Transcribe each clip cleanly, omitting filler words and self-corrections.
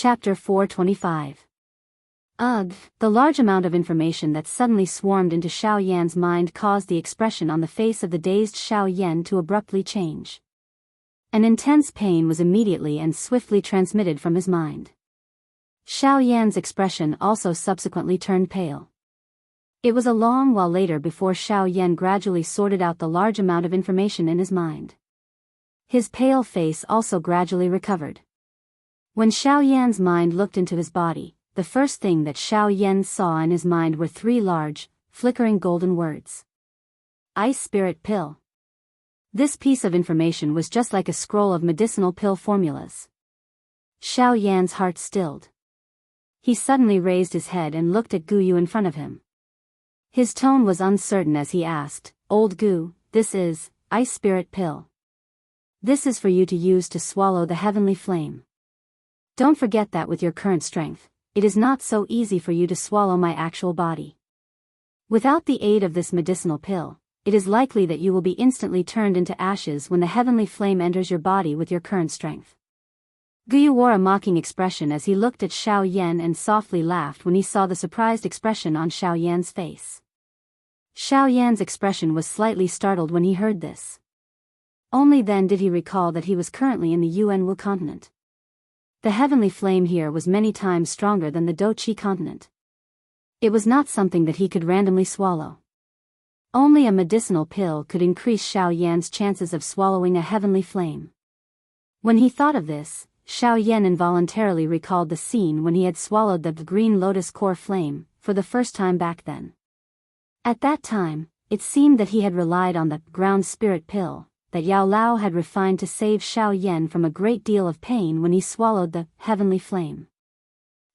Chapter 425. Ugh, the large amount of information that suddenly swarmed into Xiao Yan's mind caused the expression on the face of the dazed Xiao Yan to abruptly change. An intense pain was immediately and swiftly transmitted from his mind. Xiao Yan's expression also subsequently turned pale. It was a long while later before Xiao Yan gradually sorted out the large amount of information in his mind. His pale face also gradually recovered. When Xiao Yan's mind looked into his body, the first thing that Xiao Yan saw in his mind were three large, flickering golden words. Ice Spirit Pill. This piece of information was just like a scroll of medicinal pill formulas. Xiao Yan's heart stilled. He suddenly raised his head and looked at Gu Yu in front of him. His tone was uncertain as he asked, "Old Gu, this is, Ice Spirit Pill. This is for you to use to swallow the heavenly flame. Don't forget that with your current strength, it is not so easy for you to swallow my actual body. Without the aid of this medicinal pill, it is likely that you will be instantly turned into ashes when the heavenly flame enters your body with your current strength." Guyu wore a mocking expression as he looked at Xiao Yan and softly laughed when he saw the surprised expression on Xiao Yan's face. Xiao Yan's expression was slightly startled when he heard this. Only then did he recall that he was currently in the Yuanwu continent. The heavenly flame here was many times stronger than the Doqi continent. It was not something that he could randomly swallow. Only a medicinal pill could increase Xiao Yan's chances of swallowing a heavenly flame. When he thought of this, Xiao Yan involuntarily recalled the scene when he had swallowed the green lotus core flame, for the first time back then. At that time, it seemed that he had relied on the ground spirit pill that Yao Lao had refined to save Xiao Yan from a great deal of pain when he swallowed the heavenly flame.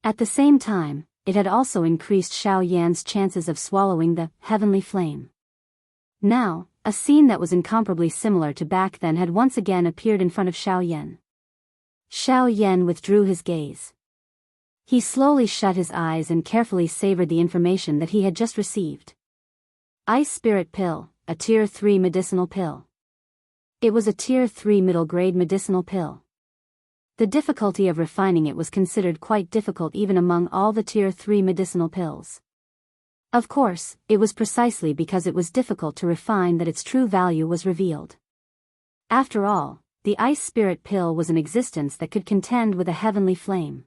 At the same time, it had also increased Xiao Yan's chances of swallowing the heavenly flame. Now, a scene that was incomparably similar to back then had once again appeared in front of Xiao Yan. Xiao Yan withdrew his gaze. He slowly shut his eyes and carefully savored the information that he had just received. Ice Spirit Pill, a Tier 3 medicinal pill. It was a Tier 3 middle-grade medicinal pill. The difficulty of refining it was considered quite difficult even among all the Tier 3 medicinal pills. Of course, it was precisely because it was difficult to refine that its true value was revealed. After all, the Ice Spirit Pill was an existence that could contend with a heavenly flame.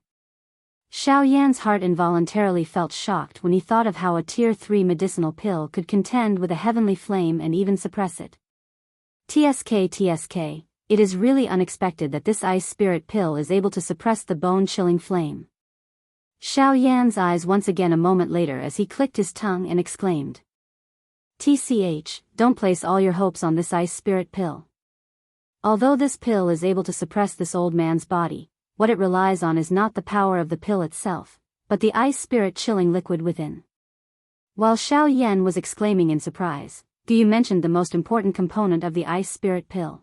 Xiao Yan's heart involuntarily felt shocked when he thought of how a Tier 3 medicinal pill could contend with a heavenly flame and even suppress it. TSK, it is really unexpected that this Ice Spirit Pill is able to suppress the bone-chilling flame. Xiao Yan's eyes once again a moment later as he clicked his tongue and exclaimed. TCH, don't place all your hopes on this Ice Spirit Pill. Although this pill is able to suppress this old man's body, what it relies on is not the power of the pill itself, but the ice spirit chilling liquid within. While Xiao Yan was exclaiming in surprise, Guyu mentioned the most important component of the ice spirit pill.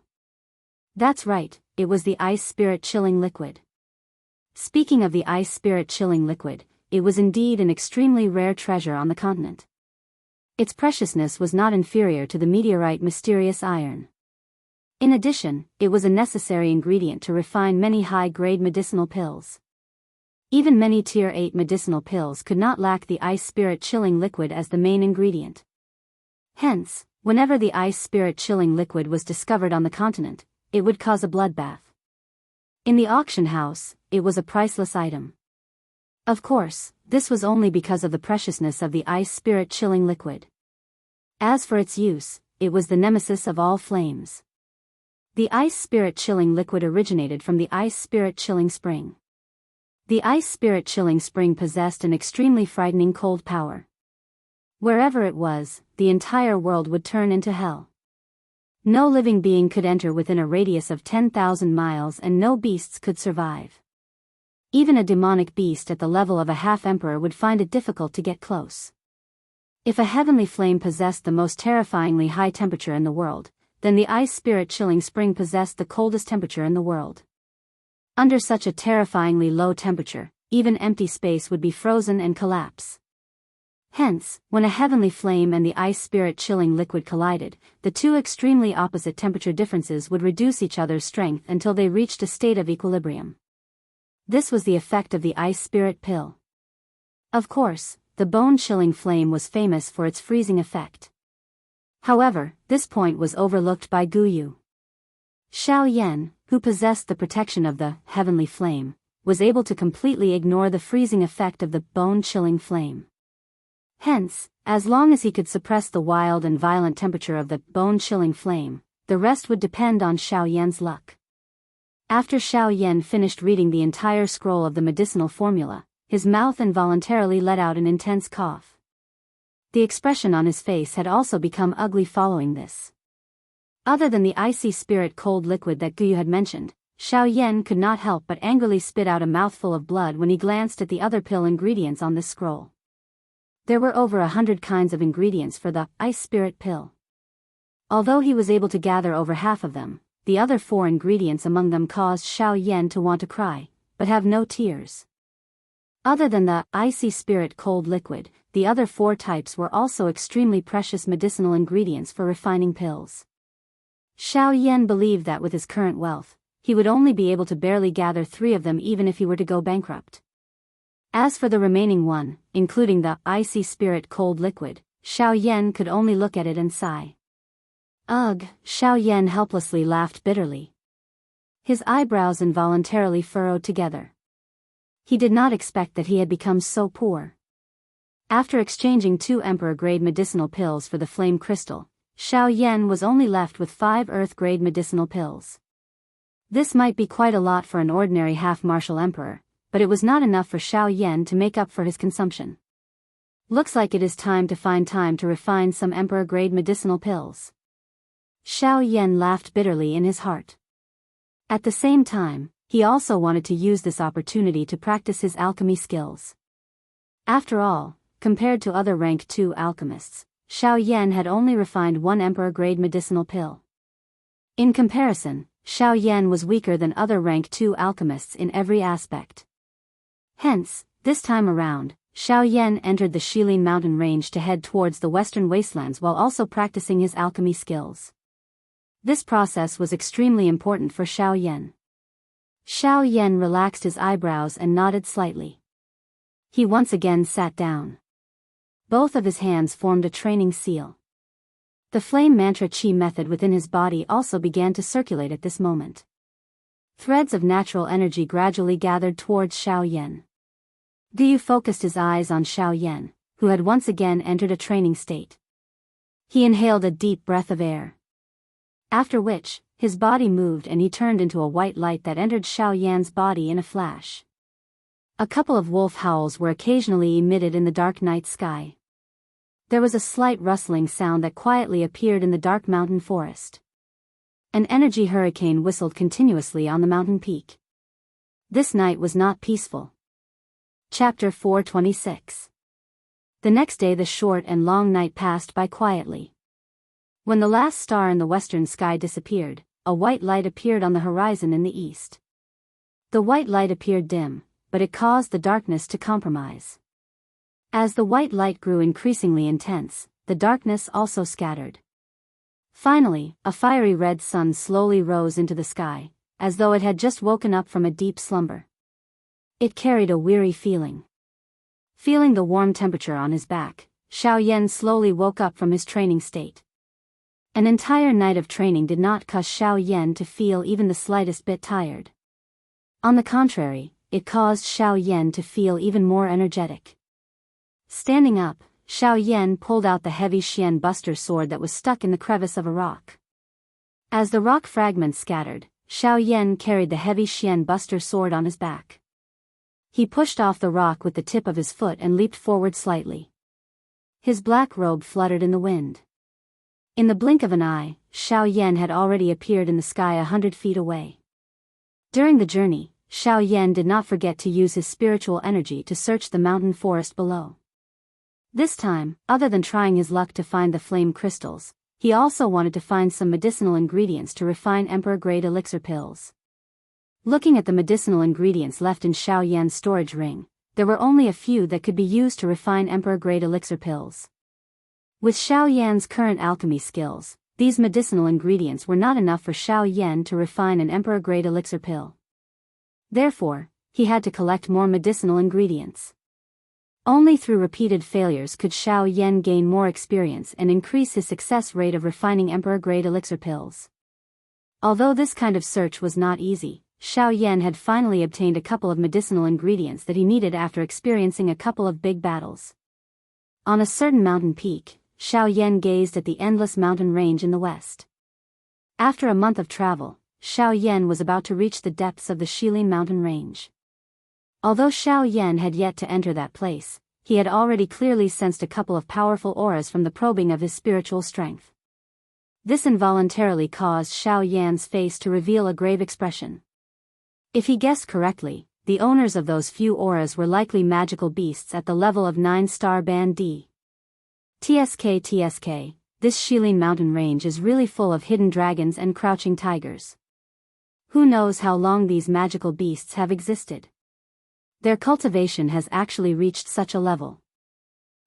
That's right, it was the ice spirit chilling liquid. Speaking of the ice spirit chilling liquid, it was indeed an extremely rare treasure on the continent. Its preciousness was not inferior to the meteorite mysterious iron. In addition, it was a necessary ingredient to refine many high-grade medicinal pills. Even many Tier 8 medicinal pills could not lack the ice spirit chilling liquid as the main ingredient. Hence, whenever the ice spirit chilling liquid was discovered on the continent, it would cause a bloodbath. In the auction house, it was a priceless item. Of course, this was only because of the preciousness of the ice spirit chilling liquid. As for its use, it was the nemesis of all flames. The ice spirit chilling liquid originated from the ice spirit chilling spring. The ice spirit chilling spring possessed an extremely frightening cold power. Wherever it was, the entire world would turn into hell. No living being could enter within a radius of 10,000 miles and no beasts could survive. Even a demonic beast at the level of a half-emperor would find it difficult to get close. If a heavenly flame possessed the most terrifyingly high temperature in the world, then the ice spirit chilling spring possessed the coldest temperature in the world. Under such a terrifyingly low temperature, even empty space would be frozen and collapse. Hence, when a heavenly flame and the ice spirit chilling liquid collided, the two extremely opposite temperature differences would reduce each other's strength until they reached a state of equilibrium. This was the effect of the ice spirit pill. Of course, the bone-chilling flame was famous for its freezing effect. However, this point was overlooked by Guyu. Xiao Yan, who possessed the protection of the heavenly flame, was able to completely ignore the freezing effect of the bone-chilling flame. Hence, as long as he could suppress the wild and violent temperature of the bone-chilling flame, the rest would depend on Xiao Yan's luck. After Xiao Yan finished reading the entire scroll of the medicinal formula, his mouth involuntarily let out an intense cough. The expression on his face had also become ugly following this. Other than the icy spirit cold liquid that Guyu had mentioned, Xiao Yan could not help but angrily spit out a mouthful of blood when he glanced at the other pill ingredients on this scroll. There were over 100 kinds of ingredients for the ice spirit pill. Although he was able to gather over half of them, the other 4 ingredients among them caused Xiao Yan to want to cry, but have no tears. Other than the icy spirit cold liquid, the other 4 types were also extremely precious medicinal ingredients for refining pills. Xiao Yan believed that with his current wealth, he would only be able to barely gather 3 of them even if he were to go bankrupt. As for the remaining 1, including the icy spirit cold liquid, Xiao Yan could only look at it and sigh. Ugh, Xiao Yan helplessly laughed bitterly. His eyebrows involuntarily furrowed together. He did not expect that he had become so poor. After exchanging 2 emperor-grade medicinal pills for the flame crystal, Xiao Yan was only left with 5 earth-grade medicinal pills. This might be quite a lot for an ordinary half-martial emperor, but it was not enough for Xiao Yan to make up for his consumption. Looks like it is time to find time to refine some emperor-grade medicinal pills. Xiao Yan laughed bitterly in his heart. At the same time, he also wanted to use this opportunity to practice his alchemy skills. After all, compared to other rank 2 alchemists, Xiao Yan had only refined 1 emperor-grade medicinal pill. In comparison, Xiao Yan was weaker than other rank 2 alchemists in every aspect. Hence, this time around, Xiao Yan entered the Shilin mountain range to head towards the western wastelands while also practicing his alchemy skills. This process was extremely important for Xiao Yan. Xiao Yan relaxed his eyebrows and nodded slightly. He once again sat down. Both of his hands formed a training seal. The flame mantra chi method within his body also began to circulate at this moment. Threads of natural energy gradually gathered towards Xiao Yan. Guyu focused his eyes on Xiao Yan, who had once again entered a training state. He inhaled a deep breath of air. After which, his body moved and he turned into a white light that entered Xiao Yan's body in a flash. A couple of wolf howls were occasionally emitted in the dark night sky. There was a slight rustling sound that quietly appeared in the dark mountain forest. An energy hurricane whistled continuously on the mountain peak. This night was not peaceful. Chapter 426. The next day the short and long night passed by quietly. When the last star in the western sky disappeared, a white light appeared on the horizon in the east. The white light appeared dim, but it caused the darkness to compromise. As the white light grew increasingly intense, the darkness also scattered. Finally, a fiery red sun slowly rose into the sky, as though it had just woken up from a deep slumber. It carried a weary feeling. Feeling the warm temperature on his back, Xiao Yan slowly woke up from his training state. An entire night of training did not cause Xiao Yan to feel even the slightest bit tired. On the contrary, it caused Xiao Yan to feel even more energetic. Standing up, Xiao Yan pulled out the heavy Xian Buster sword that was stuck in the crevice of a rock. As the rock fragments scattered, Xiao Yan carried the heavy Xian Buster sword on his back. He pushed off the rock with the tip of his foot and leaped forward slightly. His black robe fluttered in the wind. In the blink of an eye, Xiao Yan had already appeared in the sky 100 feet away. During the journey, Xiao Yan did not forget to use his spiritual energy to search the mountain forest below. This time, other than trying his luck to find the flame crystals, he also wanted to find some medicinal ingredients to refine emperor-grade elixir pills. Looking at the medicinal ingredients left in Xiao Yan's storage ring, there were only a few that could be used to refine emperor-grade elixir pills. With Xiao Yan's current alchemy skills, these medicinal ingredients were not enough for Xiao Yan to refine an emperor-grade elixir pill. Therefore, he had to collect more medicinal ingredients. Only through repeated failures could Xiao Yan gain more experience and increase his success rate of refining emperor-grade elixir pills. Although this kind of search was not easy, Xiao Yan had finally obtained a couple of medicinal ingredients that he needed after experiencing a couple of big battles. On a certain mountain peak, Xiao Yan gazed at the endless mountain range in the west. After a month of travel, Xiao Yan was about to reach the depths of the Shilin mountain range. Although Xiao Yan had yet to enter that place, he had already clearly sensed a couple of powerful auras from the probing of his spiritual strength. This involuntarily caused Xiao Yan's face to reveal a grave expression. If he guessed correctly, the owners of those few auras were likely magical beasts at the level of 9-star band D. TSK, this Shilin mountain range is really full of hidden dragons and crouching tigers. Who knows how long these magical beasts have existed? Their cultivation has actually reached such a level.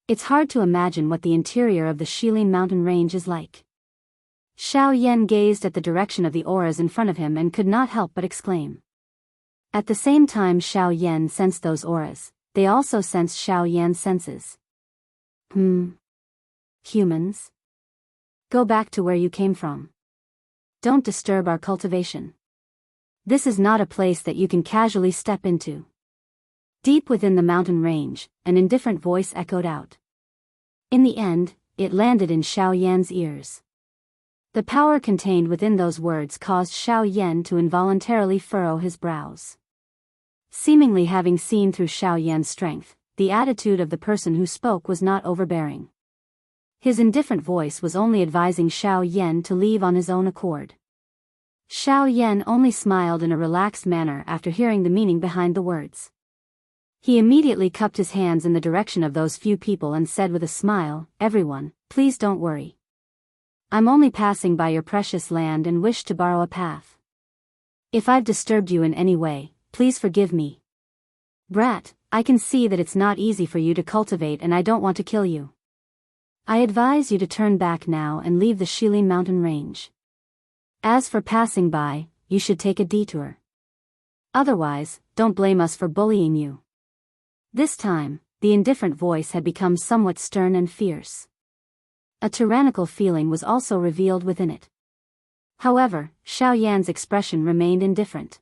It's hard to imagine what the interior of the Shilin mountain range is like. Xiao Yan gazed at the direction of the auras in front of him and could not help but exclaim. At the same time Xiao Yan sensed those auras, they also sensed Xiao Yan's senses. Humans? Go back to where you came from. Don't disturb our cultivation. This is not a place that you can casually step into. Deep within the mountain range, an indifferent voice echoed out. In the end, it landed in Xiao Yan's ears. The power contained within those words caused Xiao Yan to involuntarily furrow his brows. Seemingly having seen through Xiao Yan's strength, the attitude of the person who spoke was not overbearing. His indifferent voice was only advising Xiao Yan to leave on his own accord. Xiao Yan only smiled in a relaxed manner after hearing the meaning behind the words. He immediately cupped his hands in the direction of those few people and said with a smile, "Everyone, please don't worry. I'm only passing by your precious land and wish to borrow a path. If I've disturbed you in any way, please forgive me. Brat, I can see that it's not easy for you to cultivate and I don't want to kill you. I advise you to turn back now and leave the Shilin mountain range. As for passing by, you should take a detour. Otherwise, don't blame us for bullying you." This time, the indifferent voice had become somewhat stern and fierce. A tyrannical feeling was also revealed within it. However, Xiao Yan's expression remained indifferent.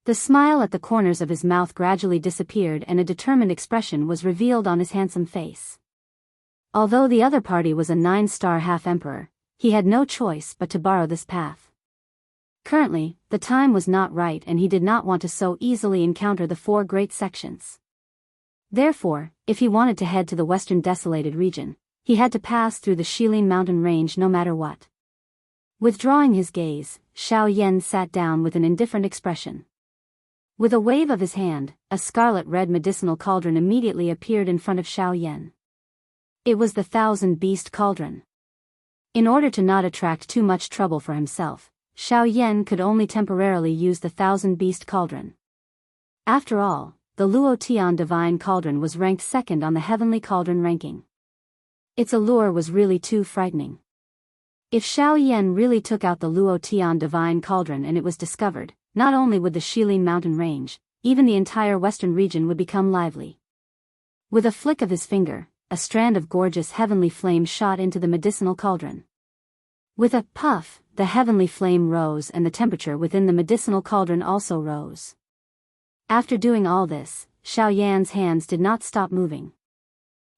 The smile at the corners of his mouth gradually disappeared and a determined expression was revealed on his handsome face. Although the other party was a 9-star half-emperor, he had no choice but to borrow this path. Currently, the time was not right and he did not want to so easily encounter the 4 great sections. Therefore, if he wanted to head to the western desolated region, he had to pass through the Shilin mountain range no matter what. Withdrawing his gaze, Xiao Yan sat down with an indifferent expression. With a wave of his hand, a scarlet-red medicinal cauldron immediately appeared in front of Xiao Yan. It was the 1,000-beast cauldron. In order to not attract too much trouble for himself, Xiao Yan could only temporarily use the 1,000-beast cauldron. After all, the Luo Tian divine cauldron was ranked second on the heavenly cauldron ranking. Its allure was really too frightening. If Xiao Yan really took out the Luo Tian divine cauldron and it was discovered, not only would the Shilin mountain range, even the entire western region would become lively. With a flick of his finger, a strand of gorgeous heavenly flame shot into the medicinal cauldron. With a puff, the heavenly flame rose and the temperature within the medicinal cauldron also rose. After doing all this, Xiao Yan's hands did not stop moving.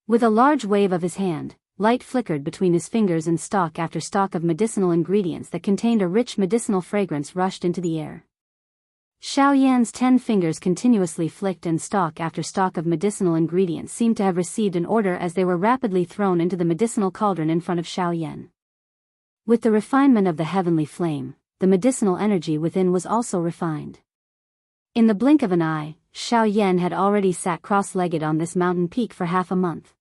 With a large wave of his hand, light flickered between his fingers and stalk after stalk of medicinal ingredients that contained a rich medicinal fragrance rushed into the air. Xiao Yan's 10 fingers continuously flicked and stalk after stalk of medicinal ingredients seemed to have received an order as they were rapidly thrown into the medicinal cauldron in front of Xiao Yan. With the refinement of the heavenly flame, the medicinal energy within was also refined. In the blink of an eye, Xiao Yan had already sat cross-legged on this mountain peak for half a month.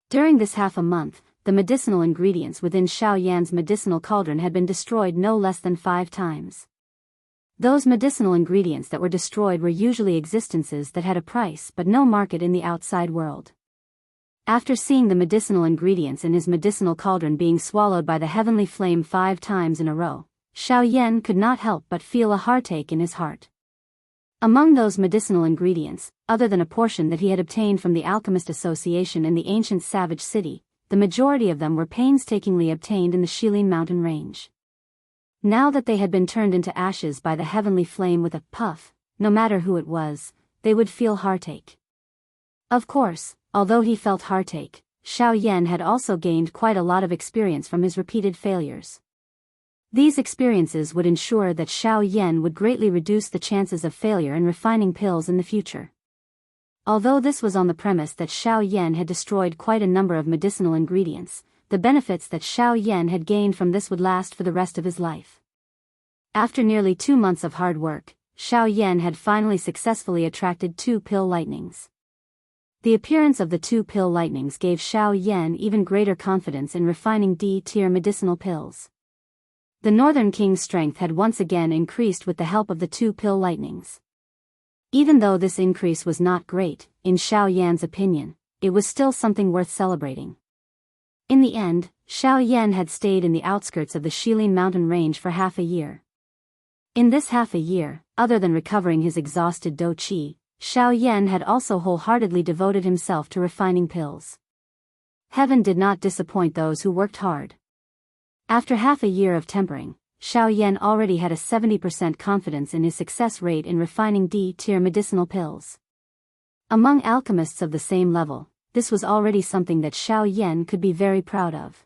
During this half a month, the medicinal ingredients within Xiao Yan's medicinal cauldron had been destroyed no less than 5 times. Those medicinal ingredients that were destroyed were usually existences that had a price but no market in the outside world. After seeing the medicinal ingredients in his medicinal cauldron being swallowed by the heavenly flame 5 times in a row, Xiao Yan could not help but feel a heartache in his heart. Among those medicinal ingredients, other than a portion that he had obtained from the Alchemist Association in the ancient savage city, the majority of them were painstakingly obtained in the Shilin mountain range. Now that they had been turned into ashes by the heavenly flame with a puff, no matter who it was, they would feel heartache. Of course, although he felt heartache, Xiao Yan had also gained quite a lot of experience from his repeated failures. These experiences would ensure that Xiao Yan would greatly reduce the chances of failure in refining pills in the future. Although this was on the premise that Xiao Yan had destroyed quite a number of medicinal ingredients, the benefits that Xiao Yan had gained from this would last for the rest of his life. After nearly 2 months of hard work, Xiao Yan had finally successfully attracted 2 pill lightnings. The appearance of the 2 pill lightnings gave Xiao Yan even greater confidence in refining D-tier medicinal pills. The Northern King's strength had once again increased with the help of the 2 pill lightnings. Even though this increase was not great, in Xiao Yan's opinion, it was still something worth celebrating. In the end, Xiao Yan had stayed in the outskirts of the Shilin mountain range for half a year. In this half a year, other than recovering his exhausted Do Qi, Xiao Yan had also wholeheartedly devoted himself to refining pills. Heaven did not disappoint those who worked hard. After half a year of tempering, Xiao Yan already had a 70% confidence in his success rate in refining D-tier medicinal pills. Among alchemists of the same level, this was already something that Xiao Yan could be very proud of.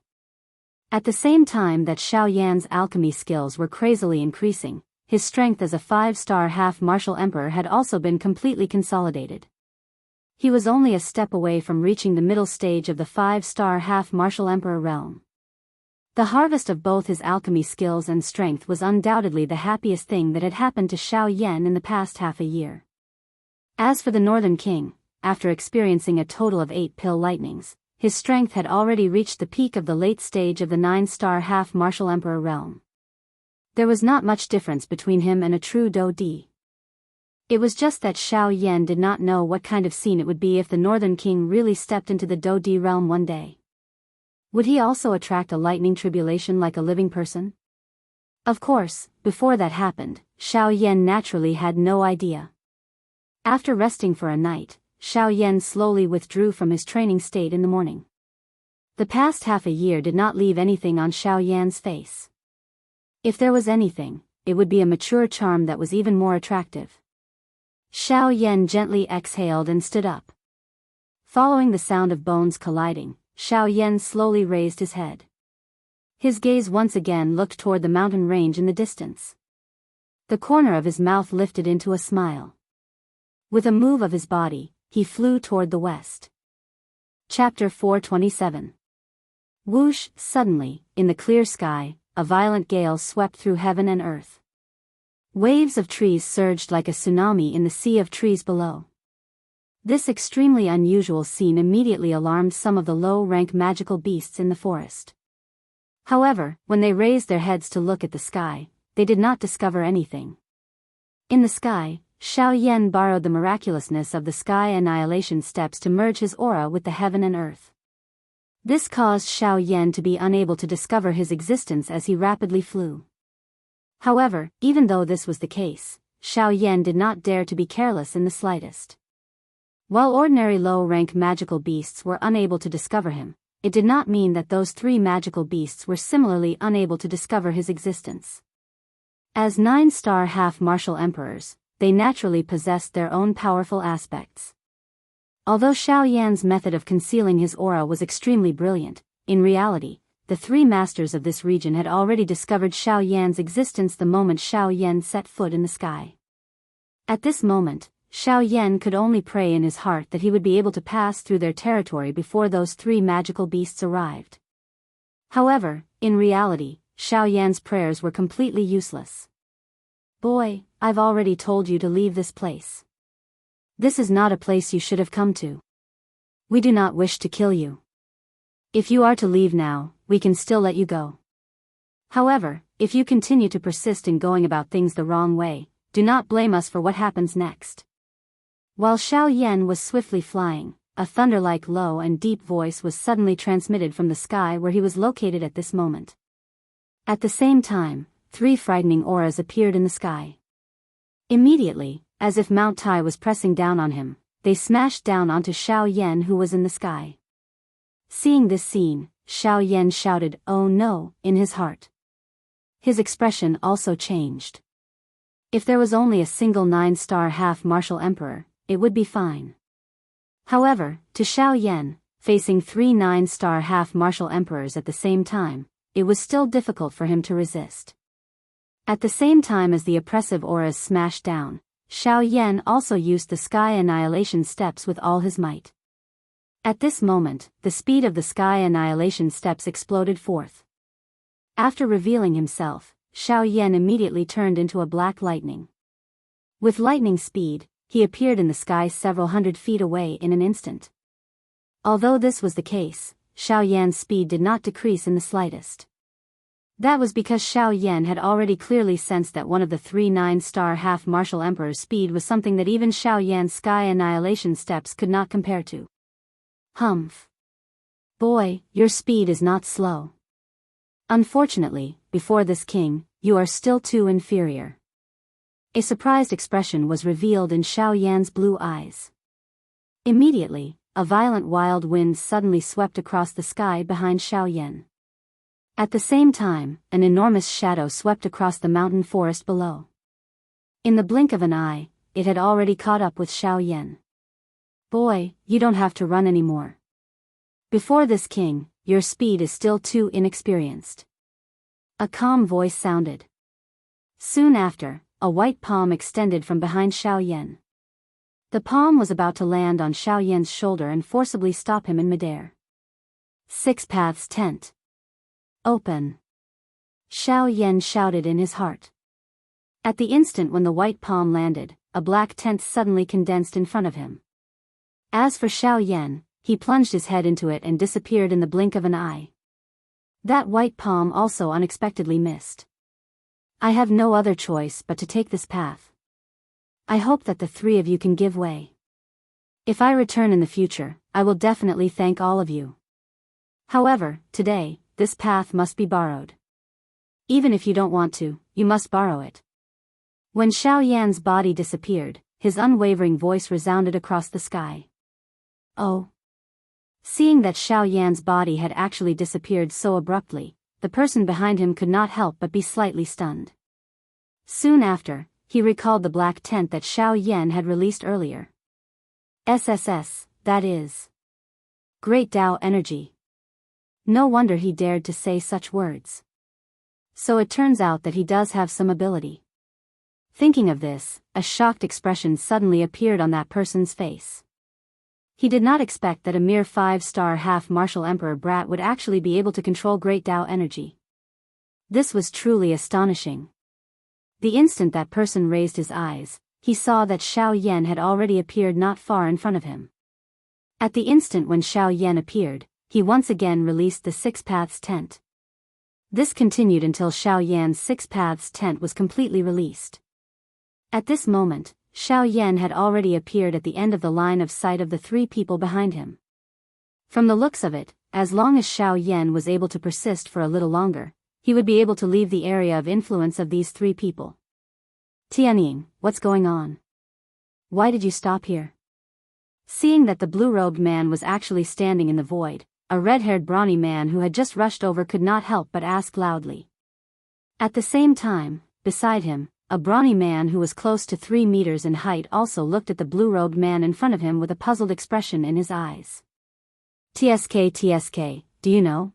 At the same time that Xiao Yan's alchemy skills were crazily increasing, his strength as a 5-star half-martial emperor had also been completely consolidated. He was only a step away from reaching the middle stage of the 5-star half-martial emperor realm. The harvest of both his alchemy skills and strength was undoubtedly the happiest thing that had happened to Xiao Yan in the past half a year. As for the Northern King, after experiencing a total of 8 pill lightnings, his strength had already reached the peak of the late stage of the 9-star half-martial emperor realm. There was not much difference between him and a true Do Di. It was just that Xiao Yan did not know what kind of scene it would be if the Northern King really stepped into the Do Di realm one day. Would he also attract a lightning tribulation like a living person? Of course, before that happened, Xiao Yan naturally had no idea. After resting for a night, Xiao Yan slowly withdrew from his training state in the morning. The past half a year did not leave anything on Xiao Yan's face. If there was anything, it would be a mature charm that was even more attractive. Xiao Yan gently exhaled and stood up. Following the sound of bones colliding, Xiao Yan slowly raised his head. His gaze once again looked toward the mountain range in the distance. The corner of his mouth lifted into a smile. With a move of his body, he flew toward the west. Chapter 427. Whoosh! Suddenly, in the clear sky, a violent gale swept through heaven and earth. Waves of trees surged like a tsunami in the sea of trees below. This extremely unusual scene immediately alarmed some of the low-rank magical beasts in the forest. However, when they raised their heads to look at the sky, they did not discover anything. In the sky, Xiao Yan borrowed the miraculousness of the sky annihilation steps to merge his aura with the heaven and earth. This caused Xiao Yan to be unable to discover his existence as he rapidly flew. However, even though this was the case, Xiao Yan did not dare to be careless in the slightest. While ordinary low-rank magical beasts were unable to discover him, it did not mean that those 3 magical beasts were similarly unable to discover his existence. As 9-star half-martial emperors, they naturally possessed their own powerful aspects. Although Xiao Yan's method of concealing his aura was extremely brilliant, in reality, the 3 masters of this region had already discovered Xiao Yan's existence the moment Xiao Yan set foot in the sky. At this moment, Xiao Yan could only pray in his heart that he would be able to pass through their territory before those 3 magical beasts arrived. However, in reality, Xiao Yan's prayers were completely useless. "Boy, I've already told you to leave this place. This is not a place you should have come to. We do not wish to kill you. If you are to leave now, we can still let you go. However, if you continue to persist in going about things the wrong way, do not blame us for what happens next." While Xiao Yan was swiftly flying, a thunder-like low and deep voice was suddenly transmitted from the sky where he was located at this moment. At the same time, 3 frightening auras appeared in the sky. Immediately, As if Mount Tai was pressing down on him, they smashed down onto Xiao Yan, who was in the sky. Seeing this scene, Xiao Yan shouted, "Oh no," in his heart. His expression also changed. If there was only a single 9-star half-martial emperor, it would be fine. However, to Xiao Yan, facing 3 9-star half-martial emperors at the same time, it was still difficult for him to resist. At the same time as the oppressive auras smashed down, Xiao Yan also used the Sky Annihilation Steps with all his might. At this moment, the speed of the Sky Annihilation Steps exploded forth. After revealing himself, Xiao Yan immediately turned into a black lightning. With lightning speed, he appeared in the sky several hundred feet away in an instant. Although this was the case, Xiao Yan's speed did not decrease in the slightest. That was because Xiao Yan had already clearly sensed that one of the 3 9-star half-martial emperor's speed was something that even Xiao Yan's Sky Annihilation Steps could not compare to. Humph. Boy, your speed is not slow. Unfortunately, before this king, you are still too inferior. A surprised expression was revealed in Xiao Yan's blue eyes. Immediately, a violent wild wind suddenly swept across the sky behind Xiao Yan. At the same time, an enormous shadow swept across the mountain forest below. In the blink of an eye, it had already caught up with Xiao Yan. Boy, you don't have to run anymore. Before this king, your speed is still too inexperienced. A calm voice sounded. Soon after, a white palm extended from behind Xiao Yan. The palm was about to land on Xiao Yan's shoulder and forcibly stop him in midair. 6 Paths Tent. Open. Xiao Yan shouted in his heart. At the instant when the white palm landed, a black tent suddenly condensed in front of him. As for Xiao Yan, he plunged his head into it and disappeared in the blink of an eye. That white palm also unexpectedly missed. I have no other choice but to take this path. I hope that the 3 of you can give way. If I return in the future, I will definitely thank all of you. However, today, this path must be borrowed. Even if you don't want to, you must borrow it. When Xiao Yan's body disappeared, his unwavering voice resounded across the sky. Oh. Seeing that Xiao Yan's body had actually disappeared so abruptly, the person behind him could not help but be slightly stunned. Soon after, he recalled the black tent that Xiao Yan had released earlier. SSS, that is. Great Tao energy. No wonder he dared to say such words. So it turns out that he does have some ability. Thinking of this, a shocked expression suddenly appeared on that person's face. He did not expect that a mere 5-star half-martial emperor brat would actually be able to control Great Tao energy. This was truly astonishing. The instant that person raised his eyes, he saw that Xiao Yan had already appeared not far in front of him. At the instant when Xiao Yan appeared, he once again released the 6 Paths tent. This continued until Xiao Yan's 6 Paths tent was completely released. At this moment, Xiao Yan had already appeared at the end of the line of sight of the 3 people behind him. From the looks of it, as long as Xiao Yan was able to persist for a little longer, he would be able to leave the area of influence of these 3 people. Tianying, what's going on? Why did you stop here? Seeing that the blue-robed man was actually standing in the void, a red-haired brawny man who had just rushed over could not help but ask loudly. At the same time, beside him, a brawny man who was close to 3 meters in height also looked at the blue-robed man in front of him with a puzzled expression in his eyes. TSK, do you know?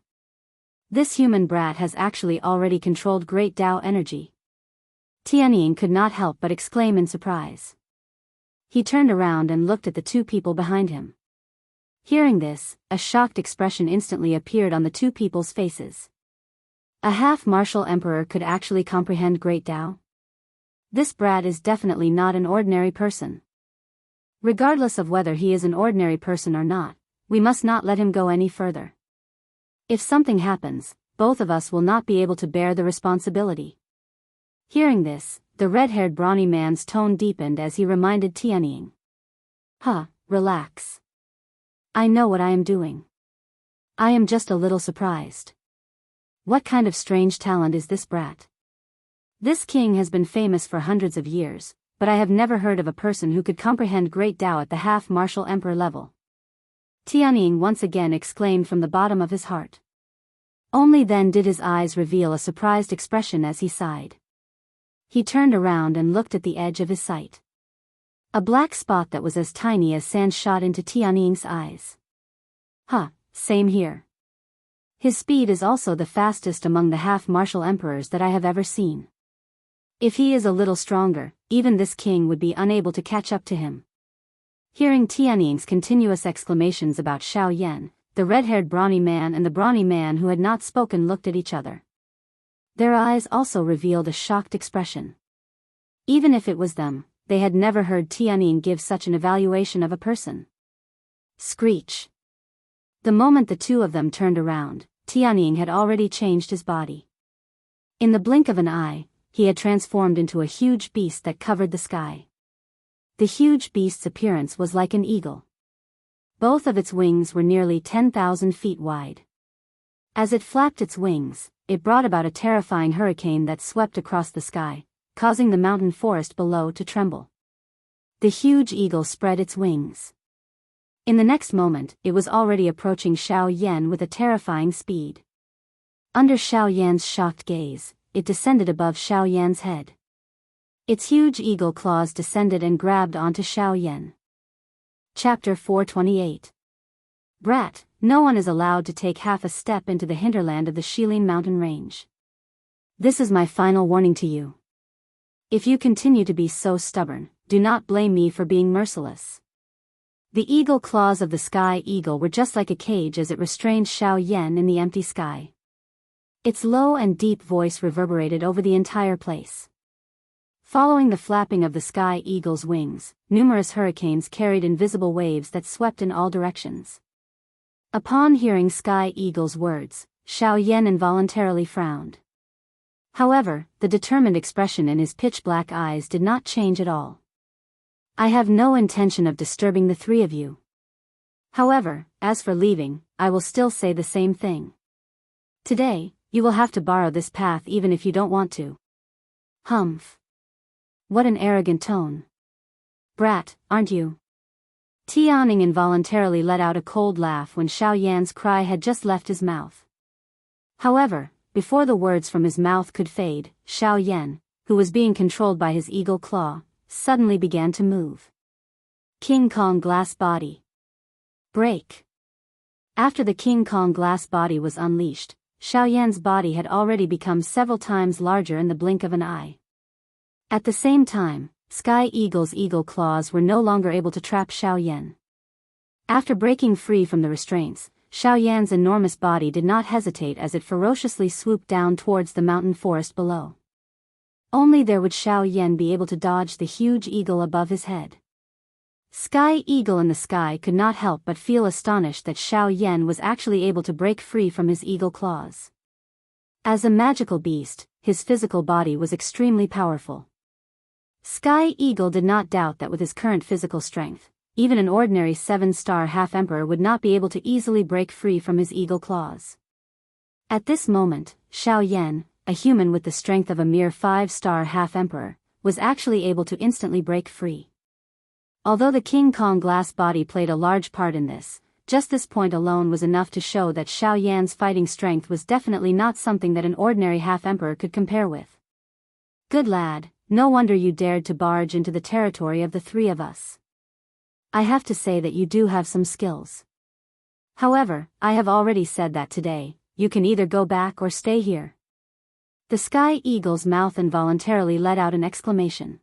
This human brat has actually already controlled Great Tao energy. Tianying could not help but exclaim in surprise. He turned around and looked at the 2 people behind him. Hearing this, a shocked expression instantly appeared on the 2 people's faces. A half-martial emperor could actually comprehend Great Tao? This brat is definitely not an ordinary person. Regardless of whether he is an ordinary person or not, we must not let him go any further. If something happens, both of us will not be able to bear the responsibility. Hearing this, the red-haired brawny man's tone deepened as he reminded Tianying. Relax. I know what I am doing. I am just a little surprised. What kind of strange talent is this brat? This king has been famous for hundreds of years, but I have never heard of a person who could comprehend great Tao at the half-martial emperor level. Tianying once again exclaimed from the bottom of his heart. Only then did his eyes reveal a surprised expression as he sighed. He turned around and looked at the edge of his sight. A black spot that was as tiny as sand shot into Tianying's eyes. Huh, same here. His speed is also the fastest among the half-martial emperors that I have ever seen. If he is a little stronger, even this king would be unable to catch up to him. Hearing Tianying's continuous exclamations about Xiao Yan, the red-haired brawny man and the brawny man who had not spoken looked at each other. Their eyes also revealed a shocked expression. Even if it was them, they had never heard Tianying give such an evaluation of a person. Screech. The moment the two of them turned around, Tianying had already changed his body. In the blink of an eye, he had transformed into a huge beast that covered the sky. The huge beast's appearance was like an eagle. Both of its wings were nearly 10,000 feet wide. As it flapped its wings, it brought about a terrifying hurricane that swept across the sky, causing the mountain forest below to tremble. The huge eagle spread its wings. In the next moment, it was already approaching Xiao Yan with a terrifying speed. Under Xiao Yan's shocked gaze, it descended above Xiao Yan's head. Its huge eagle claws descended and grabbed onto Xiao Yan. Chapter 428. Brat, no one is allowed to take half a step into the hinterland of the Shilin mountain range. This is my final warning to you. If you continue to be so stubborn, do not blame me for being merciless. The eagle claws of the sky eagle were just like a cage as it restrained Xiao Yan in the empty sky. Its low and deep voice reverberated over the entire place. Following the flapping of the sky eagle's wings, numerous hurricanes carried invisible waves that swept in all directions. Upon hearing sky eagle's words, Xiao Yan involuntarily frowned. However, the determined expression in his pitch-black eyes did not change at all. I have no intention of disturbing the three of you. However, as for leaving, I will still say the same thing. Today, you will have to borrow this path even if you don't want to. Humph. What an arrogant tone. Brat, aren't you? Tianying involuntarily let out a cold laugh when Xiao Yan's cry had just left his mouth. However, before the words from his mouth could fade, Xiao Yan, who was being controlled by his eagle claw, suddenly began to move. King Kong glass body. Break. After the King Kong glass body was unleashed, Xiao Yan's body had already become several times larger in the blink of an eye. At the same time, Sky Eagle's eagle claws were no longer able to trap Xiao Yan. After breaking free from the restraints, Xiao Yan's enormous body did not hesitate as it ferociously swooped down towards the mountain forest below. Only there would Xiao Yan be able to dodge the huge eagle above his head. Sky Eagle in the sky could not help but feel astonished that Xiao Yan was actually able to break free from his eagle claws. As a magical beast, his physical body was extremely powerful. Sky Eagle did not doubt that with his current physical strength, even an ordinary 7-star half-emperor would not be able to easily break free from his eagle claws. At this moment, Xiao Yan, a human with the strength of a mere 5-star half-emperor, was actually able to instantly break free. Although the King Kong glass body played a large part in this, just this point alone was enough to show that Xiao Yan's fighting strength was definitely not something that an ordinary half-emperor could compare with. Good lad, no wonder you dared to barge into the territory of the three of us. I have to say that you do have some skills. However, I have already said that today, you can either go back or stay here. The Sky Eagle's mouth involuntarily let out an exclamation.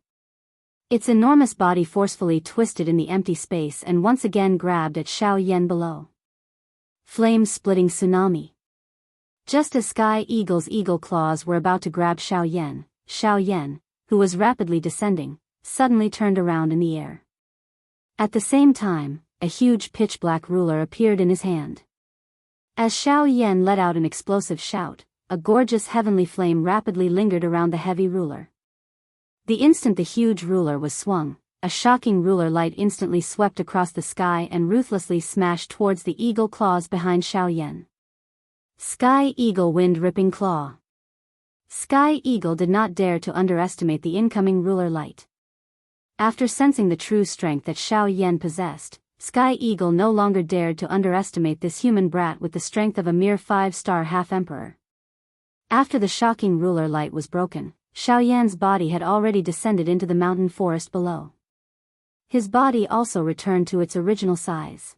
Its enormous body forcefully twisted in the empty space and once again grabbed at Xiao Yan below. Flame-splitting tsunami. Just as Sky Eagle's eagle claws were about to grab Xiao Yan, who was rapidly descending, suddenly turned around in the air. At the same time, a huge pitch-black ruler appeared in his hand. As Xiao Yan let out an explosive shout, a gorgeous heavenly flame rapidly lingered around the heavy ruler. The instant the huge ruler was swung, a shocking ruler light instantly swept across the sky and ruthlessly smashed towards the eagle claws behind Xiao Yan. Sky Eagle wind-ripping claw. Sky Eagle did not dare to underestimate the incoming ruler light. After sensing the true strength that Xiao Yan possessed, Sky Eagle no longer dared to underestimate this human brat with the strength of a mere 5-star half-emperor. After the shocking ruler light was broken, Xiao Yan's body had already descended into the mountain forest below. His body also returned to its original size.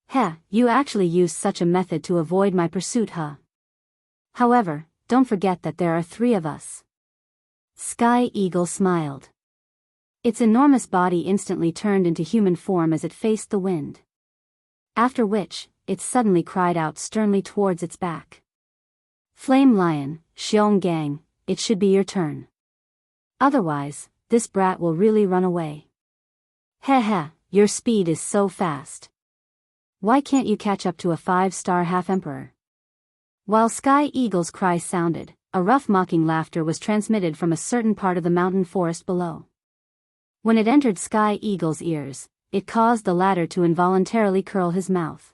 Heh, you actually used such a method to avoid my pursuit, huh? However, don't forget that there are 3 of us. Sky Eagle smiled. Its enormous body instantly turned into human form as it faced the wind. After which, it suddenly cried out sternly towards its back. Flame Lion, Xionggang, it should be your turn. Otherwise, this brat will really run away. Heh, your speed is so fast. Why can't you catch up to a 5-star half-emperor? While Sky Eagle's cry sounded, a rough mocking laughter was transmitted from a certain part of the mountain forest below. When it entered Sky Eagle's ears, it caused the latter to involuntarily curl his mouth.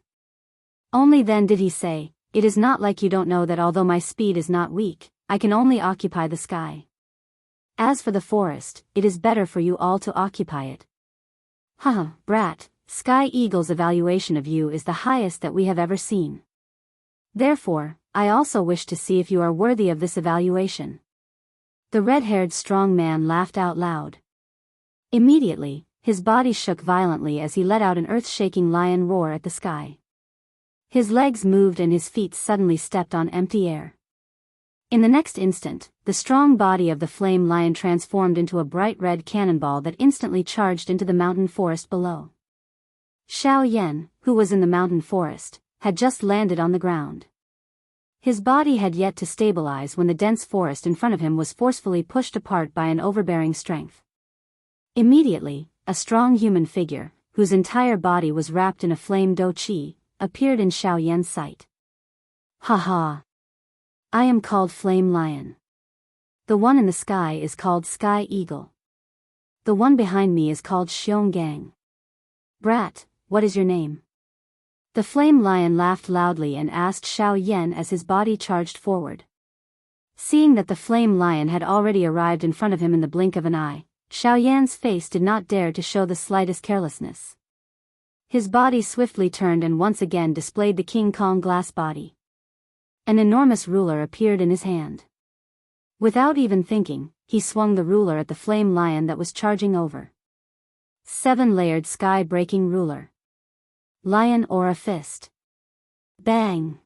Only then did he say, "It is not like you don't know that although my speed is not weak, I can only occupy the sky. As for the forest, it is better for you all to occupy it." Haha, brat, Sky Eagle's evaluation of you is the highest that we have ever seen. Therefore, I also wish to see if you are worthy of this evaluation. The red-haired strong man laughed out loud. Immediately, his body shook violently as he let out an earth-shaking lion roar at the sky. His legs moved and his feet suddenly stepped on empty air. In the next instant, the strong body of the flame lion transformed into a bright red cannonball that instantly charged into the mountain forest below. Xiao Yan, who was in the mountain forest, had just landed on the ground. His body had yet to stabilize when the dense forest in front of him was forcefully pushed apart by an overbearing strength. Immediately, a strong human figure, whose entire body was wrapped in a flame do qi, appeared in Xiao Yan's sight. "Ha! I am called Flame Lion. The one in the sky is called Sky Eagle. The one behind me is called Xionggang. Brat, what is your name?" The Flame Lion laughed loudly and asked Xiao Yan as his body charged forward. Seeing that the Flame Lion had already arrived in front of him in the blink of an eye, Xiao Yan's face did not dare to show the slightest carelessness. His body swiftly turned and once again displayed the King Kong glass body. An enormous ruler appeared in his hand. Without even thinking, he swung the ruler at the Flame Lion that was charging over. 7-layered sky-breaking ruler. Lion Aura Fist. Bang!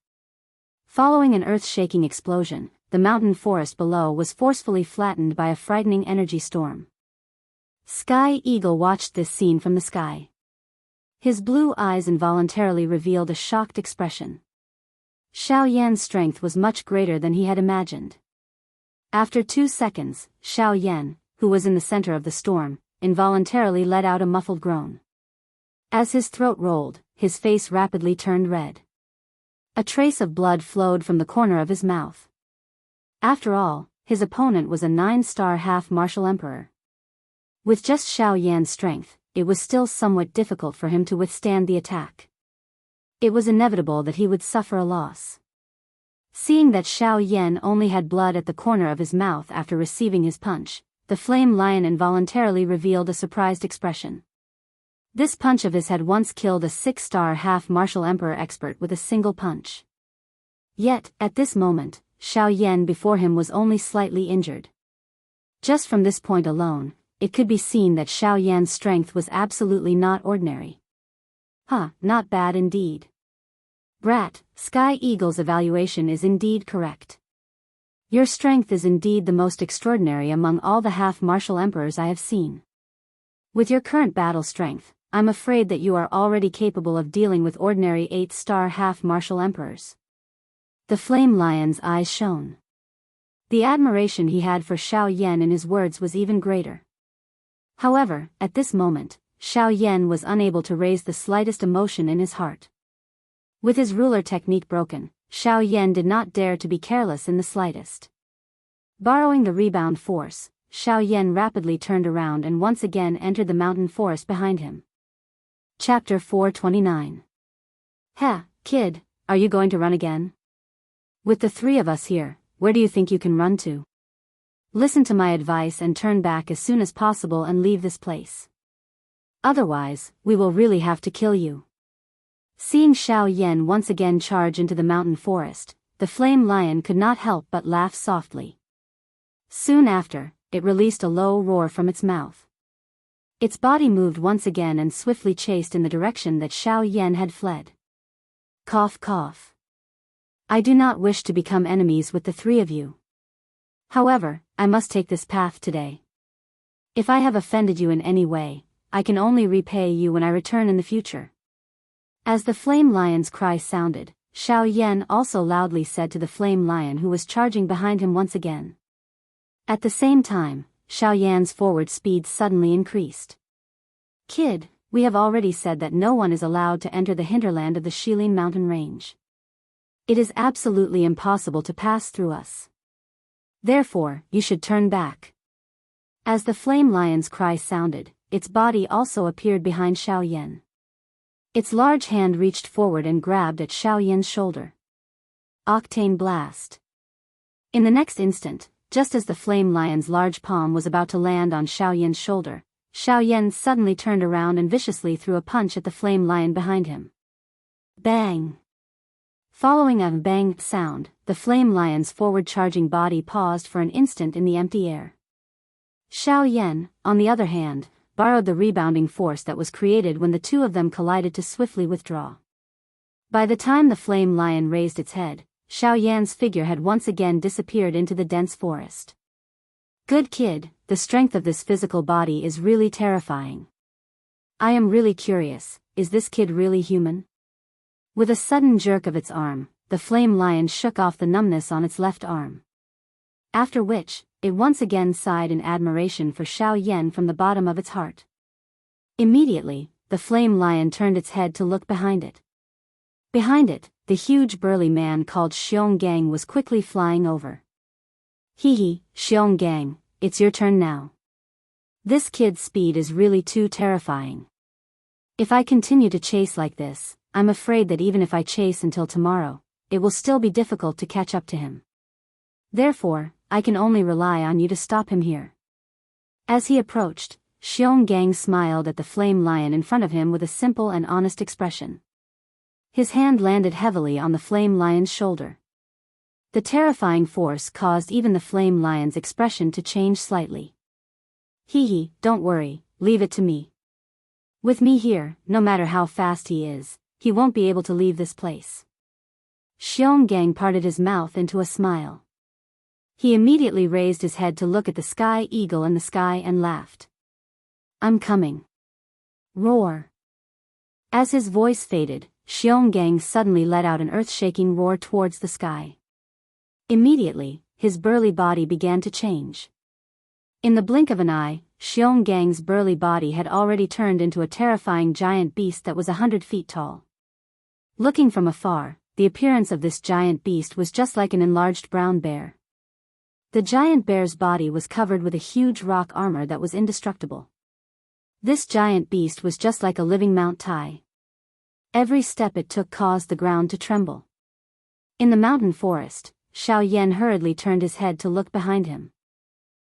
Following an earth-shaking explosion, the mountain forest below was forcefully flattened by a frightening energy storm. Sky Eagle watched this scene from the sky. His blue eyes involuntarily revealed a shocked expression. Xiao Yan's strength was much greater than he had imagined. After 2 seconds, Xiao Yan, who was in the center of the storm, involuntarily let out a muffled groan. As his throat rolled, his face rapidly turned red. A trace of blood flowed from the corner of his mouth. After all, his opponent was a 9-star half-martial emperor. With just Xiao Yan's strength, it was still somewhat difficult for him to withstand the attack. It was inevitable that he would suffer a loss. Seeing that Xiao Yan only had blood at the corner of his mouth after receiving his punch, the Flame Lion involuntarily revealed a surprised expression. This punch of his had once killed a 6-star half-martial emperor expert with a single punch. Yet, at this moment, Xiao Yan before him was only slightly injured. Just from this point alone, it could be seen that Xiao Yan's strength was absolutely not ordinary. Not bad indeed. Brat, Sky Eagle's evaluation is indeed correct. Your strength is indeed the most extraordinary among all the half-martial emperors I have seen. With your current battle strength, I'm afraid that you are already capable of dealing with ordinary 8-star half-martial emperors. The Flame Lion's eyes shone. The admiration he had for Xiao Yan in his words was even greater. However, at this moment, Xiao Yan was unable to raise the slightest emotion in his heart. With his ruler technique broken, Xiao Yan did not dare to be careless in the slightest. Borrowing the rebound force, Xiao Yan rapidly turned around and once again entered the mountain forest behind him. Chapter 429. Kid, are you going to run again? With the 3 of us here, where do you think you can run to? Listen to my advice and turn back as soon as possible and leave this place. Otherwise, we will really have to kill you." Seeing Xiao Yan once again charge into the mountain forest, the flame lion could not help but laugh softly. Soon after, it released a low roar from its mouth. Its body moved once again and swiftly chased in the direction that Xiao Yan had fled. Cough cough. "I do not wish to become enemies with the three of you. However, I must take this path today. If I have offended you in any way, I can only repay you when I return in the future." As the flame lion's cry sounded, Xiao Yan also loudly said to the flame lion who was charging behind him once again. At the same time, Xiao Yan's forward speed suddenly increased. "Kid, we have already said that no one is allowed to enter the hinterland of the Shilin mountain range. It is absolutely impossible to pass through us. Therefore, you should turn back." As the flame lion's cry sounded, its body also appeared behind Xiao Yan. Its large hand reached forward and grabbed at Xiao Yan's shoulder. Octane blast. In the next instant, just as the flame lion's large palm was about to land on Xiao Yan's shoulder, Xiao Yan suddenly turned around and viciously threw a punch at the flame lion behind him. Bang! Following a bang sound, the flame lion's forward-charging body paused for an instant in the empty air. Xiao Yan, on the other hand, borrowed the rebounding force that was created when the two of them collided to swiftly withdraw. By the time the flame lion raised its head, Xiao Yan's figure had once again disappeared into the dense forest. "Good kid, the strength of this physical body is really terrifying. I am really curious, is this kid really human?" With a sudden jerk of its arm, the flame lion shook off the numbness on its left arm. After which, it once again sighed in admiration for Xiao Yan from the bottom of its heart. Immediately, the flame lion turned its head to look behind it. Behind it, the huge burly man called Xiong Gang was quickly flying over. "Hee, Xiong Gang, it's your turn now. This kid's speed is really too terrifying. If I continue to chase like this, I'm afraid that even if I chase until tomorrow, it will still be difficult to catch up to him. Therefore, I can only rely on you to stop him here." As he approached, Xiong Gang smiled at the flame lion in front of him with a simple and honest expression. His hand landed heavily on the flame lion's shoulder. The terrifying force caused even the flame lion's expression to change slightly. "Hee, don't worry, leave it to me. With me here, no matter how fast he is, he won't be able to leave this place." Xiong Gang parted his mouth into a smile. He immediately raised his head to look at the sky eagle in the sky and laughed. "I'm coming." Roar. As his voice faded, Xiong Gang suddenly let out an earth-shaking roar towards the sky. Immediately, his burly body began to change. In the blink of an eye, Xiong Gang's burly body had already turned into a terrifying giant beast that was 100 feet tall. Looking from afar, the appearance of this giant beast was just like an enlarged brown bear. The giant bear's body was covered with a huge rock armor that was indestructible. This giant beast was just like a living Mount Tai. Every step it took caused the ground to tremble. In the mountain forest, Xiao Yan hurriedly turned his head to look behind him.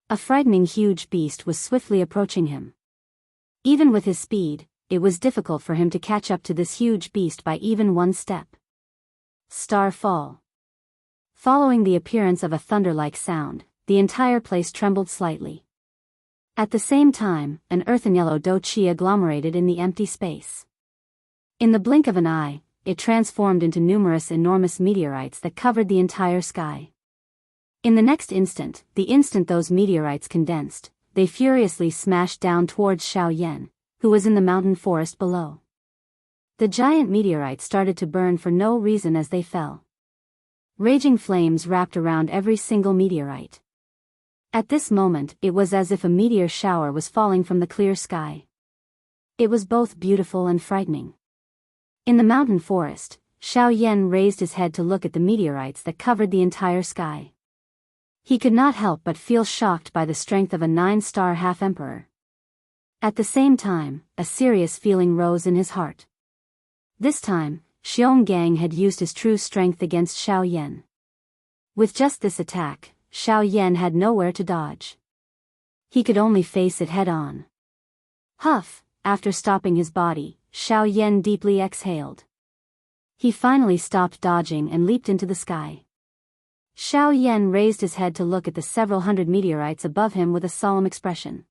A frightening huge beast was swiftly approaching him. Even with his speed, it was difficult for him to catch up to this huge beast by even one step. Star fall. Following the appearance of a thunder-like sound, the entire place trembled slightly. At the same time, an earthen-yellow douqi agglomerated in the empty space. In the blink of an eye, it transformed into numerous enormous meteorites that covered the entire sky. In the next instant those meteorites condensed, they furiously smashed down towards Xiao Yan, who was in the mountain forest below. The giant meteorites started to burn for no reason as they fell. Raging flames wrapped around every single meteorite. At this moment, it was as if a meteor shower was falling from the clear sky. It was both beautiful and frightening. In the mountain forest, Xiao Yan raised his head to look at the meteorites that covered the entire sky. He could not help but feel shocked by the strength of a 9-star half-emperor. At the same time, a serious feeling rose in his heart. This time, Xiong Gang had used his true strength against Xiao Yan. With just this attack, Xiao Yan had nowhere to dodge. He could only face it head-on. Huff! After stopping his body, Xiao Yan deeply exhaled. He finally stopped dodging and leaped into the sky. Xiao Yan raised his head to look at the several hundred meteorites above him with a solemn expression.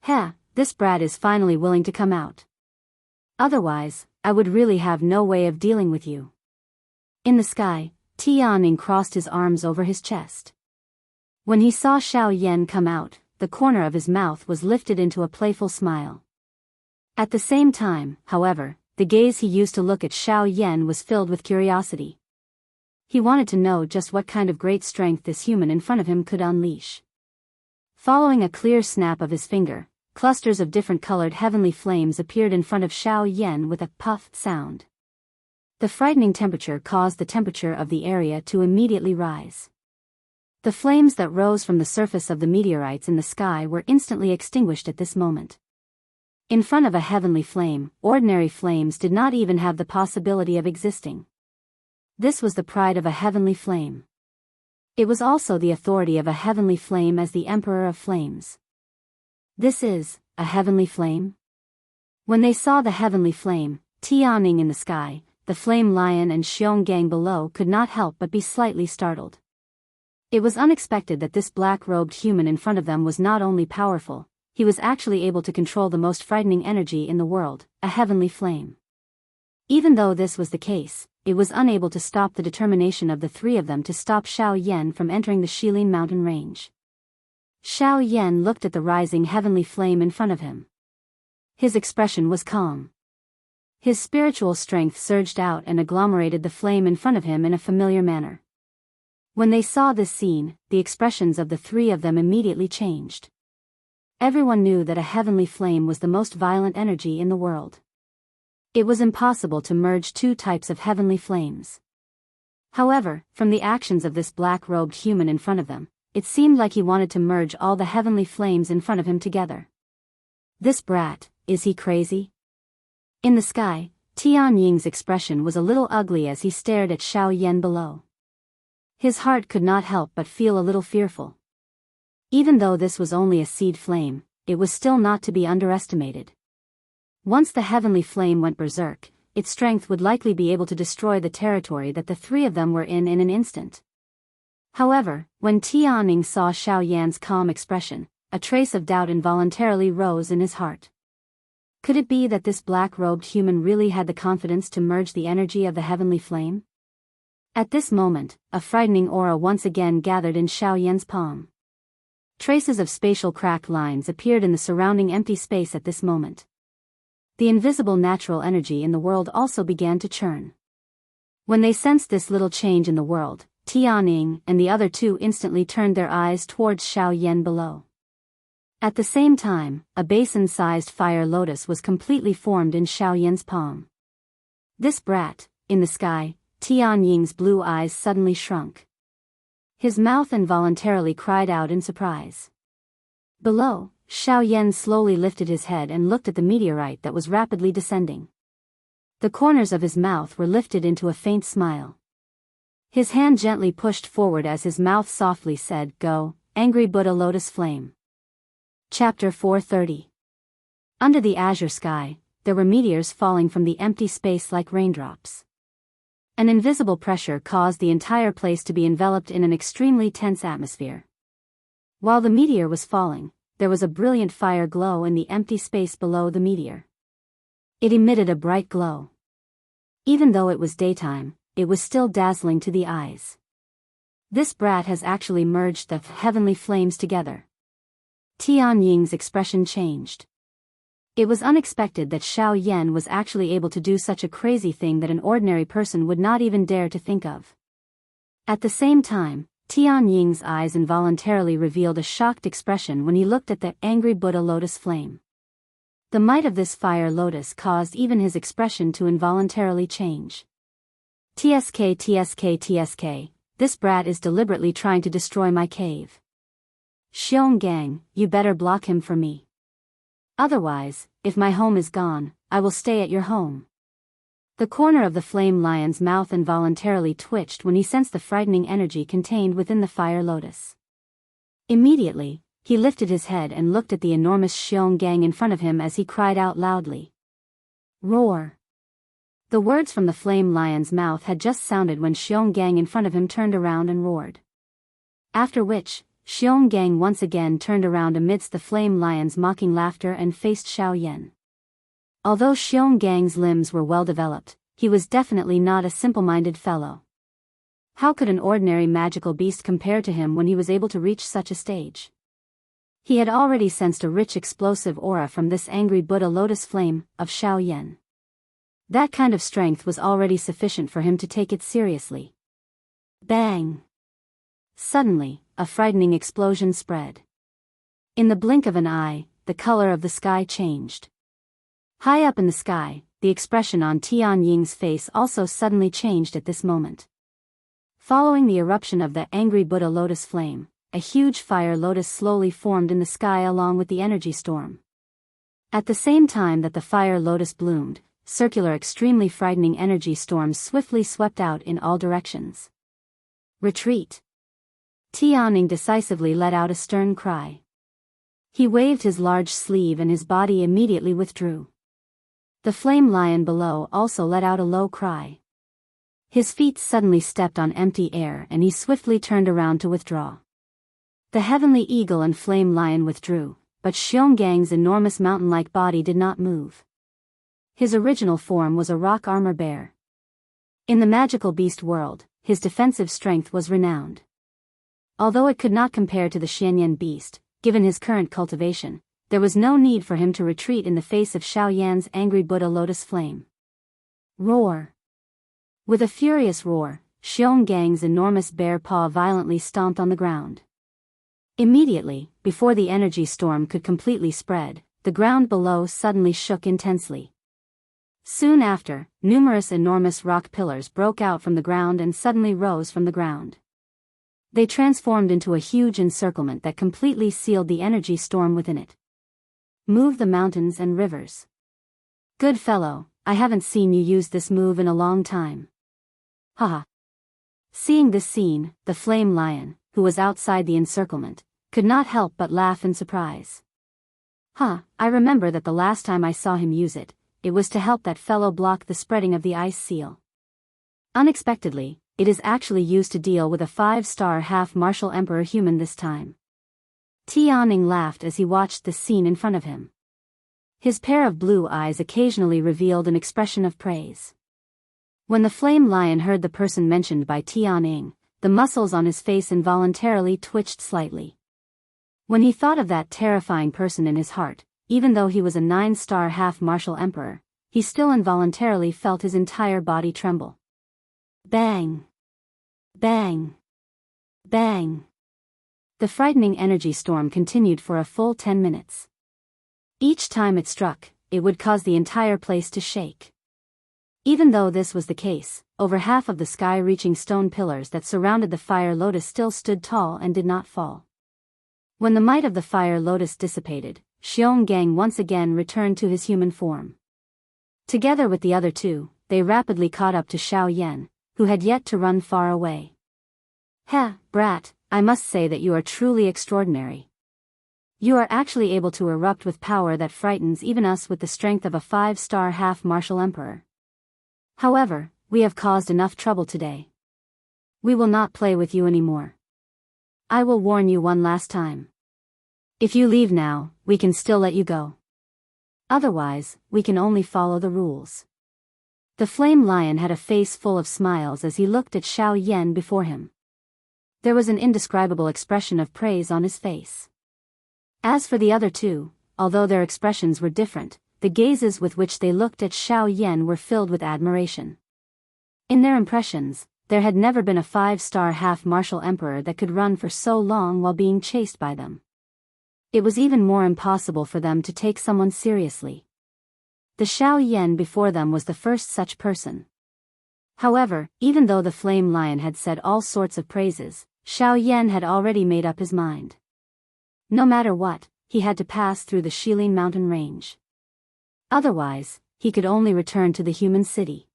Heh, this brat is finally willing to come out. Otherwise, I would really have no way of dealing with you. In the sky, Tianning crossed his arms over his chest. When he saw Xiao Yan come out, the corner of his mouth was lifted into a playful smile. At the same time, however, the gaze he used to look at Xiao Yan was filled with curiosity. He wanted to know just what kind of great strength this human in front of him could unleash. Following a clear snap of his finger, clusters of different colored heavenly flames appeared in front of Xiao Yan with a puff sound. The frightening temperature caused the temperature of the area to immediately rise. The flames that rose from the surface of the meteorites in the sky were instantly extinguished at this moment. In front of a heavenly flame, ordinary flames did not even have the possibility of existing. This was the pride of a heavenly flame. It was also the authority of a heavenly flame as the Emperor of Flames. This is a heavenly flame? When they saw the heavenly flame, Tianning in the sky, the flame lion and Xionggang below could not help but be slightly startled. It was unexpected that this black-robed human in front of them was not only powerful, he was actually able to control the most frightening energy in the world, a heavenly flame. Even though this was the case, it was unable to stop the determination of the three of them to stop Xiao Yan from entering the Shilin mountain range. Xiao Yan looked at the rising heavenly flame in front of him. His expression was calm. His spiritual strength surged out and agglomerated the flame in front of him in a familiar manner. When they saw this scene, the expressions of the three of them immediately changed. Everyone knew that a heavenly flame was the most violent energy in the world. It was impossible to merge two types of heavenly flames. However, from the actions of this black-robed human in front of them, it seemed like he wanted to merge all the heavenly flames in front of him together. This brat, is he crazy? In the sky, Tianying's expression was a little ugly as he stared at Xiao Yan below. His heart could not help but feel a little fearful. Even though this was only a seed flame, it was still not to be underestimated. Once the heavenly flame went berserk, its strength would likely be able to destroy the territory that the three of them were in an instant. However, when Tianning saw Xiao Yan's calm expression, a trace of doubt involuntarily rose in his heart. Could it be that this black-robed human really had the confidence to merge the energy of the heavenly flame? At this moment, a frightening aura once again gathered in Xiao Yan's palm. Traces of spatial cracked lines appeared in the surrounding empty space at this moment. The invisible natural energy in the world also began to churn. When they sensed this little change in the world, Tianning and the other two instantly turned their eyes towards Xiao Yan below. At the same time, a basin-sized fire lotus was completely formed in Xiao Yan's palm. This brat, in the sky, Tianying's blue eyes suddenly shrunk. His mouth involuntarily cried out in surprise. Below, Xiao Yan slowly lifted his head and looked at the meteorite that was rapidly descending. The corners of his mouth were lifted into a faint smile. His hand gently pushed forward as his mouth softly said, "Go, angry Buddha lotus flame." Chapter 430. Under the azure sky, there were meteors falling from the empty space like raindrops. An invisible pressure caused the entire place to be enveloped in an extremely tense atmosphere. While the meteor was falling, there was a brilliant fire glow in the empty space below the meteor. It emitted a bright glow. Even though it was daytime, it was still dazzling to the eyes. This brat has actually merged the heavenly flames together. Tianying's expression changed. It was unexpected that Xiao Yan was actually able to do such a crazy thing that an ordinary person would not even dare to think of. At the same time, Tianying's eyes involuntarily revealed a shocked expression when he looked at the angry Buddha lotus flame. The might of this fire lotus caused even his expression to involuntarily change. "TSK TSK TSK, this brat is deliberately trying to destroy my cave. Xionggang, you better block him for me. Otherwise, if my home is gone, I will stay at your home." The corner of the flame lion's mouth involuntarily twitched when he sensed the frightening energy contained within the fire lotus. Immediately, he lifted his head and looked at the enormous Xionggang in front of him as he cried out loudly. Roar! The words from the flame lion's mouth had just sounded when Xionggang in front of him turned around and roared. After which, Xionggang once again turned around amidst the flame lion's mocking laughter and faced Xiaoyan. Although Xiongang's limbs were well developed, he was definitely not a simple-minded fellow. How could an ordinary magical beast compare to him when he was able to reach such a stage? He had already sensed a rich explosive aura from this angry Buddha lotus flame of Xiaoyan. That kind of strength was already sufficient for him to take it seriously. Bang! Suddenly, a frightening explosion spread. In the blink of an eye, the color of the sky changed. High up in the sky, the expression on Tian Ying's face also suddenly changed at this moment. Following the eruption of the angry Buddha lotus flame, a huge fire lotus slowly formed in the sky along with the energy storm. At the same time that the fire lotus bloomed, circular extremely frightening energy storms swiftly swept out in all directions. Retreat! Tianning decisively let out a stern cry. He waved his large sleeve and his body immediately withdrew. The flame lion below also let out a low cry. His feet suddenly stepped on empty air and he swiftly turned around to withdraw. The heavenly eagle and flame lion withdrew, but Xiongang's enormous mountain-like body did not move. His original form was a rock armor bear. In the magical beast world, his defensive strength was renowned. Although it could not compare to the Xianyan beast, given his current cultivation, there was no need for him to retreat in the face of Xiaoyan's angry Buddha lotus flame. Roar! With a furious roar, Xiongang's enormous bear paw violently stomped on the ground. Immediately, before the energy storm could completely spread, the ground below suddenly shook intensely. Soon after, numerous enormous rock pillars broke out from the ground and suddenly rose from the ground. They transformed into a huge encirclement that completely sealed the energy storm within it. Move the mountains and rivers. Good fellow, I haven't seen you use this move in a long time. Haha. Seeing this scene, the flame lion, who was outside the encirclement, could not help but laugh in surprise. I remember that the last time I saw him use it, it was to help that fellow block the spreading of the ice seal. Unexpectedly, it is actually used to deal with a 5-star half-martial emperor human this time. Tianning laughed as he watched the scene in front of him. His pair of blue eyes occasionally revealed an expression of praise. When the flame lion heard the person mentioned by Tianning, the muscles on his face involuntarily twitched slightly. When he thought of that terrifying person in his heart, even though he was a 9-star half-martial emperor, he still involuntarily felt his entire body tremble. Bang! Bang! Bang! The frightening energy storm continued for a full 10 minutes. Each time it struck, it would cause the entire place to shake. Even though this was the case, over half of the sky-reaching stone pillars that surrounded the fire lotus still stood tall and did not fall. When the might of the fire lotus dissipated, Xionggang once again returned to his human form. Together with the other two, they rapidly caught up to Xiaoyan, who had yet to run far away. Brat, I must say that you are truly extraordinary. You are actually able to erupt with power that frightens even us with the strength of a 5-star half-martial emperor. However, we have caused enough trouble today. We will not play with you anymore. I will warn you one last time. If you leave now, we can still let you go. Otherwise, we can only follow the rules. The flame lion had a face full of smiles as he looked at Xiaoyan before him. There was an indescribable expression of praise on his face. As for the other two, although their expressions were different, the gazes with which they looked at Xiaoyan were filled with admiration. In their impressions, there had never been a 5-star half-martial emperor that could run for so long while being chased by them. It was even more impossible for them to take someone seriously. The Xiaoyan before them was the first such person. However, even though the flame lion had said all sorts of praises, Xiaoyan had already made up his mind. No matter what, he had to pass through the Shilin mountain range. Otherwise, he could only return to the human city.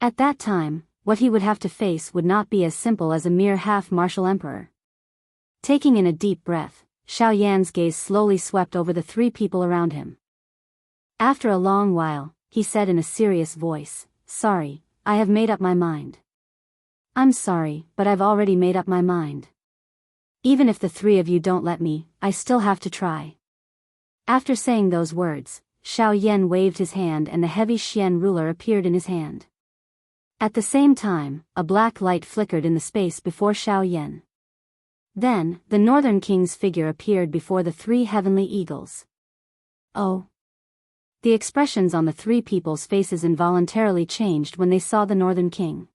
At that time, what he would have to face would not be as simple as a mere half-martial emperor. Taking in a deep breath, Xiao Yan's gaze slowly swept over the three people around him. After a long while, he said in a serious voice, "Sorry, I have made up my mind." "I'm sorry, but I've already made up my mind. Even if the three of you don't let me, I still have to try." After saying those words, Xiao Yan waved his hand and the heavy Xian ruler appeared in his hand. At the same time, a black light flickered in the space before Xiao Yan. Then, the Northern King's figure appeared before the three heavenly eagles. Oh! The expressions on the three people's faces involuntarily changed when they saw the Northern King.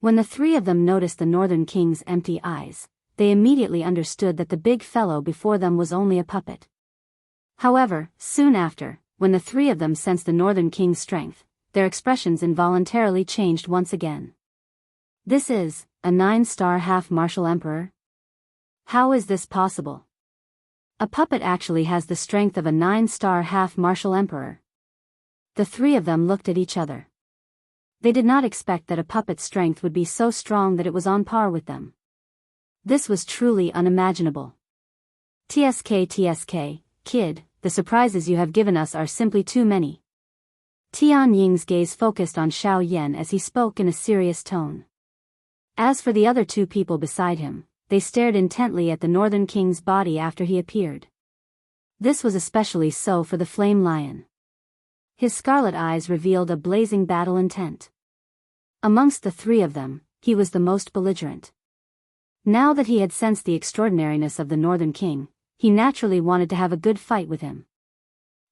When the three of them noticed the Northern King's empty eyes, they immediately understood that the big fellow before them was only a puppet. However, soon after, when the three of them sensed the Northern King's strength, their expressions involuntarily changed once again. "This is a 9-star half-martial emperor? How is this possible? A puppet actually has the strength of a 9-star half-martial emperor." The three of them looked at each other. They did not expect that a puppet's strength would be so strong that it was on par with them. This was truly unimaginable. TSK, kid, the surprises you have given us are simply too many." Tian Ying's gaze focused on Xiao Yan as he spoke in a serious tone. As for the other two people beside him, they stared intently at the Northern King's body after he appeared. This was especially so for the Flame Lion. His scarlet eyes revealed a blazing battle intent. Amongst the three of them, he was the most belligerent. Now that he had sensed the extraordinariness of the Northern King, he naturally wanted to have a good fight with him.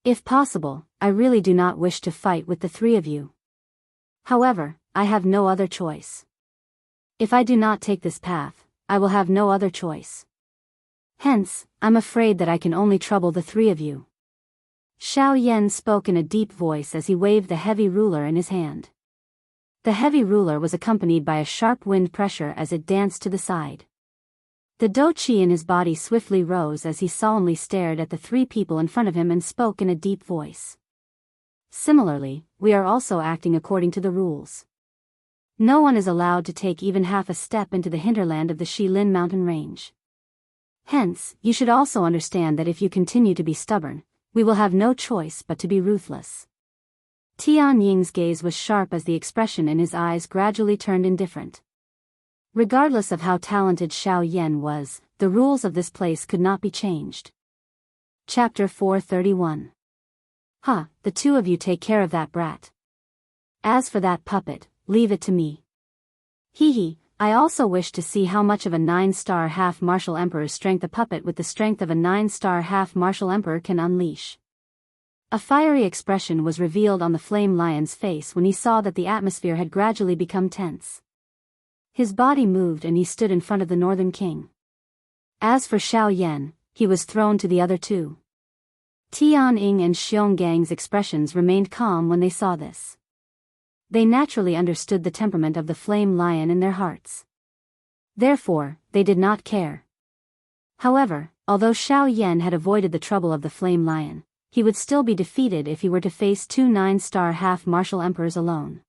"If possible, I really do not wish to fight with the three of you. However, I have no other choice. If I do not take this path, I will have no other choice. Hence, I'm afraid that I can only trouble the three of you." Xiao Yan spoke in a deep voice as he waved the heavy ruler in his hand. The heavy ruler was accompanied by a sharp wind pressure as it danced to the side. The dou qi in his body swiftly rose as he solemnly stared at the three people in front of him and spoke in a deep voice. "Similarly, we are also acting according to the rules. No one is allowed to take even half a step into the hinterland of the Shilin mountain range. Hence, you should also understand that if you continue to be stubborn, we will have no choice but to be ruthless." Tian Ying's gaze was sharp as the expression in his eyes gradually turned indifferent. Regardless of how talented Xiao Yan was, the rules of this place could not be changed. Chapter 431. The two of you take care of that brat. As for that puppet, leave it to me. I also wish to see how much of a 9-star half-martial emperor's strength a puppet with the strength of a 9-star half-martial emperor can unleash. A fiery expression was revealed on the Flame Lion's face when he saw that the atmosphere had gradually become tense. His body moved and he stood in front of the Northern King. As for Xiao Yan, he was thrown to the other two. Tian Ying and Xiong Gang's expressions remained calm when they saw this. They naturally understood the temperament of the Flame Lion in their hearts. Therefore, they did not care. However, although Xiao Yan had avoided the trouble of the Flame Lion, he would still be defeated if he were to face two 9-star half-martial emperors alone.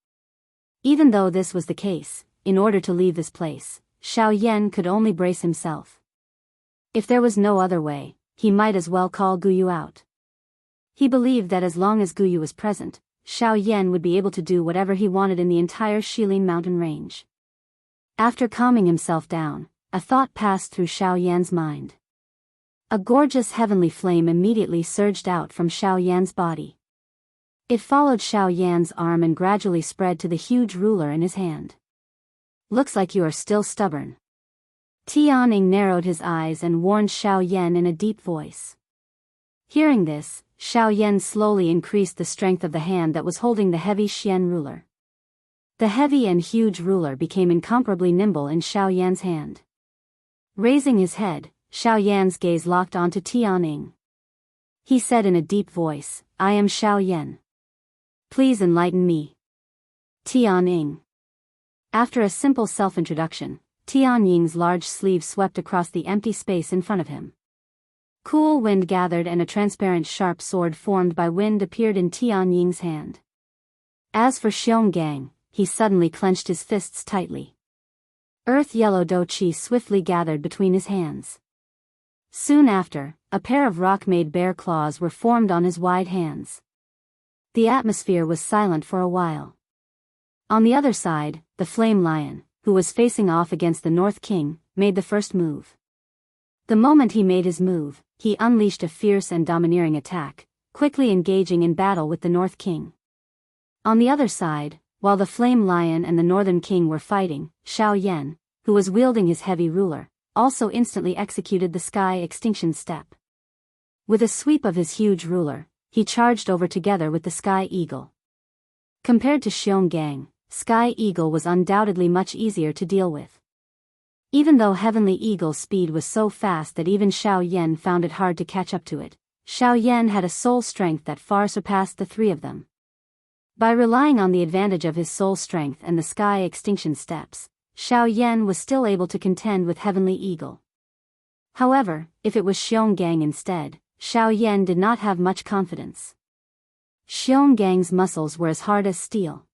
Even though this was the case, in order to leave this place, Xiao Yan could only brace himself. If there was no other way, he might as well call Guyu out. He believed that as long as Guyu was present, Xiao Yan would be able to do whatever he wanted in the entire Shilin mountain range. After calming himself down, a thought passed through Xiao Yan's mind. A gorgeous heavenly flame immediately surged out from Xiao Yan's body. It followed Xiao Yan's arm and gradually spread to the huge ruler in his hand. "Looks like you are still stubborn." Tian Ying narrowed his eyes and warned Xiao Yan in a deep voice. Hearing this, Xiao Yan slowly increased the strength of the hand that was holding the heavy Xian ruler. The heavy and huge ruler became incomparably nimble in Xiao Yan's hand. Raising his head, Xiao Yan's gaze locked onto Tian Ying. He said in a deep voice, "I am Xiao Yan. Please enlighten me." Tian Ying. After a simple self-introduction, Tian Ying's large sleeve swept across the empty space in front of him. Cool wind gathered and a transparent sharp sword formed by wind appeared in Tian Ying's hand. As for Xiong Gang, he suddenly clenched his fists tightly. Earth-yellow dou qi swiftly gathered between his hands. Soon after, a pair of rock-made bear claws were formed on his wide hands. The atmosphere was silent for a while. On the other side, the flame lion, who was facing off against the North King, made the first move. The moment he made his move, he unleashed a fierce and domineering attack, quickly engaging in battle with the North King. On the other side, while the Flame Lion and the Northern King were fighting, Xiao Yan, who was wielding his heavy ruler, also instantly executed the Sky Extinction Step. With a sweep of his huge ruler, he charged over together with the Sky Eagle. Compared to Xionggang, Sky Eagle was undoubtedly much easier to deal with. Even though Heavenly Eagle's speed was so fast that even Xiao Yan found it hard to catch up to it, Xiao Yan had a soul strength that far surpassed the three of them. By relying on the advantage of his soul strength and the Sky Extinction Steps, Xiao Yan was still able to contend with Heavenly Eagle. However, if it was Xionggang instead, Xiao Yan did not have much confidence. Xiongang's muscles were as hard as steel.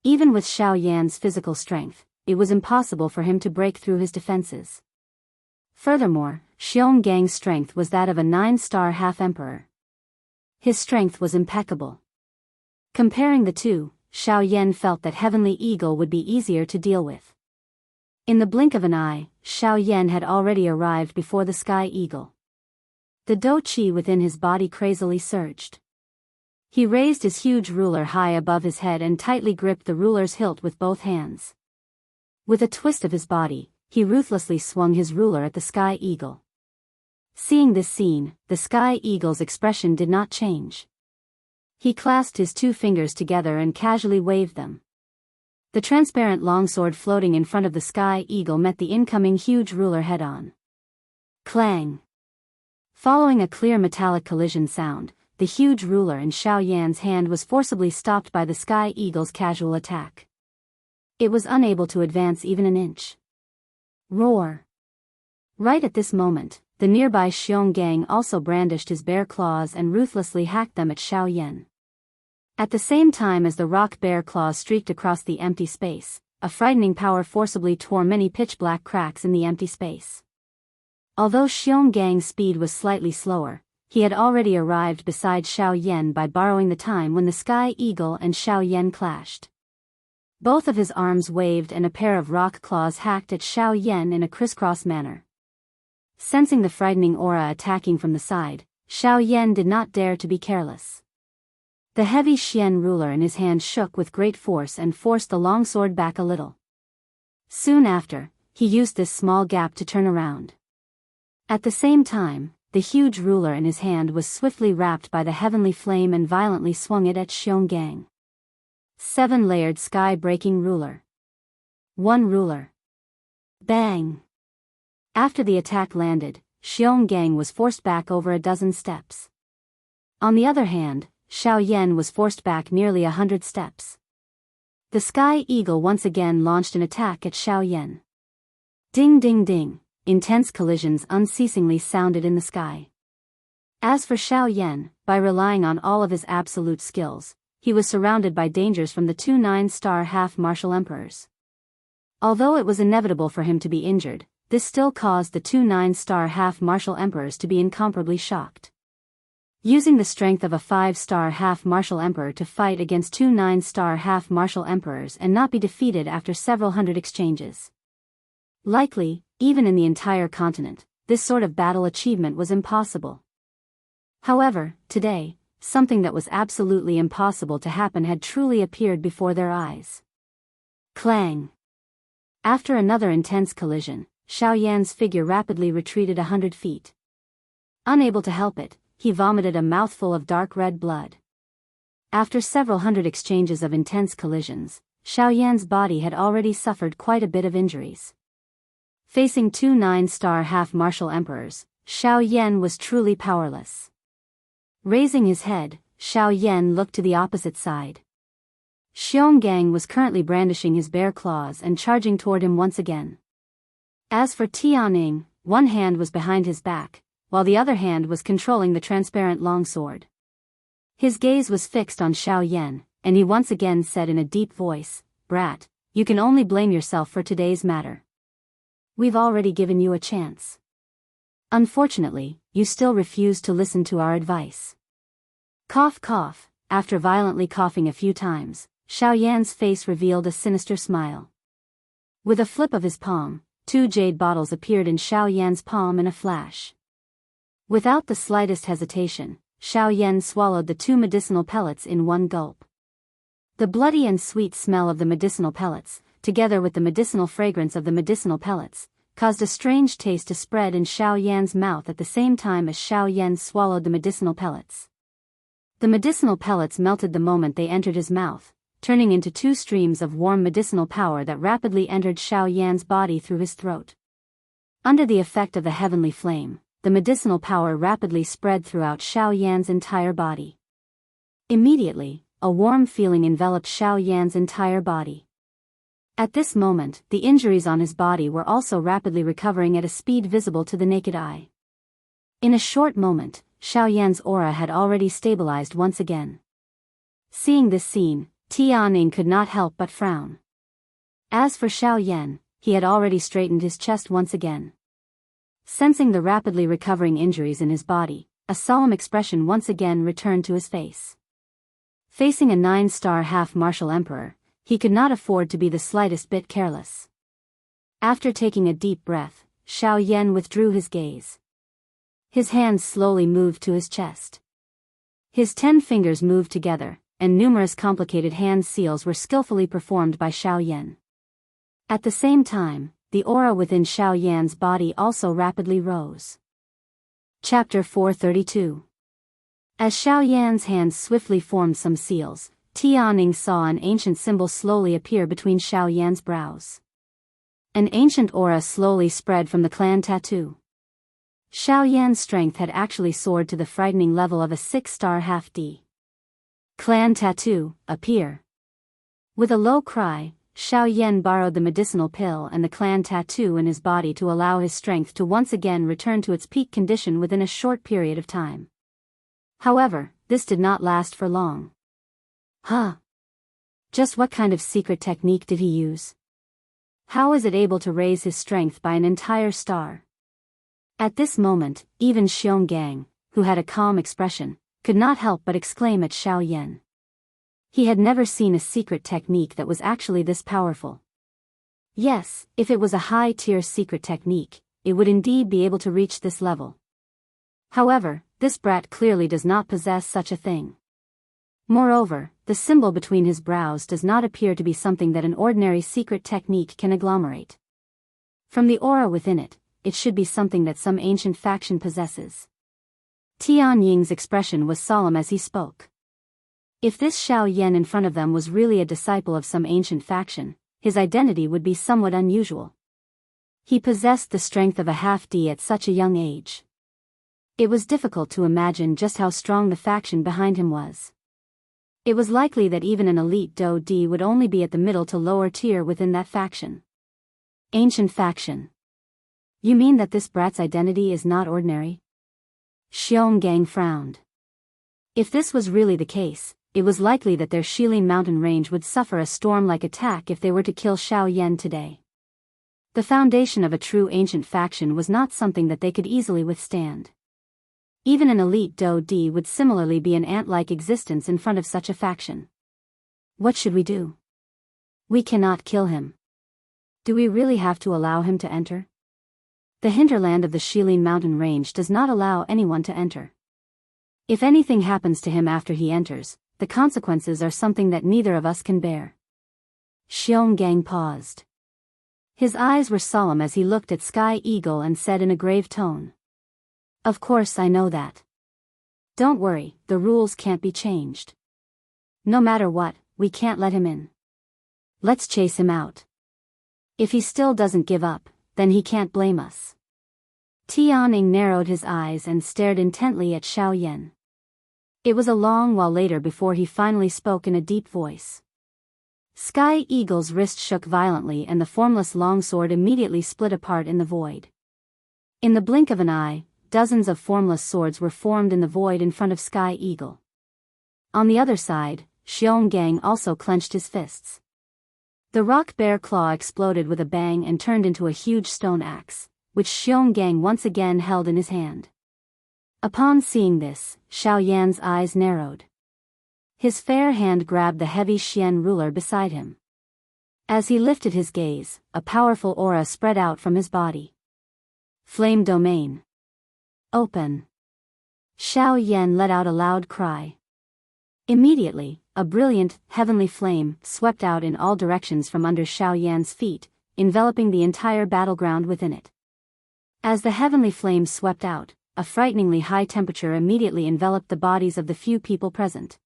Even with Xiao Yan's physical strength, it was impossible for him to break through his defenses. Furthermore, Xiongang's strength was that of a 9-star half-emperor. His strength was impeccable. Comparing the two, Xiao Yan felt that Heavenly Eagle would be easier to deal with. In the blink of an eye, Xiao Yan had already arrived before the Sky Eagle. The dou qi within his body crazily surged. He raised his huge ruler high above his head and tightly gripped the ruler's hilt with both hands. With a twist of his body, he ruthlessly swung his ruler at the Sky Eagle. Seeing this scene, the Sky Eagle's expression did not change. He clasped his two fingers together and casually waved them. The transparent longsword floating in front of the Sky Eagle met the incoming huge ruler head-on. Clang! Following a clear metallic collision sound, the huge ruler in Xiao Yan's hand was forcibly stopped by the Sky Eagle's casual attack. It was unable to advance even an inch. Roar! Right at this moment, the nearby Xionggang also brandished his bear claws and ruthlessly hacked them at Xiao Yan. At the same time as the rock bear claws streaked across the empty space, a frightening power forcibly tore many pitch-black cracks in the empty space. Although Xiongang's speed was slightly slower, he had already arrived beside Xiao Yan by borrowing the time when the Sky Eagle and Xiao Yan clashed. Both of his arms waved and a pair of rock claws hacked at Xiao Yan in a crisscross manner. Sensing the frightening aura attacking from the side, Xiao Yan did not dare to be careless. The heavy Xian ruler in his hand shook with great force and forced the longsword back a little. Soon after, he used this small gap to turn around. At the same time, the huge ruler in his hand was swiftly wrapped by the heavenly flame and violently swung it at Xionggang. 7-layered sky-breaking ruler. 1 ruler. Bang! After the attack landed, Xionggang was forced back over a dozen steps. On the other hand, Xiao Yan was forced back nearly 100 steps. The Sky Eagle once again launched an attack at Xiao Yan. Ding ding ding, intense collisions unceasingly sounded in the sky. As for Xiao Yan, by relying on all of his absolute skills, he was surrounded by dangers from the 2 9-star half-martial emperors. Although it was inevitable for him to be injured, this still caused the 2 9-star half-martial emperors to be incomparably shocked. Using the strength of a 5-star half-martial emperor to fight against 2 9-star half-martial emperors and not be defeated after several hundred exchanges. Likely, even in the entire continent, this sort of battle achievement was impossible. However, today, something that was absolutely impossible to happen had truly appeared before their eyes. Clang! After another intense collision, Xiao Yan's figure rapidly retreated 100 feet. Unable to help it, he vomited a mouthful of dark red blood. After several hundred exchanges of intense collisions, Xiao Yan's body had already suffered quite a bit of injuries. Facing 2 9-star half-martial emperors, Xiao Yan was truly powerless. Raising his head, Xiao Yan looked to the opposite side. Xionggang was currently brandishing his bear claws and charging toward him once again. As for Tianing, one hand was behind his back, while the other hand was controlling the transparent longsword. His gaze was fixed on Xiao Yan, and he once again said in a deep voice, brat, you can only blame yourself for today's matter. We've already given you a chance. Unfortunately, you still refuse to listen to our advice. Cough cough. After violently coughing a few times, Xiaoyan's face revealed a sinister smile. With a flip of his palm, 2 jade bottles appeared in Xiaoyan's palm in a flash. Without the slightest hesitation, Xiaoyan swallowed the 2 medicinal pellets in one gulp. The bloody and sweet smell of the medicinal pellets, together with the medicinal fragrance of the medicinal pellets, caused a strange taste to spread in Xiaoyan's mouth at the same time as Xiaoyan swallowed the medicinal pellets. The medicinal pellets melted the moment they entered his mouth, turning into 2 streams of warm medicinal power that rapidly entered Xiaoyan's body through his throat. Under the effect of the heavenly flame, the medicinal power rapidly spread throughout Xiaoyan's entire body. Immediately, a warm feeling enveloped Xiaoyan's entire body. At this moment, the injuries on his body were also rapidly recovering at a speed visible to the naked eye. In a short moment, Xiaoyan's aura had already stabilized once again. Seeing this scene, Tianning could not help but frown. As for Xiaoyan, he had already straightened his chest once again. Sensing the rapidly recovering injuries in his body, a solemn expression once again returned to his face. Facing a 9-star half-martial emperor, he could not afford to be the slightest bit careless. After taking a deep breath, Xiaoyan withdrew his gaze. His hands slowly moved to his chest. His 10 fingers moved together, and numerous complicated hand seals were skillfully performed by Xiaoyan. At the same time, the aura within Xiaoyan's body also rapidly rose. Chapter 432. As Xiaoyan's hands swiftly formed some seals, Tianning saw an ancient symbol slowly appear between Xiaoyan's brows. An ancient aura slowly spread from the clan tattoo. Xiaoyan's strength had actually soared to the frightening level of a 6-star half-D. Clan tattoo, appear. With a low cry, Xiaoyan borrowed the medicinal pill and the clan tattoo in his body to allow his strength to once again return to its peak condition within a short period of time. However, this did not last for long. Just what kind of secret technique did he use? How is it able to raise his strength by an entire star? At this moment, even Xionggang, who had a calm expression, could not help but exclaim at Xiaoyan. He had never seen a secret technique that was actually this powerful. Yes, if it was a high-tier secret technique, it would indeed be able to reach this level. However, this brat clearly does not possess such a thing. Moreover, the symbol between his brows does not appear to be something that an ordinary secret technique can agglomerate. From the aura within it, it should be something that some ancient faction possesses. Tianying's expression was solemn as he spoke. If this Xiaoyan in front of them was really a disciple of some ancient faction, his identity would be somewhat unusual. He possessed the strength of a half-D at such a young age. It was difficult to imagine just how strong the faction behind him was. It was likely that even an elite Do-D would only be at the middle to lower tier within that faction. Ancient faction. You mean that this brat's identity is not ordinary? Xionggang frowned. If this was really the case, it was likely that their Shilin mountain range would suffer a storm-like attack if they were to kill Xiaoyan today. The foundation of a true ancient faction was not something that they could easily withstand. Even an elite Do-D would similarly be an ant-like existence in front of such a faction. What should we do? We cannot kill him. Do we really have to allow him to enter? The hinterland of the Shilin mountain range does not allow anyone to enter. If anything happens to him after he enters, the consequences are something that neither of us can bear. Xionggang paused. His eyes were solemn as he looked at Sky Eagle and said in a grave tone. Of course I know that. Don't worry, the rules can't be changed. No matter what, we can't let him in. Let's chase him out. If he still doesn't give up, then he can't blame us. Tianning narrowed his eyes and stared intently at Xiaoyan. It was a long while later before he finally spoke in a deep voice. Sky Eagle's wrist shook violently and the formless longsword immediately split apart in the void. In the blink of an eye, dozens of formless swords were formed in the void in front of Sky Eagle. On the other side, Xionggang also clenched his fists. The rock bear claw exploded with a bang and turned into a huge stone axe, which Xionggang once again held in his hand. Upon seeing this, Xiao Yan's eyes narrowed. His fair hand grabbed the heavy Xian ruler beside him. As he lifted his gaze, a powerful aura spread out from his body. Flame domain. Open. Xiao Yan let out a loud cry. Immediately, a brilliant, heavenly flame swept out in all directions from under Xiao Yan's feet, enveloping the entire battleground within it. As the heavenly flame swept out, a frighteningly high temperature immediately enveloped the bodies of the few people present.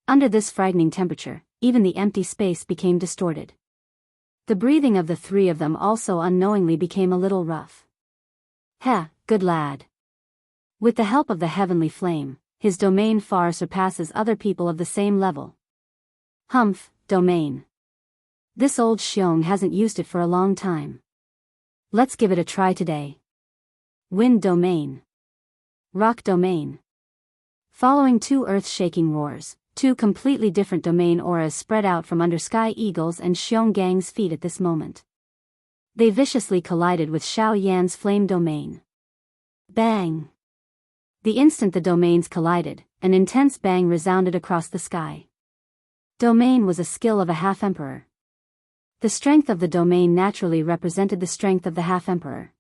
Under this frightening temperature, even the empty space became distorted. The breathing of the three of them also unknowingly became a little rough. Heh, good lad. With the help of the heavenly flame, his domain far surpasses other people of the same level. Humph, domain. This old Xiong hasn't used it for a long time. Let's give it a try today. Wind domain. Rock domain. Following two earth-shaking roars, two completely different domain auras spread out from under Sky Eagle's and Xiongang's feet at this moment. They viciously collided with Xiao Yan's flame domain. Bang! The instant the domains collided, an intense bang resounded across the sky. Domain was a skill of a half-emperor. The strength of the domain naturally represented the strength of the half-emperor.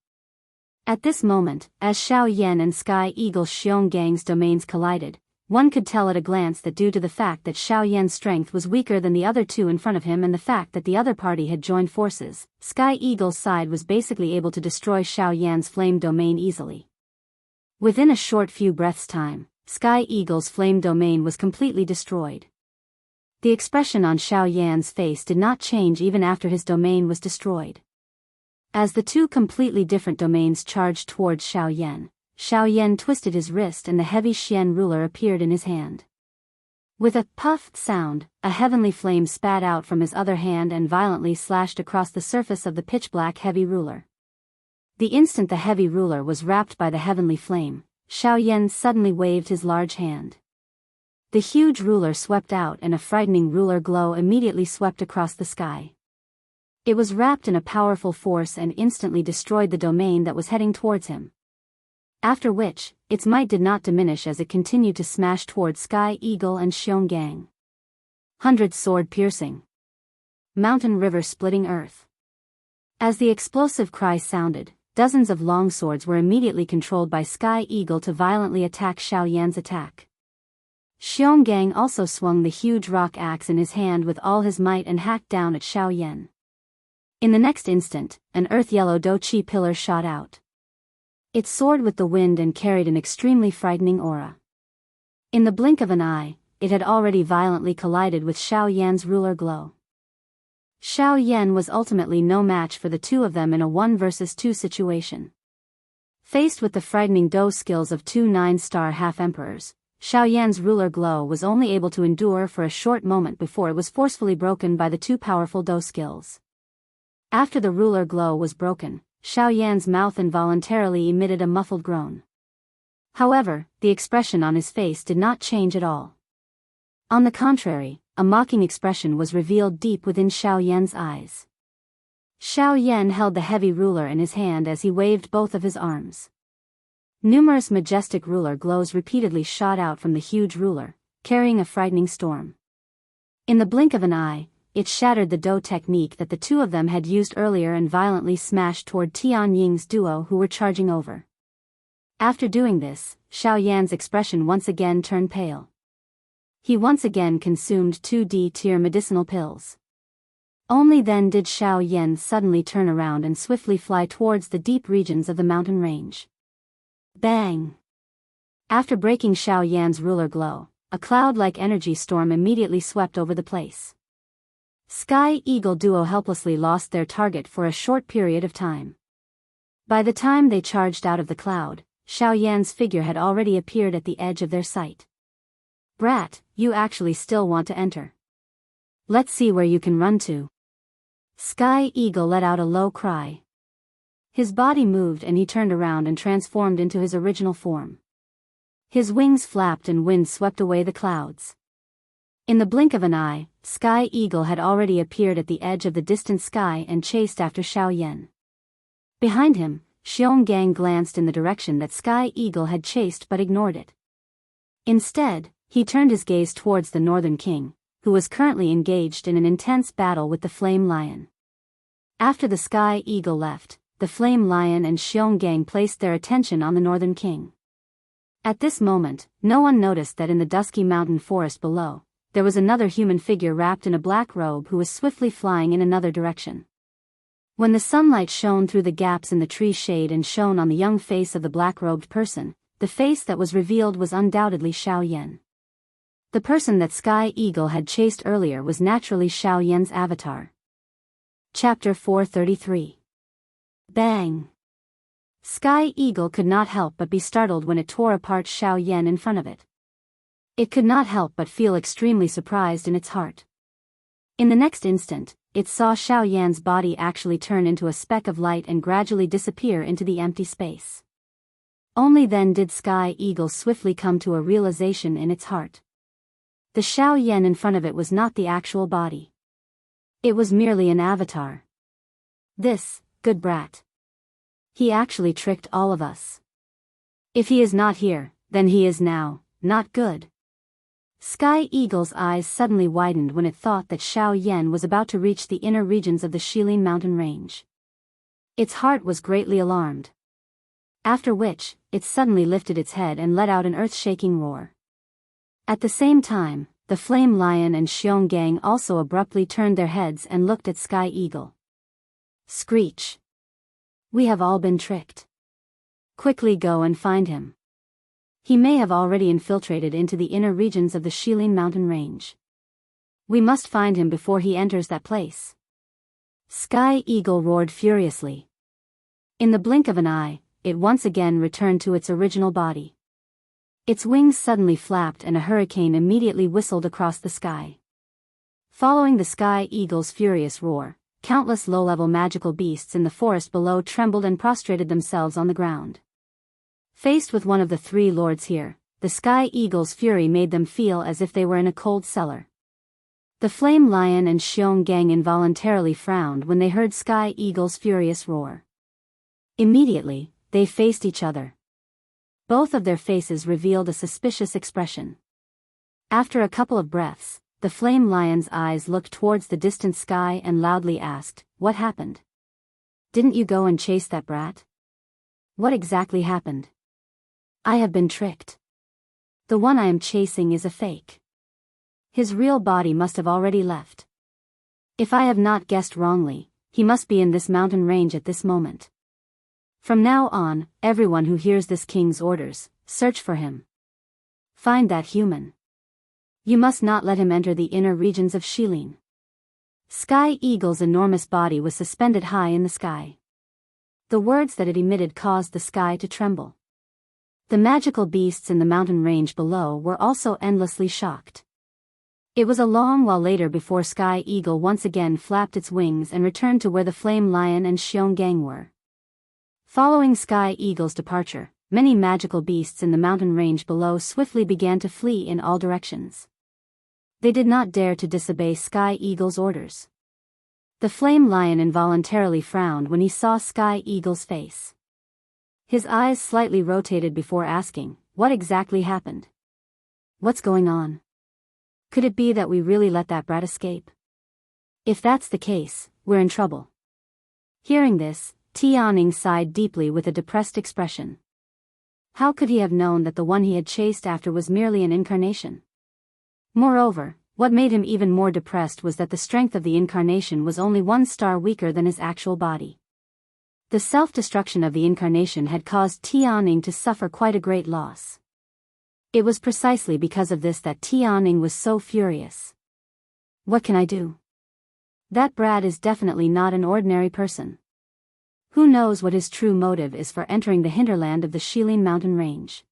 At this moment, as Xiao Yan and Sky Eagle Xiongang's domains collided, one could tell at a glance that due to the fact that Xiao Yan's strength was weaker than the other two in front of him and the fact that the other party had joined forces, Sky Eagle's side was basically able to destroy Xiao Yan's flame domain easily. Within a short few breaths' time, Sky Eagle's flame domain was completely destroyed. The expression on Xiao Yan's face did not change even after his domain was destroyed. As the two completely different domains charged towards Xiao Yan twisted his wrist and the heavy Xian ruler appeared in his hand. With a puff sound, a heavenly flame spat out from his other hand and violently slashed across the surface of the pitch-black heavy ruler. The instant the heavy ruler was wrapped by the heavenly flame, Xiao Yan suddenly waved his large hand. The huge ruler swept out and a frightening ruler glow immediately swept across the sky. It was wrapped in a powerful force and instantly destroyed the domain that was heading towards him. After which, its might did not diminish as it continued to smash towards Sky Eagle and Xionggang. 100 sword piercing. Mountain river splitting earth. As the explosive cry sounded, dozens of long swords were immediately controlled by Sky Eagle to violently attack Xiao Yan's attack. Xionggang also swung the huge rock axe in his hand with all his might and hacked down at Xiao Yan. In the next instant, an earth-yellow Doqi pillar shot out. It soared with the wind and carried an extremely frightening aura. In the blink of an eye, it had already violently collided with Xiao Yan's ruler glow. Xiao Yan was ultimately no match for the two of them in a 1 versus 2 situation. Faced with the frightening Do skills of two 9-star half-emperors, Xiao Yan's ruler glow was only able to endure for a short moment before it was forcefully broken by the two powerful Do skills. After the ruler glow was broken, Xiao Yan's mouth involuntarily emitted a muffled groan. However, the expression on his face did not change at all. On the contrary, a mocking expression was revealed deep within Xiao Yan's eyes. Xiao Yan held the heavy ruler in his hand as he waved both of his arms. Numerous majestic ruler glows repeatedly shot out from the huge ruler, carrying a frightening storm. In the blink of an eye, it shattered the Do technique that the two of them had used earlier and violently smashed toward Tian Ying's duo who were charging over. After doing this, Xiao Yan's expression once again turned pale. He once again consumed 2 D-tier medicinal pills. Only then did Xiao Yan suddenly turn around and swiftly fly towards the deep regions of the mountain range. Bang! After breaking Xiao Yan's ruler glow, a cloud-like energy storm immediately swept over the place. Sky Eagle duo helplessly lost their target for a short period of time. By the time they charged out of the cloud, Xiao Yan's figure had already appeared at the edge of their sight. Brat, you actually still want to enter. Let's see where you can run to. Sky Eagle let out a low cry. His body moved and he turned around and transformed into his original form. His wings flapped and wind swept away the clouds. In the blink of an eye, Sky Eagle had already appeared at the edge of the distant sky and chased after Xiao Yan. Behind him, Xionggang glanced in the direction that Sky Eagle had chased but ignored it. Instead, he turned his gaze towards the Northern King, who was currently engaged in an intense battle with the Flame Lion. After the Sky Eagle left, the Flame Lion and Xionggang placed their attention on the Northern King. At this moment, no one noticed that in the dusky mountain forest below, there was another human figure wrapped in a black robe who was swiftly flying in another direction. When the sunlight shone through the gaps in the tree shade and shone on the young face of the black-robed person, the face that was revealed was undoubtedly Xiao Yan. The person that Sky Eagle had chased earlier was naturally Xiao Yan's avatar. Chapter 433. Bang! Sky Eagle could not help but be startled when it tore apart Xiao Yan in front of it. It could not help but feel extremely surprised in its heart. In the next instant, it saw Xiao Yan's body actually turn into a speck of light and gradually disappear into the empty space. Only then did Sky Eagle swiftly come to a realization in its heart. The Xiao Yan in front of it was not the actual body. It was merely an avatar. This, good brat. He actually tricked all of us. If he is not here, then he is now, not good. Sky Eagle's eyes suddenly widened when it thought that Xiao Yan was about to reach the inner regions of the Shilin mountain range. Its heart was greatly alarmed. After which, it suddenly lifted its head and let out an earth-shaking roar. At the same time, the Flame Lion and Xionggang also abruptly turned their heads and looked at Sky Eagle. Screech! We have all been tricked. Quickly go and find him. He may have already infiltrated into the inner regions of the Shilin mountain range. We must find him before he enters that place. Sky Eagle roared furiously. In the blink of an eye, it once again returned to its original body. Its wings suddenly flapped and a hurricane immediately whistled across the sky. Following the Sky Eagle's furious roar, countless low-level magical beasts in the forest below trembled and prostrated themselves on the ground. Faced with one of the three lords here, the Sky Eagle's fury made them feel as if they were in a cold cellar. The Flame Lion and Xionggang involuntarily frowned when they heard Sky Eagle's furious roar. Immediately, they faced each other. Both of their faces revealed a suspicious expression. After a couple of breaths, the Flame Lion's eyes looked towards the distant sky and loudly asked, "What happened? Didn't you go and chase that brat? What exactly happened?" "I have been tricked. The one I am chasing is a fake. His real body must have already left. If I have not guessed wrongly, he must be in this mountain range at this moment. From now on, everyone who hears this king's orders, search for him. Find that human. You must not let him enter the inner regions of Shilin." Sky Eagle's enormous body was suspended high in the sky. The words that it emitted caused the sky to tremble. The magical beasts in the mountain range below were also endlessly shocked. It was a long while later before Sky Eagle once again flapped its wings and returned to where the Flame Lion and Xionggang were. Following Sky Eagle's departure, many magical beasts in the mountain range below swiftly began to flee in all directions. They did not dare to disobey Sky Eagle's orders. The Flame Lion involuntarily frowned when he saw Sky Eagle's face. His eyes slightly rotated before asking, "What exactly happened? What's going on? Could it be that we really let that brat escape? If that's the case, we're in trouble." Hearing this, Tianning sighed deeply with a depressed expression. How could he have known that the one he had chased after was merely an incarnation? Moreover, what made him even more depressed was that the strength of the incarnation was only 1 star weaker than his actual body. The self-destruction of the incarnation had caused Tianning to suffer quite a great loss. It was precisely because of this that Tianning was so furious. What can I do? That brat is definitely not an ordinary person. Who knows what his true motive is for entering the hinterland of the Shilin mountain range?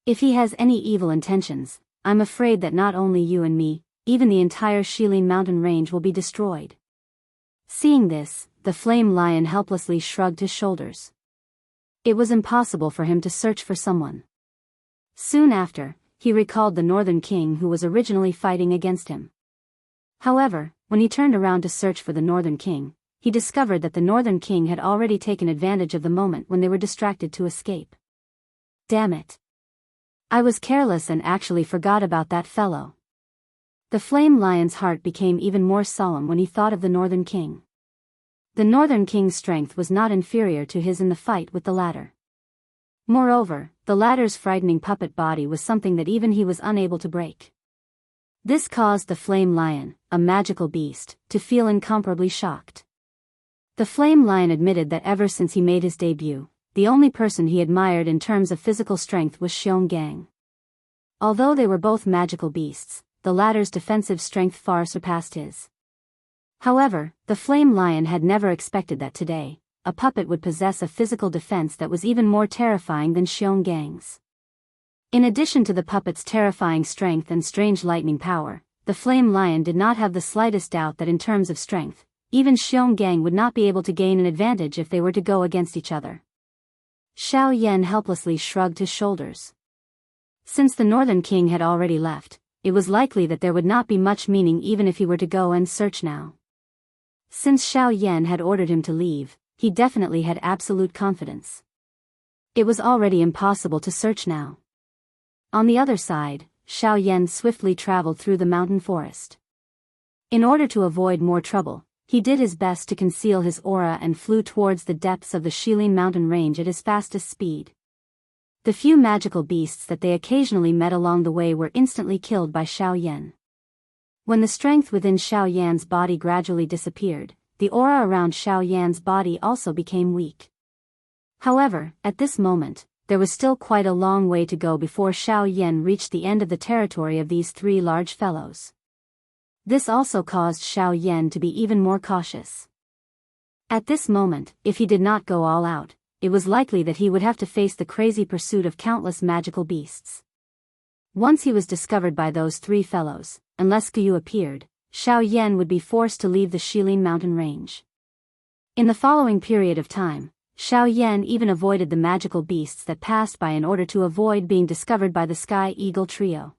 If he has any evil intentions, I'm afraid that not only you and me, even the entire Shilin mountain range will be destroyed. Seeing this, the Flame Lion helplessly shrugged his shoulders. It was impossible for him to search for someone. Soon after, he recalled the Northern King who was originally fighting against him. However, when he turned around to search for the Northern King, he discovered that the Northern King had already taken advantage of the moment when they were distracted to escape. Damn it. I was careless and actually forgot about that fellow. The Flame Lion's heart became even more solemn when he thought of the Northern King. The Northern King's strength was not inferior to his in the fight with the latter. Moreover, the latter's frightening puppet body was something that even he was unable to break. This caused the Flame Lion, a magical beast, to feel incomparably shocked. The Flame Lion admitted that ever since he made his debut, the only person he admired in terms of physical strength was Xianxia. Although they were both magical beasts, the latter's defensive strength far surpassed his. However, the Flame Lion had never expected that today, a puppet would possess a physical defense that was even more terrifying than Xianxia's. In addition to the puppet's terrifying strength and strange lightning power, the Flame Lion did not have the slightest doubt that in terms of strength, even Xianxia would not be able to gain an advantage if they were to go against each other. Xiao Yan helplessly shrugged his shoulders. Since the Northern King had already left, it was likely that there would not be much meaning even if he were to go and search now. Since Xiao Yan had ordered him to leave, he definitely had absolute confidence. It was already impossible to search now. On the other side, Xiao Yan swiftly traveled through the mountain forest. In order to avoid more trouble, he did his best to conceal his aura and flew towards the depths of the Shilin mountain range at his fastest speed. The few magical beasts that they occasionally met along the way were instantly killed by Xiao Yan. When the strength within Xiao Yan's body gradually disappeared, the aura around Xiao Yan's body also became weak. However, at this moment, there was still quite a long way to go before Xiao Yan reached the end of the territory of these three large fellows. This also caused Xiao Yan to be even more cautious. At this moment, if he did not go all out, it was likely that he would have to face the crazy pursuit of countless magical beasts. Once he was discovered by those three fellows, unless Guyu appeared, Xiao Yan would be forced to leave the Shilin mountain range. In the following period of time, Xiao Yan even avoided the magical beasts that passed by in order to avoid being discovered by the Sky Eagle trio.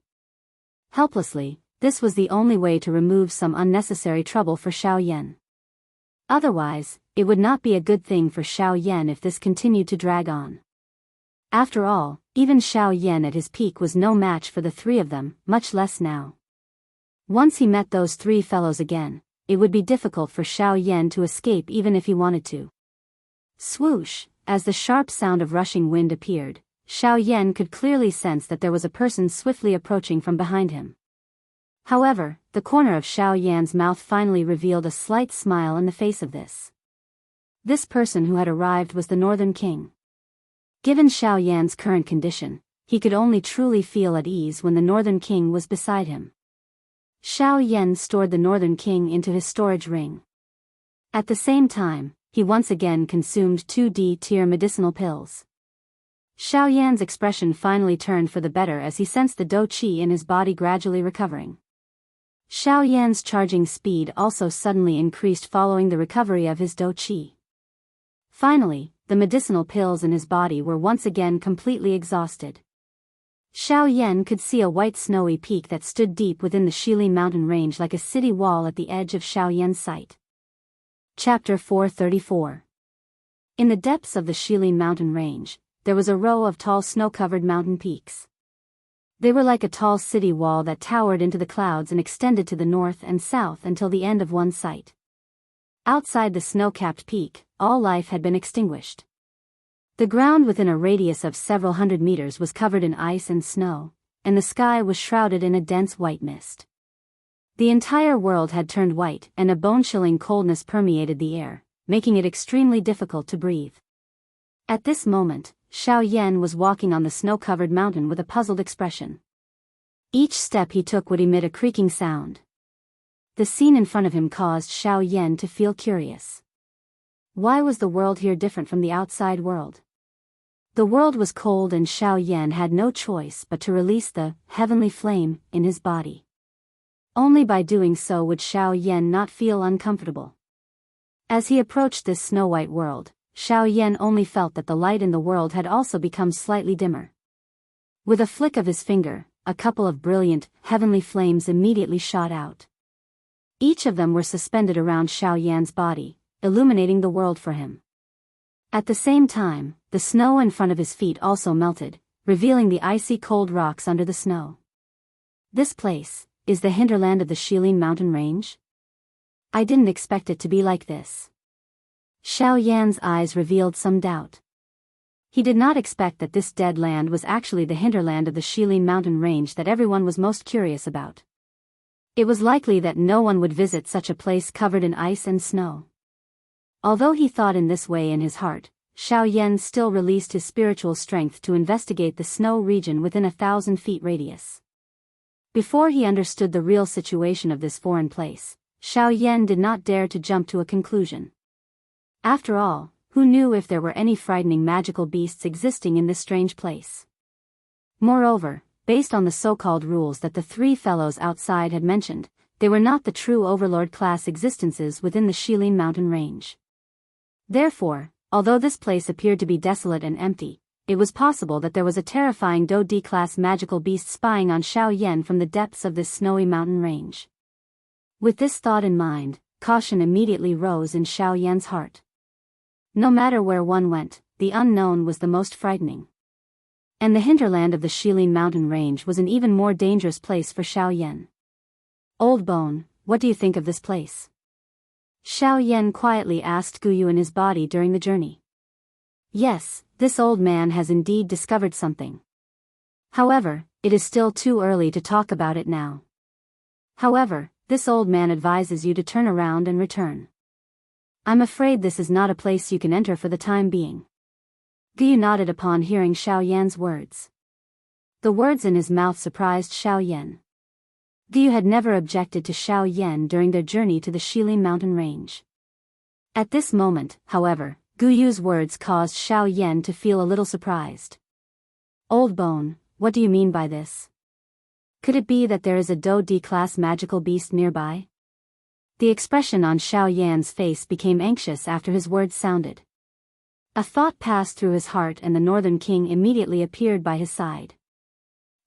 Helplessly, this was the only way to remove some unnecessary trouble for Xiao Yan. Otherwise, it would not be a good thing for Xiao Yan if this continued to drag on. After all, even Xiao Yan at his peak was no match for the three of them, much less now. Once he met those three fellows again, it would be difficult for Xiao Yan to escape even if he wanted to. Swoosh, as the sharp sound of rushing wind appeared, Xiao Yan could clearly sense that there was a person swiftly approaching from behind him. However, the corner of Xiao Yan's mouth finally revealed a slight smile in the face of this. This person who had arrived was the Northern King. Given Xiao Yan's current condition, he could only truly feel at ease when the Northern King was beside him. Xiao Yan stored the Northern King into his storage ring. At the same time, he once again consumed 2 D-tier medicinal pills. Xiao Yan's expression finally turned for the better as he sensed the dou qi in his body gradually recovering. Xiao Yan's charging speed also suddenly increased following the recovery of his dou qi. Finally, the medicinal pills in his body were once again completely exhausted. Xiao Yan could see a white snowy peak that stood deep within the Shilin mountain range like a city wall at the edge of Xiao Yan's sight. Chapter 434. In the depths of the Shilin mountain range, there was a row of tall snow-covered mountain peaks. They were like a tall city wall that towered into the clouds and extended to the north and south until the end of one's sight. Outside the snow-capped peak, all life had been extinguished. The ground within a radius of several hundred meters was covered in ice and snow, and the sky was shrouded in a dense white mist. The entire world had turned white and a bone-chilling coldness permeated the air, making it extremely difficult to breathe. At this moment, Xiao Yan was walking on the snow-covered mountain with a puzzled expression. Each step he took would emit a creaking sound. The scene in front of him caused Xiao Yan to feel curious. Why was the world here different from the outside world? The world was cold and Xiao Yan had no choice but to release the heavenly flame in his body. Only by doing so would Xiao Yan not feel uncomfortable. As he approached this snow-white world, Xiao Yan only felt that the light in the world had also become slightly dimmer. With a flick of his finger, a couple of brilliant, heavenly flames immediately shot out. Each of them were suspended around Xiao Yan's body, illuminating the world for him. At the same time, the snow in front of his feet also melted, revealing the icy cold rocks under the snow. This place is the hinterland of the Shilin mountain range? I didn't expect it to be like this. Xiao Yan's eyes revealed some doubt. He did not expect that this dead land was actually the hinterland of the Shilin mountain range that everyone was most curious about. It was likely that no one would visit such a place covered in ice and snow. Although he thought in this way in his heart, Xiao Yan still released his spiritual strength to investigate the snow region within 1,000 feet radius. Before he understood the real situation of this foreign place, Xiao Yan did not dare to jump to a conclusion. After all, who knew if there were any frightening magical beasts existing in this strange place? Moreover, based on the so-called rules that the three fellows outside had mentioned, they were not the true overlord-class existences within the Shilin mountain range. Therefore, although this place appeared to be desolate and empty, it was possible that there was a terrifying D-class magical beast spying on Xiao Yan from the depths of this snowy mountain range. With this thought in mind, caution immediately rose in Xiao Yan's heart. No matter where one went, the unknown was the most frightening. And the hinterland of the Shilin mountain range was an even more dangerous place for Xiao Yan. Old Bone, what do you think of this place? Xiao Yan quietly asked Guyu in his body during the journey. Yes, this old man has indeed discovered something. However, it is still too early to talk about it now. However, this old man advises you to turn around and return. I'm afraid this is not a place you can enter for the time being. Guyu nodded upon hearing Xiao Yan's words. The words in his mouth surprised Xiao Yan. Guyu had never objected to Xiao Yan during their journey to the Shilin mountain range. At this moment, however, Guyu's words caused Xiao Yan to feel a little surprised. Old Bone, what do you mean by this? Could it be that there is a D-class magical beast nearby? The expression on Xiao Yan's face became anxious after his words sounded. A thought passed through his heart and the Northern King immediately appeared by his side.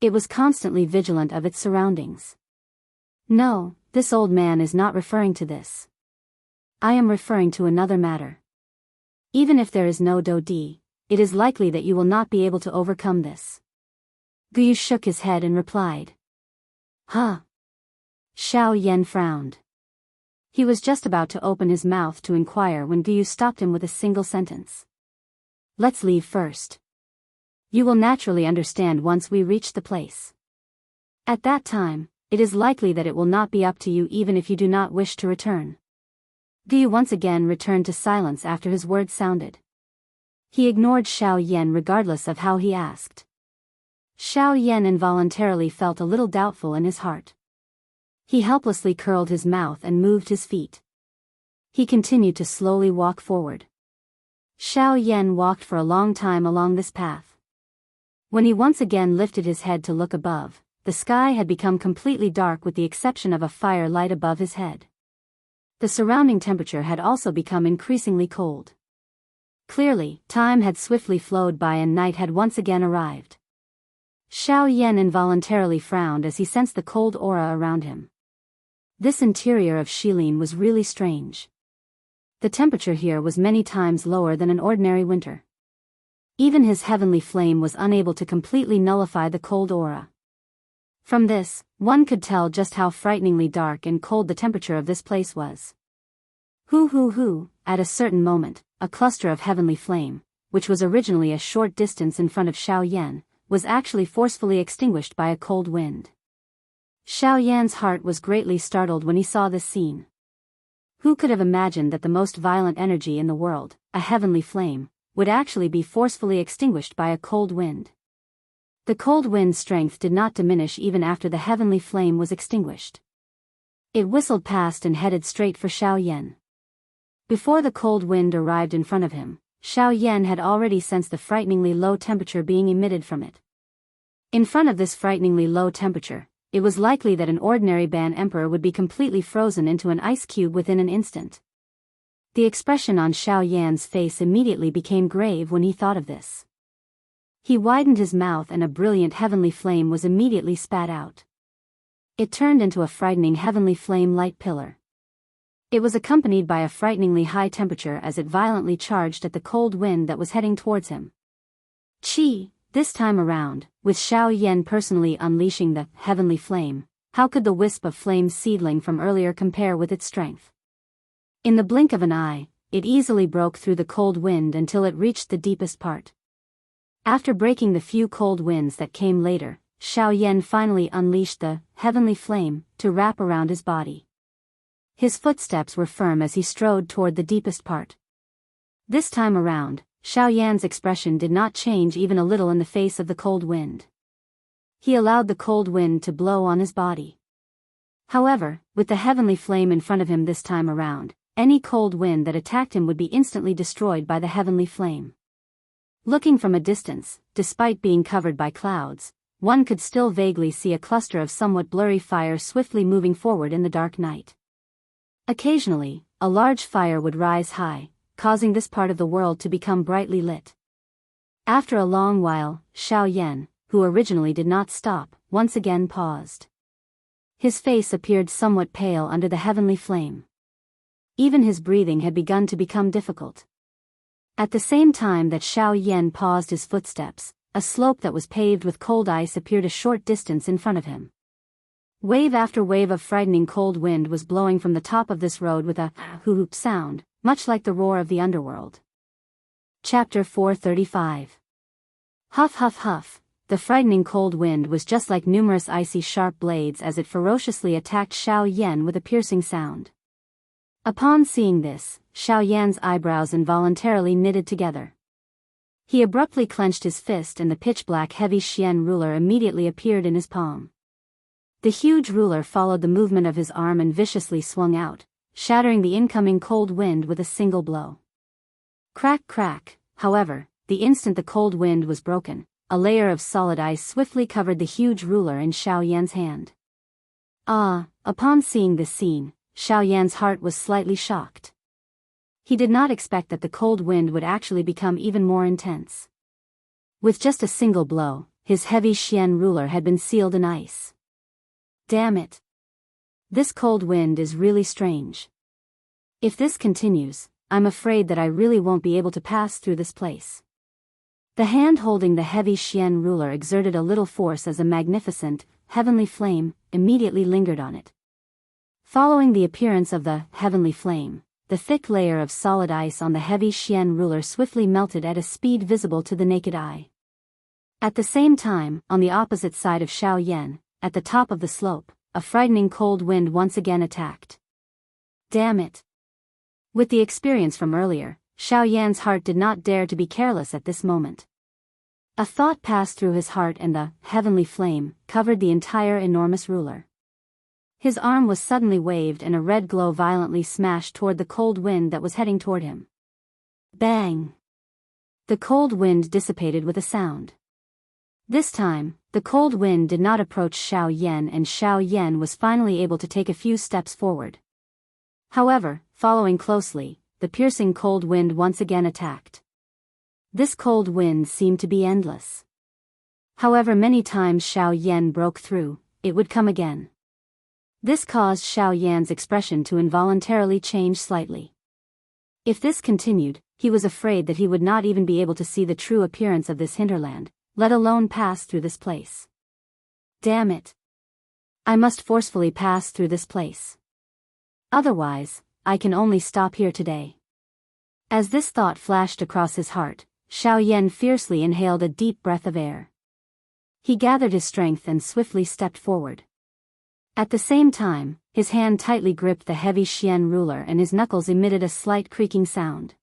It was constantly vigilant of its surroundings. No, this old man is not referring to this. I am referring to another matter. Even if there is no D, it is likely that you will not be able to overcome this. Guyu shook his head and replied. Huh? Xiao Yan frowned. He was just about to open his mouth to inquire when Guyu stopped him with a single sentence. Let's leave first. You will naturally understand once we reach the place. At that time, it is likely that it will not be up to you even if you do not wish to return. Guyu once again returned to silence after his words sounded. He ignored Xiao Yan regardless of how he asked. Xiao Yan involuntarily felt a little doubtful in his heart. He helplessly curled his mouth and moved his feet. He continued to slowly walk forward. Xiao Yan walked for a long time along this path. When he once again lifted his head to look above, the sky had become completely dark with the exception of a fire light above his head. The surrounding temperature had also become increasingly cold. Clearly, time had swiftly flowed by and night had once again arrived. Xiao Yan involuntarily frowned as he sensed the cold aura around him. This interior of Shilin was really strange. The temperature here was many times lower than an ordinary winter. Even his heavenly flame was unable to completely nullify the cold aura. From this, one could tell just how frighteningly dark and cold the temperature of this place was. At a certain moment, a cluster of heavenly flame, which was originally a short distance in front of Xiao Yan, was actually forcefully extinguished by a cold wind. Xiao Yan's heart was greatly startled when he saw this scene. Who could have imagined that the most violent energy in the world, a heavenly flame, would actually be forcefully extinguished by a cold wind? The cold wind's strength did not diminish even after the heavenly flame was extinguished. It whistled past and headed straight for Xiao Yan. Before the cold wind arrived in front of him, Xiao Yan had already sensed the frighteningly low temperature being emitted from it. In front of this frighteningly low temperature, it was likely that an ordinary Ban Emperor would be completely frozen into an ice cube within an instant. The expression on Xiao Yan's face immediately became grave when he thought of this. He widened his mouth and a brilliant heavenly flame was immediately spat out. It turned into a frightening heavenly flame light pillar. It was accompanied by a frighteningly high temperature as it violently charged at the cold wind that was heading towards him. Chi, this time around, with Xiao Yan personally unleashing the heavenly flame, how could the wisp of flame seedling from earlier compare with its strength? In the blink of an eye, it easily broke through the cold wind until it reached the deepest part. After breaking the few cold winds that came later, Xiao Yan finally unleashed the heavenly flame to wrap around his body. His footsteps were firm as he strode toward the deepest part. This time around, Xiao Yan's expression did not change even a little in the face of the cold wind. He allowed the cold wind to blow on his body. However, with the heavenly flame in front of him this time around, any cold wind that attacked him would be instantly destroyed by the heavenly flame. Looking from a distance, despite being covered by clouds, one could still vaguely see a cluster of somewhat blurry fire swiftly moving forward in the dark night. Occasionally, a large fire would rise high, causing this part of the world to become brightly lit. After a long while, Xiao Yan, who originally did not stop, once again paused. His face appeared somewhat pale under the heavenly flame. Even his breathing had begun to become difficult. At the same time that Xiao Yan paused his footsteps, a slope that was paved with cold ice appeared a short distance in front of him. Wave after wave of frightening cold wind was blowing from the top of this road with a whoop sound, much like the roar of the underworld. Chapter 435. Huff huff huff, the frightening cold wind was just like numerous icy sharp blades as it ferociously attacked Xiao Yan with a piercing sound. Upon seeing this, Xiao Yan's eyebrows involuntarily knitted together. He abruptly clenched his fist and the pitch-black heavy Xian ruler immediately appeared in his palm. The huge ruler followed the movement of his arm and viciously swung out, shattering the incoming cold wind with a single blow. Crack crack, however, the instant the cold wind was broken, a layer of solid ice swiftly covered the huge ruler in Xiao Yan's hand. Upon seeing this scene, Xiao Yan's heart was slightly shocked. He did not expect that the cold wind would actually become even more intense. With just a single blow, his heavy Xian ruler had been sealed in ice. Damn it! This cold wind is really strange. If this continues, I'm afraid that I really won't be able to pass through this place. The hand holding the heavy Xian ruler exerted a little force as a magnificent, heavenly flame immediately lingered on it. Following the appearance of the heavenly flame, the thick layer of solid ice on the heavy Xian ruler swiftly melted at a speed visible to the naked eye. At the same time, on the opposite side of Xiao Yan, at the top of the slope, a frightening cold wind once again attacked. Damn it! With the experience from earlier, Xiao Yan's heart did not dare to be careless at this moment. A thought passed through his heart and the heavenly flame covered the entire enormous ruler. His arm was suddenly waved and a red glow violently smashed toward the cold wind that was heading toward him. Bang! The cold wind dissipated with a sound. This time, the cold wind did not approach Xiao Yan and Xiao Yan was finally able to take a few steps forward. However, following closely, the piercing cold wind once again attacked. This cold wind seemed to be endless. However many times Xiao Yan broke through, it would come again. This caused Xiao Yan's expression to involuntarily change slightly. If this continued, he was afraid that he would not even be able to see the true appearance of this hinterland, let alone pass through this place. Damn it! I must forcefully pass through this place. Otherwise, I can only stop here today. As this thought flashed across his heart, Xiao Yan fiercely inhaled a deep breath of air. He gathered his strength and swiftly stepped forward. At the same time, his hand tightly gripped the heavy Xian ruler and his knuckles emitted a slight creaking sound.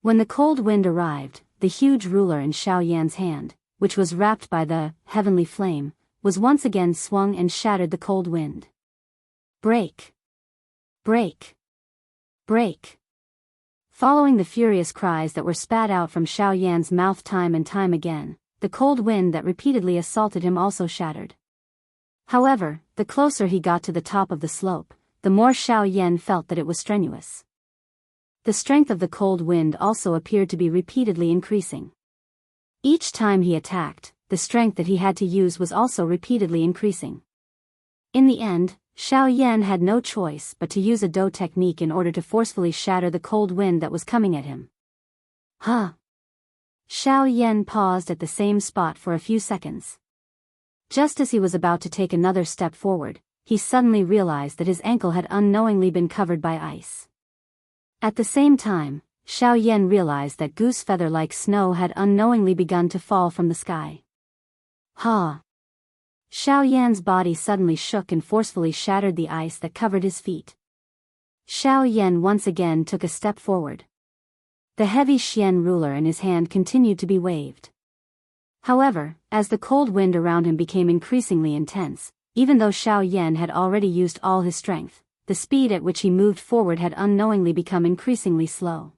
When the cold wind arrived, the huge ruler in Xiao Yan's hand, which was wrapped by the heavenly flame, was once again swung and shattered the cold wind. Break! Break! Break! Following the furious cries that were spat out from Xiao Yan's mouth time and time again, the cold wind that repeatedly assaulted him also shattered. However, the closer he got to the top of the slope, the more Xiao Yan felt that it was strenuous. The strength of the cold wind also appeared to be repeatedly increasing. Each time he attacked, the strength that he had to use was also repeatedly increasing. In the end, Xiao Yan had no choice but to use a Dou technique in order to forcefully shatter the cold wind that was coming at him. Huh? Xiao Yan paused at the same spot for a few seconds. Just as he was about to take another step forward, he suddenly realized that his ankle had unknowingly been covered by ice. At the same time, Xiao Yan realized that goose feather-like snow had unknowingly begun to fall from the sky. Ha! Xiao Yan's body suddenly shook and forcefully shattered the ice that covered his feet. Xiao Yan once again took a step forward. The heavy Xian ruler in his hand continued to be waved. However, as the cold wind around him became increasingly intense, even though Xiao Yan had already used all his strength, the speed at which he moved forward had unknowingly become increasingly slow.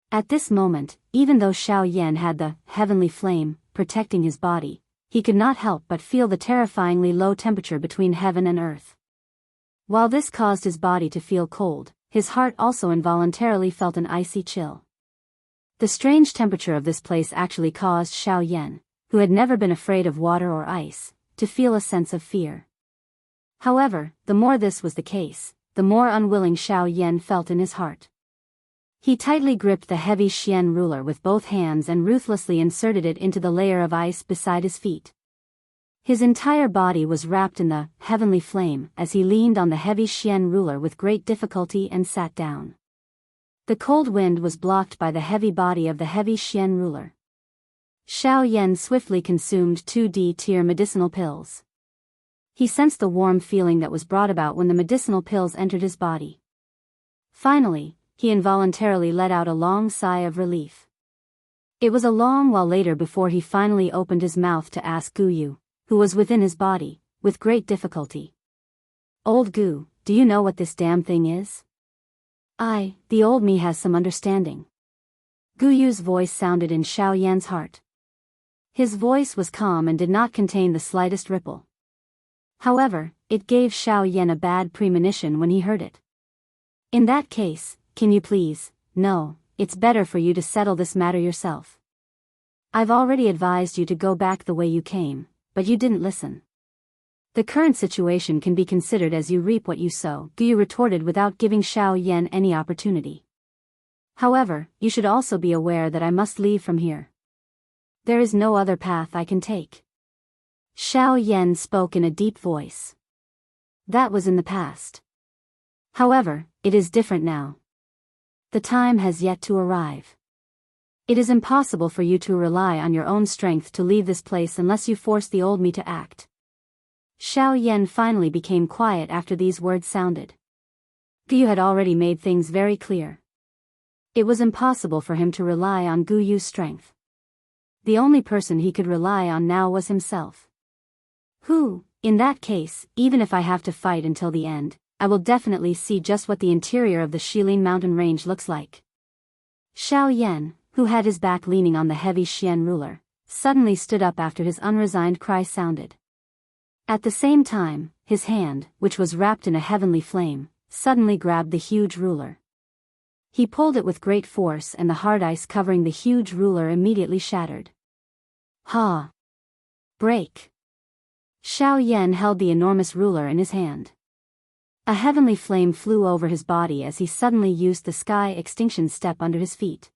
At this moment, even though Xiao Yan had the heavenly flame protecting his body, he could not help but feel the terrifyingly low temperature between heaven and earth. While this caused his body to feel cold, his heart also involuntarily felt an icy chill. The strange temperature of this place actually caused Xiao Yan, who had never been afraid of water or ice, to feel a sense of fear. However, the more this was the case, the more unwilling Xiao Yan felt in his heart. He tightly gripped the heavy Xian ruler with both hands and ruthlessly inserted it into the layer of ice beside his feet. His entire body was wrapped in the heavenly flame as he leaned on the heavy Xian ruler with great difficulty and sat down. The cold wind was blocked by the heavy body of the heavy Xian ruler. Xiao Yan swiftly consumed 2 D-tier medicinal pills. He sensed the warm feeling that was brought about when the medicinal pills entered his body. Finally, he involuntarily let out a long sigh of relief. It was a long while later before he finally opened his mouth to ask Gu Yu, who was within his body, with great difficulty. "Old Gu, do you know what this damn thing is?" The old me has some understanding." Gu Yu's voice sounded in Xiao Yan's heart. His voice was calm and did not contain the slightest ripple. However, it gave Xiao Yan a bad premonition when he heard it. "In that case, can you please? No, it's better for you to settle this matter yourself. I've already advised you to go back the way you came, but you didn't listen. The current situation can be considered as you reap what you sow," Gu Yu retorted without giving Xiao Yan any opportunity. "However, you should also be aware that I must leave from here. There is no other path I can take." Xiao Yan spoke in a deep voice. That was in the past. However, it is different now. The time has yet to arrive. It is impossible for you to rely on your own strength to leave this place unless you force the old me to act. Xiao Yan finally became quiet after these words sounded. Gu Yu had already made things very clear. It was impossible for him to rely on Gu Yu's strength. The only person he could rely on now was himself. In that case, even if I have to fight until the end, I will definitely see just what the interior of the Shilin mountain range looks like." Xiao Yan, who had his back leaning on the heavy Xian ruler, suddenly stood up after his unresigned cry sounded. At the same time, his hand, which was wrapped in a heavenly flame, suddenly grabbed the huge ruler. He pulled it with great force and the hard ice covering the huge ruler immediately shattered. Ha! Break! Xiao Yan held the enormous ruler in his hand. A heavenly flame flew over his body as he suddenly used the sky extinction step under his feet.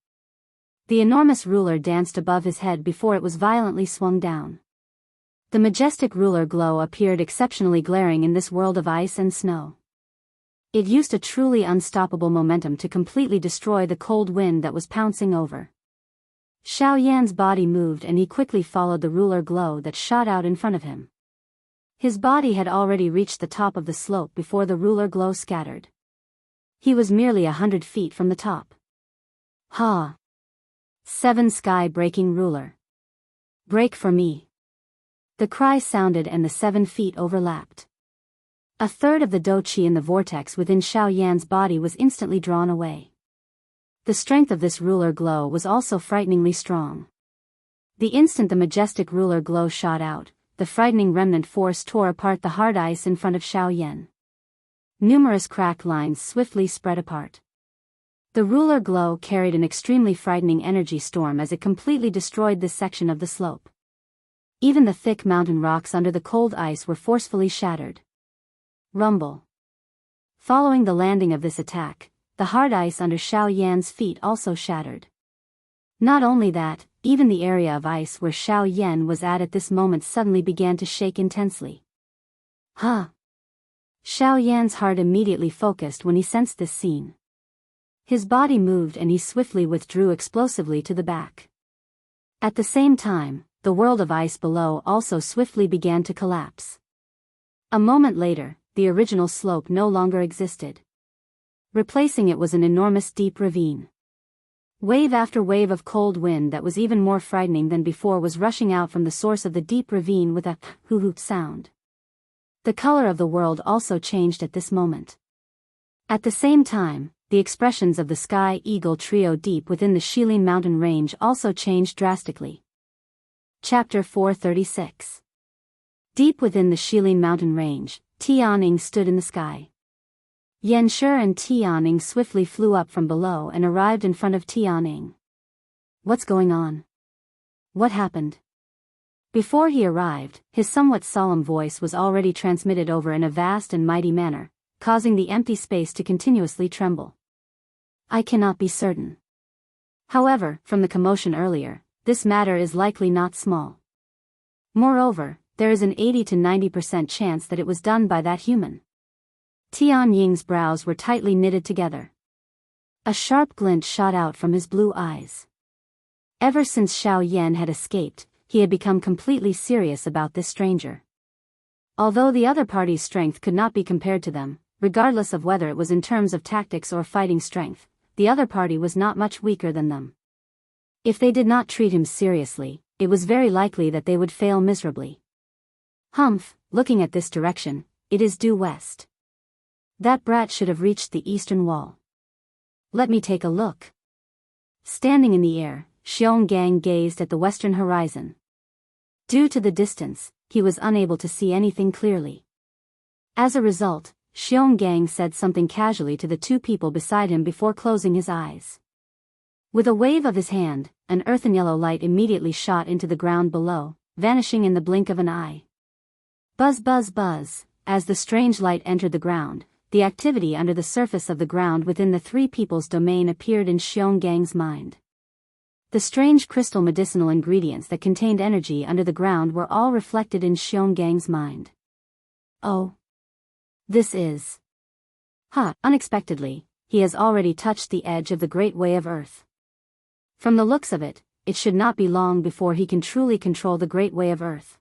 The enormous ruler danced above his head before it was violently swung down. The majestic ruler glow appeared exceptionally glaring in this world of ice and snow. It used a truly unstoppable momentum to completely destroy the cold wind that was pouncing over. Xiao Yan's body moved and he quickly followed the ruler glow that shot out in front of him. His body had already reached the top of the slope before the ruler glow scattered. He was merely 100 feet from the top. Ha! 7 sky-breaking ruler. Break for me. The cry sounded and the 7 feet overlapped. A third of the Dou Qi in the vortex within Xiao Yan's body was instantly drawn away. The strength of this ruler glow was also frighteningly strong. The instant the majestic ruler glow shot out, the frightening remnant force tore apart the hard ice in front of Xiao Yan. Numerous cracked lines swiftly spread apart. The ruler glow carried an extremely frightening energy storm as it completely destroyed this section of the slope. Even the thick mountain rocks under the cold ice were forcefully shattered. Rumble. Following the landing of this attack, the hard ice under Xiao Yan's feet also shattered. Not only that, even the area of ice where Xiao Yan was at this moment suddenly began to shake intensely. Huh! Xiao Yan's heart immediately focused when he sensed this scene. His body moved and he swiftly withdrew explosively to the back. At the same time, the world of ice below also swiftly began to collapse. A moment later, the original slope no longer existed. Replacing it was an enormous deep ravine. Wave after wave of cold wind that was even more frightening than before was rushing out from the source of the deep ravine with a hoo-hoot sound. The color of the world also changed at this moment. At the same time, the expressions of the Sky Eagle trio deep within the Shilin mountain range also changed drastically. Chapter 436. Deep within the Shilin mountain range, Tianing stood in the sky. Yanshi and Tianing swiftly flew up from below and arrived in front of Tianing. What's going on? What happened? Before he arrived, his somewhat solemn voice was already transmitted over in a vast and mighty manner, causing the empty space to continuously tremble. I cannot be certain. However, from the commotion earlier, this matter is likely not small. Moreover, there is an 80 to 90% chance that it was done by that human. Tian Ying's brows were tightly knitted together. A sharp glint shot out from his blue eyes. Ever since Xiao Yan had escaped, he had become completely serious about this stranger. Although the other party's strength could not be compared to them, regardless of whether it was in terms of tactics or fighting strength, the other party was not much weaker than them. If they did not treat him seriously, it was very likely that they would fail miserably. Humph, looking at this direction, it is due west. That brat should have reached the eastern wall. Let me take a look. Standing in the air, Xionggang gazed at the western horizon. Due to the distance, he was unable to see anything clearly. As a result, Xionggang said something casually to the two people beside him before closing his eyes. With a wave of his hand, an earthen yellow light immediately shot into the ground below, vanishing in the blink of an eye. Buzz buzz buzz, as the strange light entered the ground, the activity under the surface of the ground within the three people's domain appeared in Xiongang's mind. The strange crystal medicinal ingredients that contained energy under the ground were all reflected in Xiongang's mind. Oh. This is. Unexpectedly, he has already touched the edge of the Great Way of Earth. From the looks of it, it should not be long before he can truly control the Great Way of Earth.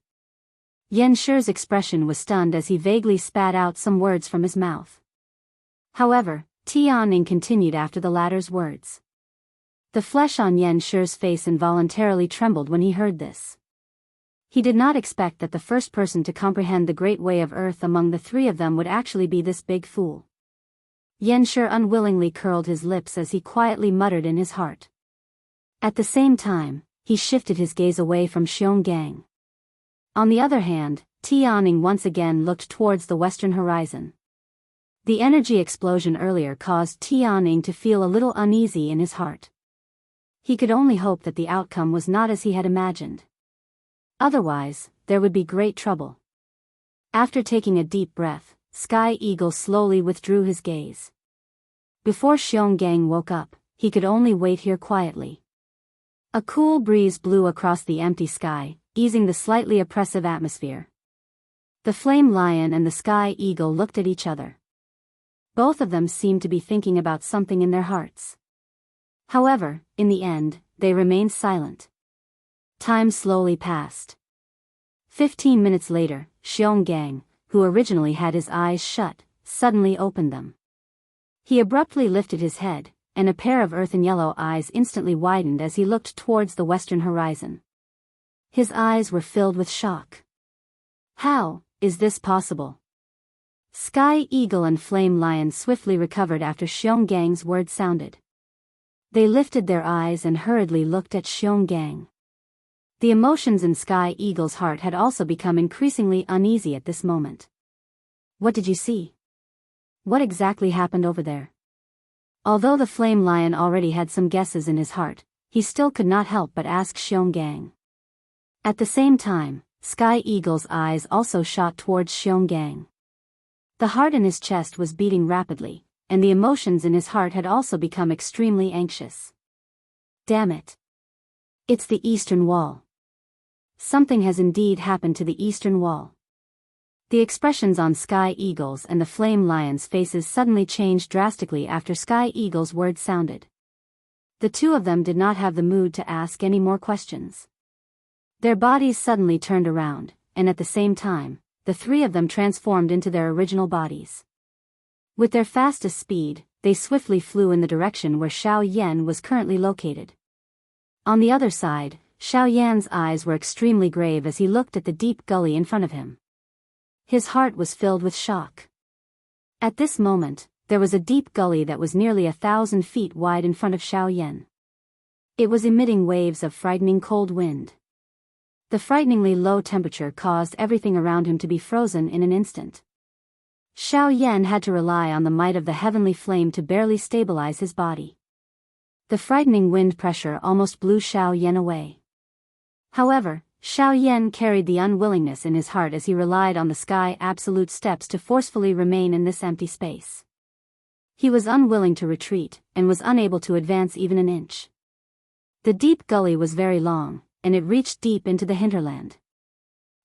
Yanshi's expression was stunned as he vaguely spat out some words from his mouth. However, Tianing continued after the latter's words. The flesh on Yanshi's face involuntarily trembled when he heard this. He did not expect that the first person to comprehend the Great Way of Earth among the three of them would actually be this big fool. Yanshi unwillingly curled his lips as he quietly muttered in his heart. At the same time, he shifted his gaze away from Xionggang. On the other hand, Tianing once again looked towards the western horizon. The energy explosion earlier caused Tianing to feel a little uneasy in his heart. He could only hope that the outcome was not as he had imagined. Otherwise, there would be great trouble. After taking a deep breath, Sky Eagle slowly withdrew his gaze. Before Xionggang woke up, he could only wait here quietly. A cool breeze blew across the empty sky, easing the slightly oppressive atmosphere. The Flame Lion and the Sky Eagle looked at each other. Both of them seemed to be thinking about something in their hearts. However, in the end, they remained silent. Time slowly passed. 15 minutes later, Xionggang, who originally had his eyes shut, suddenly opened them. He abruptly lifted his head, and a pair of earthen yellow eyes instantly widened as he looked towards the western horizon. His eyes were filled with shock. How is this possible? Sky Eagle and Flame Lion swiftly recovered after Xiongang's word sounded. They lifted their eyes and hurriedly looked at Xionggang. The emotions in Sky Eagle's heart had also become increasingly uneasy at this moment. What did you see? What exactly happened over there? Although the Flame Lion already had some guesses in his heart, he still could not help but ask Xionggang. At the same time, Sky Eagle's eyes also shot towards Xionggang. The heart in his chest was beating rapidly, and the emotions in his heart had also become extremely anxious. Damn it. It's the Eastern Wall. Something has indeed happened to the Eastern Wall. The expressions on Sky Eagle's and the Flame Lion's faces suddenly changed drastically after Sky Eagle's words sounded. The two of them did not have the mood to ask any more questions. Their bodies suddenly turned around, and at the same time, the three of them transformed into their original bodies. With their fastest speed, they swiftly flew in the direction where Xiao Yan was currently located. On the other side, Xiao Yan's eyes were extremely grave as he looked at the deep gully in front of him. His heart was filled with shock. At this moment, there was a deep gully that was nearly 1,000 feet wide in front of Xiao Yan. It was emitting waves of frightening cold wind. The frighteningly low temperature caused everything around him to be frozen in an instant. Xiao Yan had to rely on the might of the heavenly flame to barely stabilize his body. The frightening wind pressure almost blew Xiao Yan away. However, Xiao Yan carried the unwillingness in his heart as he relied on the Sky Absolute steps to forcefully remain in this empty space. He was unwilling to retreat, and was unable to advance even an inch. The deep gully was very long, and it reached deep into the hinterland.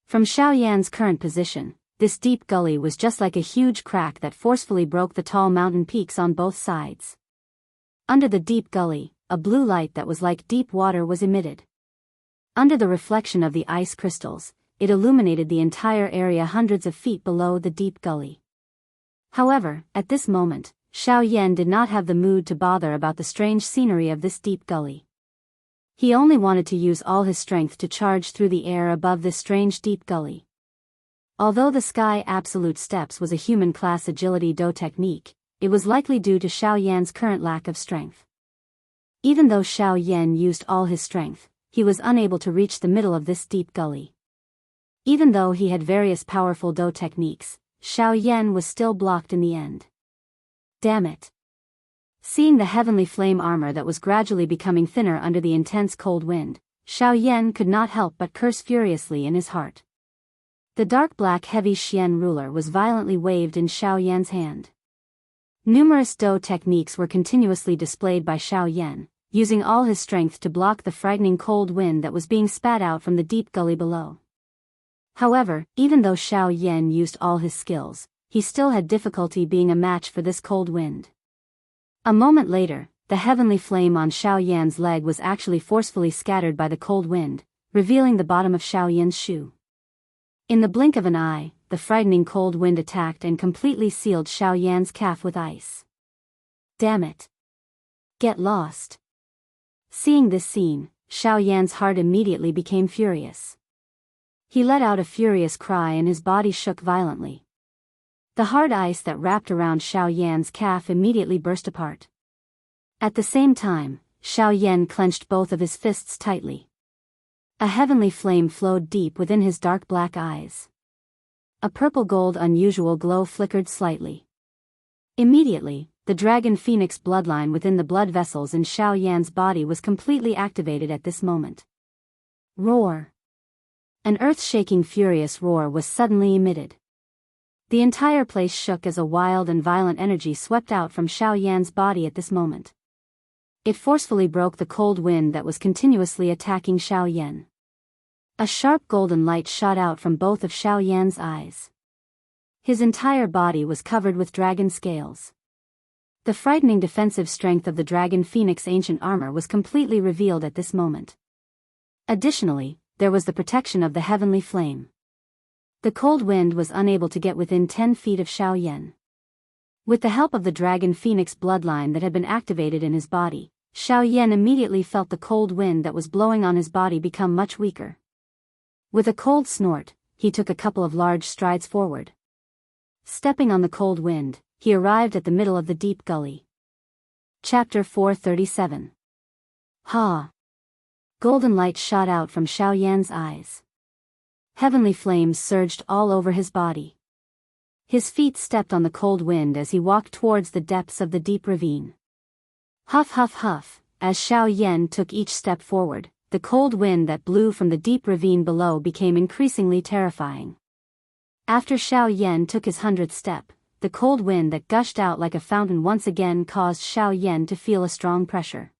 From Xiao Yan's current position, this deep gully was just like a huge crack that forcefully broke the tall mountain peaks on both sides. Under the deep gully, a blue light that was like deep water was emitted. Under the reflection of the ice crystals, it illuminated the entire area hundreds of feet below the deep gully. However, at this moment, Xiao Yan did not have the mood to bother about the strange scenery of this deep gully. He only wanted to use all his strength to charge through the air above this strange deep gully. Although the Sky Absolute Steps was a human-class agility Do technique, it was likely due to Xiao Yan's current lack of strength. Even though Xiao Yan used all his strength, he was unable to reach the middle of this deep gully. Even though he had various powerful Do techniques, Xiao Yan was still blocked in the end. Damn it. Seeing the heavenly flame armor that was gradually becoming thinner under the intense cold wind, Xiao Yan could not help but curse furiously in his heart. The dark black heavy Xian ruler was violently waved in Xiao Yan's hand. Numerous Do techniques were continuously displayed by Xiao Yan, using all his strength to block the frightening cold wind that was being spat out from the deep gully below. However, even though Xiao Yan used all his skills, he still had difficulty being a match for this cold wind. A moment later, the heavenly flame on Xiao Yan's leg was actually forcefully scattered by the cold wind, revealing the bottom of Xiao Yan's shoe. In the blink of an eye, the frightening cold wind attacked and completely sealed Xiao Yan's calf with ice. Damn it. Get lost. Seeing this scene, Xiao Yan's heart immediately became furious. He let out a furious cry and his body shook violently. The hard ice that wrapped around Xiao Yan's calf immediately burst apart. At the same time, Xiao Yan clenched both of his fists tightly. A heavenly flame flowed deep within his dark black eyes. A purple-gold unusual glow flickered slightly. Immediately, the dragon phoenix bloodline within the blood vessels in Xiao Yan's body was completely activated at this moment. Roar! An earth-shaking furious roar was suddenly emitted. The entire place shook as a wild and violent energy swept out from Xiao Yan's body at this moment. It forcefully broke the cold wind that was continuously attacking Xiao Yan. A sharp golden light shot out from both of Xiao Yan's eyes. His entire body was covered with dragon scales. The frightening defensive strength of the dragon phoenix ancient armor was completely revealed at this moment. Additionally, there was the protection of the heavenly flame. The cold wind was unable to get within 10 feet of Xiao Yan. With the help of the dragon phoenix bloodline that had been activated in his body, Xiao Yan immediately felt the cold wind that was blowing on his body become much weaker. With a cold snort, he took a couple of large strides forward. Stepping on the cold wind, he arrived at the middle of the deep gully. Chapter 437. Ha! Golden light shot out from Xiao Yan's eyes. Heavenly flames surged all over his body. His feet stepped on the cold wind as he walked towards the depths of the deep ravine. Huff huff huff, as Xiao Yan took each step forward, the cold wind that blew from the deep ravine below became increasingly terrifying. After Xiao Yan took his 100th step, the cold wind that gushed out like a fountain once again caused Xiao Yan to feel a strong pressure.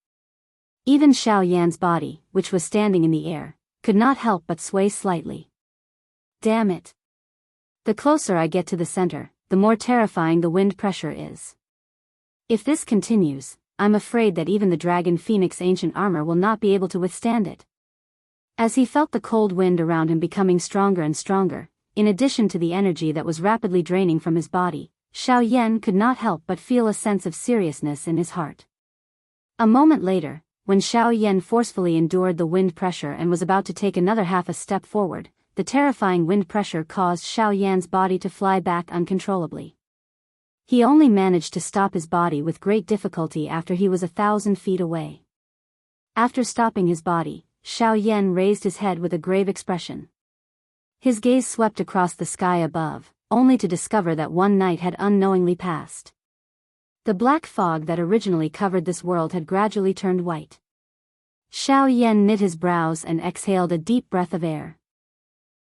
Even Xiao Yan's body, which was standing in the air, could not help but sway slightly. Damn it. The closer I get to the center, the more terrifying the wind pressure is. If this continues, I'm afraid that even the Dragon Phoenix ancient armor will not be able to withstand it. As he felt the cold wind around him becoming stronger and stronger, in addition to the energy that was rapidly draining from his body, Xiao Yan could not help but feel a sense of seriousness in his heart. A moment later, when Xiao Yan forcefully endured the wind pressure and was about to take another half a step forward, the terrifying wind pressure caused Xiao Yan's body to fly back uncontrollably. He only managed to stop his body with great difficulty after he was 1,000 feet away. After stopping his body, Xiao Yan raised his head with a grave expression. His gaze swept across the sky above, only to discover that one night had unknowingly passed. The black fog that originally covered this world had gradually turned white. Xiao Yan knit his brows and exhaled a deep breath of air.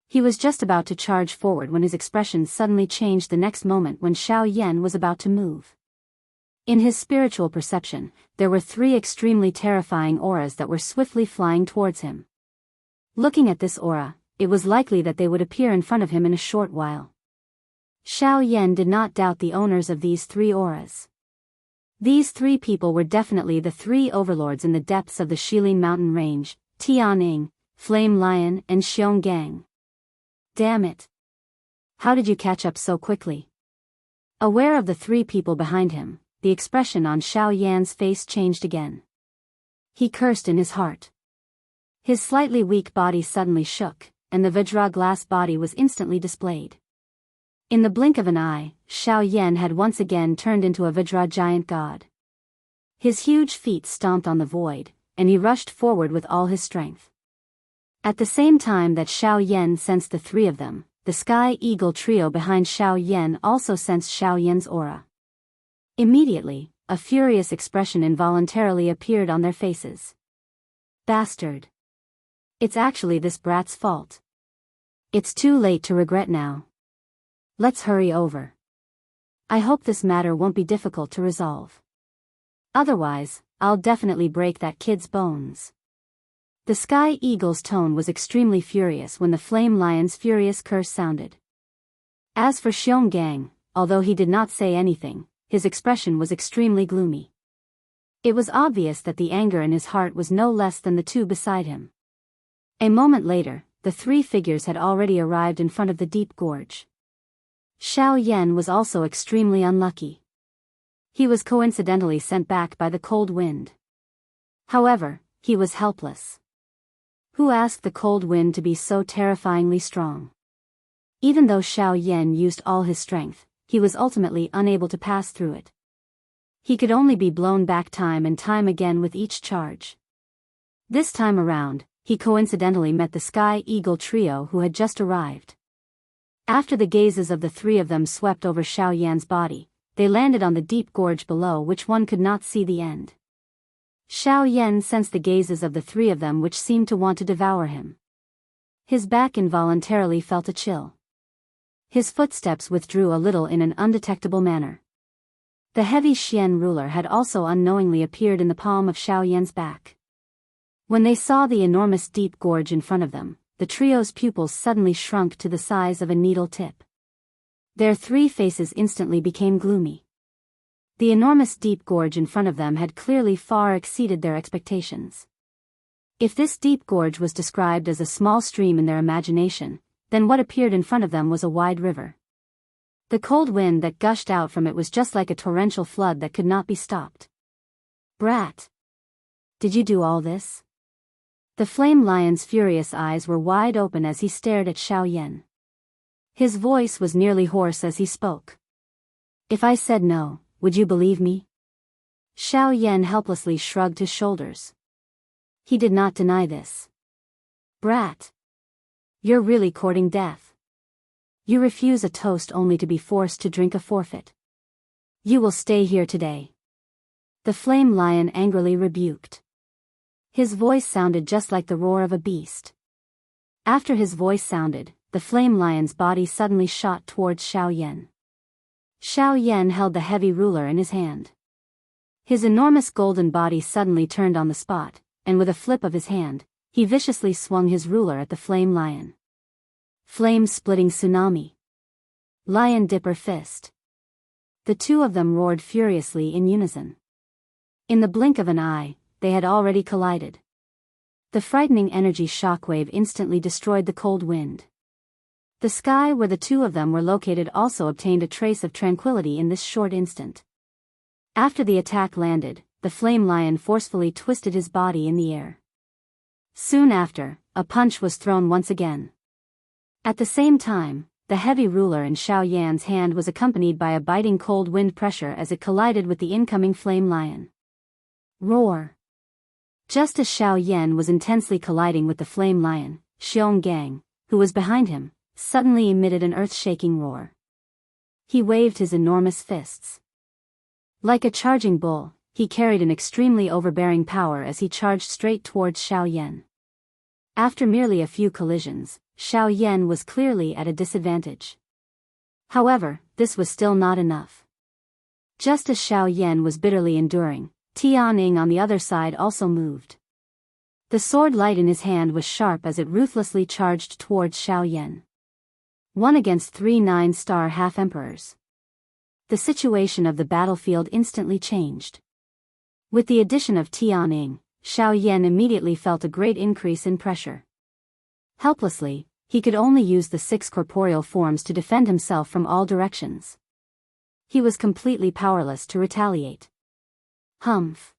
He was just about to charge forward when his expression suddenly changed the next moment when Xiao Yan was about to move. In his spiritual perception, there were 3 extremely terrifying auras that were swiftly flying towards him. Looking at this aura, it was likely that they would appear in front of him in a short while. Xiao Yan did not doubt the owners of these 3 auras. These 3 people were definitely the 3 overlords in the depths of the Shilin mountain range, Tianying, Flame Lion and Xionggang. Damn it. How did you catch up so quickly? Aware of the 3 people behind him, the expression on Xiao Yan's face changed again. He cursed in his heart. His slightly weak body suddenly shook, and the Vajra glass body was instantly displayed. In the blink of an eye, Xiao Yan had once again turned into a Vajra giant god. His huge feet stomped on the void, and he rushed forward with all his strength. At the same time that Xiao Yan sensed the 3 of them, the Sky Eagle trio behind Xiao Yan also sensed Xiao Yan's aura. Immediately, a furious expression involuntarily appeared on their faces. Bastard. It's actually this brat's fault. It's too late to regret now. Let's hurry over. I hope this matter won't be difficult to resolve. Otherwise, I'll definitely break that kid's bones. The Sky Eagle's tone was extremely furious when the Flame Lion's furious curse sounded. As for Xionggang, although he did not say anything, his expression was extremely gloomy. It was obvious that the anger in his heart was no less than the 2 beside him. A moment later, the 3 figures had already arrived in front of the deep gorge. Xiao Yan was also extremely unlucky. He was coincidentally sent back by the cold wind. However, he was helpless. Who asked the cold wind to be so terrifyingly strong? Even though Xiao Yan used all his strength, he was ultimately unable to pass through it. He could only be blown back time and time again with each charge. This time around, he coincidentally met the Sky Eagle trio who had just arrived. After the gazes of the 3 of them swept over Xiao Yan's body, they landed on the deep gorge below which one could not see the end. Xiao Yan sensed the gazes of the 3 of them which seemed to want to devour him. His back involuntarily felt a chill. His footsteps withdrew a little in an undetectable manner. The heavy Xian ruler had also unknowingly appeared in the palm of Xiao Yan's back. When they saw the enormous deep gorge in front of them, the trio's pupils suddenly shrunk to the size of a needle tip. Their 3 faces instantly became gloomy. The enormous deep gorge in front of them had clearly far exceeded their expectations. If this deep gorge was described as a small stream in their imagination, then what appeared in front of them was a wide river. The cold wind that gushed out from it was just like a torrential flood that could not be stopped. Brat! Did you do all this? The Flame Lion's furious eyes were wide open as he stared at Xiao Yan. His voice was nearly hoarse as he spoke. If I said no, would you believe me? Xiao Yan helplessly shrugged his shoulders. He did not deny this. Brat! You're really courting death. You refuse a toast only to be forced to drink a forfeit. You will stay here today. The Flame Lion angrily rebuked. His voice sounded just like the roar of a beast. After his voice sounded, the Flame Lion's body suddenly shot towards Xiao Yan. Xiao Yan held the heavy ruler in his hand. His enormous golden body suddenly turned on the spot, and with a flip of his hand, he viciously swung his ruler at the flame lion. Flame-splitting tsunami. Lion dipper fist. The two of them roared furiously in unison. In the blink of an eye, they had already collided. The frightening energy shockwave instantly destroyed the cold wind. The sky where the two of them were located also obtained a trace of tranquility in this short instant. After the attack landed, the flame lion forcefully twisted his body in the air. Soon after, a punch was thrown once again. At the same time, the heavy ruler in Xiao Yan's hand was accompanied by a biting cold wind pressure as it collided with the incoming flame lion. Roar! Just as Xiao Yan was intensely colliding with the flame lion, Xionggang, who was behind him, suddenly emitted an earth-shaking roar. He waved his enormous fists. Like a charging bull, he carried an extremely overbearing power as he charged straight towards Xiao Yan. After merely a few collisions, Xiao Yan was clearly at a disadvantage. However, this was still not enough. Just as Xiao Yan was bitterly enduring, Tianing on the other side also moved. The sword light in his hand was sharp as it ruthlessly charged towards Xiao Yan. 1 against 3 9-star half-emperors. The situation of the battlefield instantly changed. With the addition of Tianing, Xiao Yan immediately felt a great increase in pressure. Helplessly, he could only use the 6 corporeal forms to defend himself from all directions. He was completely powerless to retaliate. Humph.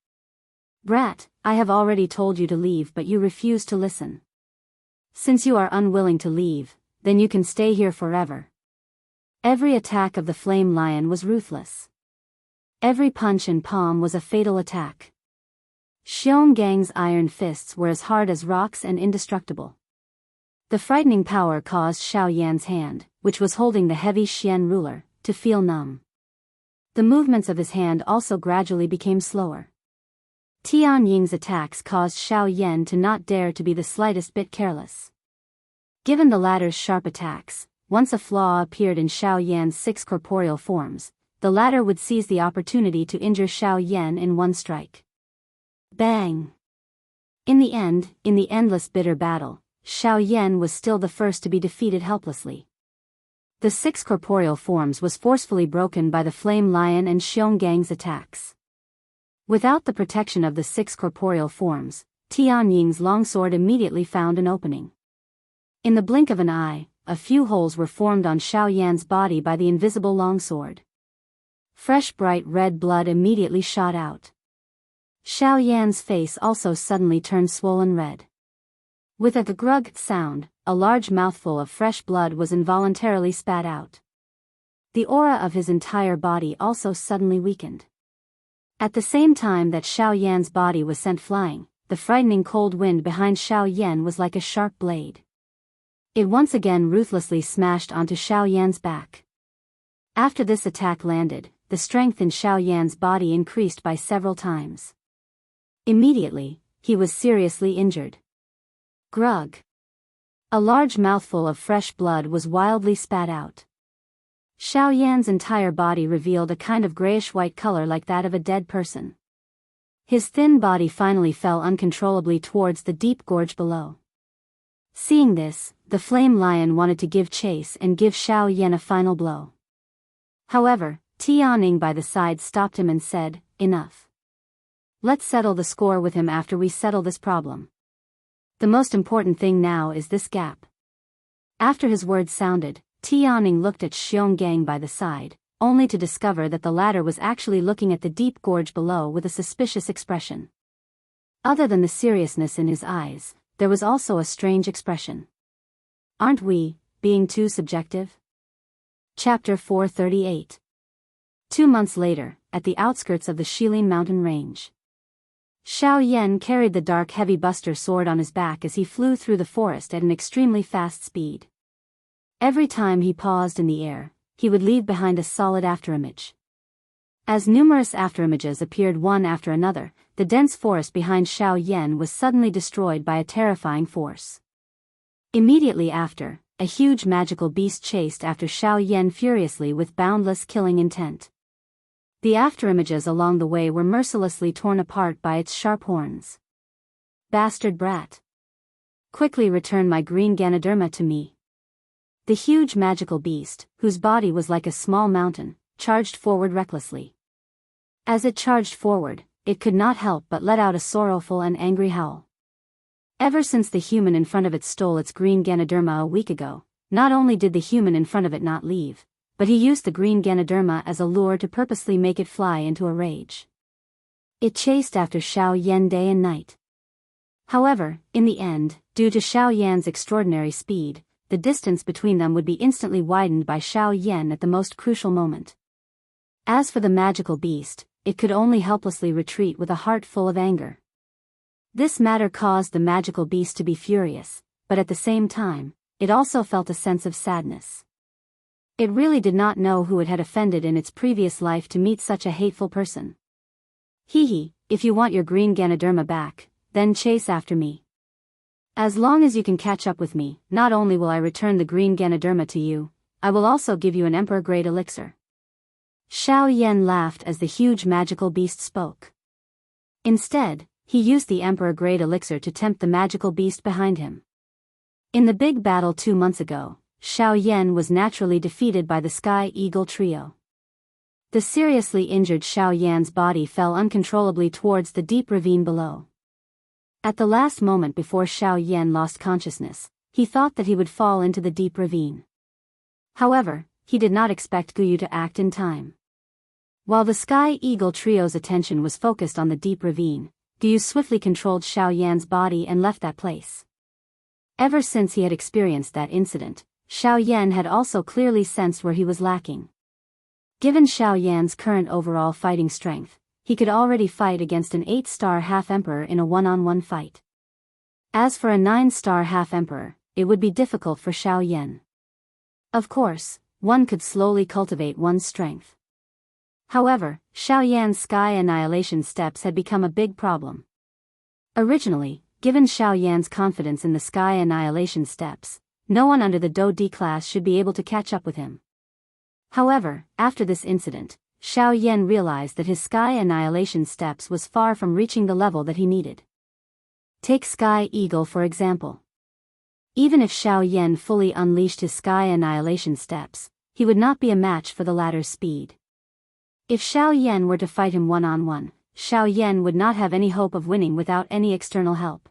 Brat, I have already told you to leave, but you refuse to listen. Since you are unwilling to leave, then you can stay here forever. Every attack of the flame lion was ruthless. Every punch and palm was a fatal attack. Xiongang's iron fists were as hard as rocks and indestructible. The frightening power caused Xiao Yan's hand, which was holding the heavy Xian ruler, to feel numb. The movements of his hand also gradually became slower. Tian Ying's attacks caused Xiao Yan to not dare to be the slightest bit careless. Given the latter's sharp attacks, once a flaw appeared in Xiao Yan's 6 corporeal forms, the latter would seize the opportunity to injure Xiao Yan in one strike. Bang! In the end, in the endless bitter battle, Xiao Yan was still the first to be defeated helplessly. The 6 corporeal forms was forcefully broken by the flame lion and Xiongang's attacks. Without the protection of the 6 corporeal forms, Tian Ying's longsword immediately found an opening. In the blink of an eye, a few holes were formed on Xiao Yan's body by the invisible longsword. Fresh bright red blood immediately shot out. Xiao Yan's face also suddenly turned swollen red. With a grug sound, a large mouthful of fresh blood was involuntarily spat out. The aura of his entire body also suddenly weakened. At the same time that Xiao Yan's body was sent flying, the frightening cold wind behind Xiao Yan was like a sharp blade. It once again ruthlessly smashed onto Xiao Yan's back. After this attack landed, the strength in Xiao Yan's body increased by several times. Immediately, he was seriously injured. Grug. A large mouthful of fresh blood was wildly spat out. Xiao Yan's entire body revealed a kind of grayish-white color like that of a dead person. His thin body finally fell uncontrollably towards the deep gorge below. Seeing this, the flame lion wanted to give chase and give Xiao Yan a final blow. However, Tianing by the side stopped him and said, "Enough. Let's settle the score with him after we settle this problem. The most important thing now is this gap." After his words sounded, Tianing looked at Xionggang by the side, only to discover that the latter was actually looking at the deep gorge below with a suspicious expression. Other than the seriousness in his eyes, there was also a strange expression. Aren't we being too subjective? Chapter 438. 2 months later, at the outskirts of the Shilin mountain range. Xiao Yan carried the dark heavy buster sword on his back as he flew through the forest at an extremely fast speed. Every time he paused in the air, he would leave behind a solid afterimage. As numerous afterimages appeared one after another, the dense forest behind Xiao Yan was suddenly destroyed by a terrifying force. Immediately after, a huge magical beast chased after Xiao Yan furiously with boundless killing intent. The afterimages along the way were mercilessly torn apart by its sharp horns. Bastard brat! Quickly return my green Ganoderma to me. The huge magical beast, whose body was like a small mountain, charged forward recklessly. As it charged forward, it could not help but let out a sorrowful and angry howl. Ever since the human in front of it stole its green Ganoderma a week ago, not only did the human in front of it not leave, but he used the green Ganoderma as a lure to purposely make it fly into a rage. It chased after Xiao Yan day and night. However, in the end, due to Xiao Yan's extraordinary speed, the distance between them would be instantly widened by Xiao Yan at the most crucial moment. As for the magical beast, it could only helplessly retreat with a heart full of anger. This matter caused the magical beast to be furious, but at the same time, it also felt a sense of sadness. It really did not know who it had offended in its previous life to meet such a hateful person. Hee, if you want your green Ganoderma back, then chase after me. As long as you can catch up with me, not only will I return the green Ganoderma to you, I will also give you an emperor-grade elixir. Xiao Yan laughed as the huge magical beast spoke. Instead, he used the emperor-grade elixir to tempt the magical beast behind him. In the big battle 2 months ago, Xiao Yan was naturally defeated by the Sky Eagle trio. The seriously injured Xiao Yan's body fell uncontrollably towards the deep ravine below. At the last moment before Xiao Yan lost consciousness, he thought that he would fall into the deep ravine. However, he did not expect Guyu to act in time. While the Sky Eagle trio's attention was focused on the deep ravine, Guyu swiftly controlled Xiao Yan's body and left that place. Ever since he had experienced that incident, Xiao Yan had also clearly sensed where he was lacking. Given Xiao Yan's current overall fighting strength, he could already fight against an 8-star half-emperor in a one-on-one fight. As for a 9-star half-emperor, it would be difficult for Xiao Yan. Of course, one could slowly cultivate one's strength. However, Xiao Yan's Sky Annihilation steps had become a big problem. Originally, given Xiao Yan's confidence in the Sky Annihilation steps, no one under the Do D class should be able to catch up with him. However, after this incident, Xiao Yan realized that his Sky Annihilation steps was far from reaching the level that he needed. Take Sky Eagle for example. Even if Xiao Yan fully unleashed his Sky Annihilation steps, he would not be a match for the latter's speed. If Xiao Yan were to fight him one-on-one, Xiao Yan would not have any hope of winning without any external help.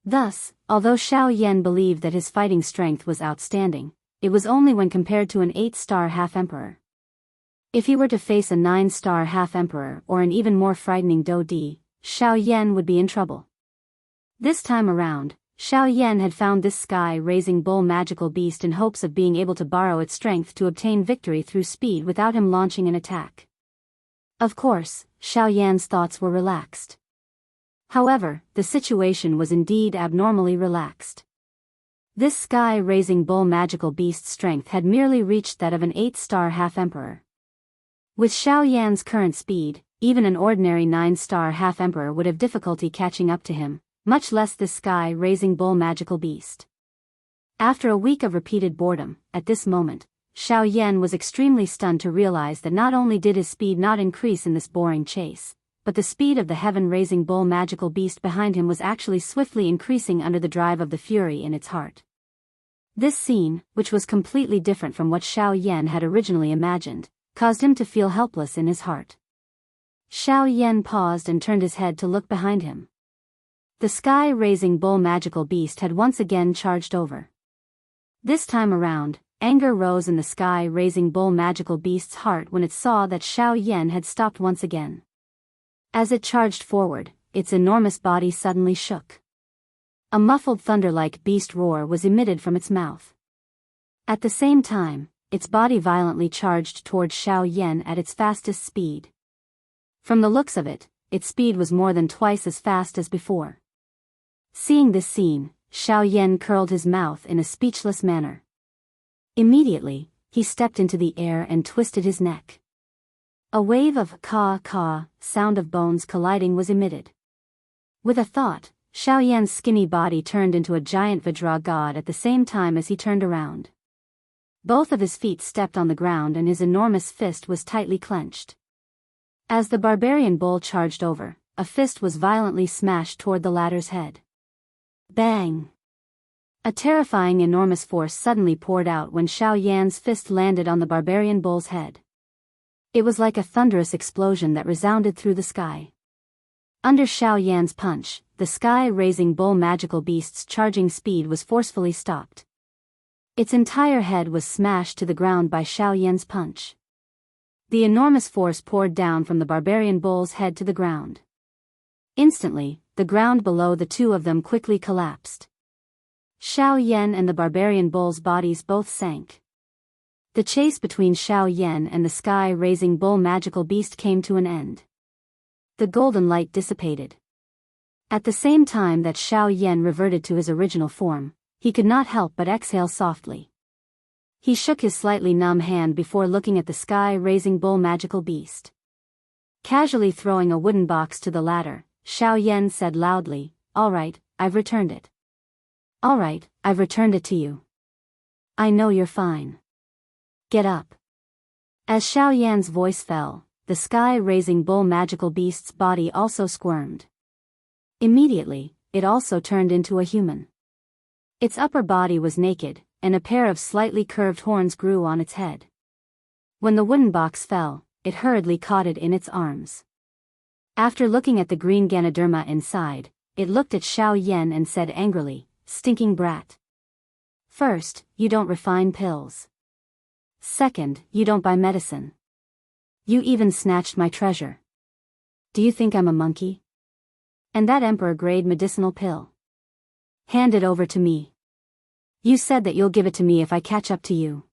Thus, although Xiao Yan believed that his fighting strength was outstanding, it was only when compared to an 8-star half-emperor. If he were to face a 9-star half-emperor or an even more frightening Do Di, Xiao Yan would be in trouble. This time around, Xiao Yan had found this sky-raising bull magical beast in hopes of being able to borrow its strength to obtain victory through speed without him launching an attack. Of course, Xiao Yan's thoughts were relaxed. However, the situation was indeed abnormally relaxed. This sky-raising bull magical beast's strength had merely reached that of an 8-star half-emperor. With Xiao Yan's current speed, even an ordinary 9-star half-emperor would have difficulty catching up to him, much less this sky-raising bull magical beast. After a week of repeated boredom, at this moment, Xiao Yan was extremely stunned to realize that not only did his speed not increase in this boring chase, but the speed of the heaven-raising bull magical beast behind him was actually swiftly increasing under the drive of the fury in its heart. This scene, which was completely different from what Xiao Yan had originally imagined, caused him to feel helpless in his heart. Xiao Yan paused and turned his head to look behind him. The sky-raising bull magical beast had once again charged over. This time around, anger rose in the sky-raising bull magical beast's heart when it saw that Xiao Yan had stopped once again. As it charged forward, its enormous body suddenly shook. A muffled thunder-like beast roar was emitted from its mouth. At the same time, its body violently charged towards Xiao Yan at its fastest speed. From the looks of it, its speed was more than twice as fast as before. Seeing this scene, Xiao Yan curled his mouth in a speechless manner. Immediately, he stepped into the air and twisted his neck. A wave of caw-caw sound of bones colliding was emitted. With a thought, Xiao Yan's skinny body turned into a giant Vajra god at the same time as he turned around. Both of his feet stepped on the ground and his enormous fist was tightly clenched. As the barbarian bull charged over, a fist was violently smashed toward the latter's head. Bang! A terrifying enormous force suddenly poured out when Xiao Yan's fist landed on the barbarian bull's head. It was like a thunderous explosion that resounded through the sky. Under Xiao Yan's punch, the sky-raising bull magical beast's charging speed was forcefully stopped. Its entire head was smashed to the ground by Xiao Yan's punch. The enormous force poured down from the barbarian bull's head to the ground. Instantly, the ground below the two of them quickly collapsed. Xiao Yan and the barbarian bull's bodies both sank. The chase between Xiao Yan and the sky-raising bull magical beast came to an end. The golden light dissipated. At the same time that Xiao Yan reverted to his original form, he could not help but exhale softly. He shook his slightly numb hand before looking at the sky-raising bull magical beast. Casually throwing a wooden box to the latter, Xiao Yan said loudly, "All right, I've returned it. All right, I've returned it to you. I know you're fine. Get up." As Xiao Yan's voice fell, the sky-raising bull magical beast's body also squirmed. Immediately, it also turned into a human. Its upper body was naked, and a pair of slightly curved horns grew on its head. When the wooden box fell, it hurriedly caught it in its arms. After looking at the green Ganoderma inside, it looked at Xiao Yan and said angrily, "Stinking brat. First, you don't refine pills. Second, you don't buy medicine. You even snatched my treasure. Do you think I'm a monkey? And that emperor-grade medicinal pill? Hand it over to me. You said that you'll give it to me if I catch up to you."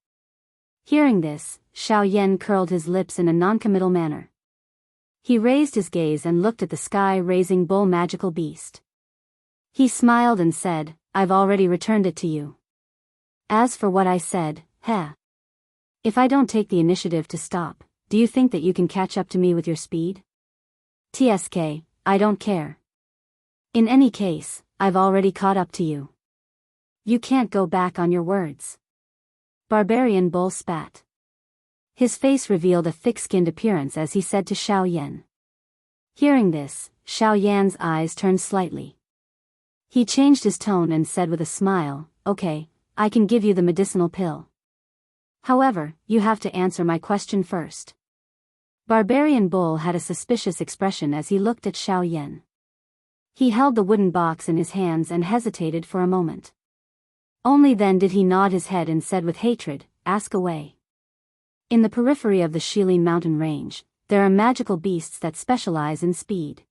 Hearing this, Xiao Yan curled his lips in a noncommittal manner. He raised his gaze and looked at the sky-raising bull magical beast. He smiled and said, "I've already returned it to you. As for what I said, if I don't take the initiative to stop, do you think that you can catch up to me with your speed? TSK, I don't care. In any case, I've already caught up to you. You can't go back on your words." Barbarian bull spat. His face revealed a thick-skinned appearance as he said to Xiao Yan. Hearing this, Xiao Yan's eyes turned slightly. He changed his tone and said with a smile, "Okay, I can give you the medicinal pill. However, you have to answer my question first." Barbarian bull had a suspicious expression as he looked at Xiao Yan. He held the wooden box in his hands and hesitated for a moment. Only then did he nod his head and said with hatred, "Ask away." In the periphery of the Shilin mountain range, there are magical beasts that specialize in speed.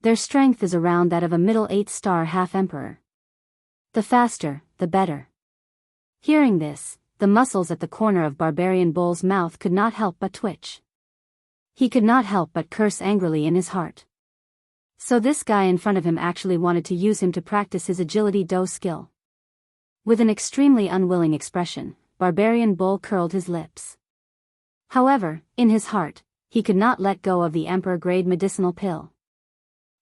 Their strength is around that of a middle 8-star half-emperor. The faster, the better. Hearing this, the muscles at the corner of Barbarian bull's mouth could not help but twitch. He could not help but curse angrily in his heart. So this guy in front of him actually wanted to use him to practice his agility do skill. With an extremely unwilling expression, Barbarian bull curled his lips. However, in his heart, he could not let go of the emperor-grade medicinal pill.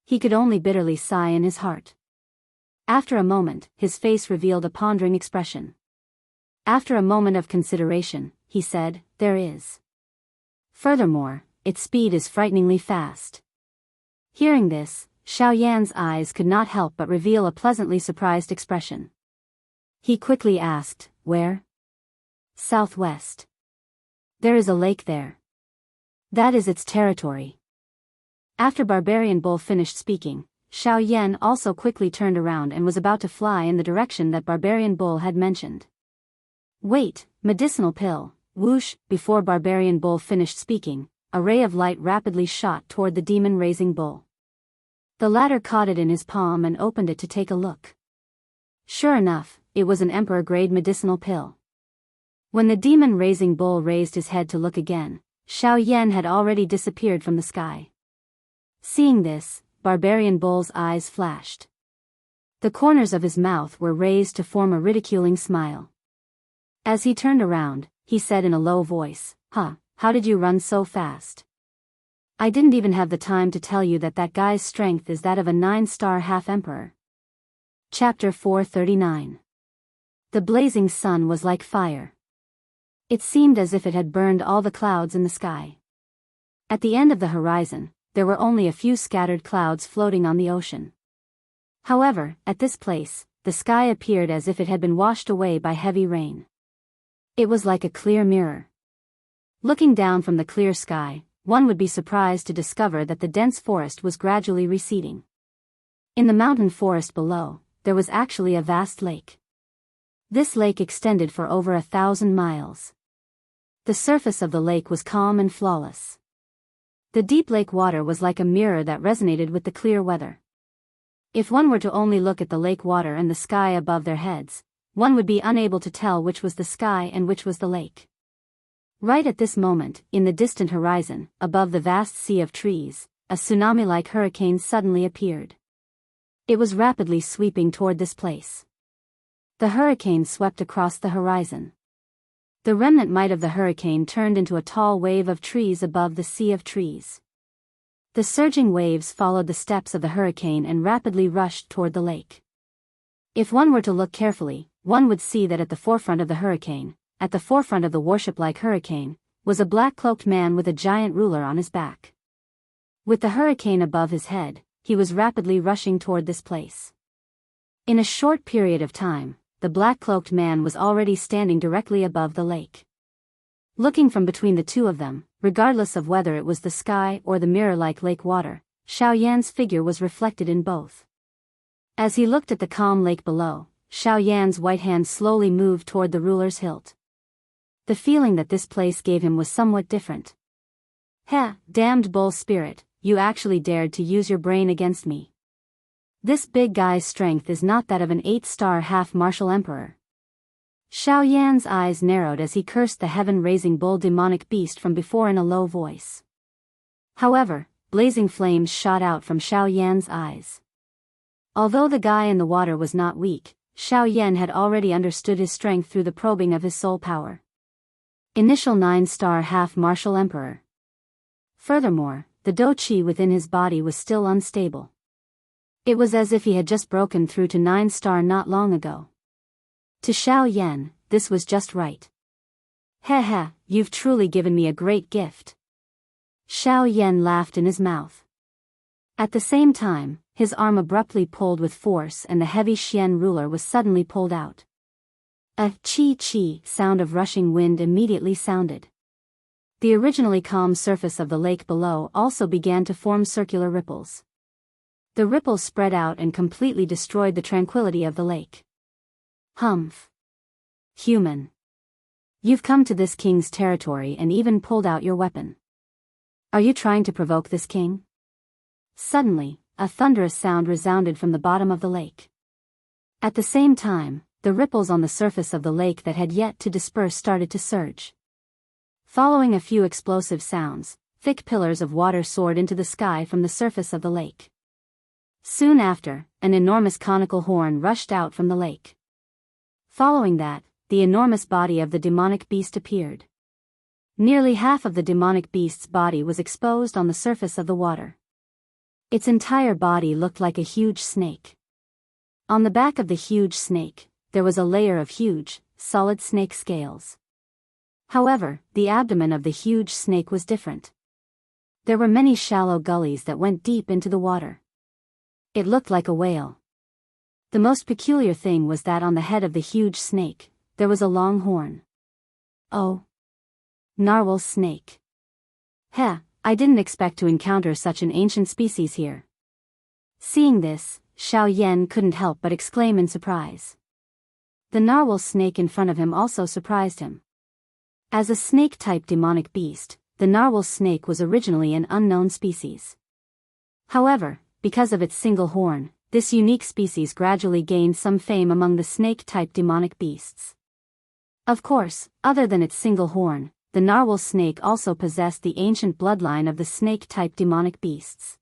He could only bitterly sigh in his heart. After a moment, his face revealed a pondering expression. After a moment of consideration, he said, "There is. Furthermore, its speed is frighteningly fast." Hearing this, Xiao Yan's eyes could not help but reveal a pleasantly surprised expression. He quickly asked, "Where?" "Southwest. There is a lake there. That is its territory." After Barbarian bull finished speaking, Xiao Yan also quickly turned around and was about to fly in the direction that Barbarian bull had mentioned. "Wait, medicinal pill, whoosh!" Before Barbarian bull finished speaking, a ray of light rapidly shot toward the demon-raising bull. The latter caught it in his palm and opened it to take a look. Sure enough, it was an emperor-grade medicinal pill. When the demon-raising bull raised his head to look again, Xiao Yan had already disappeared from the sky. Seeing this, Barbarian bull's eyes flashed. The corners of his mouth were raised to form a ridiculing smile. As he turned around, he said in a low voice, "Huh, how did you run so fast? I didn't even have the time to tell you that that guy's strength is that of a 9-star half-emperor. Chapter 439. The blazing sun was like fire. It seemed as if it had burned all the clouds in the sky. At the end of the horizon, there were only a few scattered clouds floating on the ocean. However, at this place, the sky appeared as if it had been washed away by heavy rain. It was like a clear mirror. Looking down from the clear sky, one would be surprised to discover that the dense forest was gradually receding. In the mountain forest below, there was actually a vast lake. This lake extended for over 1,000 miles. The surface of the lake was calm and flawless. The deep lake water was like a mirror that resonated with the clear weather. If one were to only look at the lake water and the sky above their heads, one would be unable to tell which was the sky and which was the lake. Right at this moment, in the distant horizon, above the vast sea of trees, a tsunami-like hurricane suddenly appeared. It was rapidly sweeping toward this place. The hurricane swept across the horizon. The remnant might of the hurricane turned into a tall wave of trees above the sea of trees. The surging waves followed the steps of the hurricane and rapidly rushed toward the lake. If one were to look carefully, one would see that at the forefront of the hurricane, at the forefront of the warship-like hurricane, was a black-cloaked man with a giant ruler on his back. With the hurricane above his head, he was rapidly rushing toward this place. In a short period of time, the black-cloaked man was already standing directly above the lake. Looking from between the two of them, regardless of whether it was the sky or the mirror-like lake water, Xiaoyan's figure was reflected in both. As he looked at the calm lake below, Xiaoyan's white hand slowly moved toward the ruler's hilt. The feeling that this place gave him was somewhat different. "Heh, damned bull spirit, you actually dared to use your brain against me. This big guy's strength is not that of an 8-star half-martial emperor." Xiaoyan's eyes narrowed as he cursed the heaven-raising bull demonic beast from before in a low voice. However, blazing flames shot out from Xiaoyan's eyes. Although the guy in the water was not weak, Xiaoyan had already understood his strength through the probing of his soul power. Initial 9-star half-martial emperor. Furthermore, the dou qi within his body was still unstable. It was as if he had just broken through to 9-star not long ago. To Xiaoyan, this was just right. "Heh, you've truly given me a great gift." Xiaoyan laughed in his mouth. At the same time, his arm abruptly pulled with force and the heavy Xian ruler was suddenly pulled out. A chi-chi sound of rushing wind immediately sounded. The originally calm surface of the lake below also began to form circular ripples. The ripples spread out and completely destroyed the tranquility of the lake. "Humph. Human. You've come to this king's territory and even pulled out your weapon. Are you trying to provoke this king?" Suddenly, a thunderous sound resounded from the bottom of the lake. At the same time, the ripples on the surface of the lake that had yet to disperse started to surge. Following a few explosive sounds, thick pillars of water soared into the sky from the surface of the lake. Soon after, an enormous conical horn rushed out from the lake. Following that, the enormous body of the demonic beast appeared. Nearly half of the demonic beast's body was exposed on the surface of the water. Its entire body looked like a huge snake. On the back of the huge snake, there was a layer of huge, solid snake scales. However, the abdomen of the huge snake was different. There were many shallow gullies that went deep into the water. It looked like a whale. The most peculiar thing was that on the head of the huge snake, there was a long horn. "Oh. Narwhal snake. Heh, I didn't expect to encounter such an ancient species here." Seeing this, Xiaoyan couldn't help but exclaim in surprise. The narwhal snake in front of him also surprised him. As a snake-type demonic beast, the narwhal snake was originally an unknown species. However, because of its single horn, this unique species gradually gained some fame among the snake-type demonic beasts. Of course, other than its single horn, the narwhal snake also possessed the ancient bloodline of the snake-type demonic beasts.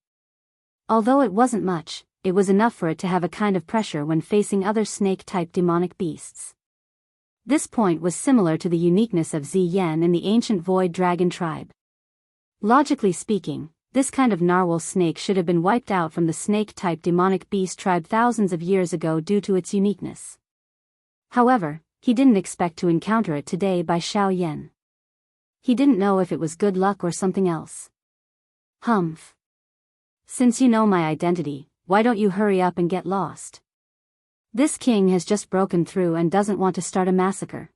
Although it wasn't much, it was enough for it to have a kind of pressure when facing other snake-type demonic beasts. This point was similar to the uniqueness of Ziyan and the ancient void dragon tribe. Logically speaking, this kind of narwhal snake should have been wiped out from the snake-type demonic beast tribe thousands of years ago due to its uniqueness. However, he didn't expect to encounter it today by Xiao Yan. He didn't know if it was good luck or something else. Humph. Since you know my identity, why don't you hurry up and get lost? This king has just broken through and doesn't want to start a massacre.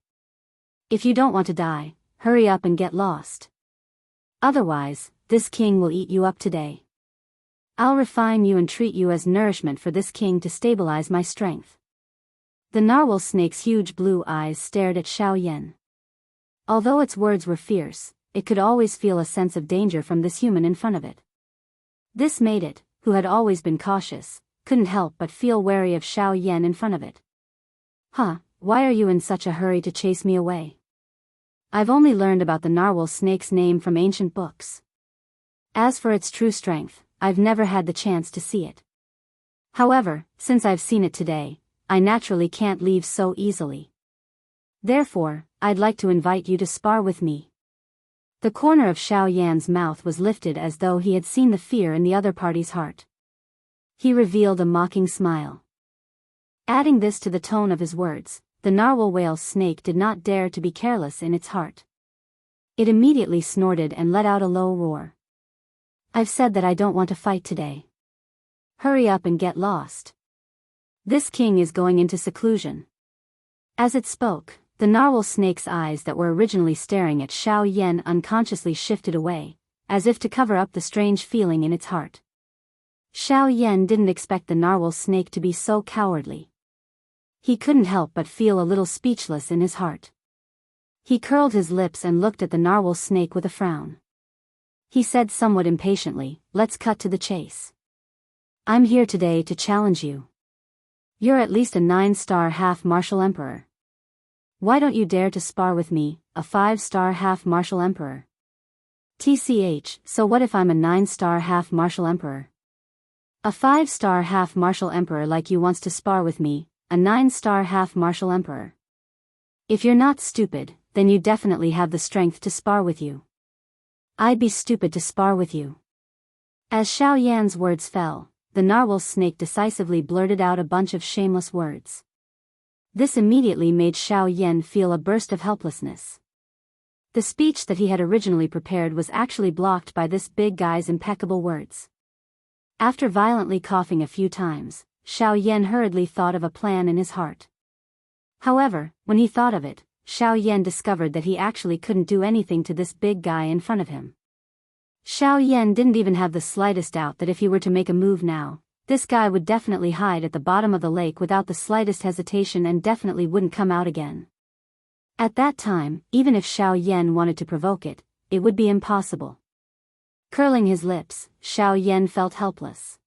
If you don't want to die, hurry up and get lost. Otherwise, this king will eat you up today. I'll refine you and treat you as nourishment for this king to stabilize my strength. The narwhal snake's huge blue eyes stared at Xiao Yan. Although its words were fierce, it could always feel a sense of danger from this human in front of it. This made it, who had always been cautious, couldn't help but feel wary of Xiao Yan in front of it. Huh, why are you in such a hurry to chase me away? I've only learned about the narwhal snake's name from ancient books. As for its true strength, I've never had the chance to see it. However, since I've seen it today, I naturally can't leave so easily. Therefore, I'd like to invite you to spar with me. The corner of Xiao Yan's mouth was lifted as though he had seen the fear in the other party's heart. He revealed a mocking smile. Adding this to the tone of his words, the narwhal whale snake did not dare to be careless in its heart. It immediately snorted and let out a low roar. I've said that I don't want to fight today. Hurry up and get lost. This king is going into seclusion. As it spoke, the narwhal snake's eyes that were originally staring at Xiao Yan unconsciously shifted away, as if to cover up the strange feeling in its heart. Xiao Yan didn't expect the narwhal snake to be so cowardly. He couldn't help but feel a little speechless in his heart. He curled his lips and looked at the narwhal snake with a frown. He said somewhat impatiently, "Let's cut to the chase. I'm here today to challenge you. You're at least a 9-star half martial emperor. Why don't you dare to spar with me, a 5-star half martial emperor? TCH, so what if I'm a 9-star half martial emperor? A 5-star half martial emperor like you wants to spar with me, a 9-star half martial emperor. If you're not stupid, then you definitely have the strength to spar with you. I'd be stupid to spar with you." As Xiao Yan's words fell, the narwhal snake decisively blurted out a bunch of shameless words. This immediately made Xiao Yan feel a burst of helplessness. The speech that he had originally prepared was actually blocked by this big guy's impeccable words. After violently coughing a few times, Xiao Yan hurriedly thought of a plan in his heart. However, when he thought of it, Xiao Yan discovered that he actually couldn't do anything to this big guy in front of him. Xiao Yan didn't even have the slightest doubt that if he were to make a move now, this guy would definitely hide at the bottom of the lake without the slightest hesitation and definitely wouldn't come out again. At that time, even if Xiao Yan wanted to provoke it, it would be impossible. Curling his lips, Xiao Yan felt helpless.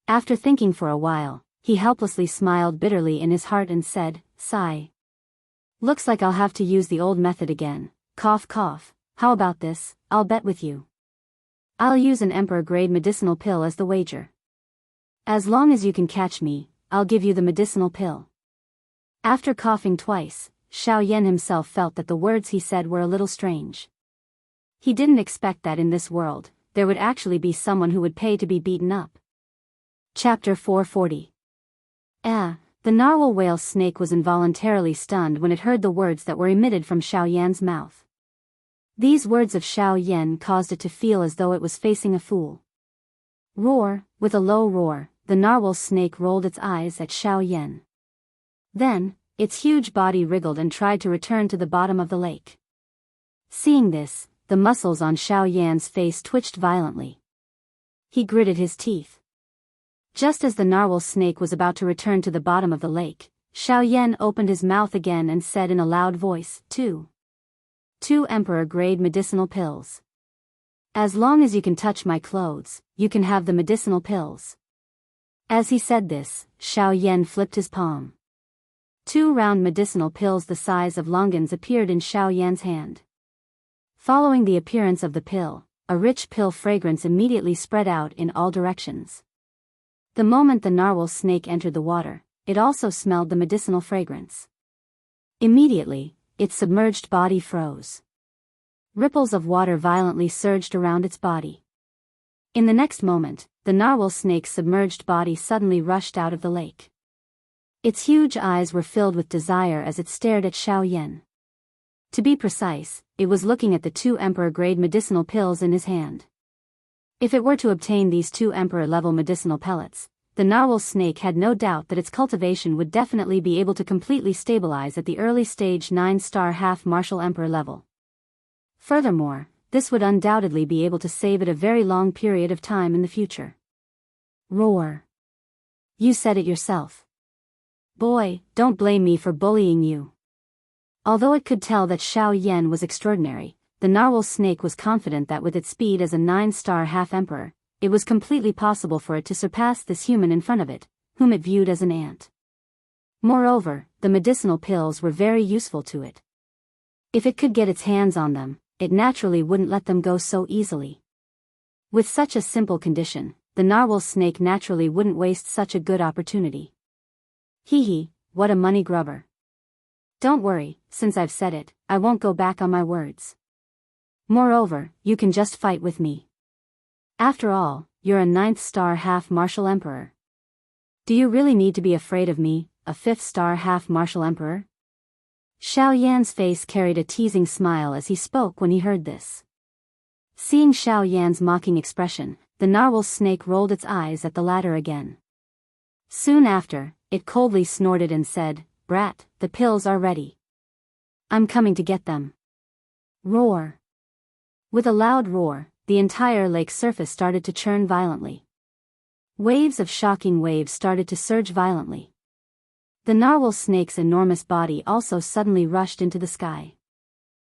After thinking for a while, he helplessly smiled bitterly in his heart and said, "Sigh. Looks like I'll have to use the old method again. Cough cough. How about this? I'll bet with you. I'll use an emperor-grade medicinal pill as the wager. As long as you can catch me, I'll give you the medicinal pill." After coughing twice, Xiao Yan himself felt that the words he said were a little strange. He didn't expect that in this world, there would actually be someone who would pay to be beaten up. Chapter 440. The narwhal whale snake was involuntarily stunned when it heard the words that were emitted from Xiao Yan's mouth. These words of Xiao Yan caused it to feel as though it was facing a fool. Roar, with a low roar, the narwhal snake rolled its eyes at Xiao Yan. Then, its huge body wriggled and tried to return to the bottom of the lake. Seeing this, the muscles on Xiao Yan's face twitched violently. He gritted his teeth. Just as the narwhal snake was about to return to the bottom of the lake, Xiao Yan opened his mouth again and said in a loud voice, Two emperor-grade medicinal pills. As long as you can touch my clothes, you can have the medicinal pills." As he said this, Xiao Yan flipped his palm. 2 round medicinal pills the size of longans appeared in Xiao Yan's hand. Following the appearance of the pill, a rich pill fragrance immediately spread out in all directions. The moment the narwhal snake entered the water, it also smelled the medicinal fragrance. Immediately, its submerged body froze. Ripples of water violently surged around its body. In the next moment, the narwhal snake's submerged body suddenly rushed out of the lake. Its huge eyes were filled with desire as it stared at Xiaoyan. To be precise, it was looking at the 2 emperor-grade medicinal pills in his hand. If it were to obtain these 2 emperor-level medicinal pellets, the narwhal snake had no doubt that its cultivation would definitely be able to completely stabilize at the early stage 9-star half-martial emperor level. Furthermore, this would undoubtedly be able to save it a very long period of time in the future. Roar. You said it yourself. Boy, don't blame me for bullying you. Although it could tell that Xiaoyan was extraordinary, the narwhal snake was confident that with its speed as a 9-star half-emperor, it was completely possible for it to surpass this human in front of it, whom it viewed as an ant. Moreover, the medicinal pills were very useful to it. If it could get its hands on them, it naturally wouldn't let them go so easily. With such a simple condition, the narwhal snake naturally wouldn't waste such a good opportunity. Hee, what a money grubber. Don't worry, since I've said it, I won't go back on my words. Moreover, you can just fight with me. After all, you're a 9th-star half-martial emperor. Do you really need to be afraid of me, a 5th-star half-martial emperor? Xiaoyan's face carried a teasing smile as he spoke when he heard this. Seeing Xiaoyan's mocking expression, the narwhal snake rolled its eyes at the latter again. Soon after, it coldly snorted and said, "Brat, the pills are ready. I'm coming to get them." Roar. With a loud roar, the entire lake surface started to churn violently. Waves of shocking waves started to surge violently. The narwhal snake's enormous body also suddenly rushed into the sky.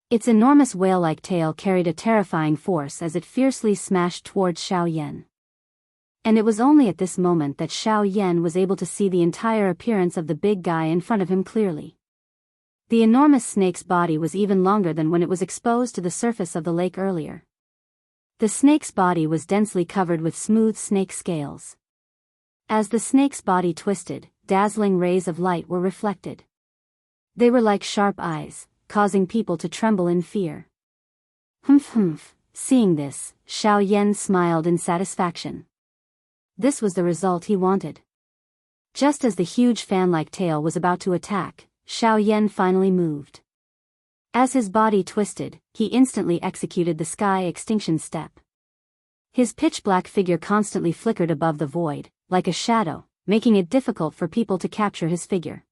Its enormous whale-like tail carried a terrifying force as it fiercely smashed towards Xiaoyan. And it was only at this moment that Xiaoyan was able to see the entire appearance of the big guy in front of him clearly. The enormous snake's body was even longer than when it was exposed to the surface of the lake earlier. The snake's body was densely covered with smooth snake scales. As the snake's body twisted, dazzling rays of light were reflected. They were like sharp eyes, causing people to tremble in fear. Humph. Seeing this, Xiaoyan smiled in satisfaction. This was the result he wanted. Just as the huge fan-like tail was about to attack, Xiaoyan finally moved. As his body twisted, he instantly executed the sky extinction step. His pitch-black figure constantly flickered above the void, like a shadow, making it difficult for people to capture his figure.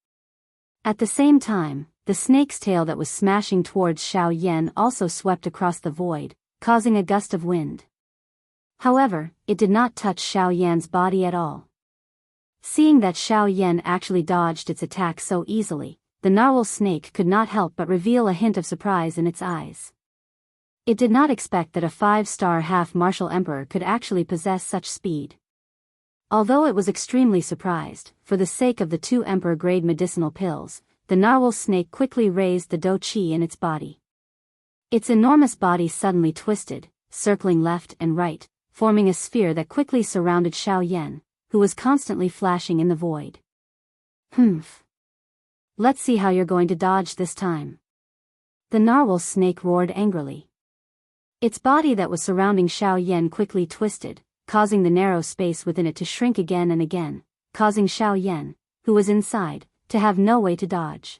At the same time, the snake's tail that was smashing towards Xiaoyan also swept across the void, causing a gust of wind. However, it did not touch Xiaoyan's body at all. Seeing that Xiaoyan actually dodged its attack so easily, the narwhal snake could not help but reveal a hint of surprise in its eyes. It did not expect that a 5-star half-martial emperor could actually possess such speed. Although it was extremely surprised, for the sake of the 2 emperor-grade medicinal pills, the narwhal snake quickly raised the dou qi in its body. Its enormous body suddenly twisted, circling left and right, forming a sphere that quickly surrounded Xiaoyan, who was constantly flashing in the void. Humph. Let's see how you're going to dodge this time. The narwhal snake roared angrily. Its body that was surrounding Xiaoyan quickly twisted, causing the narrow space within it to shrink again and again, causing Xiaoyan, who was inside, to have no way to dodge.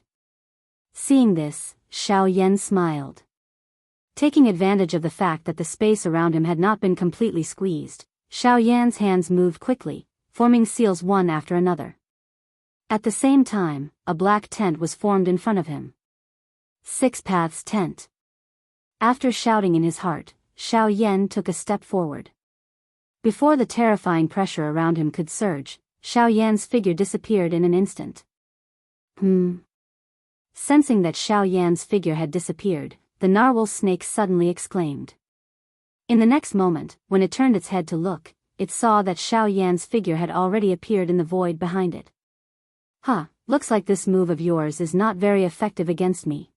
Seeing this, Xiaoyan smiled. Taking advantage of the fact that the space around him had not been completely squeezed, Xiaoyan's hands moved quickly, forming seals one after another. At the same time, a black tent was formed in front of him. 6 Paths Tent. After shouting in his heart, Xiaoyan took a step forward. Before the terrifying pressure around him could surge, Xiaoyan's figure disappeared in an instant. Sensing that Xiaoyan's figure had disappeared, the narwhal snake suddenly exclaimed. In the next moment, when it turned its head to look, it saw that Xiaoyan's figure had already appeared in the void behind it. Looks like this move of yours is not very effective against me.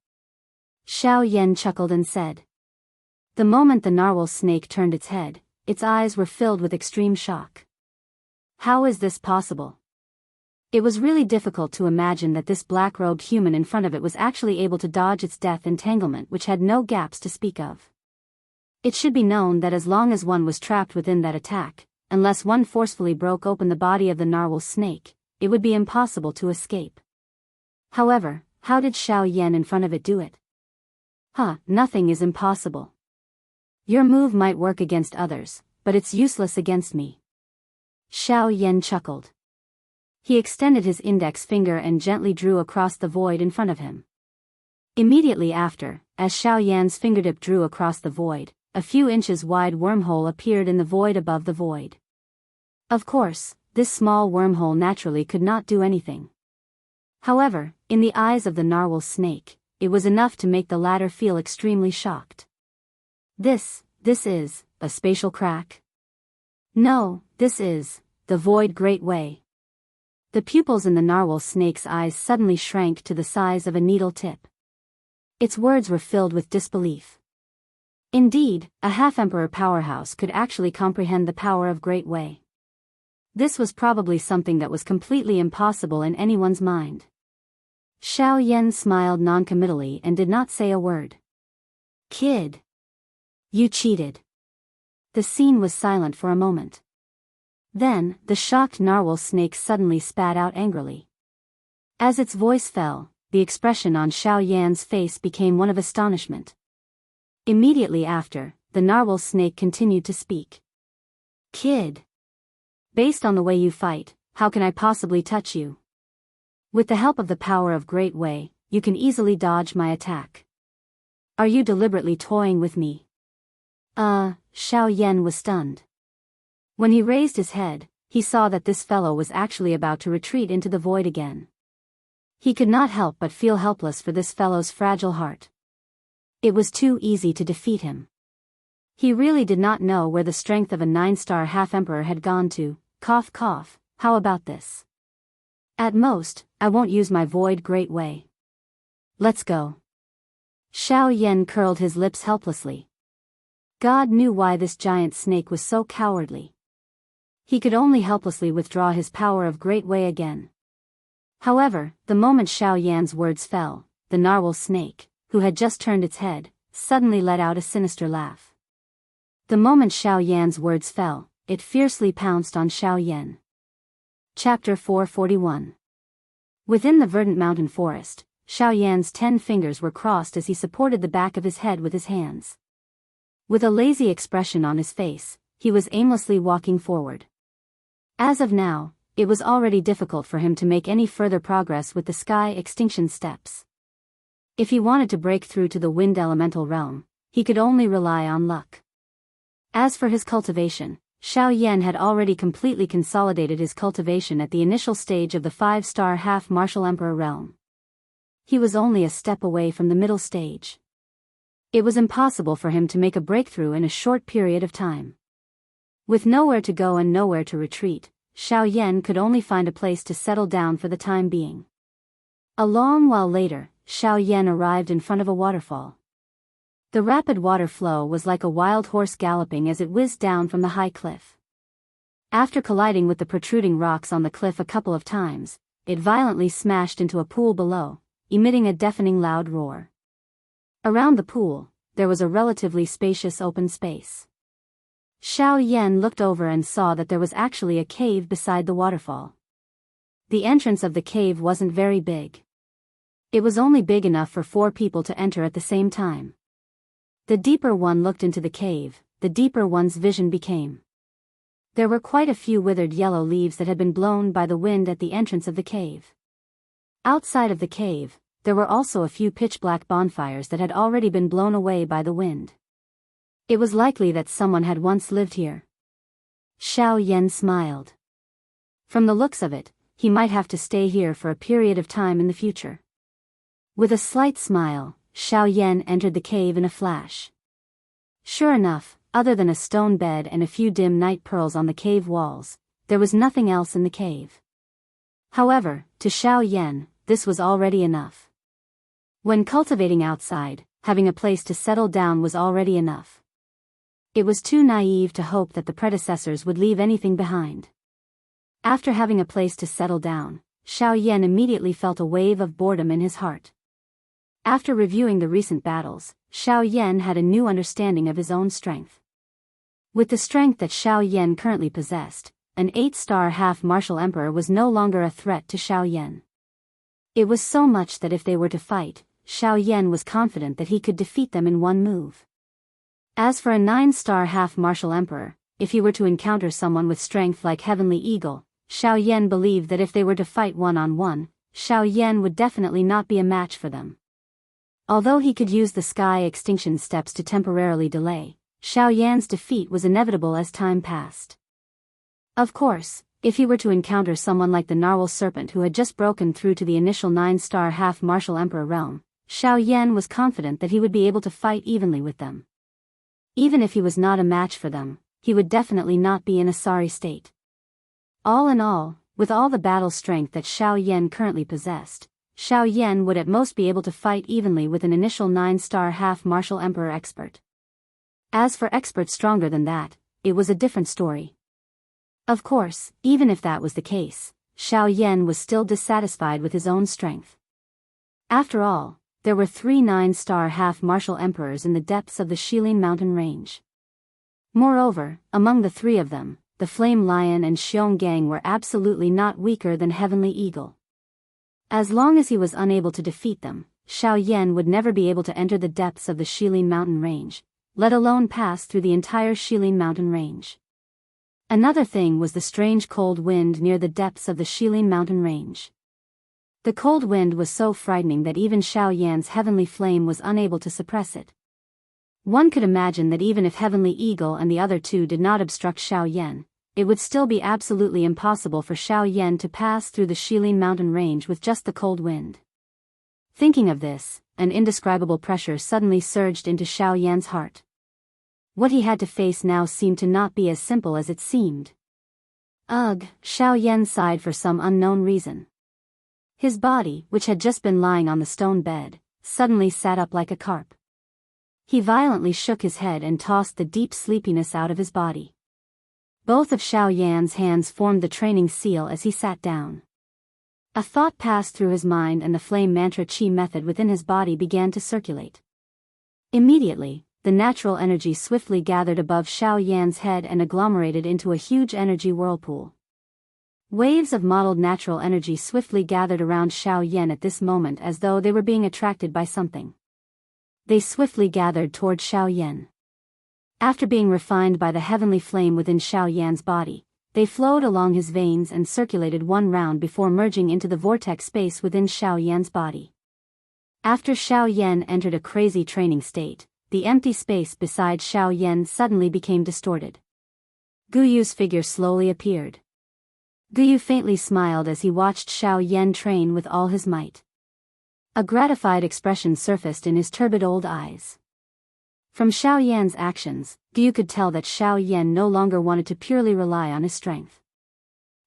Xiaoyan chuckled and said. The moment the narwhal snake turned its head, its eyes were filled with extreme shock. How is this possible? It was really difficult to imagine that this black-robed human in front of it was actually able to dodge its death entanglement, which had no gaps to speak of. It should be known that as long as one was trapped within that attack, unless one forcefully broke open the body of the narwhal snake, it would be impossible to escape. However, how did Xiao Yan in front of it do it? Nothing is impossible. Your move might work against others, but it's useless against me. Xiao Yan chuckled. He extended his index finger and gently drew across the void in front of him. Immediately after, as Xiao Yan's fingertip drew across the void, a few inches wide wormhole appeared in the void above the void. Of course, this small wormhole naturally could not do anything. However, in the eyes of the narwhal snake, it was enough to make the latter feel extremely shocked. This is a spatial crack? No, this is the void great way. The pupils in the narwhal snake's eyes suddenly shrank to the size of a needle tip. Its words were filled with disbelief. Indeed, a half-emperor powerhouse could actually comprehend the power of Great Way. This was probably something that was completely impossible in anyone's mind. Xiao Yan smiled noncommittally and did not say a word. Kid. You cheated. The scene was silent for a moment. Then, the shocked narwhal snake suddenly spat out angrily. As its voice fell, the expression on Xiao Yan's face became one of astonishment. Immediately after, the narwhal snake continued to speak. Kid. Based on the way you fight, how can I possibly touch you? With the help of the power of Great Way, you can easily dodge my attack. Are you deliberately toying with me? Xiao Yan was stunned. When he raised his head, he saw that this fellow was actually about to retreat into the void again. He could not help but feel helpless for this fellow's fragile heart. It was too easy to defeat him. He really did not know where the strength of a 9-star half-emperor had gone to. Cough cough, how about this? At most, I won't use my void Great Way. Let's go. Xiao Yan curled his lips helplessly. God knew why this giant snake was so cowardly. He could only helplessly withdraw his power of Great Way again. However, the moment Xiao Yan's words fell, the narwhal snake, who had just turned its head, suddenly let out a sinister laugh. The moment Xiao Yan's words fell, it fiercely pounced on Xiao Yan. Chapter 441. Within the verdant mountain forest, Xiao Yan's 10 fingers were crossed as he supported the back of his head with his hands. With a lazy expression on his face, he was aimlessly walking forward. As of now, it was already difficult for him to make any further progress with the sky extinction steps. If he wanted to break through to the wind elemental realm, he could only rely on luck. As for his cultivation, Xiao Yan had already completely consolidated his cultivation at the initial stage of the 5-star half-martial emperor realm. He was only a step away from the middle stage. It was impossible for him to make a breakthrough in a short period of time. With nowhere to go and nowhere to retreat, Xiao Yan could only find a place to settle down for the time being. A long while later, Xiao Yan arrived in front of a waterfall. The rapid water flow was like a wild horse galloping as it whizzed down from the high cliff. After colliding with the protruding rocks on the cliff a couple of times, it violently smashed into a pool below, emitting a deafening loud roar. Around the pool, there was a relatively spacious open space. Xiao Yan looked over and saw that there was actually a cave beside the waterfall. The entrance of the cave wasn't very big. It was only big enough for 4 people to enter at the same time. The deeper one looked into the cave, the deeper one's vision became. There were quite a few withered yellow leaves that had been blown by the wind at the entrance of the cave. Outside of the cave, there were also a few pitch-black bonfires that had already been blown away by the wind. It was likely that someone had once lived here. Xiao Yan smiled. From the looks of it, he might have to stay here for a period of time in the future. With a slight smile, Xiao Yan entered the cave in a flash. Sure enough, other than a stone bed and a few dim night pearls on the cave walls, there was nothing else in the cave. However, to Xiao Yan, this was already enough. When cultivating outside, having a place to settle down was already enough. It was too naive to hope that the predecessors would leave anything behind. After having a place to settle down, Xiao Yan immediately felt a wave of boredom in his heart. After reviewing the recent battles, Xiao Yan had a new understanding of his own strength. With the strength that Xiao Yan currently possessed, an 8-star half-martial emperor was no longer a threat to Xiao Yan. It was so much that if they were to fight, Xiao Yan was confident that he could defeat them in one move. As for a 9-star half-martial emperor, if he were to encounter someone with strength like Heavenly Eagle, Xiao Yan believed that if they were to fight one-on-one, Xiao Yan would definitely not be a match for them. Although he could use the sky extinction steps to temporarily delay, Xiao Yan's defeat was inevitable as time passed. Of course, if he were to encounter someone like the Narwhal Serpent who had just broken through to the initial 9-star half-martial emperor realm, Xiao Yan was confident that he would be able to fight evenly with them. Even if he was not a match for them, he would definitely not be in a sorry state. All in all, with all the battle strength that Xiao Yan currently possessed, Xiao Yan would at most be able to fight evenly with an initial 9-star half-martial emperor expert. As for experts stronger than that, it was a different story. Of course, even if that was the case, Xiao Yan was still dissatisfied with his own strength. After all, there were 3 9-star half-martial emperors in the depths of the Shilin mountain range. Moreover, among the 3 of them, the Flame Lion and Xiong Gang were absolutely not weaker than Heavenly Eagle. As long as he was unable to defeat them, Xiao Yan would never be able to enter the depths of the Shilin mountain range, let alone pass through the entire Shilin mountain range. Another thing was the strange cold wind near the depths of the Shilin mountain range. The cold wind was so frightening that even Xiao Yan's heavenly flame was unable to suppress it. One could imagine that even if Heavenly Eagle and the other 2 did not obstruct Xiao Yan, it would still be absolutely impossible for Xiao Yan to pass through the Shilin mountain range with just the cold wind. Thinking of this, an indescribable pressure suddenly surged into Xiao Yan's heart. What he had to face now seemed to not be as simple as it seemed. Ugh, Xiao Yan sighed for some unknown reason. His body, which had just been lying on the stone bed, suddenly sat up like a carp. He violently shook his head and tossed the deep sleepiness out of his body. Both of Xiao Yan's hands formed the training seal as he sat down. A thought passed through his mind and the flame mantra chi method within his body began to circulate. Immediately, the natural energy swiftly gathered above Xiao Yan's head and agglomerated into a huge energy whirlpool. Waves of mottled natural energy swiftly gathered around Xiao Yan at this moment as though they were being attracted by something. They swiftly gathered toward Xiao Yan. After being refined by the heavenly flame within Xiao Yan's body, they flowed along his veins and circulated one round before merging into the vortex space within Xiao Yan's body. After Xiao Yan entered a crazy training state, the empty space beside Xiao Yan suddenly became distorted. Guyu's figure slowly appeared. Guyu faintly smiled as he watched Xiao Yan train with all his might. A gratified expression surfaced in his turbid old eyes. From Xiao Yan's actions, Guyu could tell that Xiao Yan no longer wanted to purely rely on his strength.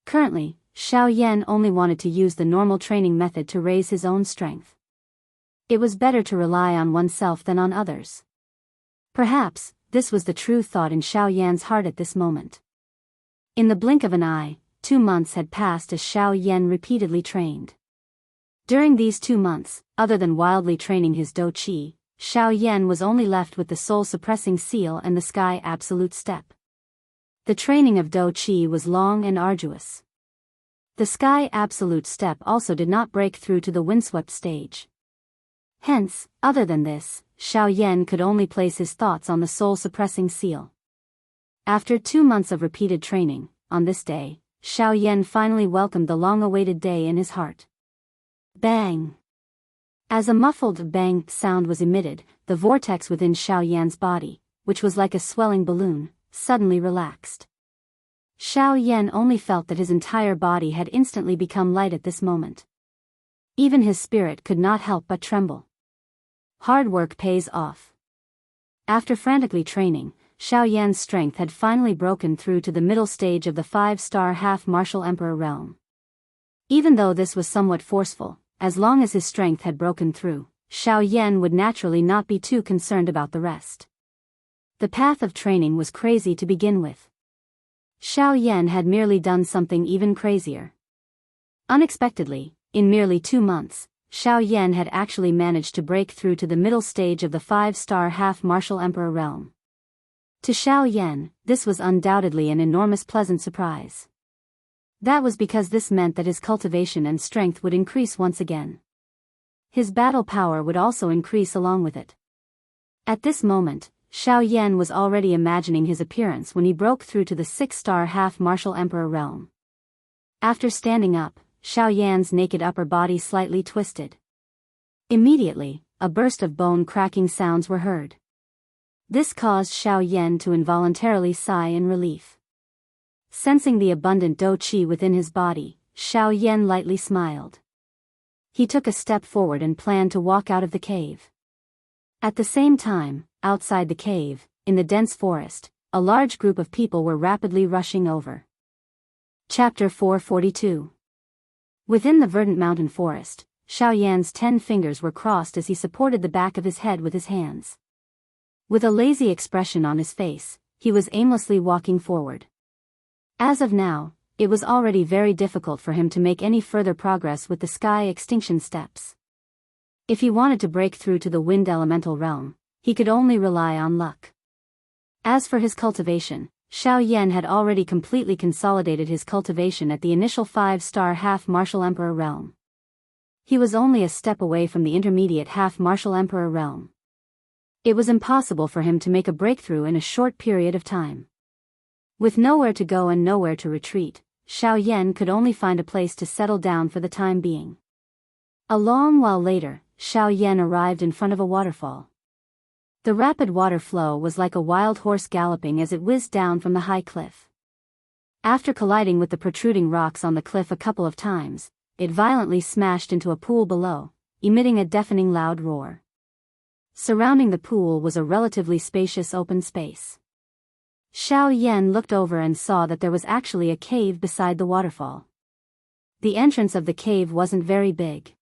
Currently, Xiao Yan only wanted to use the normal training method to raise his own strength. It was better to rely on oneself than on others. Perhaps, this was the true thought in Xiao Yan's heart at this moment. In the blink of an eye, 2 months had passed as Xiao Yan repeatedly trained. During these 2 months, other than wildly training his Do Qi, Xiao Yan was only left with the soul-suppressing seal and the sky absolute step. The training of Do Qi was long and arduous. The sky absolute step also did not break through to the windswept stage. Hence, other than this, Xiao Yan could only place his thoughts on the soul-suppressing seal. After 2 months of repeated training, on this day, Xiao Yan finally welcomed the long-awaited day in his heart. Bang! As a muffled bang sound was emitted, the vortex within Xiao Yan's body, which was like a swelling balloon, suddenly relaxed. Xiao Yan only felt that his entire body had instantly become light at this moment. Even his spirit could not help but tremble. Hard work pays off. After frantically training, Xiao Yan's strength had finally broken through to the middle stage of the 5-star half-martial emperor realm. Even though this was somewhat forceful, as long as his strength had broken through, Xiao Yan would naturally not be too concerned about the rest. The path of training was crazy to begin with. Xiao Yan had merely done something even crazier. Unexpectedly, in merely 2 months, Xiao Yan had actually managed to break through to the middle stage of the 5-star half-martial emperor realm. To Xiao Yan, this was undoubtedly an enormous pleasant surprise. That was because this meant that his cultivation and strength would increase once again. His battle power would also increase along with it. At this moment, Xiao Yan was already imagining his appearance when he broke through to the 6-star half-martial emperor realm. After standing up, Xiao Yan's naked upper body slightly twisted. Immediately, a burst of bone-cracking sounds were heard. This caused Xiao Yan to involuntarily sigh in relief. Sensing the abundant dou qi within his body, Xiao Yan lightly smiled. He took a step forward and planned to walk out of the cave. At the same time, outside the cave, in the dense forest, a large group of people were rapidly rushing over. Chapter 442. Within the verdant mountain forest, Xiao Yan's 10 fingers were crossed as he supported the back of his head with his hands. With a lazy expression on his face, he was aimlessly walking forward. As of now, it was already very difficult for him to make any further progress with the sky extinction steps. If he wanted to break through to the wind elemental realm, he could only rely on luck. As for his cultivation, Xiao Yan had already completely consolidated his cultivation at the initial 5-star half-martial emperor realm. He was only a step away from the intermediate half-martial emperor realm. It was impossible for him to make a breakthrough in a short period of time. With nowhere to go and nowhere to retreat, Xiao Yan could only find a place to settle down for the time being. A long while later, Xiao Yan arrived in front of a waterfall. The rapid water flow was like a wild horse galloping as it whizzed down from the high cliff. After colliding with the protruding rocks on the cliff a couple of times, it violently smashed into a pool below, emitting a deafening loud roar. Surrounding the pool was a relatively spacious open space. Xiao Yan looked over and saw that there was actually a cave beside the waterfall. The entrance of the cave wasn't very big.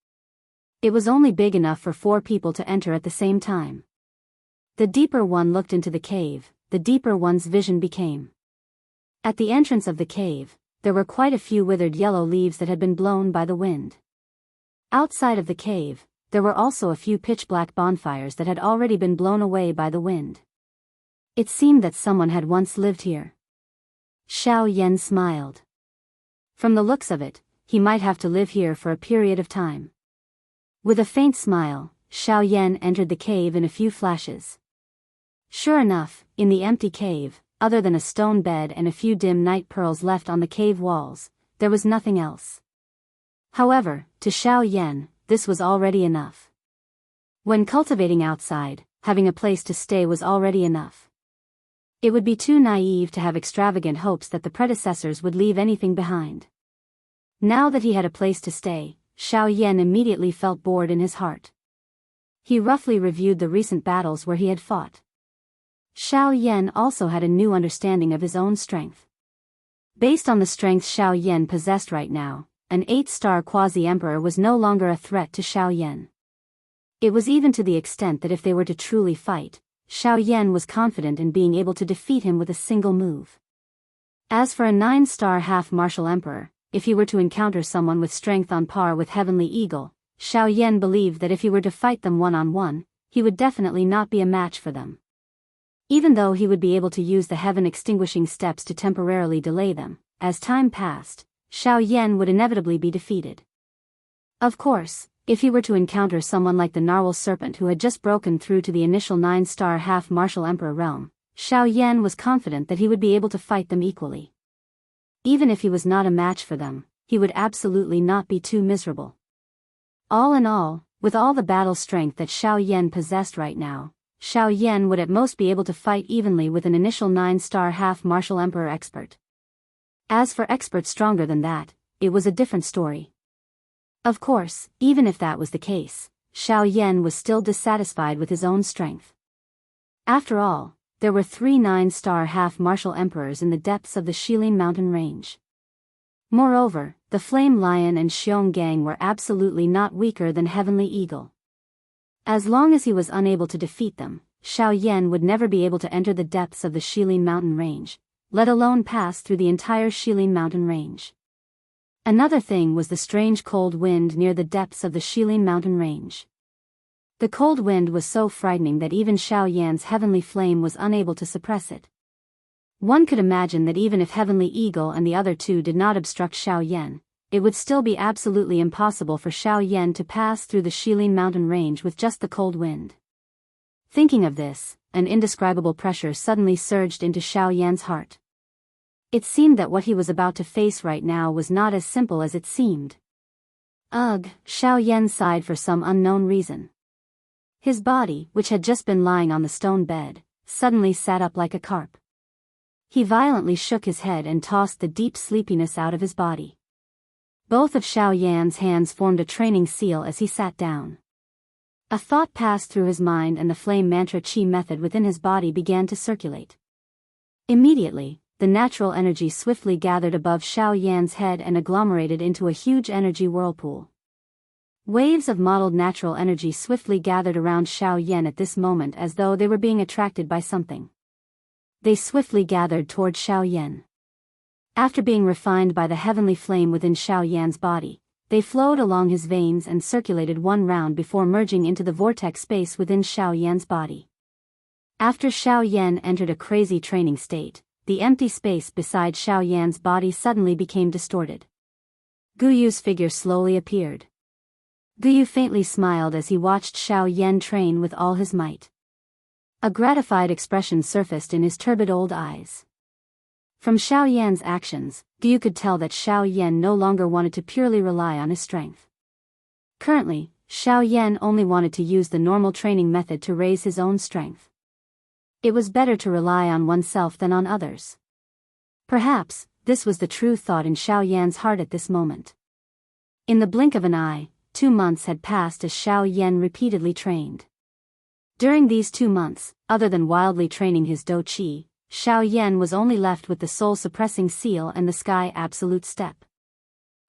It was only big enough for 4 people to enter at the same time. The deeper one looked into the cave, the deeper one's vision became. At the entrance of the cave, there were quite a few withered yellow leaves that had been blown by the wind. Outside of the cave, there were also a few pitch-black bonfires that had already been blown away by the wind. It seemed that someone had once lived here. Xiao Yan smiled. From the looks of it, he might have to live here for a period of time. With a faint smile, Xiao Yan entered the cave in a few flashes. Sure enough, in the empty cave, other than a stone bed and a few dim night pearls left on the cave walls, there was nothing else. However, to Xiao Yan, this was already enough. When cultivating outside, having a place to stay was already enough. It would be too naive to have extravagant hopes that the predecessors would leave anything behind. Now that he had a place to stay, Xiao Yan immediately felt bored in his heart. He roughly reviewed the recent battles where he had fought. Xiao Yan also had a new understanding of his own strength. Based on the strength Xiao Yan possessed right now, an 8-star quasi-emperor was no longer a threat to Xiao Yan. It was even to the extent that if they were to truly fight, Xiao Yan was confident in being able to defeat him with a single move. As for a 9-star half-martial emperor, if he were to encounter someone with strength on par with Heavenly Eagle, Xiao Yan believed that if he were to fight them one-on-one, he would definitely not be a match for them. Even though he would be able to use the heaven-extinguishing steps to temporarily delay them, as time passed, Xiao Yan would inevitably be defeated. Of course, if he were to encounter someone like the Narwhal Serpent who had just broken through to the initial 9-star half-martial emperor realm, Xiao Yan was confident that he would be able to fight them equally. Even if he was not a match for them, he would absolutely not be too miserable. All in all, with all the battle strength that Xiao Yan possessed right now, Xiao Yan would at most be able to fight evenly with an initial 9-star half-martial emperor expert. As for experts stronger than that, it was a different story. Of course, even if that was the case, Xiao Yan was still dissatisfied with his own strength. After all, there were 3 9-star half-martial emperors in the depths of the Shilin mountain range. Moreover, the Flame Lion and Xiong Gang were absolutely not weaker than Heavenly Eagle. As long as he was unable to defeat them, Xiao Yan would never be able to enter the depths of the Shilin mountain range, let alone pass through the entire Shilin mountain range. Another thing was the strange cold wind near the depths of the Shilin mountain range. The cold wind was so frightening that even Xiao Yan's heavenly flame was unable to suppress it. One could imagine that even if Heavenly Eagle and the other two did not obstruct Xiao Yan, it would still be absolutely impossible for Xiao Yan to pass through the Shilin mountain range with just the cold wind. Thinking of this, an indescribable pressure suddenly surged into Xiao Yan's heart. It seemed that what he was about to face right now was not as simple as it seemed. Ugh, Xiao Yan sighed for some unknown reason. His body, which had just been lying on the stone bed, suddenly sat up like a carp. He violently shook his head and tossed the deep sleepiness out of his body. Both of Xiao Yan's hands formed a training seal as he sat down. A thought passed through his mind and the flame mantra chi method within his body began to circulate. Immediately, the natural energy swiftly gathered above Xiao Yan's head and agglomerated into a huge energy whirlpool. Waves of modeled natural energy swiftly gathered around Xiao Yan at this moment as though they were being attracted by something. They swiftly gathered toward Xiao Yan. After being refined by the heavenly flame within Xiao Yan's body, they flowed along his veins and circulated one round before merging into the vortex space within Xiao Yan's body. After Xiao Yan entered a crazy training state, the empty space beside Xiao Yan's body suddenly became distorted. Guyu's figure slowly appeared. Guyu faintly smiled as he watched Xiao Yan train with all his might. A gratified expression surfaced in his turbid old eyes. From Xiao Yan's actions, Guyu could tell that Xiao Yan no longer wanted to purely rely on his strength. Currently, Xiao Yan only wanted to use the normal training method to raise his own strength. It was better to rely on oneself than on others. Perhaps, this was the true thought in Xiao Yan's heart at this moment. In the blink of an eye, 2 months had passed as Xiao Yan repeatedly trained. During these 2 months, other than wildly training his Do Qi, Xiao Yan was only left with the soul-suppressing seal and the sky absolute step.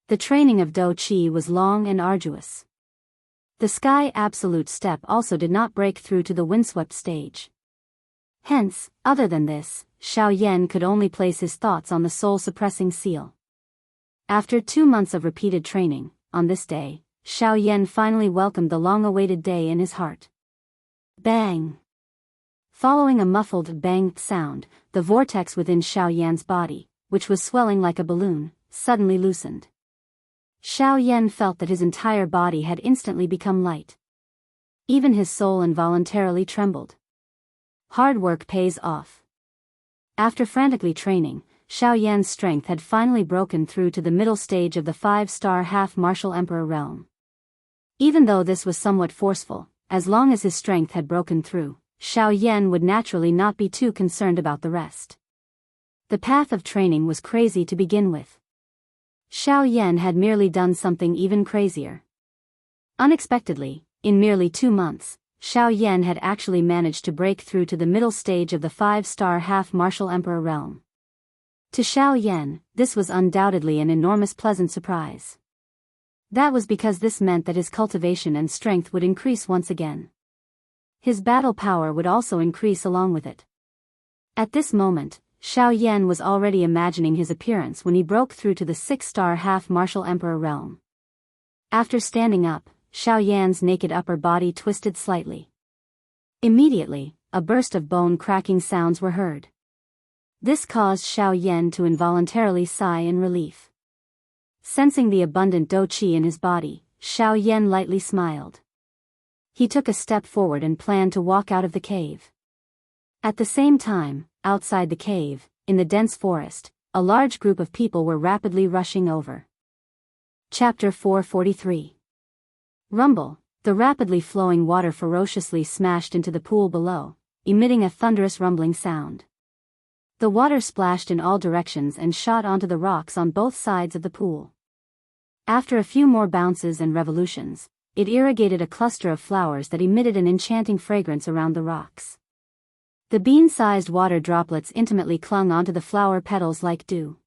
The training of Do Qi was long and arduous. The sky absolute step also did not break through to the windswept stage. Hence, other than this, Xiao Yan could only place his thoughts on the soul-suppressing seal. After 2 months of repeated training, on this day, Xiao Yan finally welcomed the long-awaited day in his heart. Bang! Following a muffled bang sound, the vortex within Xiao Yan's body, which was swelling like a balloon, suddenly loosened. Xiao Yan felt that his entire body had instantly become light. Even his soul involuntarily trembled. Hard work pays off. After frantically training, Xiao Yan's strength had finally broken through to the middle stage of the 5-star half-martial emperor realm. Even though this was somewhat forceful, as long as his strength had broken through, Xiao Yan would naturally not be too concerned about the rest. The path of training was crazy to begin with. Xiao Yan had merely done something even crazier. Unexpectedly, in merely 2 months, Xiao Yan had actually managed to break through to the middle stage of the 5-star half-martial emperor realm. To Xiao Yan, this was undoubtedly an enormous pleasant surprise. That was because this meant that his cultivation and strength would increase once again. His battle power would also increase along with it. At this moment, Xiao Yan was already imagining his appearance when he broke through to the 6-star half-martial emperor realm. After standing up, Xiao Yan's naked upper body twisted slightly. Immediately, a burst of bone-cracking sounds were heard. This caused Xiao Yan to involuntarily sigh in relief. Sensing the abundant Do Qi in his body, Xiao Yan lightly smiled. He took a step forward and planned to walk out of the cave. At the same time, outside the cave, in the dense forest, a large group of people were rapidly rushing over. Chapter 443. Rumble. The rapidly flowing water ferociously smashed into the pool below, emitting a thunderous rumbling sound. The water splashed in all directions and shot onto the rocks on both sides of the pool. After a few more bounces and revolutions, it irrigated a cluster of flowers that emitted an enchanting fragrance around the rocks. The bean-sized water droplets intimately clung onto the flower petals like dew.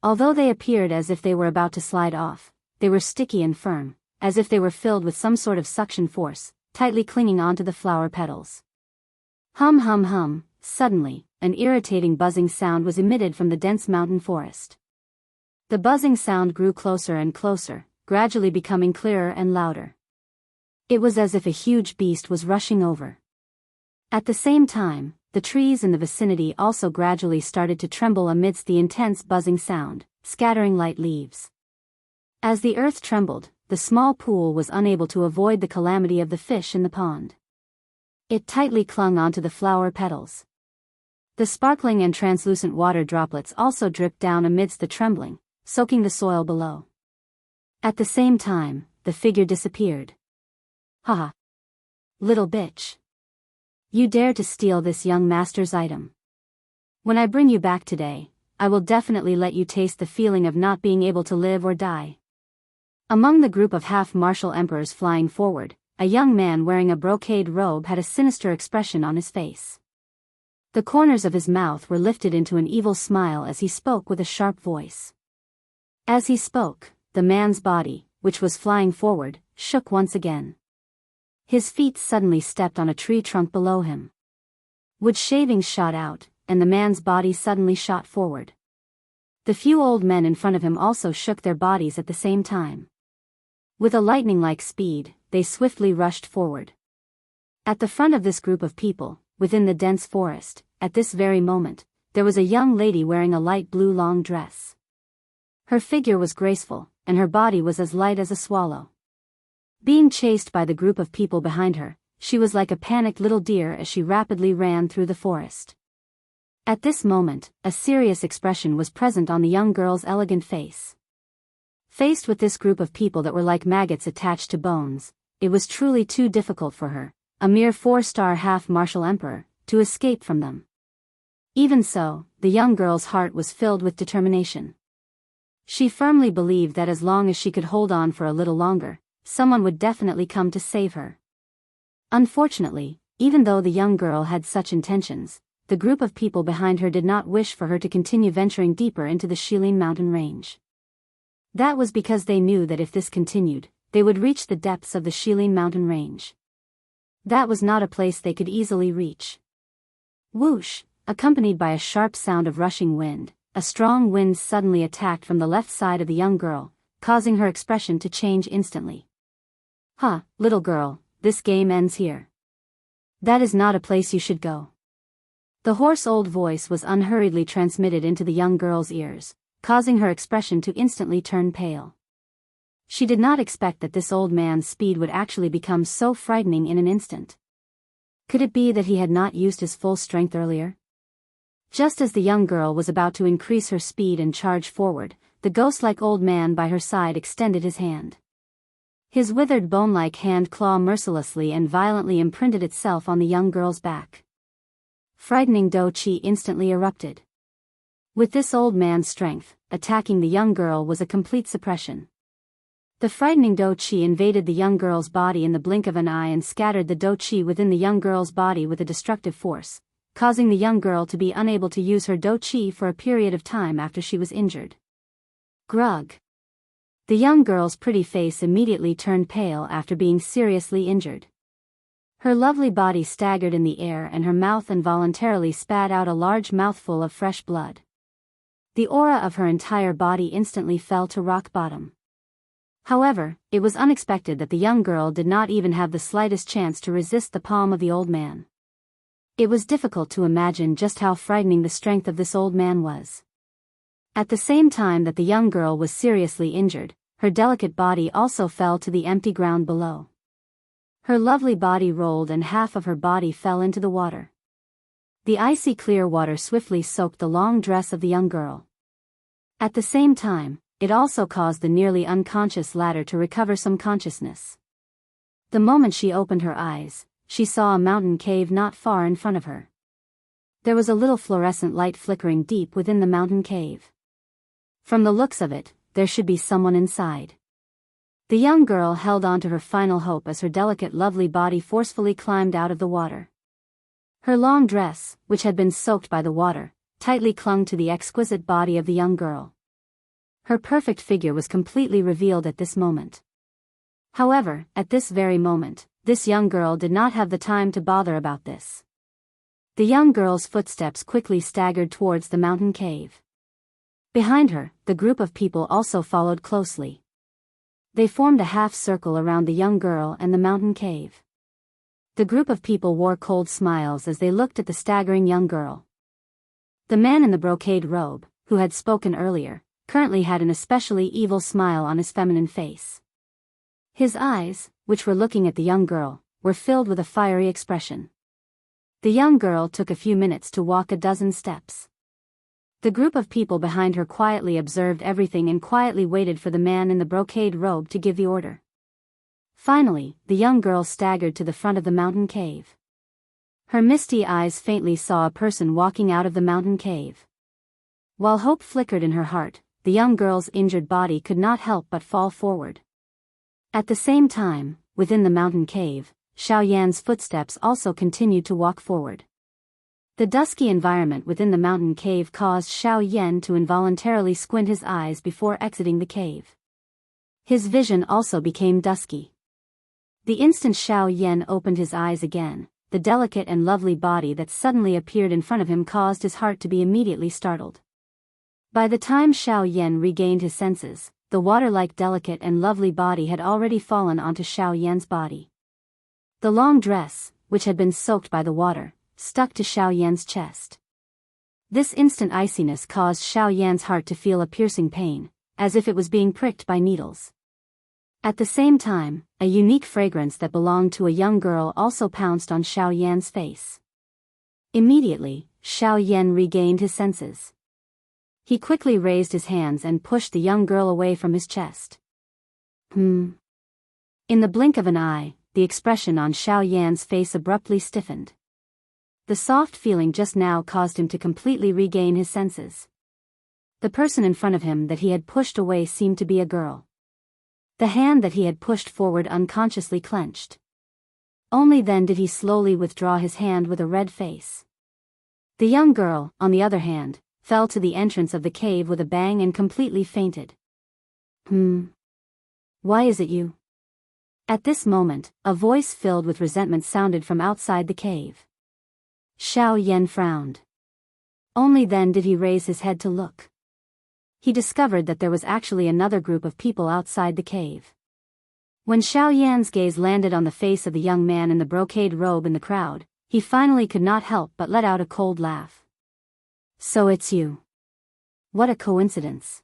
Although they appeared as if they were about to slide off, they were sticky and firm, as if they were filled with some sort of suction force, tightly clinging onto the flower petals. Hum hum hum, suddenly, an irritating buzzing sound was emitted from the dense mountain forest. The buzzing sound grew closer and closer, gradually becoming clearer and louder. It was as if a huge beast was rushing over. At the same time, the trees in the vicinity also gradually started to tremble amidst the intense buzzing sound, scattering light leaves. As the earth trembled, the small pool was unable to avoid the calamity of the fish in the pond. It tightly clung onto the flower petals. The sparkling and translucent water droplets also dripped down amidst the trembling, soaking the soil below. At the same time, the figure disappeared. "Ha! Little bitch. You dare to steal this young master's item. When I bring you back today, I will definitely let you taste the feeling of not being able to live or die." Among the group of half-martial emperors flying forward, a young man wearing a brocade robe had a sinister expression on his face. The corners of his mouth were lifted into an evil smile as he spoke with a sharp voice. As he spoke, the man's body, which was flying forward, shook once again. His feet suddenly stepped on a tree trunk below him. Wood shavings shot out, and the man's body suddenly shot forward. The few old men in front of him also shook their bodies at the same time. With a lightning-like speed, they swiftly rushed forward. At the front of this group of people, within the dense forest, at this very moment, there was a young lady wearing a light blue long dress. Her figure was graceful, and her body was as light as a swallow. Being chased by the group of people behind her, she was like a panicked little deer as she rapidly ran through the forest. At this moment, a serious expression was present on the young girl's elegant face. Faced with this group of people that were like maggots attached to bones, it was truly too difficult for her, a mere 4-star half-martial emperor, to escape from them. Even so, the young girl's heart was filled with determination. She firmly believed that as long as she could hold on for a little longer, someone would definitely come to save her. Unfortunately, even though the young girl had such intentions, the group of people behind her did not wish for her to continue venturing deeper into the Shilin mountain range. That was because they knew that if this continued, they would reach the depths of the Shilin mountain range. That was not a place they could easily reach. Whoosh, accompanied by a sharp sound of rushing wind, a strong wind suddenly attacked from the left side of the young girl, causing her expression to change instantly. "Ha, little girl, this game ends here. That is not a place you should go." The hoarse old voice was unhurriedly transmitted into the young girl's ears, causing her expression to instantly turn pale. She did not expect that this old man's speed would actually become so frightening in an instant. Could it be that he had not used his full strength earlier? Just as the young girl was about to increase her speed and charge forward, the ghost-like old man by her side extended his hand. His withered bone-like hand claw mercilessly and violently imprinted itself on the young girl's back. Frightening Do Chi instantly erupted. With this old man's strength, attacking the young girl was a complete suppression. The frightening Do Chi invaded the young girl's body in the blink of an eye and scattered the Do Chi within the young girl's body with a destructive force, causing the young girl to be unable to use her Do Chi for a period of time after she was injured. Grug. The young girl's pretty face immediately turned pale after being seriously injured. Her lovely body staggered in the air and her mouth involuntarily spat out a large mouthful of fresh blood. The aura of her entire body instantly fell to rock bottom. However, it was unexpected that the young girl did not even have the slightest chance to resist the palm of the old man. It was difficult to imagine just how frightening the strength of this old man was. At the same time that the young girl was seriously injured, her delicate body also fell to the empty ground below. Her lovely body rolled and half of her body fell into the water. The icy clear water swiftly soaked the long dress of the young girl. At the same time, it also caused the nearly unconscious latter to recover some consciousness. The moment she opened her eyes, she saw a mountain cave not far in front of her. There was a little fluorescent light flickering deep within the mountain cave. From the looks of it, there should be someone inside. The young girl held on to her final hope as her delicate lovely body forcefully climbed out of the water. Her long dress, which had been soaked by the water, tightly clung to the exquisite body of the young girl. Her perfect figure was completely revealed at this moment. However, at this very moment, this young girl did not have the time to bother about this. The young girl's footsteps quickly staggered towards the mountain cave. Behind her, the group of people also followed closely. They formed a half-circle around the young girl and the mountain cave. The group of people wore cold smiles as they looked at the staggering young girl. The man in the brocade robe, who had spoken earlier, currently had an especially evil smile on his feminine face. His eyes, which were looking at the young girl, were filled with a fiery expression. The young girl took a few minutes to walk a dozen steps. The group of people behind her quietly observed everything and quietly waited for the man in the brocade robe to give the order. Finally, the young girl staggered to the front of the mountain cave. Her misty eyes faintly saw a person walking out of the mountain cave. While hope flickered in her heart, the young girl's injured body could not help but fall forward. At the same time, within the mountain cave, Xiaoyan's footsteps also continued to walk forward. The dusky environment within the mountain cave caused Xiaoyan to involuntarily squint his eyes before exiting the cave. His vision also became dusky. The instant Xiaoyan opened his eyes again, the delicate and lovely body that suddenly appeared in front of him caused his heart to be immediately startled. By the time Xiaoyan regained his senses, the water-like delicate and lovely body had already fallen onto Xiaoyan's body. The long dress, which had been soaked by the water, stuck to Xiaoyan's chest. This instant iciness caused Xiaoyan's heart to feel a piercing pain, as if it was being pricked by needles. At the same time, a unique fragrance that belonged to a young girl also pounced on Xiaoyan's face. Immediately, Xiaoyan regained his senses. He quickly raised his hands and pushed the young girl away from his chest. In the blink of an eye, the expression on Xiaoyan's face abruptly stiffened. The soft feeling just now caused him to completely regain his senses. The person in front of him that he had pushed away seemed to be a girl. The hand that he had pushed forward unconsciously clenched. Only then did he slowly withdraw his hand with a red face. The young girl, on the other hand, fell to the entrance of the cave with a bang and completely fainted. Why is it you? At this moment, a voice filled with resentment sounded from outside the cave. Xiaoyan frowned. Only then did he raise his head to look. He discovered that there was actually another group of people outside the cave. When Xiaoyan's gaze landed on the face of the young man in the brocade robe in the crowd, he finally could not help but let out a cold laugh. So it's you. What a coincidence.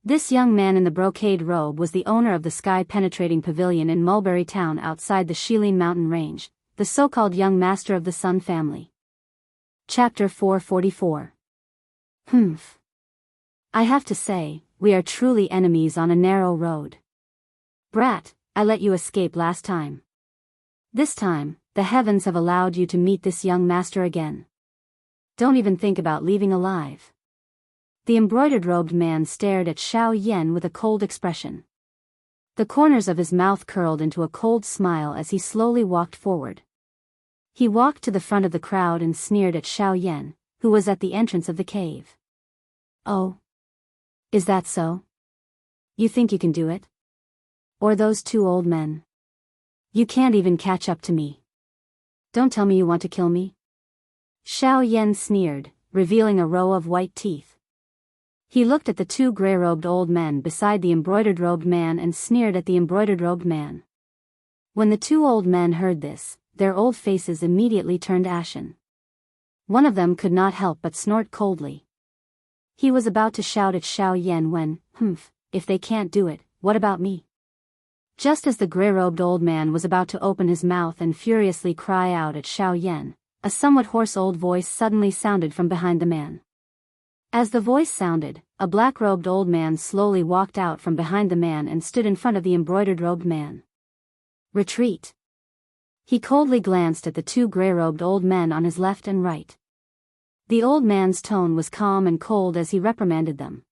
This young man in the brocade robe was the owner of the sky-penetrating pavilion in Mulberry Town outside the Shilin mountain range, the so-called young master of the Sun family. Chapter 444. I have to say, we are truly enemies on a narrow road. Brat, I let you escape last time. This time, the heavens have allowed you to meet this young master again. Don't even think about leaving alive. The embroidered-robed man stared at Xiaoyan with a cold expression. The corners of his mouth curled into a cold smile as he slowly walked forward. He walked to the front of the crowd and sneered at Xiaoyan, who was at the entrance of the cave. Oh. Is that so? You think you can do it? Or those two old men? You can't even catch up to me. Don't tell me you want to kill me. Xiaoyan sneered, revealing a row of white teeth. He looked at the two gray-robed old men beside the embroidered-robed man and sneered at the embroidered-robed man. When the two old men heard this, their old faces immediately turned ashen. One of them could not help but snort coldly. He was about to shout at Xiaoyan when, if they can't do it, what about me? Just as the gray-robed old man was about to open his mouth and furiously cry out at Xiaoyan, a somewhat hoarse old voice suddenly sounded from behind the man. As the voice sounded, a black-robed old man slowly walked out from behind the man and stood in front of the embroidered-robed man. Retreat. He coldly glanced at the two gray-robed old men on his left and right. The old man's tone was calm and cold as he reprimanded them.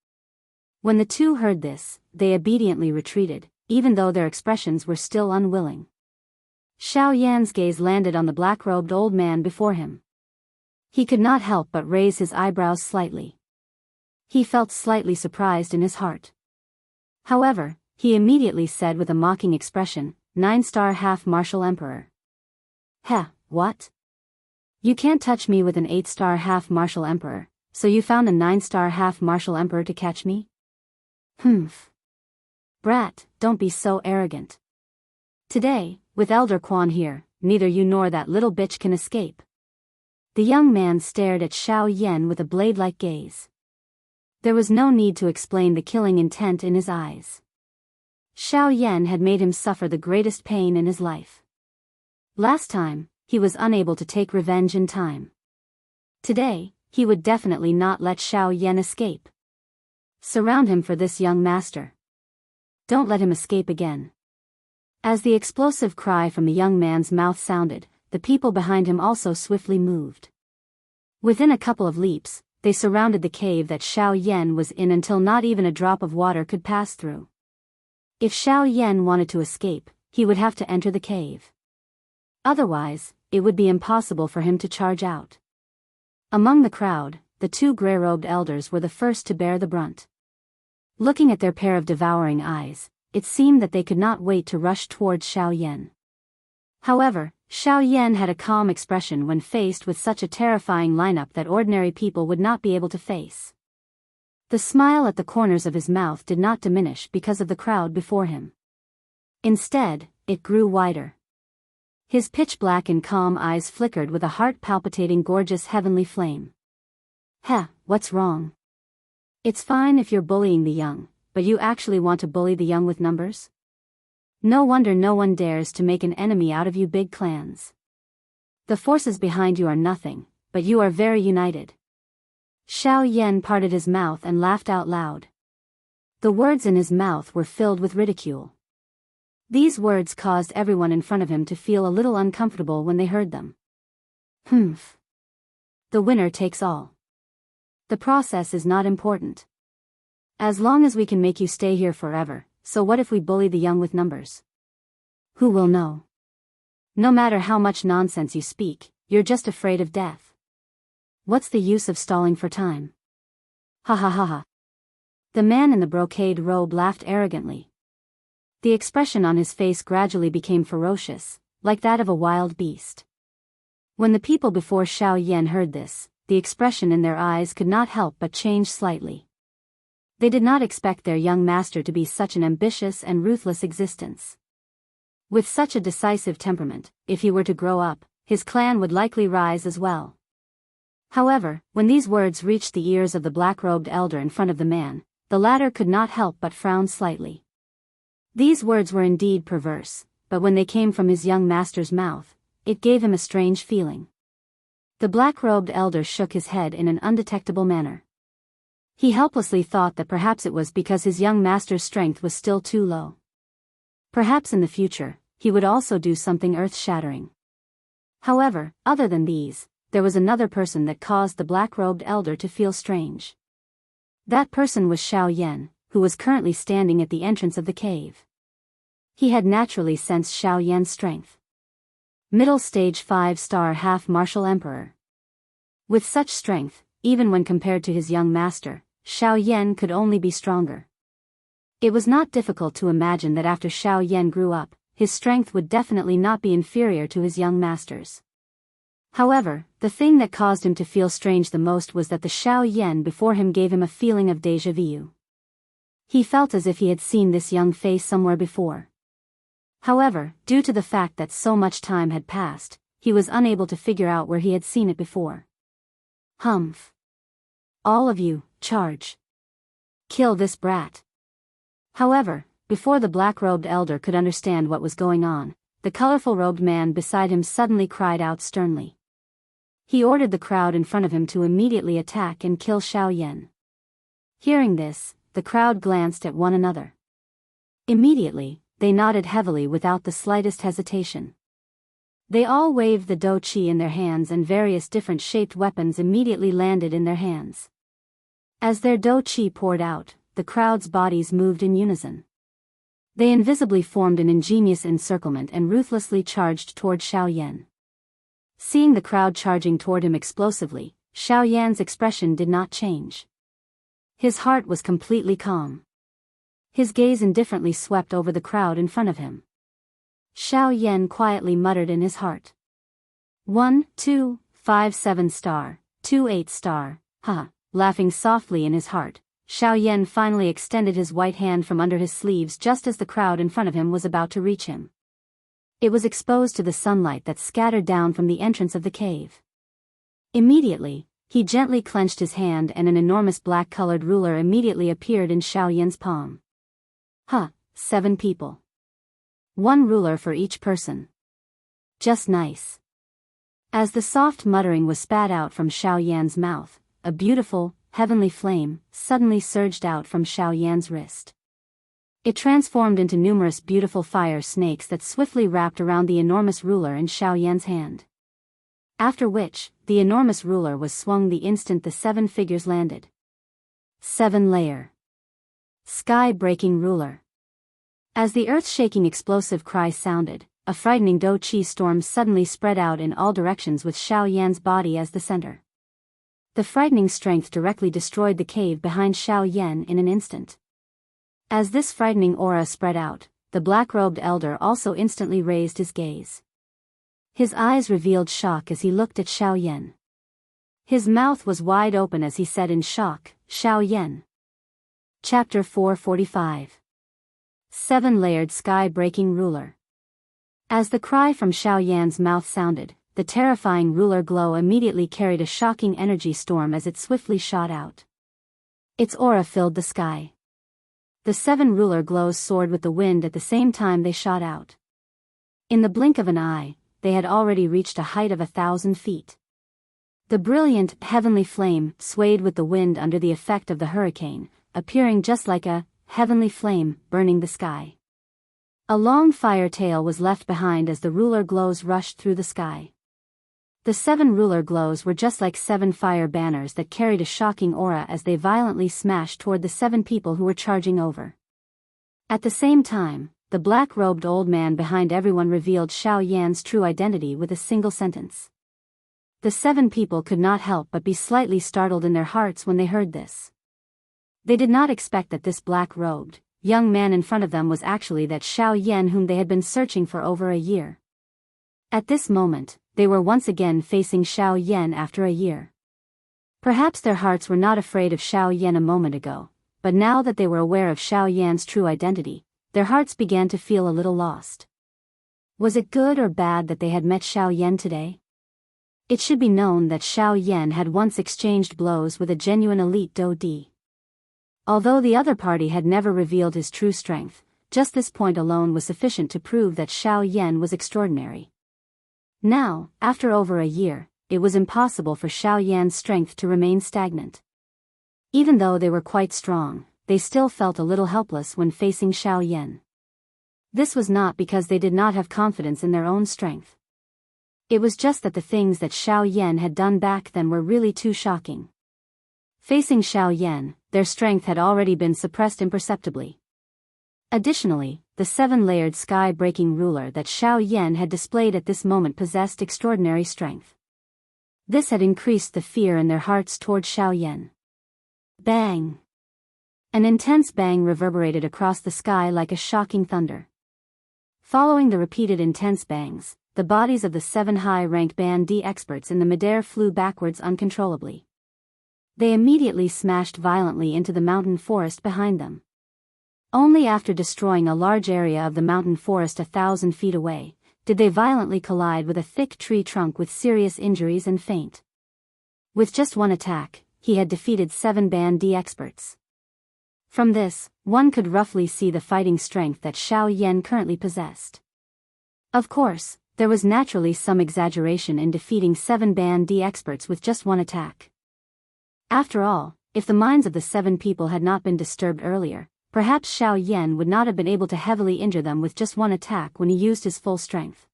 When the two heard this, they obediently retreated, even though their expressions were still unwilling. Xiaoyan's gaze landed on the black-robed old man before him. He could not help but raise his eyebrows slightly. He felt slightly surprised in his heart. However, he immediately said with a mocking expression, 9-star half-martial emperor. What? You can't touch me with an 8-star half-martial emperor, so you found a 9-star half-martial emperor to catch me? Humph. Brat, don't be so arrogant. Today, with Elder Quan here, neither you nor that little bitch can escape. The young man stared at Xiao Yan with a blade-like gaze. There was no need to explain the killing intent in his eyes. Xiao Yan had made him suffer the greatest pain in his life. Last time, he was unable to take revenge in time. Today, he would definitely not let Xiao Yan escape. Surround him for this young master. Don't let him escape again. As the explosive cry from the young man's mouth sounded, the people behind him also swiftly moved. Within a couple of leaps, they surrounded the cave that Xiao Yan was in until not even a drop of water could pass through. If Xiao Yan wanted to escape, he would have to enter the cave. Otherwise, it would be impossible for him to charge out. Among the crowd, the two gray-robed elders were the first to bear the brunt. Looking at their pair of devouring eyes, it seemed that they could not wait to rush towards Xiao Yan. However, Xiao Yan had a calm expression when faced with such a terrifying lineup that ordinary people would not be able to face. The smile at the corners of his mouth did not diminish because of the crowd before him. Instead, it grew wider. His pitch-black and calm eyes flickered with a heart-palpitating gorgeous heavenly flame. Heh, what's wrong? It's fine if you're bullying the young, but you actually want to bully the young with numbers? No wonder no one dares to make an enemy out of you big clans. The forces behind you are nothing, but you are very united. Xiao Yan parted his mouth and laughed out loud. The words in his mouth were filled with ridicule. These words caused everyone in front of him to feel a little uncomfortable when they heard them. Humph. The winner takes all. The process is not important. As long as we can make you stay here forever, so what if we bully the young with numbers? Who will know? No matter how much nonsense you speak, you're just afraid of death. What's the use of stalling for time? Ha ha ha ha. The man in the brocade robe laughed arrogantly. The expression on his face gradually became ferocious, like that of a wild beast. When the people before Xiao Yan heard this, the expression in their eyes could not help but change slightly. They did not expect their young master to be such an ambitious and ruthless existence. With such a decisive temperament, if he were to grow up, his clan would likely rise as well. However, when these words reached the ears of the black-robed elder in front of the man, the latter could not help but frown slightly. These words were indeed perverse, but when they came from his young master's mouth, it gave him a strange feeling. The black-robed elder shook his head in an undetectable manner. He helplessly thought that perhaps it was because his young master's strength was still too low. Perhaps in the future, he would also do something earth-shattering. However, other than these, there was another person that caused the black-robed elder to feel strange. That person was Xiao Yan, who was currently standing at the entrance of the cave. He had naturally sensed Xiao Yan's strength. Middle stage 5-star half-martial emperor. With such strength, even when compared to his young master, Xiao Yan could only be stronger. It was not difficult to imagine that after Xiao Yan grew up, his strength would definitely not be inferior to his young master's. However, the thing that caused him to feel strange the most was that the Xiao Yan before him gave him a feeling of déjà vu. He felt as if he had seen this young face somewhere before. However, due to the fact that so much time had passed, he was unable to figure out where he had seen it before. Humph. All of you, charge. Kill this brat. However, before the black-robed elder could understand what was going on, the colorful-robed man beside him suddenly cried out sternly. He ordered the crowd in front of him to immediately attack and kill Xiao Yan. Hearing this, the crowd glanced at one another. Immediately, they nodded heavily without the slightest hesitation. They all waved the dou qi in their hands and various different shaped weapons immediately landed in their hands. As their dou qi poured out, the crowd's bodies moved in unison. They invisibly formed an ingenious encirclement and ruthlessly charged toward Xiao Yan. Seeing the crowd charging toward him explosively, Xiao Yan's expression did not change. His heart was completely calm. His gaze indifferently swept over the crowd in front of him. Xiao Yan quietly muttered in his heart. 1, 2, 5 7-star, 2 8-star, ha, laughing softly in his heart, Xiaoyan finally extended his white hand from under his sleeves just as the crowd in front of him was about to reach him. It was exposed to the sunlight that scattered down from the entrance of the cave. Immediately, he gently clenched his hand and an enormous black-colored ruler immediately appeared in Xiaoyan's palm. 7 people. 1 ruler for each person. Just nice. As the soft muttering was spat out from Xiaoyan's mouth, a beautiful, heavenly flame suddenly surged out from Xiaoyan's wrist. It transformed into numerous beautiful fire snakes that swiftly wrapped around the enormous ruler in Xiaoyan's hand. After which, the enormous ruler was swung the instant the 7 figures landed. 7-layer. Sky-breaking ruler. As the earth-shaking explosive cry sounded, a frightening Do-Chi storm suddenly spread out in all directions with Xiaoyan's body as the center. The frightening strength directly destroyed the cave behind Xiaoyan in an instant. As this frightening aura spread out, the black-robed elder also instantly raised his gaze. His eyes revealed shock as he looked at Xiaoyan. His mouth was wide open as he said in shock, "Xiaoyan." Chapter 445. 7-layered sky-breaking ruler. As the cry from Xiaoyan's mouth sounded, the terrifying ruler glow immediately carried a shocking energy storm as it swiftly shot out. Its aura filled the sky. The 7 ruler glows soared with the wind at the same time they shot out. In the blink of an eye, they had already reached a height of 1,000 feet. The brilliant, heavenly flame swayed with the wind under the effect of the hurricane, appearing just like a heavenly flame burning the sky. A long fire tail was left behind as the ruler glows rushed through the sky. The 7 ruler glows were just like 7 fire banners that carried a shocking aura as they violently smashed toward the 7 people who were charging over. At the same time, the black-robed old man behind everyone revealed Xiaoyan's true identity with a single sentence. The 7 people could not help but be slightly startled in their hearts when they heard this. They did not expect that this black-robed, young man in front of them was actually that Xiaoyan whom they had been searching for over a year. At this moment, they were once again facing Xiaoyan after a year. Perhaps their hearts were not afraid of Xiaoyan a moment ago, but now that they were aware of Xiaoyan's true identity, their hearts began to feel a little lost. Was it good or bad that they had met Xiaoyan today? It should be known that Xiaoyan had once exchanged blows with a genuine elite Do-Di. Although the other party had never revealed his true strength, just this point alone was sufficient to prove that Xiaoyan was extraordinary. Now, after over a year, it was impossible for Xiaoyan's strength to remain stagnant. Even though they were quite strong, they still felt a little helpless when facing Xiaoyan. This was not because they did not have confidence in their own strength. It was just that the things that Xiaoyan had done back then were really too shocking. Facing Xiaoyan, their strength had already been suppressed imperceptibly. Additionally, the 7-layered sky-breaking ruler that Xiaoyan had displayed at this moment possessed extraordinary strength. This had increased the fear in their hearts toward Xiaoyan. Bang! An intense bang reverberated across the sky like a shocking thunder. Following the repeated intense bangs, the bodies of the 7 high-rank Band D experts in the midair flew backwards uncontrollably. They immediately smashed violently into the mountain forest behind them. Only after destroying a large area of the mountain forest 1,000 feet away, did they violently collide with a thick tree trunk with serious injuries and faint. With just one attack, he had defeated 7 Band D experts. From this, one could roughly see the fighting strength that Xiaoyan currently possessed. Of course, there was naturally some exaggeration in defeating 7 Band D experts with just one attack. After all, if the minds of the 7 people had not been disturbed earlier, perhaps Xiaoyan would not have been able to heavily injure them with just one attack when he used his full strength.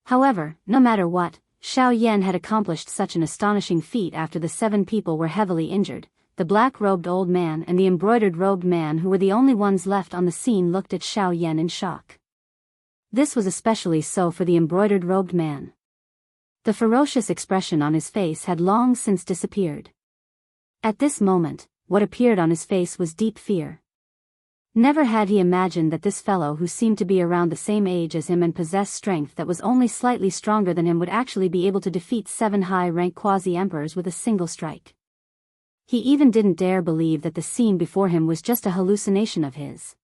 However, no matter what, Xiaoyan had accomplished such an astonishing feat after the 7 people were heavily injured. The black-robed old man and the embroidered-robed man who were the only ones left on the scene looked at Xiaoyan in shock. This was especially so for the embroidered-robed man. The ferocious expression on his face had long since disappeared. At this moment, what appeared on his face was deep fear. Never had he imagined that this fellow who seemed to be around the same age as him and possessed strength that was only slightly stronger than him would actually be able to defeat 7 high-rank quasi-emperors with a single strike. He even didn't dare believe that the scene before him was just a hallucination of his.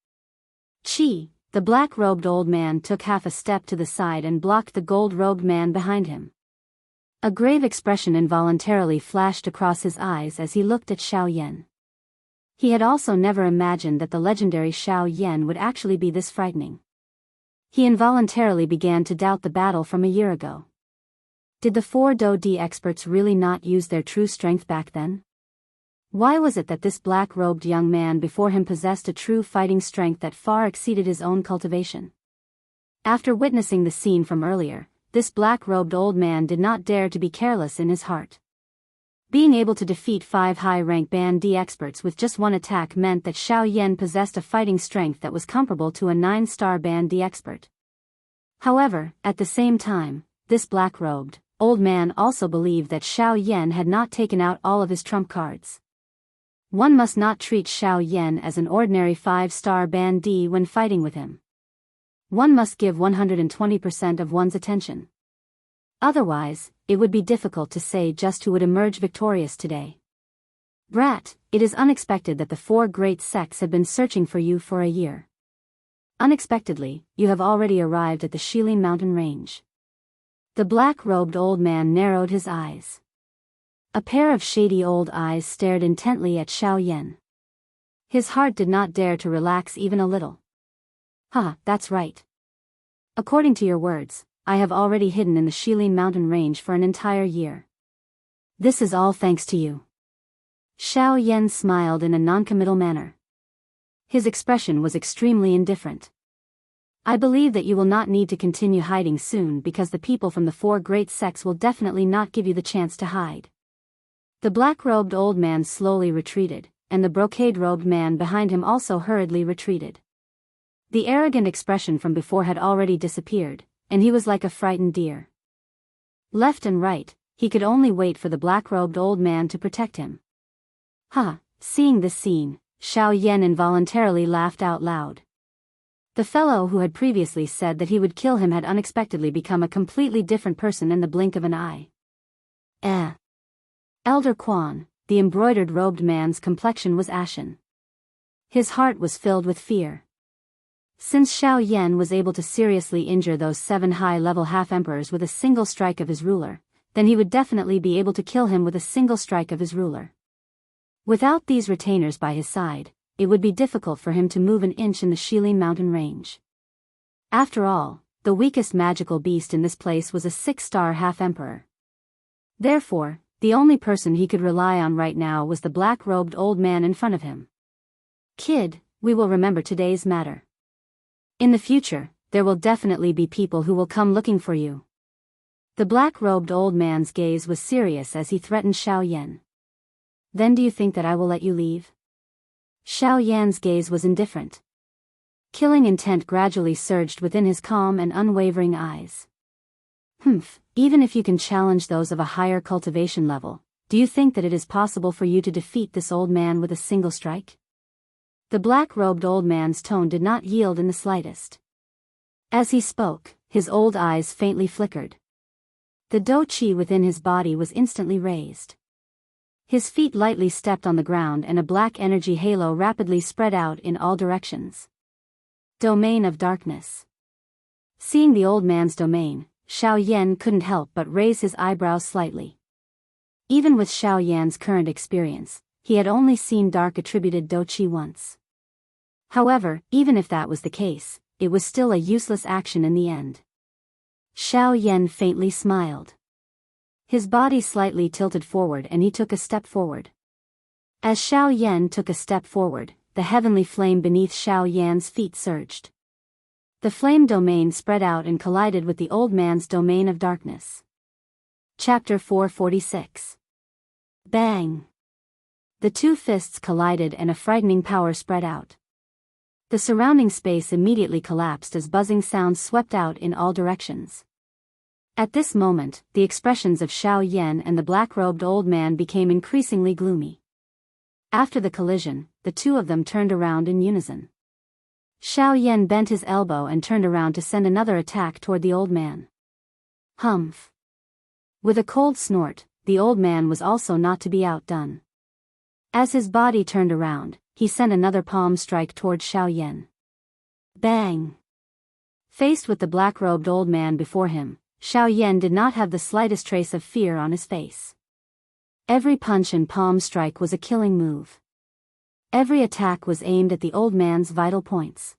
Chi, the black-robed old man took half a step to the side and blocked the gold-robed man behind him. A grave expression involuntarily flashed across his eyes as he looked at Xiao Yan. He had also never imagined that the legendary Xiao Yan would actually be this frightening. He involuntarily began to doubt the battle from a year ago. Did the 4 Do-Di experts really not use their true strength back then? Why was it that this black-robed young man before him possessed a true fighting strength that far exceeded his own cultivation? After witnessing the scene from earlier, this black-robed old man did not dare to be careless in his heart. Being able to defeat 5 high-rank Band D experts with just one attack meant that Xiao Yan possessed a fighting strength that was comparable to a 9-star Band D expert. However, at the same time, this black-robed old man also believed that Xiao Yan had not taken out all of his trump cards. One must not treat Xiao Yan as an ordinary 5-star Band D when fighting with him. One must give 120% of one's attention. Otherwise, it would be difficult to say just who would emerge victorious today. Brat, it is unexpected that the 4 great sects have been searching for you for a year. Unexpectedly, you have already arrived at the Shilin mountain range. The black-robed old man narrowed his eyes. A pair of shady old eyes stared intently at Xiao Yan. His heart did not dare to relax even a little. That's right. According to your words, I have already hidden in the Shilin mountain range for an entire year. This is all thanks to you. Xiao Yan smiled in a noncommittal manner. His expression was extremely indifferent. I believe that you will not need to continue hiding soon because the people from the 4 great sects will definitely not give you the chance to hide. The black-robed old man slowly retreated, and the brocade-robed man behind him also hurriedly retreated. The arrogant expression from before had already disappeared, and he was like a frightened deer. Left and right, he could only wait for the black-robed old man to protect him. Seeing this scene, Xiao Yan involuntarily laughed out loud. The fellow who had previously said that he would kill him had unexpectedly become a completely different person in the blink of an eye. Elder Quan, the embroidered-robed man's complexion was ashen. His heart was filled with fear. Since Xiao Yan was able to seriously injure those 7 high-level half-emperors with a single strike of his ruler, then he would definitely be able to kill him with a single strike of his ruler. Without these retainers by his side, it would be difficult for him to move an inch in the Shilin mountain range. After all, the weakest magical beast in this place was a 6-star half-emperor. Therefore, the only person he could rely on right now was the black-robed old man in front of him. Kid, we will remember today's matter. In the future, there will definitely be people who will come looking for you. The black-robed old man's gaze was serious as he threatened Xiao Yan. Then do you think that I will let you leave? Xiao Yan's gaze was indifferent. Killing intent gradually surged within his calm and unwavering eyes. Even if you can challenge those of a higher cultivation level, do you think that it is possible for you to defeat this old man with a single strike? The black-robed old man's tone did not yield in the slightest. As he spoke, his old eyes faintly flickered. The do-chi within his body was instantly raised. His feet lightly stepped on the ground and a black energy halo rapidly spread out in all directions. Domain of Darkness. Seeing the old man's domain, Xiao Yan couldn't help but raise his eyebrows slightly. Even with Xiao Yan's current experience, he had only seen dark attributed do-chi once. However, even if that was the case, it was still a useless action in the end. Xiao Yan faintly smiled. His body slightly tilted forward and he took a step forward. As Xiao Yan took a step forward, the heavenly flame beneath Xiao Yan's feet surged. The flame domain spread out and collided with the old man's domain of darkness. Chapter 446. Bang! The 2 fists collided and a frightening power spread out. The surrounding space immediately collapsed as buzzing sounds swept out in all directions. At this moment, the expressions of Xiao Yan and the black-robed old man became increasingly gloomy. After the collision, the 2 of them turned around in unison. Xiao Yan bent his elbow and turned around to send another attack toward the old man. Humph! With a cold snort, the old man was also not to be outdone. As his body turned around, he sent another palm strike toward Xiao Yan. Bang! Faced with the black-robed old man before him, Xiao Yan did not have the slightest trace of fear on his face. Every punch and palm strike was a killing move. Every attack was aimed at the old man's vital points.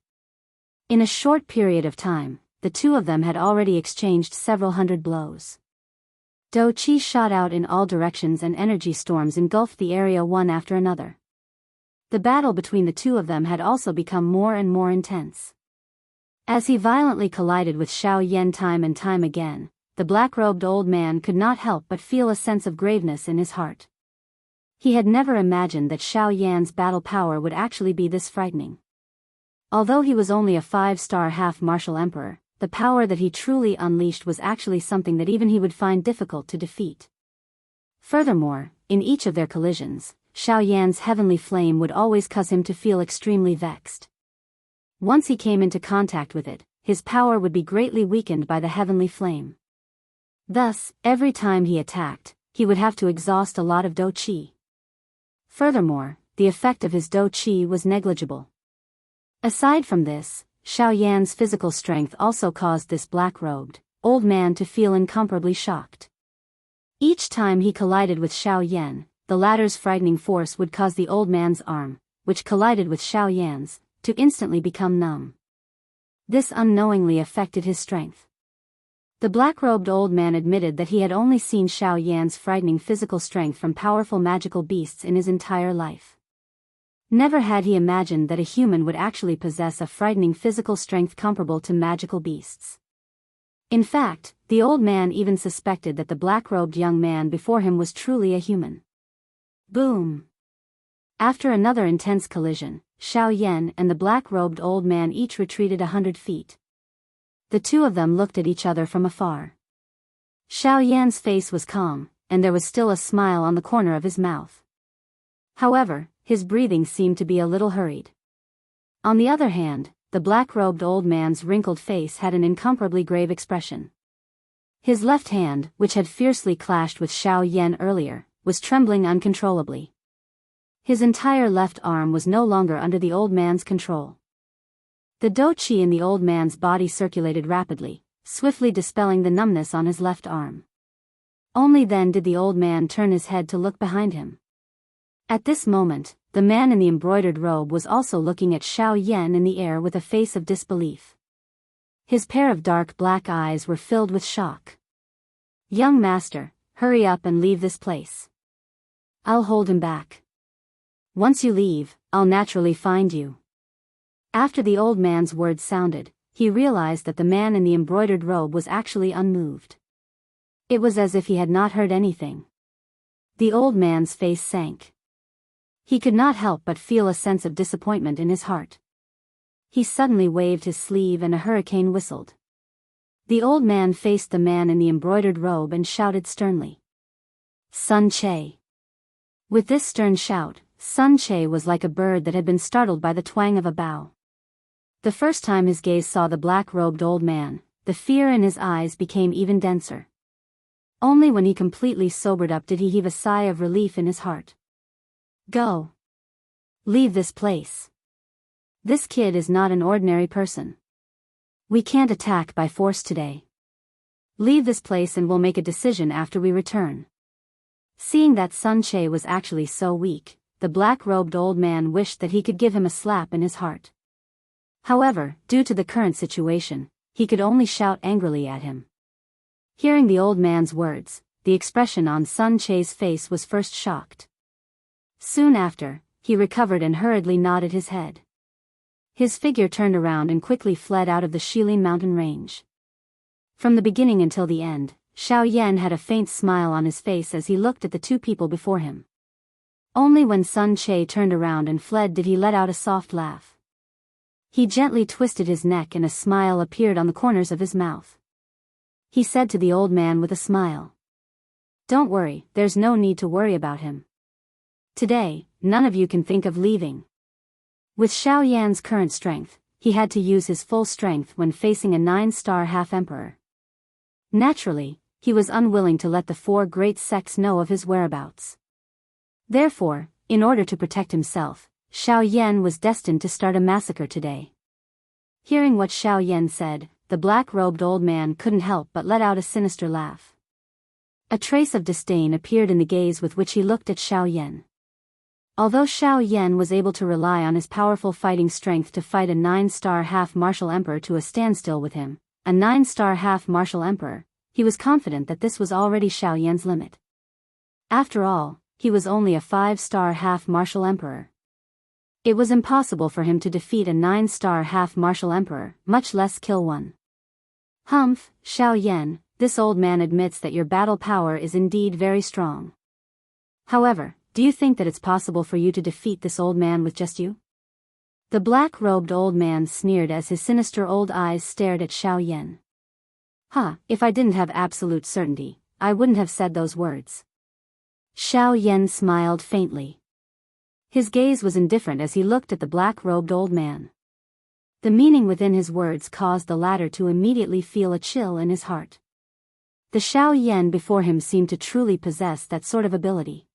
In a short period of time, the two of them had already exchanged several hundred blows. Do Qi shot out in all directions and energy storms engulfed the area one after another. The battle between the two of them had also become more and more intense. As he violently collided with Xiao Yan time and time again, the black-robed old man could not help but feel a sense of graveness in his heart. He had never imagined that Xiao Yan's battle power would actually be this frightening. Although he was only a 5-star half-martial emperor, the power that he truly unleashed was actually something that even he would find difficult to defeat. Furthermore, in each of their collisions, Xiao Yan's heavenly flame would always cause him to feel extremely vexed. Once he came into contact with it, his power would be greatly weakened by the heavenly flame. Thus, every time he attacked, he would have to exhaust a lot of Do Qi. Furthermore, the effect of his Do Qi was negligible. Aside from this, Xiao Yan's physical strength also caused this black-robed old man to feel incomparably shocked. Each time he collided with Xiao Yan, the latter's frightening force would cause the old man's arm, which collided with Xiao Yan's, to instantly become numb. This unknowingly affected his strength. The black-robed old man admitted that he had only seen Xiao Yan's frightening physical strength from powerful magical beasts in his entire life. Never had he imagined that a human would actually possess a frightening physical strength comparable to magical beasts. In fact, the old man even suspected that the black-robed young man before him was truly a human. Boom! After another intense collision, Xiao Yan and the black-robed old man each retreated 100 feet. The two of them looked at each other from afar. Xiao Yan's face was calm, and there was still a smile on the corner of his mouth. However, his breathing seemed to be a little hurried. On the other hand, the black-robed old man's wrinkled face had an incomparably grave expression. His left hand, which had fiercely clashed with Xiao Yan earlier, was trembling uncontrollably. His entire left arm was no longer under the old man's control. The Do Qi in the old man's body circulated rapidly, swiftly dispelling the numbness on his left arm. Only then did the old man turn his head to look behind him. At this moment, the man in the embroidered robe was also looking at Xiao Yan in the air with a face of disbelief. His pair of dark black eyes were filled with shock. "Young master, hurry up and leave this place. I'll hold him back. Once you leave, I'll naturally find you." After the old man's words sounded, he realized that the man in the embroidered robe was actually unmoved. It was as if he had not heard anything. The old man's face sank. He could not help but feel a sense of disappointment in his heart. He suddenly waved his sleeve and a hurricane whistled. The old man faced the man in the embroidered robe and shouted sternly, "Sun Che." With this stern shout, Sun Che was like a bird that had been startled by the twang of a bow. The first time his gaze saw the black-robed old man, the fear in his eyes became even denser. Only when he completely sobered up did he heave a sigh of relief in his heart. "Go. Leave this place. This kid is not an ordinary person. We can't attack by force today. Leave this place and we'll make a decision after we return." Seeing that Sun Che was actually so weak, the black-robed old man wished that he could give him a slap in his heart. However, due to the current situation, he could only shout angrily at him. Hearing the old man's words, the expression on Sun Che's face was first shocked. Soon after, he recovered and hurriedly nodded his head. His figure turned around and quickly fled out of the Shilin mountain range. From the beginning until the end, Xiao Yan had a faint smile on his face as he looked at the two people before him. Only when Sun Che turned around and fled did he let out a soft laugh. He gently twisted his neck and a smile appeared on the corners of his mouth. He said to the old man with a smile, "Don't worry, there's no need to worry about him. Today, none of you can think of leaving." With Xiao Yan's current strength, he had to use his full strength when facing a 9-star half-emperor. Naturally, he was unwilling to let the 4 great sects know of his whereabouts. Therefore, in order to protect himself, Xiao Yan was destined to start a massacre today. Hearing what Xiao Yan said, the black-robed old man couldn't help but let out a sinister laugh. A trace of disdain appeared in the gaze with which he looked at Xiao Yan. Although Xiao Yan was able to rely on his powerful fighting strength to fight a 9-star half-martial emperor to a standstill with him, a 9-star half-martial emperor, he was confident that this was already Xiao Yan's limit. After all, he was only a 5-star half-martial emperor. It was impossible for him to defeat a 9-star half-martial emperor, much less kill one. Humph, Xiao Yan, this old man admits that your battle power is indeed very strong. However, do you think that it's possible for you to defeat this old man with just you? The black-robed old man sneered as his sinister old eyes stared at Xiao Yan. If I didn't have absolute certainty, I wouldn't have said those words. Xiao Yan smiled faintly. His gaze was indifferent as he looked at the black-robed old man. The meaning within his words caused the latter to immediately feel a chill in his heart. The Xiao Yan before him seemed to truly possess that sort of ability.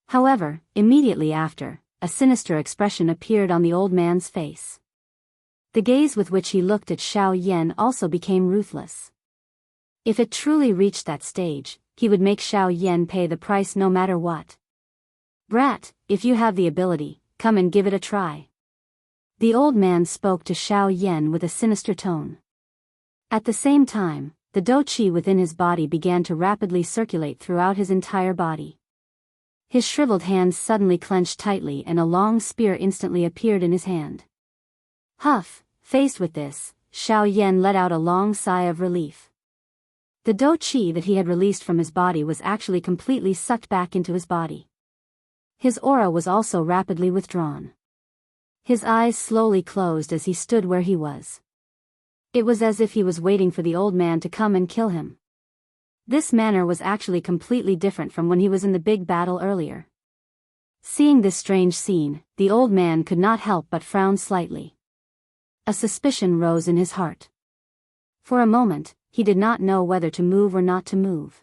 However, immediately after, a sinister expression appeared on the old man's face. The gaze with which he looked at Xiao Yan also became ruthless. If it truly reached that stage, he would make Xiao Yan pay the price no matter what. Brat, if you have the ability, come and give it a try. The old man spoke to Xiao Yan with a sinister tone. At the same time, the dou qi within his body began to rapidly circulate throughout his entire body. His shriveled hands suddenly clenched tightly and a long spear instantly appeared in his hand. Huff, faced with this, Xiao Yan let out a long sigh of relief. The dou qi that he had released from his body was actually completely sucked back into his body. His aura was also rapidly withdrawn. His eyes slowly closed as he stood where he was. It was as if he was waiting for the old man to come and kill him. This manner was actually completely different from when he was in the big battle earlier. Seeing this strange scene, the old man could not help but frown slightly. A suspicion rose in his heart. For a moment, he did not know whether to move or not to move.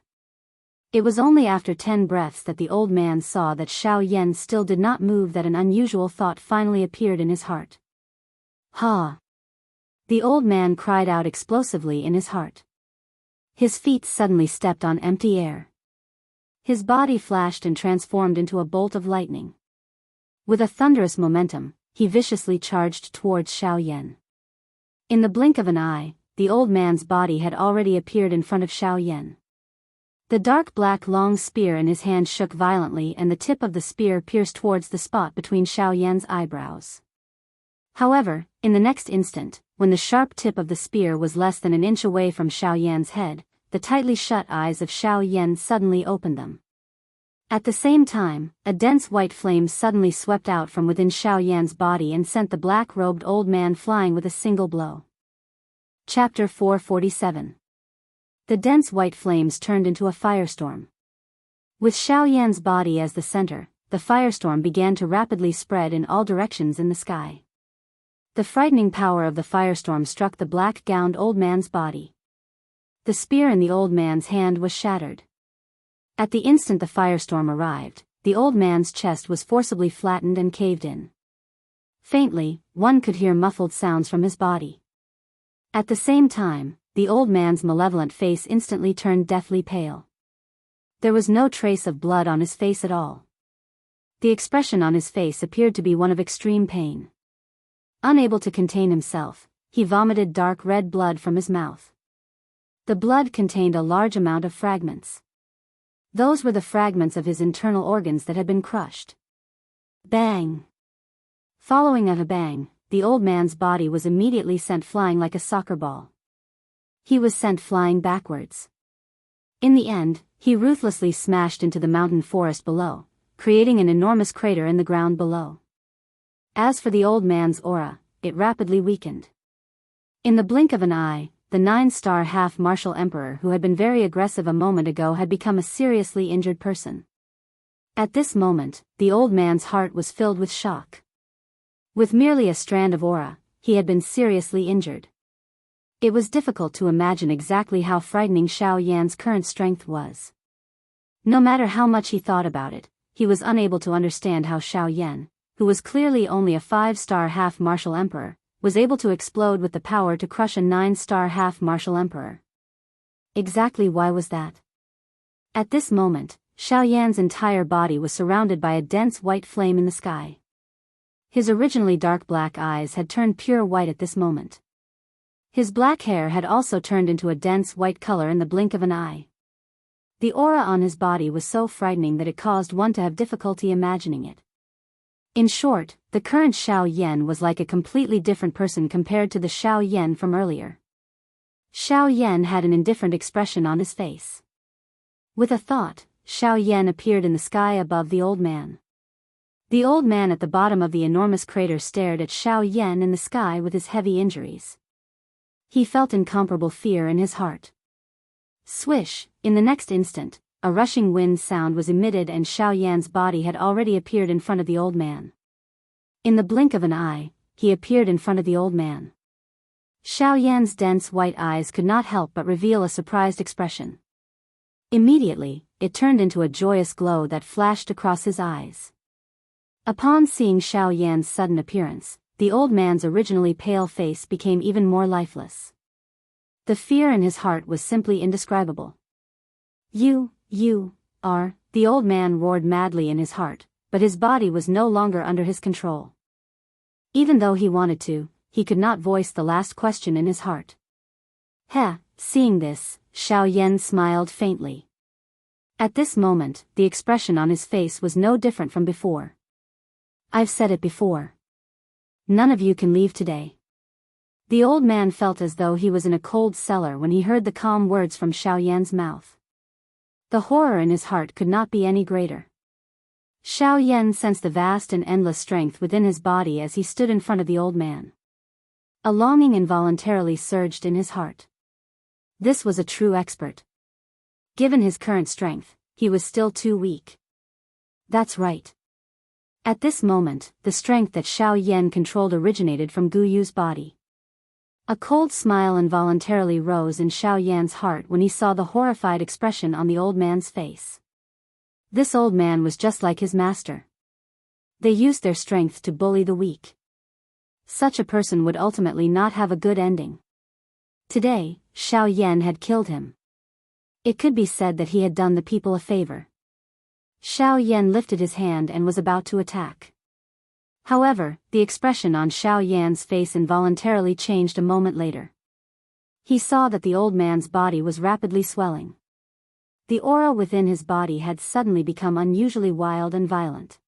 It was only after 10 breaths that the old man saw that Xiao Yan still did not move that an unusual thought finally appeared in his heart. Ha! The old man cried out explosively in his heart. His feet suddenly stepped on empty air. His body flashed and transformed into a bolt of lightning. With a thunderous momentum, he viciously charged towards Xiao Yan. In the blink of an eye, the old man's body had already appeared in front of Xiao Yan. The dark black long spear in his hand shook violently and the tip of the spear pierced towards the spot between Xiao Yan's eyebrows. However, in the next instant, when the sharp tip of the spear was less than an inch away from Xiao Yan's head, the tightly shut eyes of Xiao Yan suddenly opened them. At the same time, a dense white flame suddenly swept out from within Xiao Yan's body and sent the black-robed old man flying with a single blow. Chapter 447. The dense white flames turned into a firestorm. With Xiao Yan's body as the center, the firestorm began to rapidly spread in all directions in the sky. The frightening power of the firestorm struck the black-gowned old man's body. The spear in the old man's hand was shattered. At the instant the firestorm arrived, the old man's chest was forcibly flattened and caved in. Faintly, one could hear muffled sounds from his body. At the same time, the old man's malevolent face instantly turned deathly pale. There was no trace of blood on his face at all. The expression on his face appeared to be one of extreme pain. Unable to contain himself, he vomited dark red blood from his mouth. The blood contained a large amount of fragments. Those were the fragments of his internal organs that had been crushed. Bang! Following a bang, the old man's body was immediately sent flying like a soccer ball. He was sent flying backwards. In the end, he ruthlessly smashed into the mountain forest below, creating an enormous crater in the ground below. As for the old man's aura, it rapidly weakened. In the blink of an eye, the 9-star half-martial emperor who had been very aggressive a moment ago had become a seriously injured person. At this moment, the old man's heart was filled with shock. With merely a strand of aura, he had been seriously injured. It was difficult to imagine exactly how frightening Xiao Yan's current strength was. No matter how much he thought about it, he was unable to understand how Xiao Yan, who was clearly only a 5-star half-martial emperor, was able to explode with the power to crush a 9-star half-martial emperor. Exactly why was that? At this moment, Xiao Yan's entire body was surrounded by a dense white flame in the sky. His originally dark black eyes had turned pure white at this moment. His black hair had also turned into a dense white color in the blink of an eye. The aura on his body was so frightening that it caused one to have difficulty imagining it. In short, the current Xiao Yan was like a completely different person compared to the Xiao Yan from earlier. Xiao Yan had an indifferent expression on his face. With a thought, Xiao Yan appeared in the sky above the old man. The old man at the bottom of the enormous crater stared at Xiao Yan in the sky with his heavy injuries. He felt incomparable fear in his heart. Swish, in the next instant, a rushing wind sound was emitted and Xiao Yan's body had already appeared in front of the old man. In the blink of an eye, he appeared in front of the old man. Xiao Yan's dense white eyes could not help but reveal a surprised expression. Immediately, it turned into a joyous glow that flashed across his eyes. Upon seeing Xiao Yan's sudden appearance, the old man's originally pale face became even more lifeless. The fear in his heart was simply indescribable. You are, the old man roared madly in his heart, but his body was no longer under his control. Even though he wanted to, he could not voice the last question in his heart. Seeing this, Xiao Yan smiled faintly. At this moment, the expression on his face was no different from before. I've said it before. None of you can leave today. The old man felt as though he was in a cold cellar when he heard the calm words from Xiao Yan's mouth. The horror in his heart could not be any greater. Xiao Yan sensed the vast and endless strength within his body as he stood in front of the old man. A longing involuntarily surged in his heart. This was a true expert. Given his current strength, he was still too weak. That's right. At this moment, the strength that Xiao Yan controlled originated from Gu Yu's body. A cold smile involuntarily rose in Xiao Yan's heart when he saw the horrified expression on the old man's face. This old man was just like his master. They used their strength to bully the weak. Such a person would ultimately not have a good ending. Today, Xiao Yan had killed him. It could be said that he had done the people a favor. Xiao Yan lifted his hand and was about to attack. However, the expression on Xiao Yan's face involuntarily changed a moment later. He saw that the old man's body was rapidly swelling. The aura within his body had suddenly become unusually wild and violent.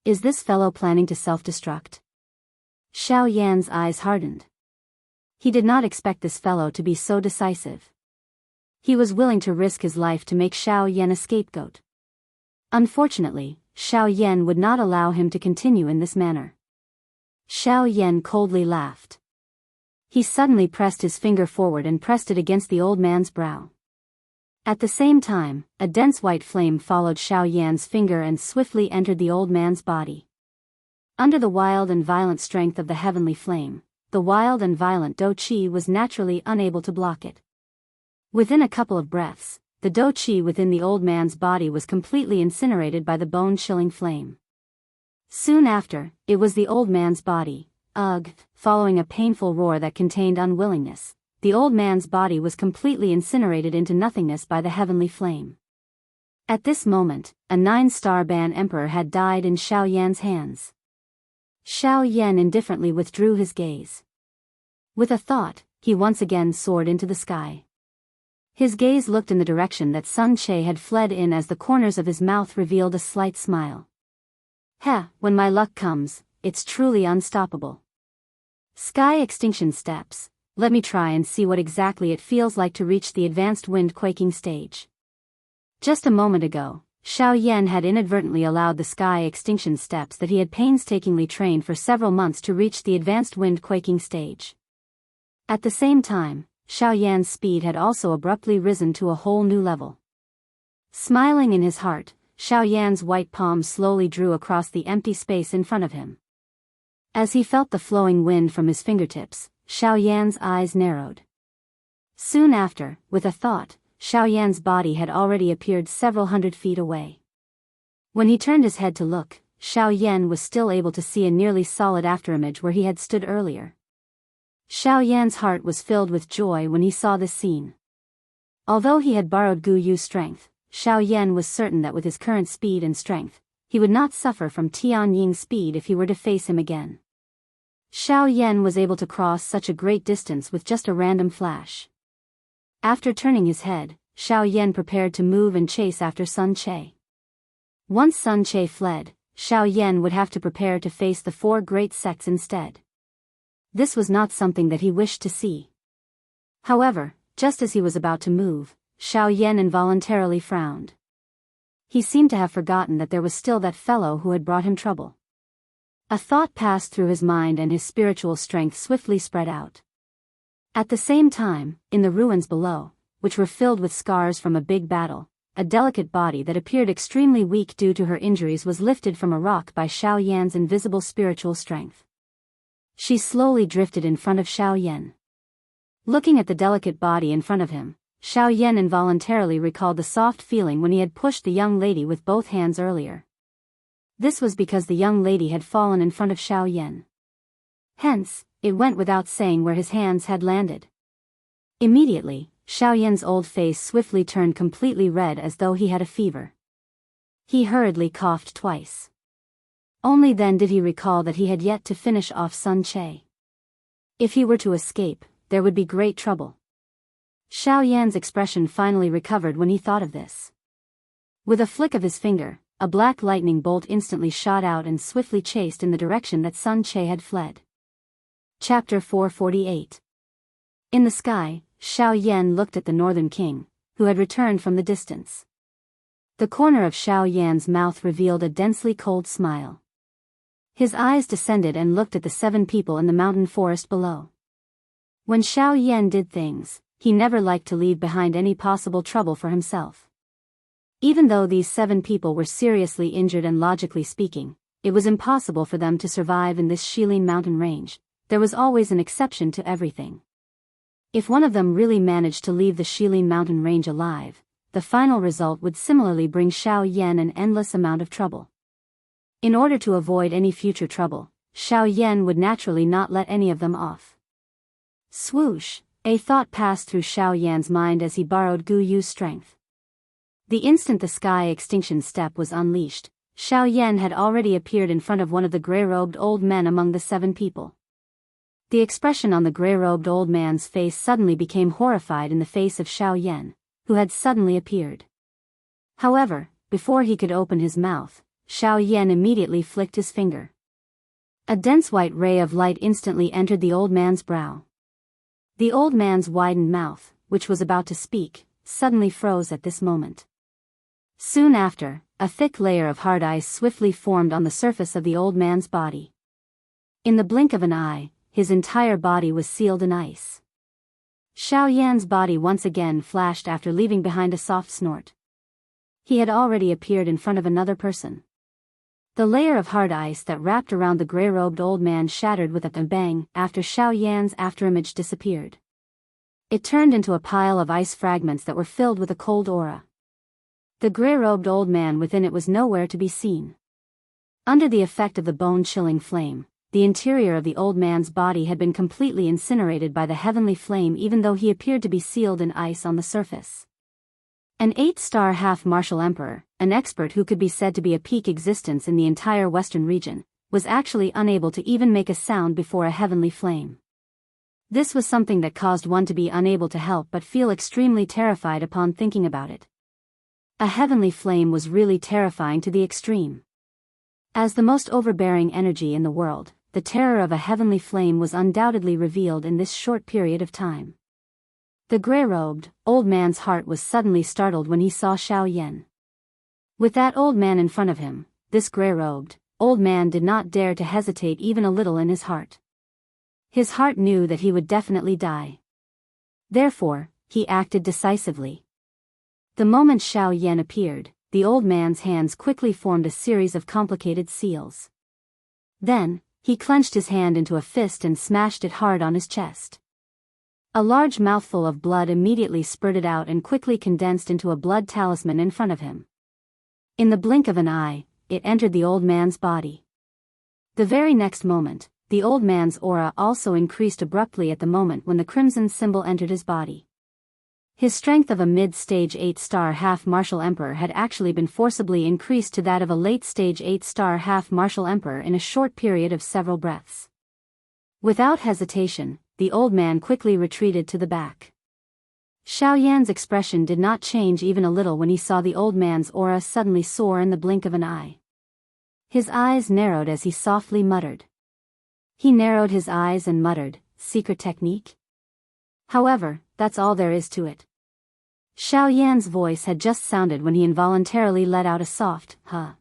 Is this fellow planning to self-destruct? Xiao Yan's eyes hardened. He did not expect this fellow to be so decisive. He was willing to risk his life to make Xiao Yan a scapegoat. Unfortunately, Xiao Yan would not allow him to continue in this manner. Xiao Yan coldly laughed. He suddenly pressed his finger forward and pressed it against the old man's brow. At the same time, a dense white flame followed Xiao Yan's finger and swiftly entered the old man's body. Under the wild and violent strength of the heavenly flame, the wild and violent Dou Qi was naturally unable to block it. Within a couple of breaths, the Dou Qi within the old man's body was completely incinerated by the bone-chilling flame. Soon after, it was the old man's body. Following a painful roar that contained unwillingness, the old man's body was completely incinerated into nothingness by the heavenly flame. At this moment, a 9-star ban emperor had died in Xiao Yan's hands. Xiao Yan indifferently withdrew his gaze. With a thought, he once again soared into the sky. His gaze looked in the direction that Sun Che had fled in as the corners of his mouth revealed a slight smile. When my luck comes, it's truly unstoppable. Sky extinction steps, let me try and see what exactly it feels like to reach the advanced wind quaking stage. Just a moment ago, Xiao Yan had inadvertently allowed the sky extinction steps that he had painstakingly trained for several months to reach the advanced wind quaking stage. At the same time, Xiao Yan's speed had also abruptly risen to a whole new level. Smiling in his heart, Xiao Yan's white palm slowly drew across the empty space in front of him. As he felt the flowing wind from his fingertips, Xiao Yan's eyes narrowed. Soon after, with a thought, Xiao Yan's body had already appeared several hundred feet away. When he turned his head to look, Xiao Yan was still able to see a nearly solid afterimage where he had stood earlier. Xiao Yan's heart was filled with joy when he saw this scene. Although he had borrowed Gu Yu's strength, Xiao Yan was certain that with his current speed and strength, he would not suffer from Tian Ying's speed if he were to face him again. Xiao Yan was able to cross such a great distance with just a random flash. After turning his head, Xiao Yan prepared to move and chase after Sun Che. Once Sun Che fled, Xiao Yan would have to prepare to face the 4 great sects instead. This was not something that he wished to see. However, just as he was about to move, Xiao Yan involuntarily frowned. He seemed to have forgotten that there was still that fellow who had brought him trouble. A thought passed through his mind and his spiritual strength swiftly spread out. At the same time, in the ruins below, which were filled with scars from a big battle, a delicate body that appeared extremely weak due to her injuries was lifted from a rock by Xiao Yan's invisible spiritual strength. She slowly drifted in front of Xiao Yan. Looking at the delicate body in front of him, Xiao Yan involuntarily recalled the soft feeling when he had pushed the young lady with both hands earlier. This was because the young lady had fallen in front of Xiao Yan. Hence, it went without saying where his hands had landed. Immediately, Xiao Yan's old face swiftly turned completely red as though he had a fever. He hurriedly coughed twice. Only then did he recall that he had yet to finish off Sun Che. If he were to escape, there would be great trouble. Xiao Yan's expression finally recovered when he thought of this. With a flick of his finger, a black lightning bolt instantly shot out and swiftly chased in the direction that Sun Che had fled. Chapter 448. In the sky, Xiao Yan looked at the Northern King, who had returned from the distance. The corner of Xiao Yan's mouth revealed a densely cold smile. His eyes descended and looked at the 7 people in the mountain forest below. When Xiao Yan did things, he never liked to leave behind any possible trouble for himself. Even though these 7 people were seriously injured and logically speaking, it was impossible for them to survive in this Shilin mountain range. There was always an exception to everything. If one of them really managed to leave the Shilin mountain range alive, the final result would similarly bring Xiao Yan an endless amount of trouble. In order to avoid any future trouble, Xiao Yan would naturally not let any of them off. Swoosh, a thought passed through Xiao Yan's mind as he borrowed Gu Yu's strength. The instant the sky extinction step was unleashed, Xiao Yan had already appeared in front of one of the grey-robed old men among the 7 people. The expression on the grey-robed old man's face suddenly became horrified in the face of Xiao Yan, who had suddenly appeared. However, before he could open his mouth, Xiao Yan immediately flicked his finger. A dense white ray of light instantly entered the old man's brow. The old man's widened mouth, which was about to speak, suddenly froze at this moment. Soon after, a thick layer of hard ice swiftly formed on the surface of the old man's body. In the blink of an eye, his entire body was sealed in ice. Xiao Yan's body once again flashed after leaving behind a soft snort. He had already appeared in front of another person. The layer of hard ice that wrapped around the grey-robed old man shattered with a bang after Xiao Yan's afterimage disappeared. It turned into a pile of ice fragments that were filled with a cold aura. The grey-robed old man within it was nowhere to be seen. Under the effect of the bone-chilling flame, the interior of the old man's body had been completely incinerated by the heavenly flame even though he appeared to be sealed in ice on the surface. An 8-star half-martial emperor, an expert who could be said to be a peak existence in the entire western region, was actually unable to even make a sound before a heavenly flame. This was something that caused one to be unable to help but feel extremely terrified upon thinking about it. A heavenly flame was really terrifying to the extreme. As the most overbearing energy in the world, the terror of a heavenly flame was undoubtedly revealed in this short period of time. The grey-robed, old man's heart was suddenly startled when he saw Xiao Yan. With that old man in front of him, this grey-robed, old man did not dare to hesitate even a little in his heart. His heart knew that he would definitely die. Therefore, he acted decisively. The moment Xiao Yan appeared, the old man's hands quickly formed a series of complicated seals. Then, he clenched his hand into a fist and smashed it hard on his chest. A large mouthful of blood immediately spurted out and quickly condensed into a blood talisman in front of him. In the blink of an eye, it entered the old man's body. The very next moment, the old man's aura also increased abruptly at the moment when the crimson symbol entered his body. His strength of a mid-stage 8-star half-martial emperor had actually been forcibly increased to that of a late-stage 8-star half-martial emperor in a short period of several breaths. Without hesitation, the old man quickly retreated to the back. Xiaoyan's expression did not change even a little when he saw the old man's aura suddenly soar in the blink of an eye. His eyes narrowed as he softly muttered. He narrowed his eyes and muttered, "Secret technique?" However, that's all there is to it. Xiaoyan's voice had just sounded when he involuntarily let out a soft, "huh."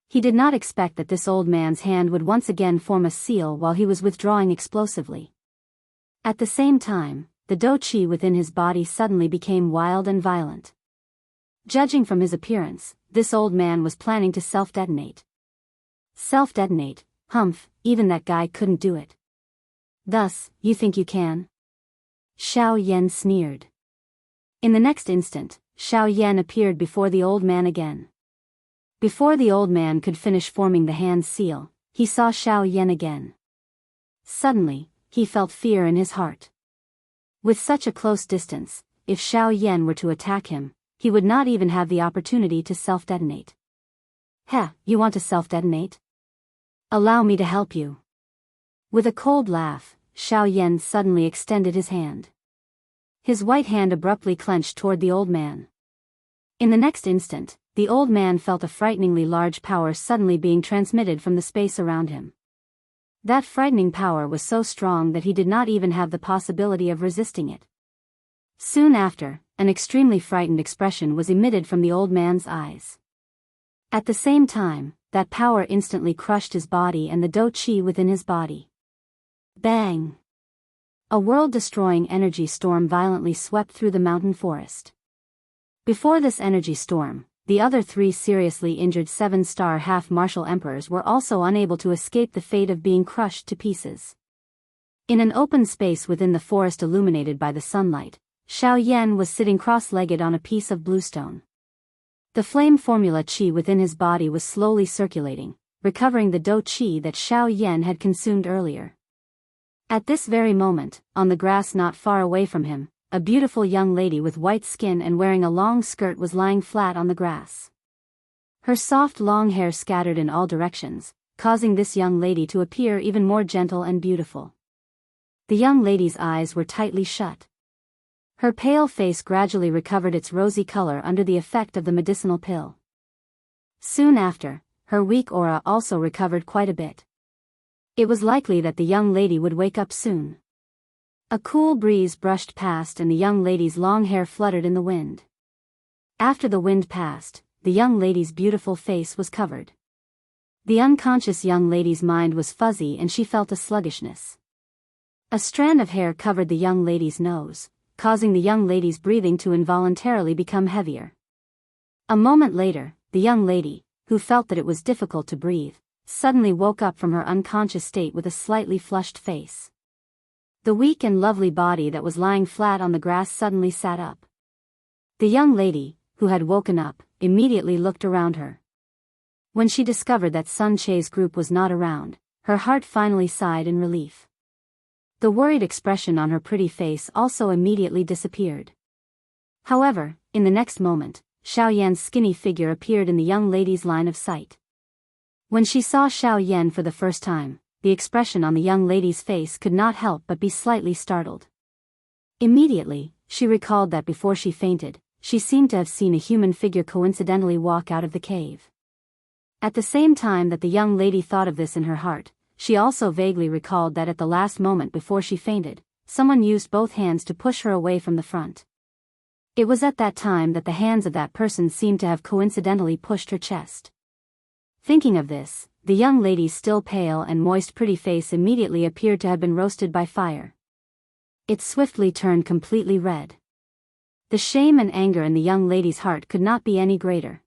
He did not expect that this old man's hand would once again form a seal while he was withdrawing explosively. At the same time, the dou qi within his body suddenly became wild and violent. Judging from his appearance, this old man was planning to self-detonate. Self-detonate, humph, even that guy couldn't do it. Thus, you think you can? Xiaoyan sneered. In the next instant, Xiaoyan appeared before the old man again. Before the old man could finish forming the hand seal, he saw Xiaoyan again. Suddenly, he felt fear in his heart. With such a close distance, if Xiaoyan were to attack him, he would not even have the opportunity to self-detonate. "Heh, you want to self-detonate? Allow me to help you." With a cold laugh, Xiaoyan suddenly extended his hand. His white hand abruptly clenched toward the old man. In the next instant, the old man felt a frighteningly large power suddenly being transmitted from the space around him. That frightening power was so strong that he did not even have the possibility of resisting it. Soon after, an extremely frightened expression was emitted from the old man's eyes. At the same time, that power instantly crushed his body and the dou qi within his body. Bang! A world-destroying energy storm violently swept through the mountain forest. Before this energy storm, the other 3 seriously injured 7-star half-martial emperors were also unable to escape the fate of being crushed to pieces. In an open space within the forest illuminated by the sunlight, Xiaoyan was sitting cross-legged on a piece of bluestone. The flame formula qi within his body was slowly circulating, recovering the dou qi that Xiaoyan had consumed earlier. At this very moment, on the grass not far away from him, a beautiful young lady with white skin and wearing a long skirt was lying flat on the grass. Her soft long hair scattered in all directions, causing this young lady to appear even more gentle and beautiful. The young lady's eyes were tightly shut. Her pale face gradually recovered its rosy color under the effect of the medicinal pill. Soon after, her weak aura also recovered quite a bit. It was likely that the young lady would wake up soon. A cool breeze brushed past and the young lady's long hair fluttered in the wind. After the wind passed, the young lady's beautiful face was covered. The unconscious young lady's mind was fuzzy and she felt a sluggishness. A strand of hair covered the young lady's nose, causing the young lady's breathing to involuntarily become heavier. A moment later, the young lady, who felt that it was difficult to breathe, suddenly woke up from her unconscious state with a slightly flushed face. The weak and lovely body that was lying flat on the grass suddenly sat up. The young lady, who had woken up, immediately looked around her. When she discovered that Sun Che's group was not around, her heart finally sighed in relief. The worried expression on her pretty face also immediately disappeared. However, in the next moment, Xiaoyan's skinny figure appeared in the young lady's line of sight. When she saw Xiaoyan for the first time, the expression on the young lady's face could not help but be slightly startled. Immediately, she recalled that before she fainted, she seemed to have seen a human figure coincidentally walk out of the cave. At the same time that the young lady thought of this in her heart, she also vaguely recalled that at the last moment before she fainted, someone used both hands to push her away from the front. It was at that time that the hands of that person seemed to have coincidentally pushed her chest. Thinking of this, the young lady's still pale and moist pretty face immediately appeared to have been roasted by fire. It swiftly turned completely red. The shame and anger in the young lady's heart could not be any greater.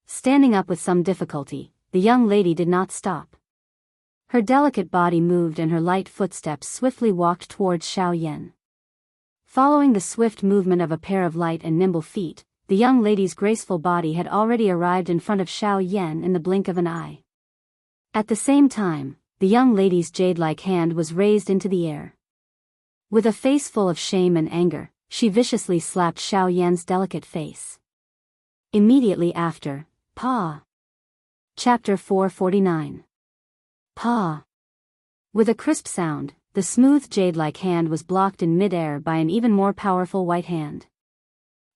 Standing up with some difficulty, the young lady did not stop. Her delicate body moved and her light footsteps swiftly walked towards Xiaoyan. Following the swift movement of a pair of light and nimble feet, the the young lady's graceful body had already arrived in front of Xiao Yan in the blink of an eye. At the same time, the young lady's jade-like hand was raised into the air. With a face full of shame and anger, she viciously slapped Xiao Yan's delicate face. Immediately after, Pa. Chapter 449. Pa. With a crisp sound, the smooth jade-like hand was blocked in mid-air by an even more powerful white hand.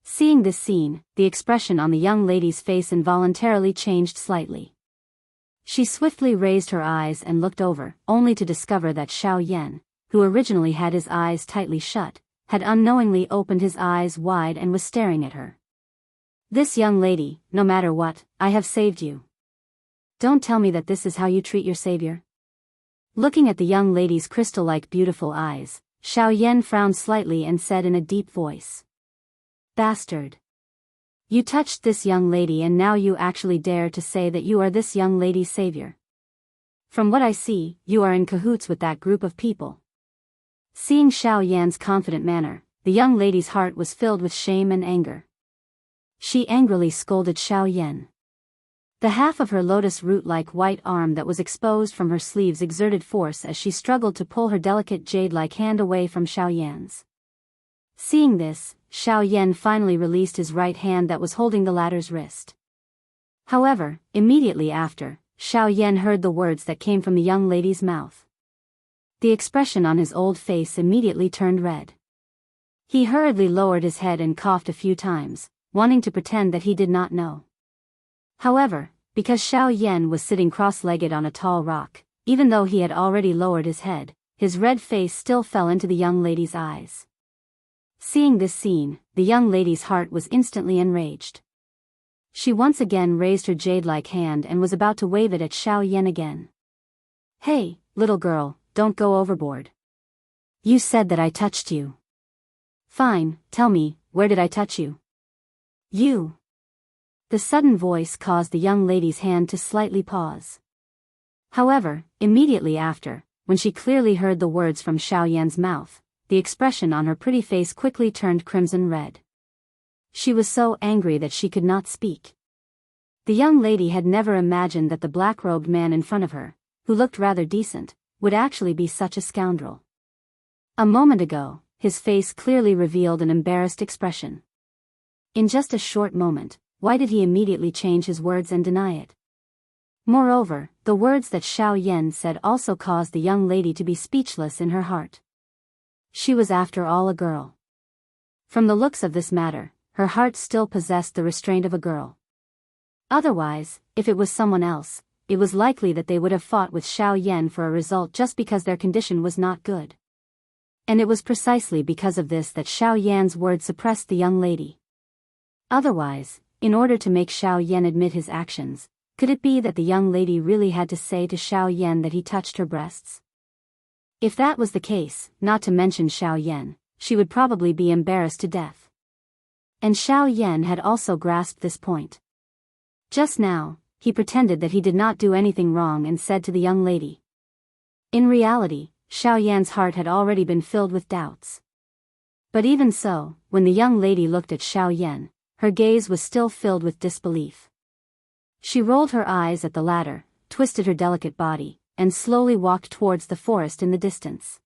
Seeing this scene, the expression on the young lady's face involuntarily changed slightly. She swiftly raised her eyes and looked over, only to discover that Xiao Yan, who originally had his eyes tightly shut, had unknowingly opened his eyes wide and was staring at her. This young lady, no matter what, I have saved you. Don't tell me that this is how you treat your savior. Looking at the young lady's crystal-like beautiful eyes, Xiao Yan frowned slightly and said in a deep voice. Bastard. You touched this young lady and now you actually dare to say that you are this young lady's savior. From what I see, you are in cahoots with that group of people. Seeing Xiao Yan's confident manner, the young lady's heart was filled with shame and anger. She angrily scolded Xiao Yan. The half of her lotus root-like white arm that was exposed from her sleeves exerted force as she struggled to pull her delicate jade-like hand away from Xiao Yan's. Seeing this, Xiao Yan finally released his right hand that was holding the latter's wrist. However, immediately after, Xiao Yan heard the words that came from the young lady's mouth. The expression on his old face immediately turned red. He hurriedly lowered his head and coughed a few times, wanting to pretend that he did not know. However, because Xiao Yan was sitting cross-legged on a tall rock, even though he had already lowered his head, his red face still fell into the young lady's eyes. Seeing this scene, the young lady's heart was instantly enraged. She once again raised her jade-like hand and was about to wave it at Xiao Yan again. Hey, little girl, don't go overboard. You said that I touched you. Fine, tell me, where did I touch you? You. The sudden voice caused the young lady's hand to slightly pause. However, immediately after, when she clearly heard the words from Xiao Yan's mouth, the expression on her pretty face quickly turned crimson red. She was so angry that she could not speak. The young lady had never imagined that the black-robed man in front of her, who looked rather decent, would actually be such a scoundrel. A moment ago, his face clearly revealed an embarrassed expression. In just a short moment, why did he immediately change his words and deny it? Moreover, the words that Xiao Yan said also caused the young lady to be speechless in her heart. She was after all a girl. From the looks of this matter, her heart still possessed the restraint of a girl. Otherwise, if it was someone else, it was likely that they would have fought with Xiao Yan for a result just because their condition was not good. And it was precisely because of this that Xiao Yan's words suppressed the young lady. Otherwise, in order to make Xiao Yan admit his actions, could it be that the young lady really had to say to Xiao Yan that he touched her breasts? If that was the case, not to mention Xiao Yan, she would probably be embarrassed to death. And Xiao Yan had also grasped this point. Just now, he pretended that he did not do anything wrong and said to the young lady. In reality, Xiao Yan's heart had already been filled with doubts. But even so, when the young lady looked at Xiao Yan, her gaze was still filled with disbelief. She rolled her eyes at the latter, twisted her delicate body, and slowly walked towards the forest in the distance.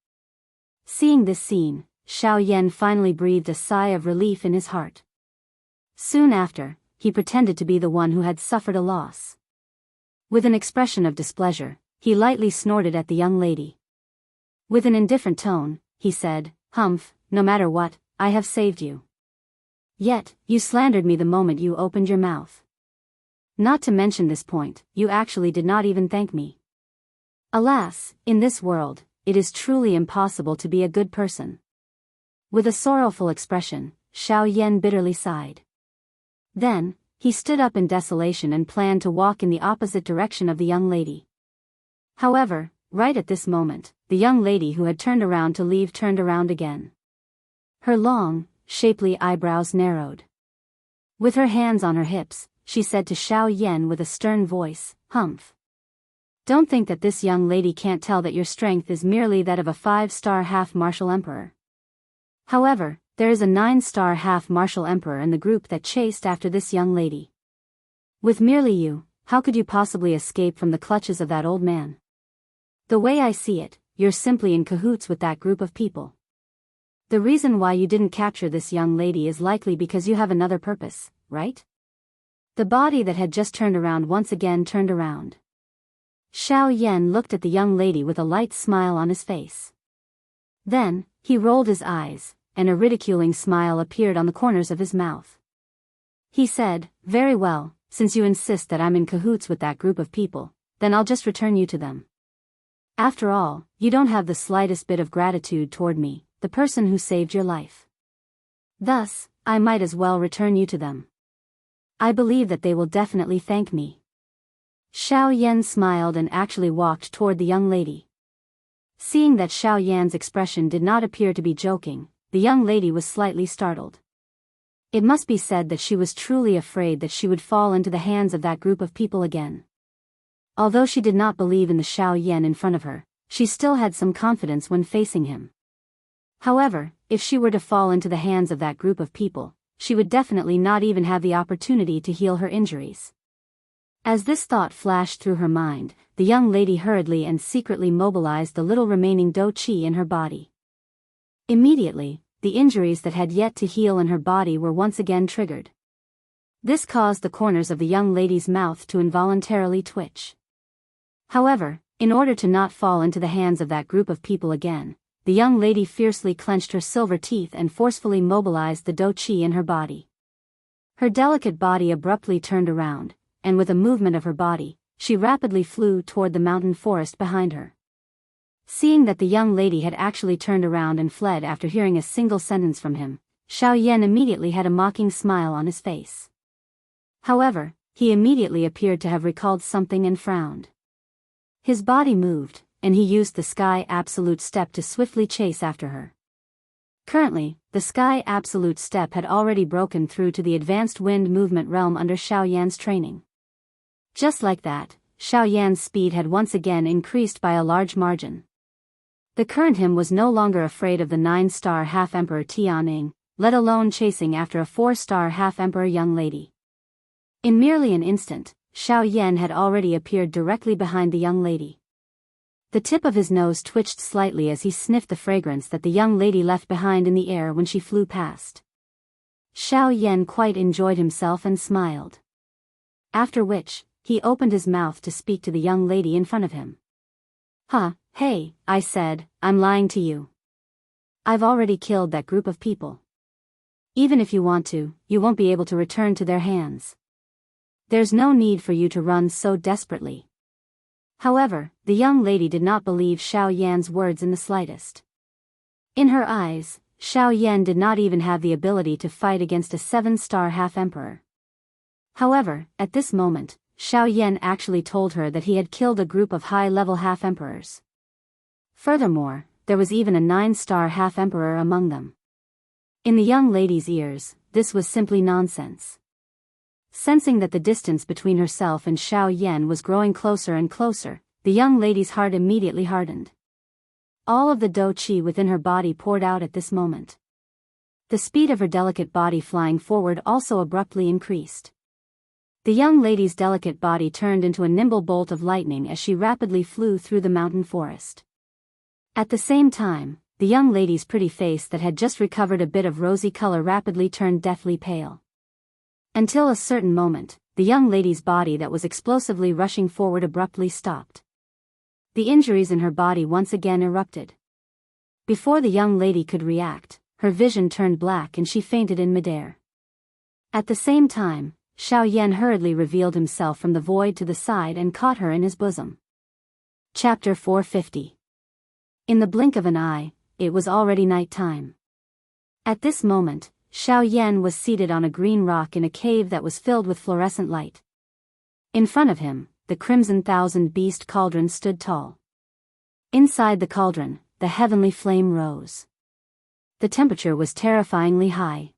Seeing this scene, Xiao Yan finally breathed a sigh of relief in his heart. Soon after, he pretended to be the one who had suffered a loss. With an expression of displeasure, he lightly snorted at the young lady. With an indifferent tone, he said, "Humph, no matter what, I have saved you. Yet, you slandered me the moment you opened your mouth. Not to mention this point, you actually did not even thank me. Alas, in this world, it is truly impossible to be a good person." With a sorrowful expression, Xiao Yan bitterly sighed. Then, he stood up in desolation and planned to walk in the opposite direction of the young lady. However, right at this moment, the young lady who had turned around to leave turned around again. Her long, shapely eyebrows narrowed. With her hands on her hips, she said to Xiao Yan with a stern voice, "Humph. Don't think that this young lady can't tell that your strength is merely that of a 5-star half-martial emperor. However, there is a 9-star half-martial emperor in the group that chased after this young lady. With merely you, how could you possibly escape from the clutches of that old man? The way I see it, you're simply in cahoots with that group of people. The reason why you didn't capture this young lady is likely because you have another purpose, right? The body that had just turned around once again turned around. Xiao Yan looked at the young lady with a light smile on his face. Then, he rolled his eyes, and a ridiculing smile appeared on the corners of his mouth. He said, "Very well, since you insist that I'm in cahoots with that group of people, then I'll just return you to them. After all, you don't have the slightest bit of gratitude toward me, the person who saved your life. Thus, I might as well return you to them. I believe that they will definitely thank me." Xiao Yan smiled and actually walked toward the young lady. Seeing that Xiao Yan's expression did not appear to be joking, the young lady was slightly startled. It must be said that she was truly afraid that she would fall into the hands of that group of people again. Although she did not believe in the Xiao Yan in front of her, she still had some confidence when facing him. However, if she were to fall into the hands of that group of people, she would definitely not even have the opportunity to heal her injuries. As this thought flashed through her mind, the young lady hurriedly and secretly mobilized the little remaining dou qi in her body. Immediately, the injuries that had yet to heal in her body were once again triggered. This caused the corners of the young lady's mouth to involuntarily twitch. However, in order to not fall into the hands of that group of people again, the young lady fiercely clenched her silver teeth and forcefully mobilized the dou qi in her body. Her delicate body abruptly turned around, and with a movement of her body, she rapidly flew toward the mountain forest behind her. Seeing that the young lady had actually turned around and fled after hearing a single sentence from him, Xiao Yan immediately had a mocking smile on his face. However, he immediately appeared to have recalled something and frowned. His body moved, and he used the Sky Absolute Step to swiftly chase after her. Currently, the Sky Absolute Step had already broken through to the advanced wind movement realm under Xiao Yan's training. Just like that, Xiao Yan's speed had once again increased by a large margin. The current him was no longer afraid of the 9-star half-emperor Tianing, let alone chasing after a 4-star half-emperor young lady. In merely an instant, Xiao Yan had already appeared directly behind the young lady. The tip of his nose twitched slightly as he sniffed the fragrance that the young lady left behind in the air when she flew past. Xiao Yan quite enjoyed himself and smiled. After which, he opened his mouth to speak to the young lady in front of him. "Huh, hey," I said, "I'm lying to you. I've already killed that group of people. Even if you want to, you won't be able to return to their hands. There's no need for you to run so desperately." However, the young lady did not believe Xiao Yan's words in the slightest. In her eyes, Xiao Yan did not even have the ability to fight against a 7-star half-emperor. However, at this moment, Xiao Yan actually told her that he had killed a group of high-level half-emperors. Furthermore, there was even a 9-star half-emperor among them. In the young lady's ears, this was simply nonsense. Sensing that the distance between herself and Xiao Yan was growing closer and closer, the young lady's heart immediately hardened. All of the dou qi within her body poured out at this moment. The speed of her delicate body flying forward also abruptly increased. The young lady's delicate body turned into a nimble bolt of lightning as she rapidly flew through the mountain forest. At the same time, the young lady's pretty face that had just recovered a bit of rosy color rapidly turned deathly pale. Until a certain moment, the young lady's body that was explosively rushing forward abruptly stopped. The injuries in her body once again erupted. Before the young lady could react, her vision turned black and she fainted in midair. At the same time, Xiao Yan hurriedly revealed himself from the void to the side and caught her in his bosom. Chapter 450. In the blink of an eye, it was already night time. At this moment, Xiao Yan was seated on a green rock in a cave that was filled with fluorescent light. In front of him, the Crimson Thousand Beast cauldron stood tall. Inside the cauldron, the heavenly flame rose. The temperature was terrifyingly high.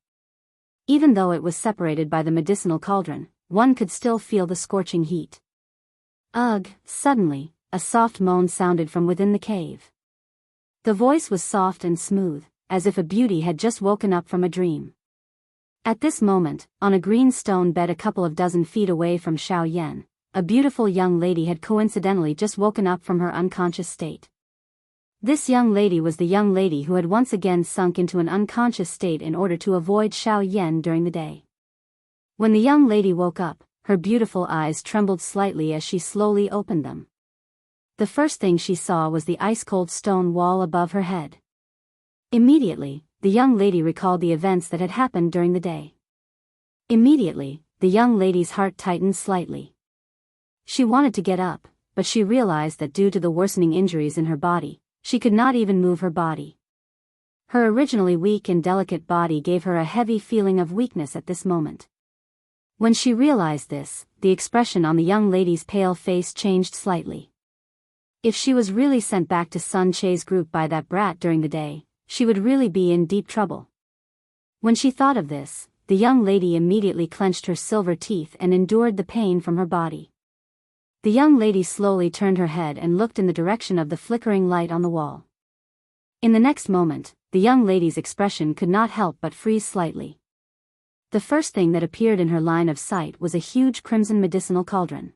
Even though it was separated by the medicinal cauldron, one could still feel the scorching heat. Ugh! Suddenly, a soft moan sounded from within the cave. The voice was soft and smooth, as if a beauty had just woken up from a dream. At this moment, on a green stone bed a couple of dozen feet away from Xiaoyan, a beautiful young lady had coincidentally just woken up from her unconscious state. This young lady was the young lady who had once again sunk into an unconscious state in order to avoid Xiaoyan during the day. When the young lady woke up, her beautiful eyes trembled slightly as she slowly opened them. The first thing she saw was the ice-cold stone wall above her head. Immediately, the young lady recalled the events that had happened during the day. Immediately, the young lady's heart tightened slightly. She wanted to get up, but she realized that due to the worsening injuries in her body, she could not even move her body. Her originally weak and delicate body gave her a heavy feeling of weakness at this moment. When she realized this, the expression on the young lady's pale face changed slightly. If she was really sent back to Sun Che's group by that brat during the day, she would really be in deep trouble. When she thought of this, the young lady immediately clenched her silver teeth and endured the pain from her body. The young lady slowly turned her head and looked in the direction of the flickering light on the wall. In the next moment, the young lady's expression could not help but freeze slightly. The first thing that appeared in her line of sight was a huge crimson medicinal cauldron.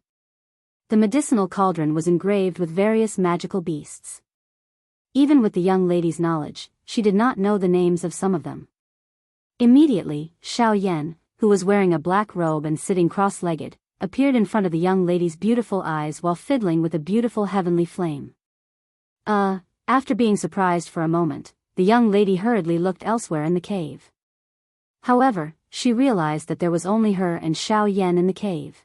The medicinal cauldron was engraved with various magical beasts. Even with the young lady's knowledge, she did not know the names of some of them. Immediately, Xiaoyan, who was wearing a black robe and sitting cross-legged, appeared in front of the young lady's beautiful eyes while fiddling with a beautiful heavenly flame. After being surprised for a moment, the young lady hurriedly looked elsewhere in the cave. However, she realized that there was only her and Xiaoyan in the cave.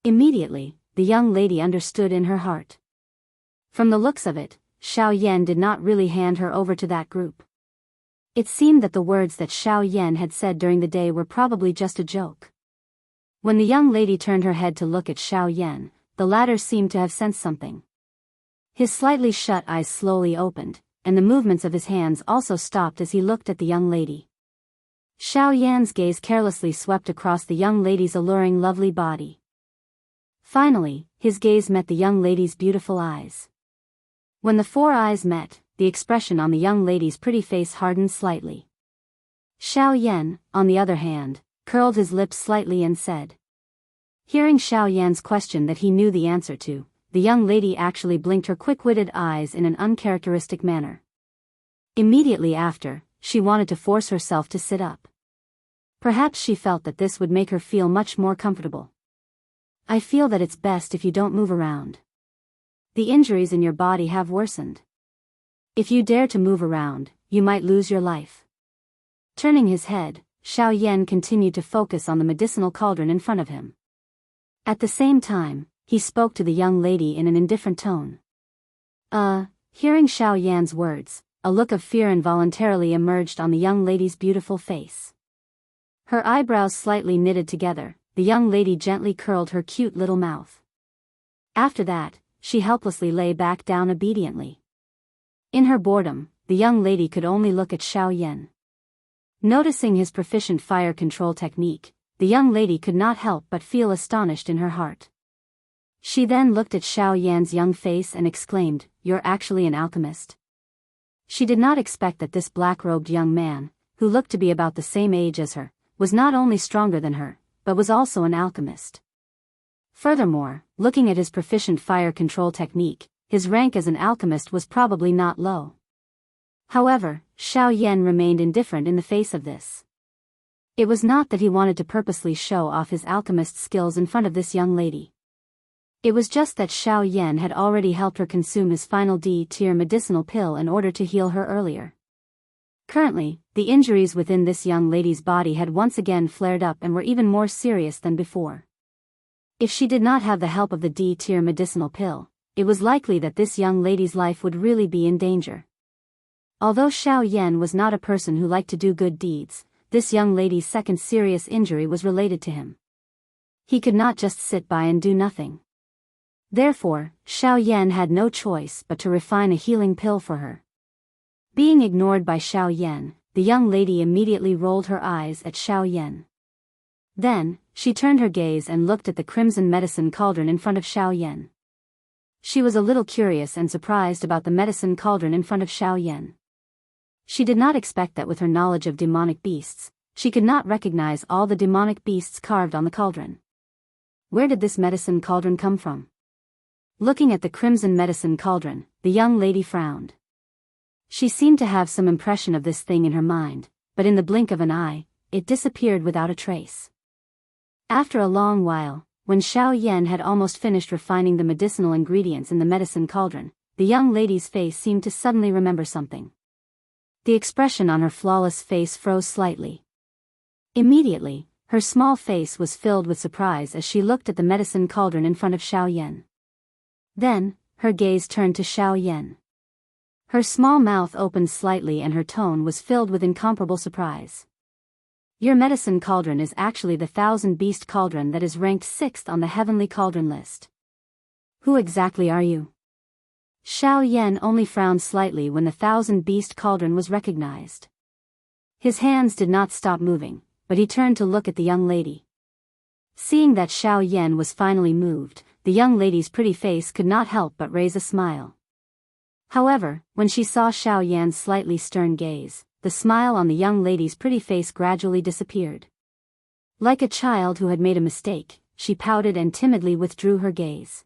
Immediately, the young lady understood in her heart. From the looks of it, Xiaoyan did not really hand her over to that group. It seemed that the words that Xiaoyan had said during the day were probably just a joke. When the young lady turned her head to look at Xiaoyan, the latter seemed to have sensed something. His slightly shut eyes slowly opened, and the movements of his hands also stopped as he looked at the young lady. Xiaoyan's gaze carelessly swept across the young lady's alluring lovely body. Finally, his gaze met the young lady's beautiful eyes. When the four eyes met, the expression on the young lady's pretty face hardened slightly. Xiaoyan, on the other hand, curled his lips slightly and said. Hearing Xiaoyan's question that he knew the answer to, the young lady actually blinked her quick-witted eyes in an uncharacteristic manner. Immediately after, she wanted to force herself to sit up. Perhaps she felt that this would make her feel much more comfortable. I feel that it's best if you don't move around. The injuries in your body have worsened. If you dare to move around, you might lose your life. Turning his head, Xiaoyan continued to focus on the medicinal cauldron in front of him. At the same time, he spoke to the young lady in an indifferent tone. Hearing Xiaoyan's words, a look of fear involuntarily emerged on the young lady's beautiful face. Her eyebrows slightly knitted together, the young lady gently curled her cute little mouth. After that, she helplessly lay back down obediently. In her boredom, the young lady could only look at Xiaoyan. Noticing his proficient fire control technique, the young lady could not help but feel astonished in her heart. She then looked at Xiaoyan's young face and exclaimed, "You're actually an alchemist?" She did not expect that this black-robed young man, who looked to be about the same age as her, was not only stronger than her, but was also an alchemist. Furthermore, looking at his proficient fire control technique, his rank as an alchemist was probably not low. However, Xiaoyan remained indifferent in the face of this. It was not that he wanted to purposely show off his alchemist skills in front of this young lady. It was just that Xiaoyan had already helped her consume his final D-tier medicinal pill in order to heal her earlier. Currently, the injuries within this young lady's body had once again flared up and were even more serious than before. If she did not have the help of the D-tier medicinal pill, it was likely that this young lady's life would really be in danger. Although Xiaoyan was not a person who liked to do good deeds, this young lady's second serious injury was related to him. He could not just sit by and do nothing. Therefore, Xiaoyan had no choice but to refine a healing pill for her. Being ignored by Xiaoyan, the young lady immediately rolled her eyes at Xiaoyan. Then, she turned her gaze and looked at the crimson medicine cauldron in front of Xiaoyan. She was a little curious and surprised about the medicine cauldron in front of Xiaoyan. She did not expect that with her knowledge of demonic beasts, she could not recognize all the demonic beasts carved on the cauldron. Where did this medicine cauldron come from? Looking at the crimson medicine cauldron, the young lady frowned. She seemed to have some impression of this thing in her mind, but in the blink of an eye, it disappeared without a trace. After a long while, when Xiao Yan had almost finished refining the medicinal ingredients in the medicine cauldron, the young lady's face seemed to suddenly remember something. The expression on her flawless face froze slightly. Immediately, her small face was filled with surprise as she looked at the medicine cauldron in front of Xiao Yan. Then, her gaze turned to Xiao Yan. Her small mouth opened slightly and her tone was filled with incomparable surprise. Your medicine cauldron is actually the 1,000-beast cauldron that is ranked 6th on the heavenly cauldron list. Who exactly are you? Xiao Yan only frowned slightly when the 1,000-beast cauldron was recognized. His hands did not stop moving, but he turned to look at the young lady. Seeing that Xiao Yan was finally moved, the young lady's pretty face could not help but raise a smile. However, when she saw Xiao Yan's slightly stern gaze, the smile on the young lady's pretty face gradually disappeared. Like a child who had made a mistake, she pouted and timidly withdrew her gaze.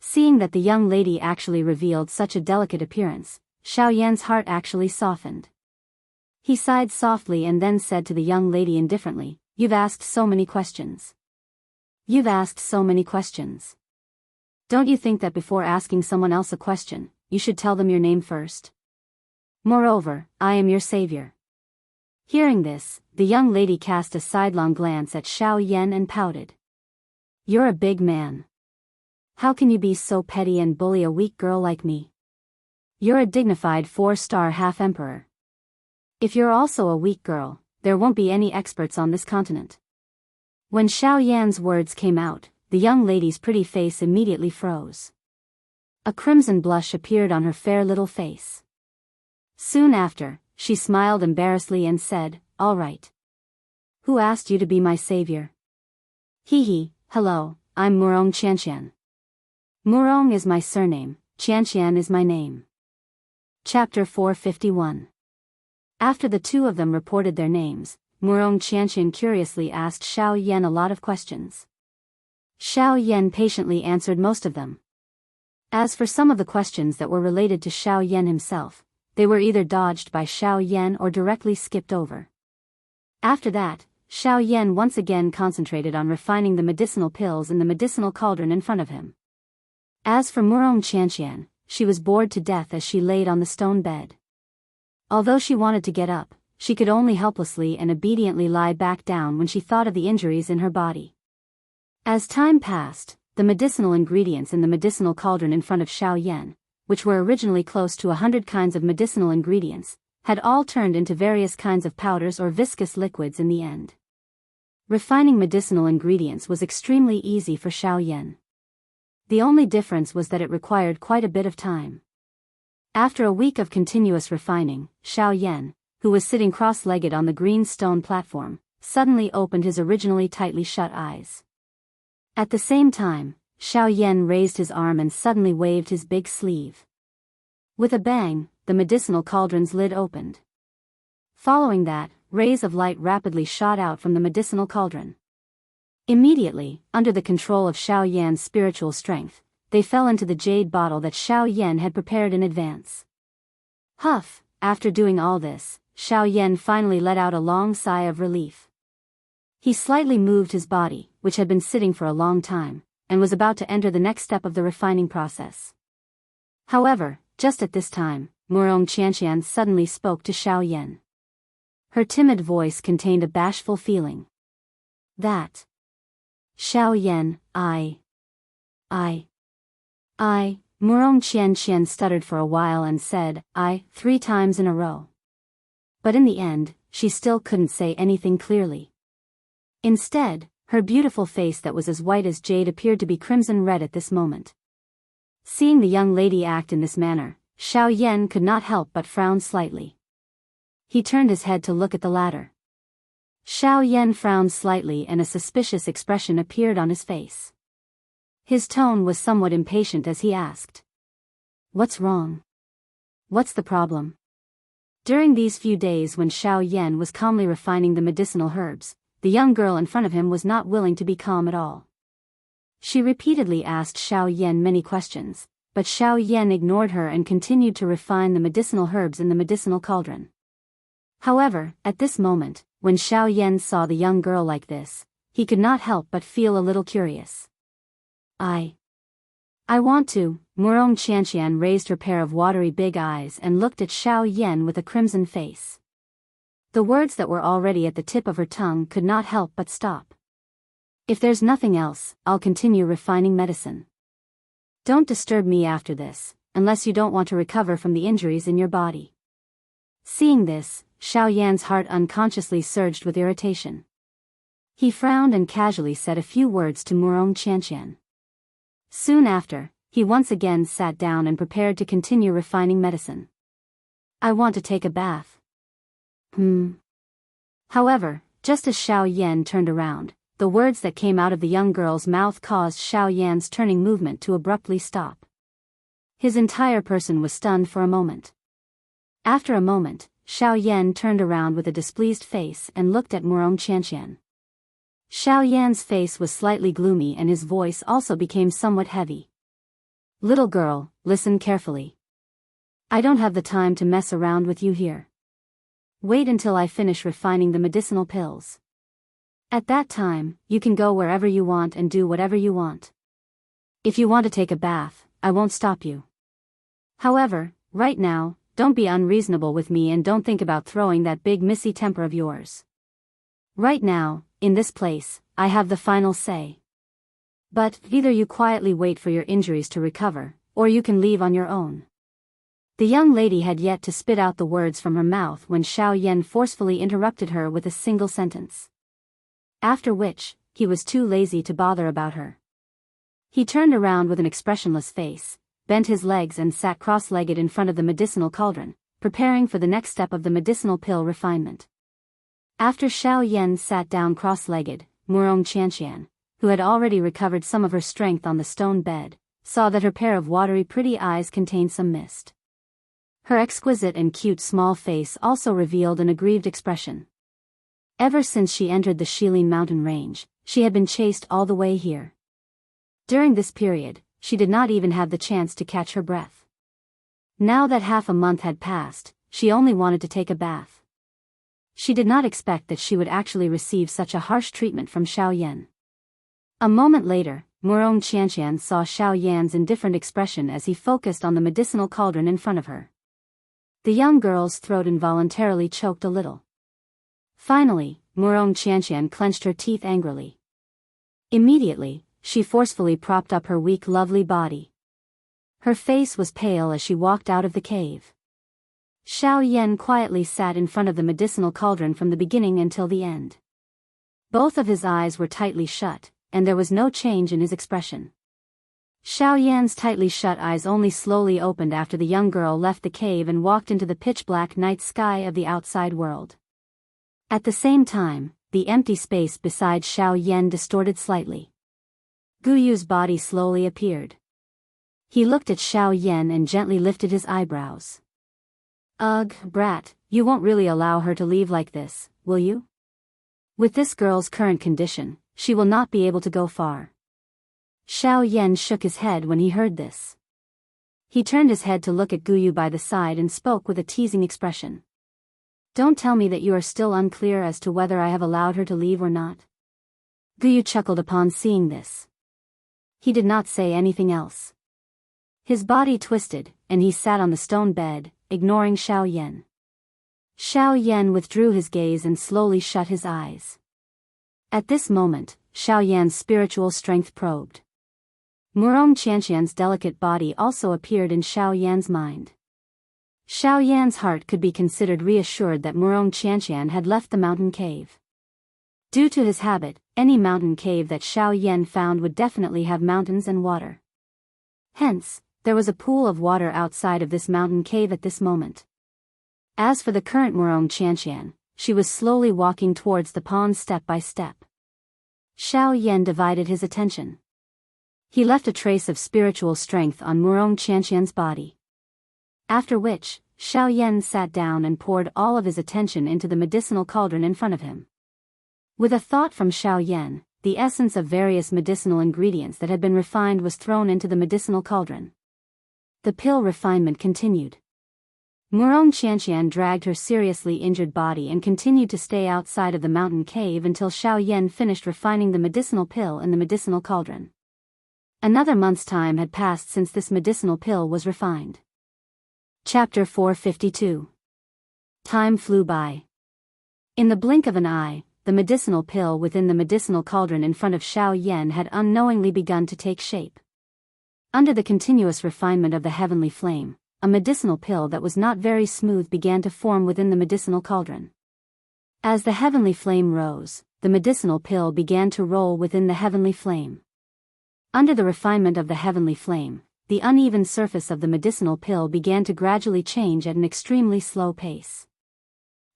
Seeing that the young lady actually revealed such a delicate appearance, Xiao Yan's heart actually softened. He sighed softly and then said to the young lady indifferently, "You've asked so many questions. You've asked so many questions. Don't you think that before asking someone else a question, you should tell them your name first? Moreover, I am your savior." Hearing this, the young lady cast a sidelong glance at Xiao Yan and pouted. "You're a big man. How can you be so petty and bully a weak girl like me? You're a dignified 4-star half-emperor. If you're also a weak girl, there won't be any experts on this continent." When Xiao Yan's words came out, the young lady's pretty face immediately froze. A crimson blush appeared on her fair little face. Soon after, she smiled embarrassedly and said, "All right. Who asked you to be my savior?" "Hee, hello, I'm Murong Qianxian. Murong is my surname, Qianxian is my name." Chapter 451. After the two of them reported their names, Murong Qianxian curiously asked Xiao Yan a lot of questions. Xiao Yan patiently answered most of them. As for some of the questions that were related to Xiao Yan himself, they were either dodged by Xiao Yan or directly skipped over. After that, Xiao Yan once again concentrated on refining the medicinal pills in the medicinal cauldron in front of him. As for Murong Qianxian, she was bored to death as she laid on the stone bed. Although she wanted to get up, she could only helplessly and obediently lie back down when she thought of the injuries in her body. As time passed, the medicinal ingredients in the medicinal cauldron in front of Xiao Yan, which were originally close to 100 kinds of medicinal ingredients, had all turned into various kinds of powders or viscous liquids in the end. Refining medicinal ingredients was extremely easy for Xiao Yan. The only difference was that it required quite a bit of time. After a week of continuous refining, Xiao Yan, who was sitting cross-legged on the green stone platform, suddenly opened his originally tightly shut eyes. At the same time, Xiao Yan raised his arm and suddenly waved his big sleeve. With a bang, the medicinal cauldron's lid opened. Following that, rays of light rapidly shot out from the medicinal cauldron. Immediately, under the control of Xiao Yan's spiritual strength, they fell into the jade bottle that Xiao Yan had prepared in advance. Huff, after doing all this, Xiao Yan finally let out a long sigh of relief. He slightly moved his body, which had been sitting for a long time, and was about to enter the next step of the refining process. However, just at this time, Murong Qianxian suddenly spoke to Xiao Yan. Her timid voice contained a bashful feeling. "That. Xiao Yan, Murong Qianxian stuttered for a while and said, 3 times in a row. But in the end, she still couldn't say anything clearly. Instead, her beautiful face that was as white as jade appeared to be crimson red at this moment. Seeing the young lady act in this manner, Xiao Yan could not help but frown slightly. He turned his head to look at the latter. Xiao Yan frowned slightly and a suspicious expression appeared on his face. His tone was somewhat impatient as he asked, "What's wrong? What's the problem? During these few days when Xiao Yan was calmly refining the medicinal herbs, the young girl in front of him was not willing to be calm at all. She repeatedly asked Xiao Yan many questions, but Xiao Yan ignored her and continued to refine the medicinal herbs in the medicinal cauldron. However, at this moment, when Xiao Yan saw the young girl like this, he could not help but feel a little curious. I want to. Wuxia Xianxia raised her pair of watery big eyes and looked at Xiao Yan with a crimson face. The words that were already at the tip of her tongue could not help but stop. If there's nothing else, I'll continue refining medicine. Don't disturb me after this, unless you don't want to recover from the injuries in your body. Seeing this, Xiao Yan's heart unconsciously surged with irritation. He frowned and casually said a few words to Wuxia Xianxia. Soon after, he once again sat down and prepared to continue refining medicine. I want to take a bath. However, just as Xiao Yan turned around, the words that came out of the young girl's mouth caused Xiao Yan's turning movement to abruptly stop. His entire person was stunned for a moment. After a moment, Xiao Yan turned around with a displeased face and looked at Wuxia Xianxia. Xiao Yan's face was slightly gloomy and his voice also became somewhat heavy. Little girl, listen carefully. I don't have the time to mess around with you here. Wait until I finish refining the medicinal pills. At that time, you can go wherever you want and do whatever you want. If you want to take a bath, I won't stop you. However, right now, don't be unreasonable with me and don't think about throwing that big missy temper of yours. Right now, in this place, I have the final say. But, either you quietly wait for your injuries to recover, or you can leave on your own. The young lady had yet to spit out the words from her mouth when Xiao Yan forcefully interrupted her with a single sentence. After which, he was too lazy to bother about her. He turned around with an expressionless face, bent his legs and sat cross-legged in front of the medicinal cauldron, preparing for the next step of the medicinal pill refinement. After Xiao Yan sat down cross-legged, Wuxia Xianxia, who had already recovered some of her strength on the stone bed, saw that her pair of watery pretty eyes contained some mist. Her exquisite and cute small face also revealed an aggrieved expression. Ever since she entered the Shilin mountain range, she had been chased all the way here. During this period, she did not even have the chance to catch her breath. Now that half a month had passed, she only wanted to take a bath. She did not expect that she would actually receive such a harsh treatment from Xiao Yan. A moment later, Wuxia Xianxia saw Xiao Yan's indifferent expression as he focused on the medicinal cauldron in front of her. The young girl's throat involuntarily choked a little. Finally, Wuxia Xianxia clenched her teeth angrily. Immediately, she forcefully propped up her weak lovely body. Her face was pale as she walked out of the cave. Xiao Yan quietly sat in front of the medicinal cauldron from the beginning until the end. Both of his eyes were tightly shut, and there was no change in his expression. Xiao Yan's tightly shut eyes only slowly opened after the young girl left the cave and walked into the pitch-black night sky of the outside world. At the same time, the empty space beside Xiao Yan distorted slightly. Guyu's body slowly appeared. He looked at Xiao Yan and gently lifted his eyebrows. Ugh, brat, you won't really allow her to leave like this, will you? With this girl's current condition, she will not be able to go far. Xiao Yan shook his head when he heard this. He turned his head to look at Guyu by the side and spoke with a teasing expression. Don't tell me that you are still unclear as to whether I have allowed her to leave or not. Guyu chuckled upon seeing this. He did not say anything else. His body twisted, and he sat on the stone bed, ignoring Xiao Yan. Xiao Yan withdrew his gaze and slowly shut his eyes. At this moment, Xiao Yan's spiritual strength probed. Wuxia Xianxia's delicate body also appeared in Xiao Yan's mind. Xiao Yan's heart could be considered reassured that Wuxia Xianxia had left the mountain cave. Due to his habit, any mountain cave that Xiao Yan found would definitely have mountains and water. Hence, there was a pool of water outside of this mountain cave at this moment. As for the current Wuxia Xianxia, she was slowly walking towards the pond step by step. Xiao Yan divided his attention. He left a trace of spiritual strength on Wuxia Xianxia's body. After which, Xiaoyan sat down and poured all of his attention into the medicinal cauldron in front of him. With a thought from Xiaoyan, the essence of various medicinal ingredients that had been refined was thrown into the medicinal cauldron. The pill refinement continued. Wuxia Xianxia dragged her seriously injured body and continued to stay outside of the mountain cave until Xiaoyan finished refining the medicinal pill in the medicinal cauldron. Another month's time had passed since this medicinal pill was refined. Chapter 452. Time flew by. In the blink of an eye, the medicinal pill within the medicinal cauldron in front of Xiaoyan had unknowingly begun to take shape. Under the continuous refinement of the heavenly flame, a medicinal pill that was not very smooth began to form within the medicinal cauldron. As the heavenly flame rose, the medicinal pill began to roll within the heavenly flame. Under the refinement of the heavenly flame, the uneven surface of the medicinal pill began to gradually change at an extremely slow pace.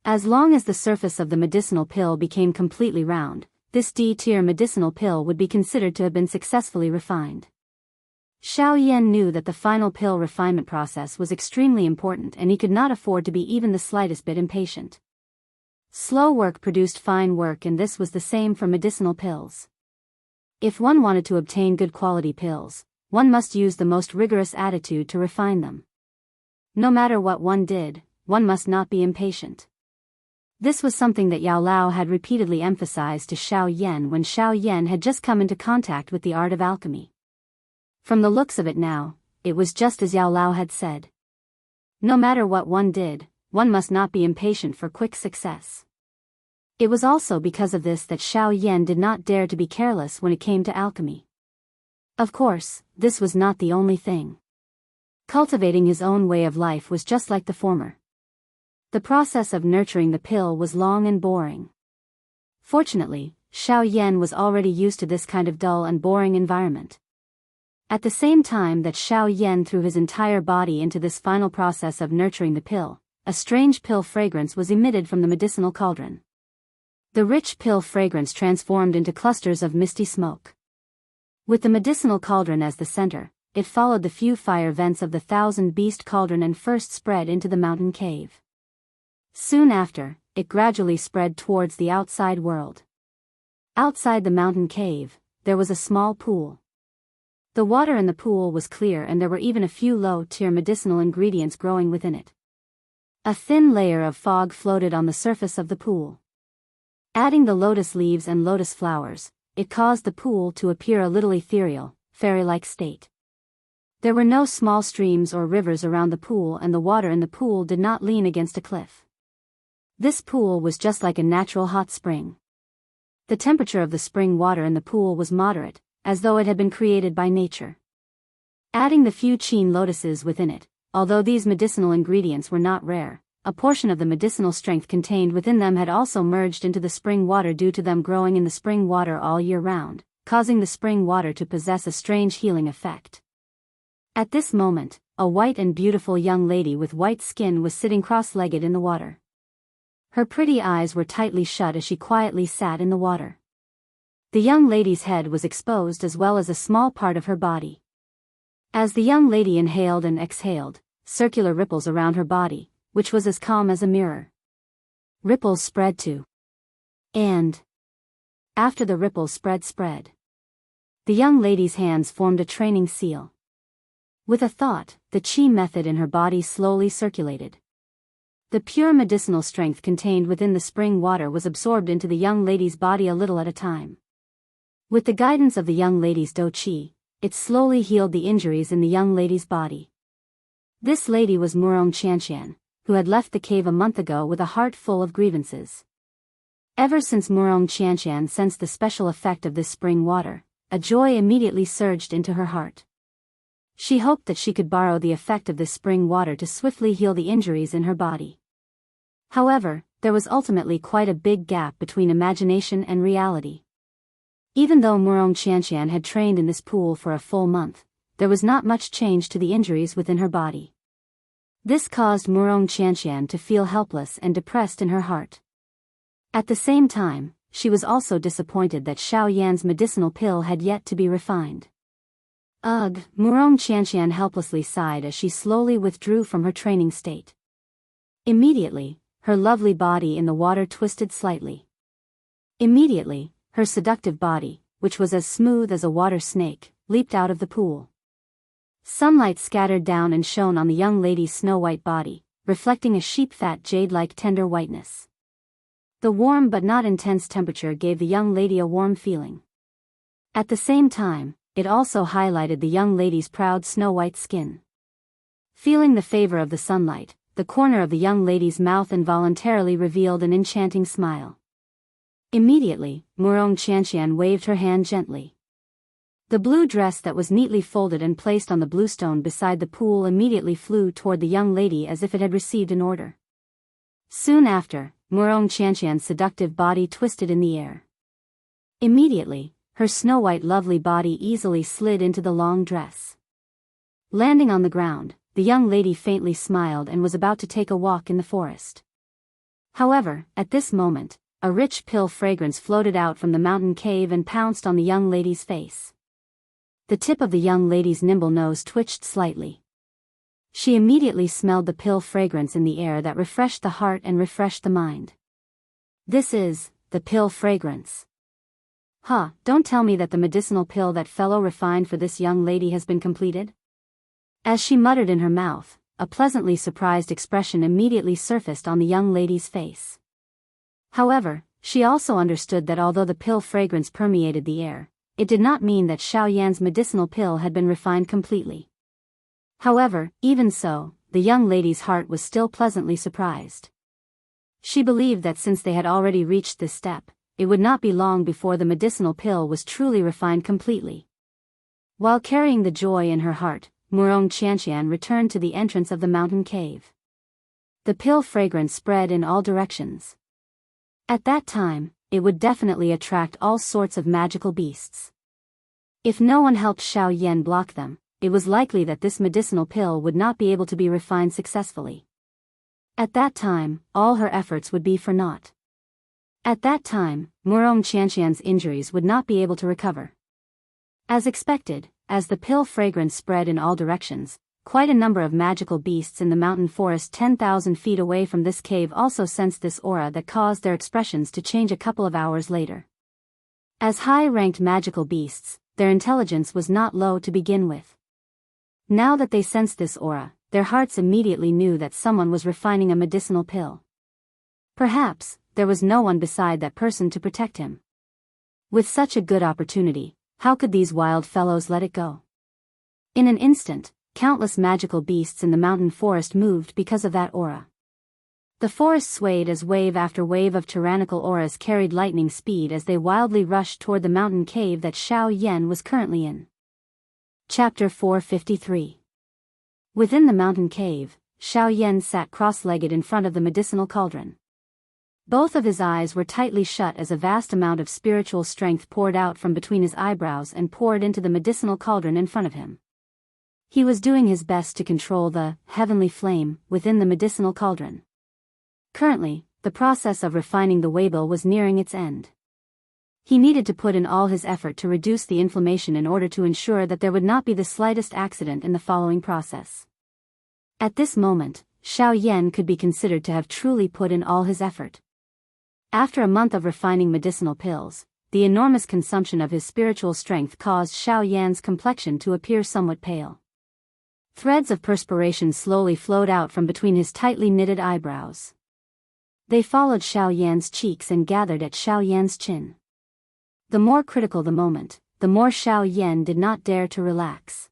As long as the surface of the medicinal pill became completely round, this D-tier medicinal pill would be considered to have been successfully refined. Xiaoyan knew that the final pill refinement process was extremely important and he could not afford to be even the slightest bit impatient. Slow work produced fine work, and this was the same for medicinal pills. If one wanted to obtain good quality pills, one must use the most rigorous attitude to refine them. No matter what one did, one must not be impatient. This was something that Yao Lao had repeatedly emphasized to Xiaoyan when Xiaoyan had just come into contact with the art of alchemy. From the looks of it now, it was just as Yao Lao had said. No matter what one did, one must not be impatient for quick success. It was also because of this that Xiaoyan did not dare to be careless when it came to alchemy. Of course, this was not the only thing. Cultivating his own way of life was just like the former. The process of nurturing the pill was long and boring. Fortunately, Xiaoyan was already used to this kind of dull and boring environment. At the same time that Xiaoyan threw his entire body into this final process of nurturing the pill, a strange pill fragrance was emitted from the medicinal cauldron. The rich pill fragrance transformed into clusters of misty smoke. With the medicinal cauldron as the center, it followed the few fire vents of the thousand-beast cauldron and first spread into the mountain cave. Soon after, it gradually spread towards the outside world. Outside the mountain cave, there was a small pool. The water in the pool was clear and there were even a few low-tier medicinal ingredients growing within it. A thin layer of fog floated on the surface of the pool. Adding the lotus leaves and lotus flowers, it caused the pool to appear a little ethereal, fairy-like state. There were no small streams or rivers around the pool, and the water in the pool did not lean against a cliff. This pool was just like a natural hot spring. The temperature of the spring water in the pool was moderate, as though it had been created by nature. Adding the few chin lotuses within it, although these medicinal ingredients were not rare, a portion of the medicinal strength contained within them had also merged into the spring water due to them growing in the spring water all year round, causing the spring water to possess a strange healing effect. At this moment, a white and beautiful young lady with white skin was sitting cross-legged in the water. Her pretty eyes were tightly shut as she quietly sat in the water. The young lady's head was exposed as well as a small part of her body. As the young lady inhaled and exhaled, circular ripples around her body, which was as calm as a mirror. Ripples spread to. And after the ripples spread, the young lady's hands formed a training seal. With a thought, the chi method in her body slowly circulated. The pure medicinal strength contained within the spring water was absorbed into the young lady's body a little at a time. With the guidance of the young lady's do chi, it slowly healed the injuries in the young lady's body. This lady was Wuxia Xianxia, who had left the cave a month ago with a heart full of grievances. Ever since Wuxia Xianxia sensed the special effect of this spring water, a joy immediately surged into her heart. She hoped that she could borrow the effect of this spring water to swiftly heal the injuries in her body. However, there was ultimately quite a big gap between imagination and reality. Even though Wuxia Xianxia had trained in this pool for a full month, there was not much change to the injuries within her body. This caused Wuxia Xianxia to feel helpless and depressed in her heart. At the same time, she was also disappointed that Xiaoyan's medicinal pill had yet to be refined. Ugh, Wuxia Xianxia helplessly sighed as she slowly withdrew from her training state. Immediately, her lovely body in the water twisted slightly. Immediately, her seductive body, which was as smooth as a water snake, leaped out of the pool. Sunlight scattered down and shone on the young lady's snow-white body, reflecting a sheep-fat jade-like tender whiteness. The warm but not intense temperature gave the young lady a warm feeling. At the same time, it also highlighted the young lady's proud snow-white skin. Feeling the favor of the sunlight, the corner of the young lady's mouth involuntarily revealed an enchanting smile. Immediately, Wuxia Xianxia waved her hand gently. The blue dress that was neatly folded and placed on the bluestone beside the pool immediately flew toward the young lady as if it had received an order. Soon after, Wuxia Xianxia's seductive body twisted in the air. Immediately, her snow-white lovely body easily slid into the long dress. Landing on the ground, the young lady faintly smiled and was about to take a walk in the forest. However, at this moment, a rich pill fragrance floated out from the mountain cave and pounced on the young lady's face. The tip of the young lady's nimble nose twitched slightly. She immediately smelled the pill fragrance in the air that refreshed the heart and refreshed the mind. This is the pill fragrance. Don't tell me that the medicinal pill that fellow refined for this young lady has been completed? As she muttered in her mouth, a pleasantly surprised expression immediately surfaced on the young lady's face. However, she also understood that although the pill fragrance permeated the air, it did not mean that Xiaoyan's medicinal pill had been refined completely. However, even so, the young lady's heart was still pleasantly surprised. She believed that since they had already reached this step, it would not be long before the medicinal pill was truly refined completely. While carrying the joy in her heart, Wuxia Xianxia returned to the entrance of the mountain cave. The pill fragrance spread in all directions. At that time, it would definitely attract all sorts of magical beasts. If no one helped Xiaoyan block them, it was likely that this medicinal pill would not be able to be refined successfully. At that time, all her efforts would be for naught. At that time, Wuxia Xianxia's injuries would not be able to recover. As expected, as the pill fragrance spread in all directions, quite a number of magical beasts in the mountain forest 10,000 feet away from this cave also sensed this aura that caused their expressions to change a couple of hours later. As high-ranked magical beasts, their intelligence was not low to begin with. Now that they sensed this aura, their hearts immediately knew that someone was refining a medicinal pill. Perhaps, there was no one beside that person to protect him. With such a good opportunity, how could these wild fellows let it go? In an instant, countless magical beasts in the mountain forest moved because of that aura. The forest swayed as wave after wave of tyrannical auras carried lightning speed as they wildly rushed toward the mountain cave that Xiaoyan was currently in. Chapter 453. Within the mountain cave, Xiaoyan sat cross-legged in front of the medicinal cauldron. Both of his eyes were tightly shut as a vast amount of spiritual strength poured out from between his eyebrows and poured into the medicinal cauldron in front of him. He was doing his best to control the heavenly flame within the medicinal cauldron. Currently, the process of refining the Weibo was nearing its end. He needed to put in all his effort to reduce the inflammation in order to ensure that there would not be the slightest accident in the following process. At this moment, Xiaoyan could be considered to have truly put in all his effort. After a month of refining medicinal pills, the enormous consumption of his spiritual strength caused Xiaoyan's complexion to appear somewhat pale. Threads of perspiration slowly flowed out from between his tightly knitted eyebrows. They followed Xiaoyan's cheeks and gathered at Xiaoyan's chin. The more critical the moment, the more Xiaoyan did not dare to relax.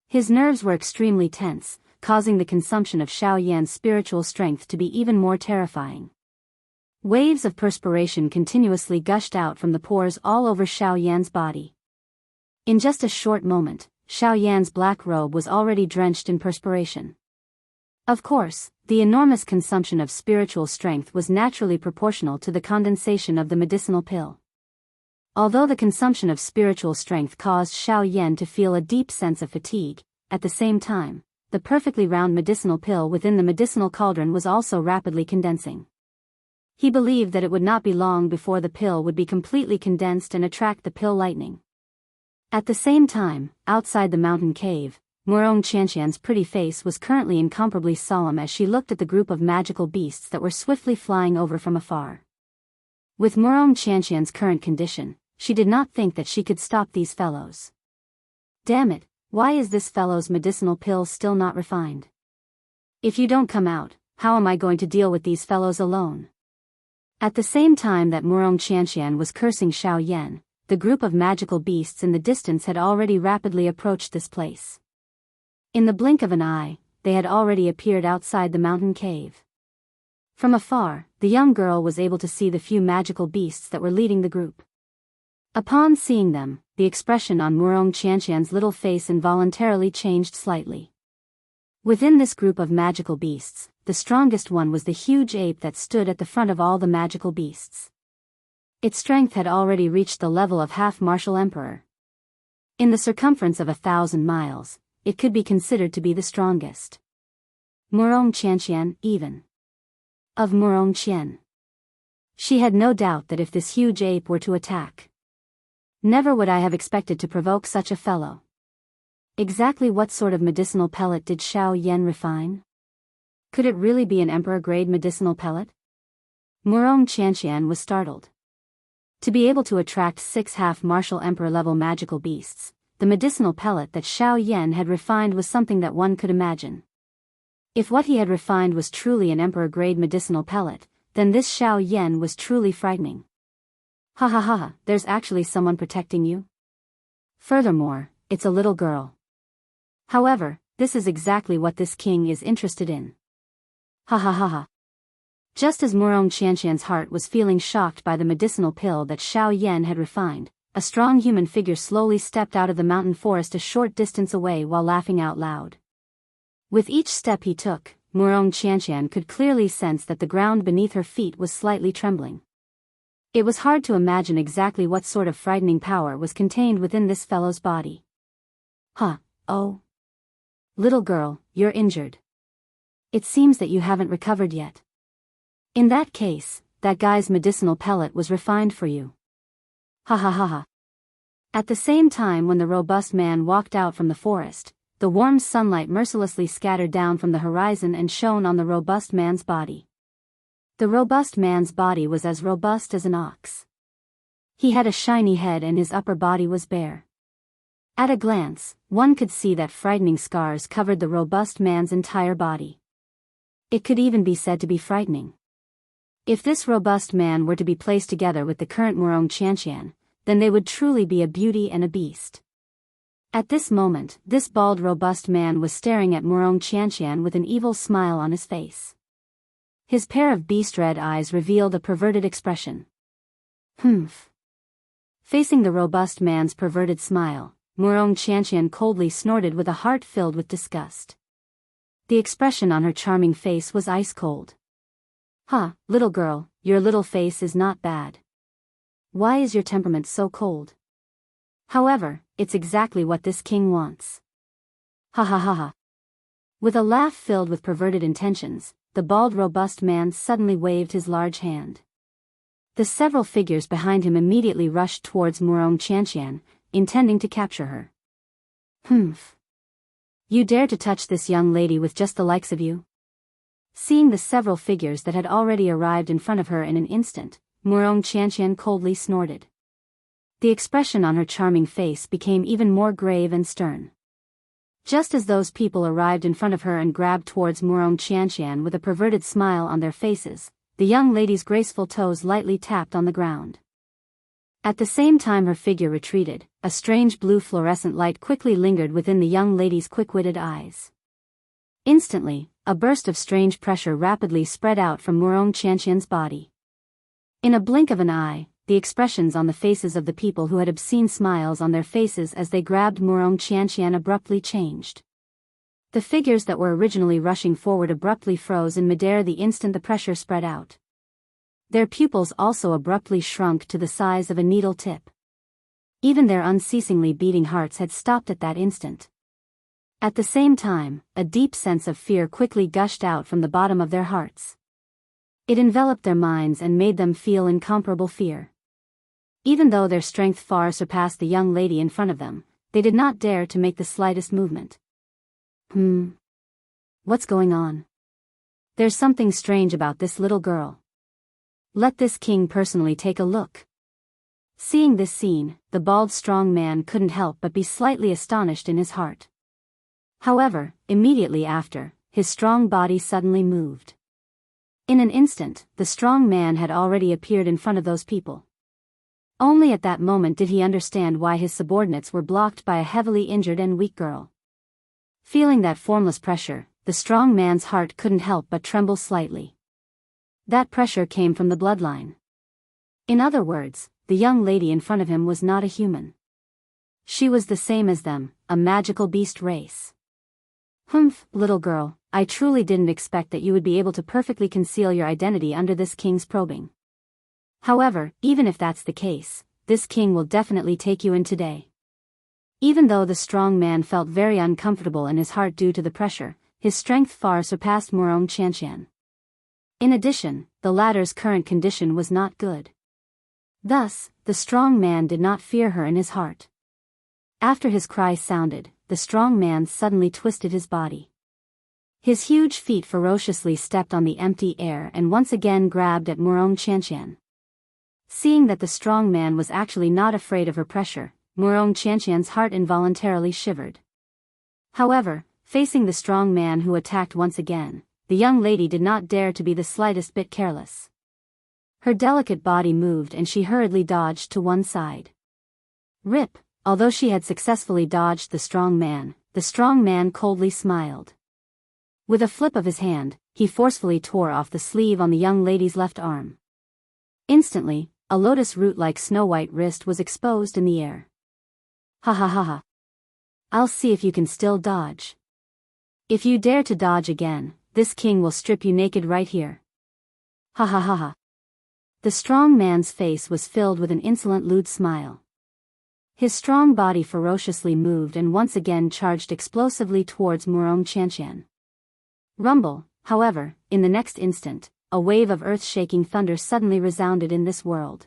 His nerves were extremely tense, causing the consumption of Xiaoyan's spiritual strength to be even more terrifying. Waves of perspiration continuously gushed out from the pores all over Xiaoyan's body. In just a short moment, Xiaoyan's black robe was already drenched in perspiration. Of course, the enormous consumption of spiritual strength was naturally proportional to the condensation of the medicinal pill. Although the consumption of spiritual strength caused Xiaoyan to feel a deep sense of fatigue, at the same time, the perfectly round medicinal pill within the medicinal cauldron was also rapidly condensing. He believed that it would not be long before the pill would be completely condensed and attract the pill lightning. At the same time, outside the mountain cave, Wuxia Xianxia's pretty face was currently incomparably solemn as she looked at the group of magical beasts that were swiftly flying over from afar. With Wuxia Xianxia's current condition, she did not think that she could stop these fellows. Damn it, why is this fellow's medicinal pill still not refined? If you don't come out, how am I going to deal with these fellows alone? At the same time that Wuxia Xianxia was cursing Xiao Yan, the group of magical beasts in the distance had already rapidly approached this place. In the blink of an eye, they had already appeared outside the mountain cave. From afar, the young girl was able to see the few magical beasts that were leading the group. Upon seeing them, the expression on Wuxia Xianxia's little face involuntarily changed slightly. Within this group of magical beasts, the strongest one was the huge ape that stood at the front of all the magical beasts. Its strength had already reached the level of half-martial emperor. In the circumference of 1,000 miles, it could be considered to be the strongest. Wuxia Xianxia, even. Of Wuxia Xian. She had no doubt that if this huge ape were to attack, never would I have expected to provoke such a fellow. Exactly what sort of medicinal pellet did Xiao Yan refine? Could it really be an emperor-grade medicinal pellet? Wuxia Xianxia was startled. To be able to attract 6 half-martial emperor-level magical beasts, the medicinal pellet that Xiao Yan had refined was something that one could imagine. If what he had refined was truly an emperor-grade medicinal pellet, then this Xiao Yan was truly frightening. Ha ha ha, there's actually someone protecting you? Furthermore, it's a little girl. However, this is exactly what this king is interested in. Ha ha ha ha. Just as Wuxia Xianxia's heart was feeling shocked by the medicinal pill that Xiao Yan had refined, a strong human figure slowly stepped out of the mountain forest a short distance away while laughing out loud. With each step he took, Wuxia Xianxia could clearly sense that the ground beneath her feet was slightly trembling. It was hard to imagine exactly what sort of frightening power was contained within this fellow's body. Huh, oh. Little girl, you're injured. It seems that you haven't recovered yet. In that case, that guy's medicinal pellet was refined for you. Ha ha ha ha. At the same time when the robust man walked out from the forest, the warm sunlight mercilessly scattered down from the horizon and shone on the robust man's body. The robust man's body was as robust as an ox. He had a shiny head and his upper body was bare. At a glance, one could see that frightening scars covered the robust man's entire body. It could even be said to be frightening. If this robust man were to be placed together with the current Wuxia Xianxia, then they would truly be a beauty and a beast. At this moment, this bald robust man was staring at Wuxia Xianxia with an evil smile on his face. His pair of beast-red eyes revealed a perverted expression. Humph. Facing the robust man's perverted smile, Wuxia Xianxia coldly snorted with a heart filled with disgust. The expression on her charming face was ice-cold. Huh, little girl, your little face is not bad. Why is your temperament so cold? However, it's exactly what this king wants. Ha ha ha ha. With a laugh filled with perverted intentions, the bald robust man suddenly waved his large hand. The several figures behind him immediately rushed towards Wuxia Xianxia, intending to capture her. Humph. You dare to touch this young lady with just the likes of you? Seeing the several figures that had already arrived in front of her in an instant, Wuxia Xianxia coldly snorted. The expression on her charming face became even more grave and stern. Just as those people arrived in front of her and grabbed towards Wuxia Xianxia with a perverted smile on their faces, the young lady's graceful toes lightly tapped on the ground. At the same time her figure retreated, a strange blue fluorescent light quickly lingered within the young lady's quick-witted eyes. Instantly, a burst of strange pressure rapidly spread out from Wuxia Xianxia's body. In a blink of an eye, the expressions on the faces of the people who had obscene smiles on their faces as they grabbed Wuxia Xianxia abruptly changed. The figures that were originally rushing forward abruptly froze in midair the instant the pressure spread out. Their pupils also abruptly shrunk to the size of a needle tip. Even their unceasingly beating hearts had stopped at that instant. At the same time, a deep sense of fear quickly gushed out from the bottom of their hearts. It enveloped their minds and made them feel incomparable fear. Even though their strength far surpassed the young lady in front of them, they did not dare to make the slightest movement. What's going on? There's something strange about this little girl. Let this king personally take a look. Seeing this scene, the bald strong man couldn't help but be slightly astonished in his heart. However, immediately after, his strong body suddenly moved. In an instant, the strong man had already appeared in front of those people. Only at that moment did he understand why his subordinates were blocked by a heavily injured and weak girl. Feeling that formless pressure, the strong man's heart couldn't help but tremble slightly. That pressure came from the bloodline. In other words, the young lady in front of him was not a human. She was the same as them, a magical beast race. Little girl, I truly didn't expect that you would be able to perfectly conceal your identity under this king's probing. However, even if that's the case, this king will definitely take you in today. Even though the strong man felt very uncomfortable in his heart due to the pressure, his strength far surpassed Wuxia Xianxia. In addition, the latter's current condition was not good. Thus, the strong man did not fear her in his heart. After his cry sounded, the strong man suddenly twisted his body. His huge feet ferociously stepped on the empty air and once again grabbed at Wuxia Xianxia. Seeing that the strong man was actually not afraid of her pressure, Wuxia Xianxia's heart involuntarily shivered. However, facing the strong man who attacked once again, the young lady did not dare to be the slightest bit careless. Her delicate body moved and she hurriedly dodged to one side. Rip, although she had successfully dodged the strong man coldly smiled. With a flip of his hand, he forcefully tore off the sleeve on the young lady's left arm. Instantly, a lotus root-like snow-white wrist was exposed in the air. Ha ha ha ha. I'll see if you can still dodge. If you dare to dodge again, this king will strip you naked right here. Ha ha ha ha. The strong man's face was filled with an insolent lewd smile. His strong body ferociously moved and once again charged explosively towards Wuxia Xianxia. Rumble, however, in the next instant, a wave of earth-shaking thunder suddenly resounded in this world.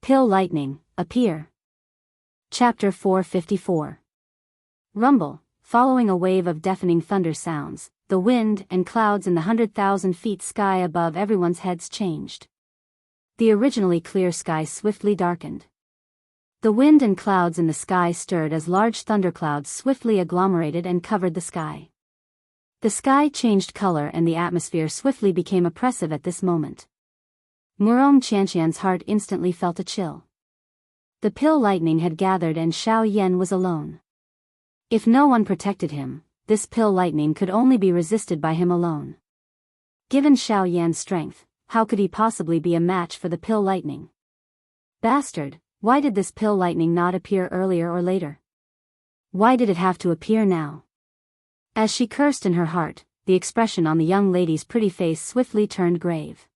Pill lightning, appear. Chapter 454. Rumble, following a wave of deafening thunder sounds, the wind and clouds in the 100,000 feet sky above everyone's heads changed. The originally clear sky swiftly darkened. The wind and clouds in the sky stirred as large thunderclouds swiftly agglomerated and covered the sky. The sky changed color and the atmosphere swiftly became oppressive at this moment. Wuxia Xianxia's heart instantly felt a chill. The pill lightning had gathered and Xiao Yan was alone. If no one protected him, this pill lightning could only be resisted by him alone. Given Xiao Yan's strength, how could he possibly be a match for the pill lightning? Bastard, why did this pill lightning not appear earlier or later? Why did it have to appear now? As she cursed in her heart, the expression on the young lady's pretty face swiftly turned grave.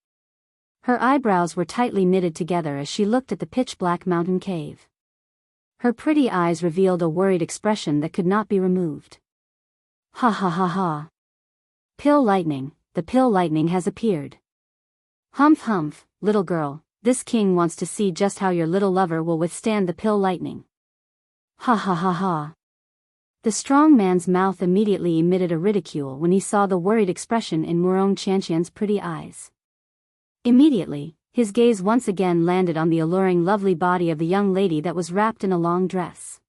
Her eyebrows were tightly knitted together as she looked at the pitch-black mountain cave. Her pretty eyes revealed a worried expression that could not be removed. Ha ha ha ha. Pill lightning, the pill lightning has appeared. Humph, little girl, this king wants to see just how your little lover will withstand the pill lightning. Ha ha ha ha. The strong man's mouth immediately emitted a ridicule when he saw the worried expression in Wuxia Xianxia's pretty eyes. Immediately, his gaze once again landed on the alluring lovely body of the young lady that was wrapped in a long dress.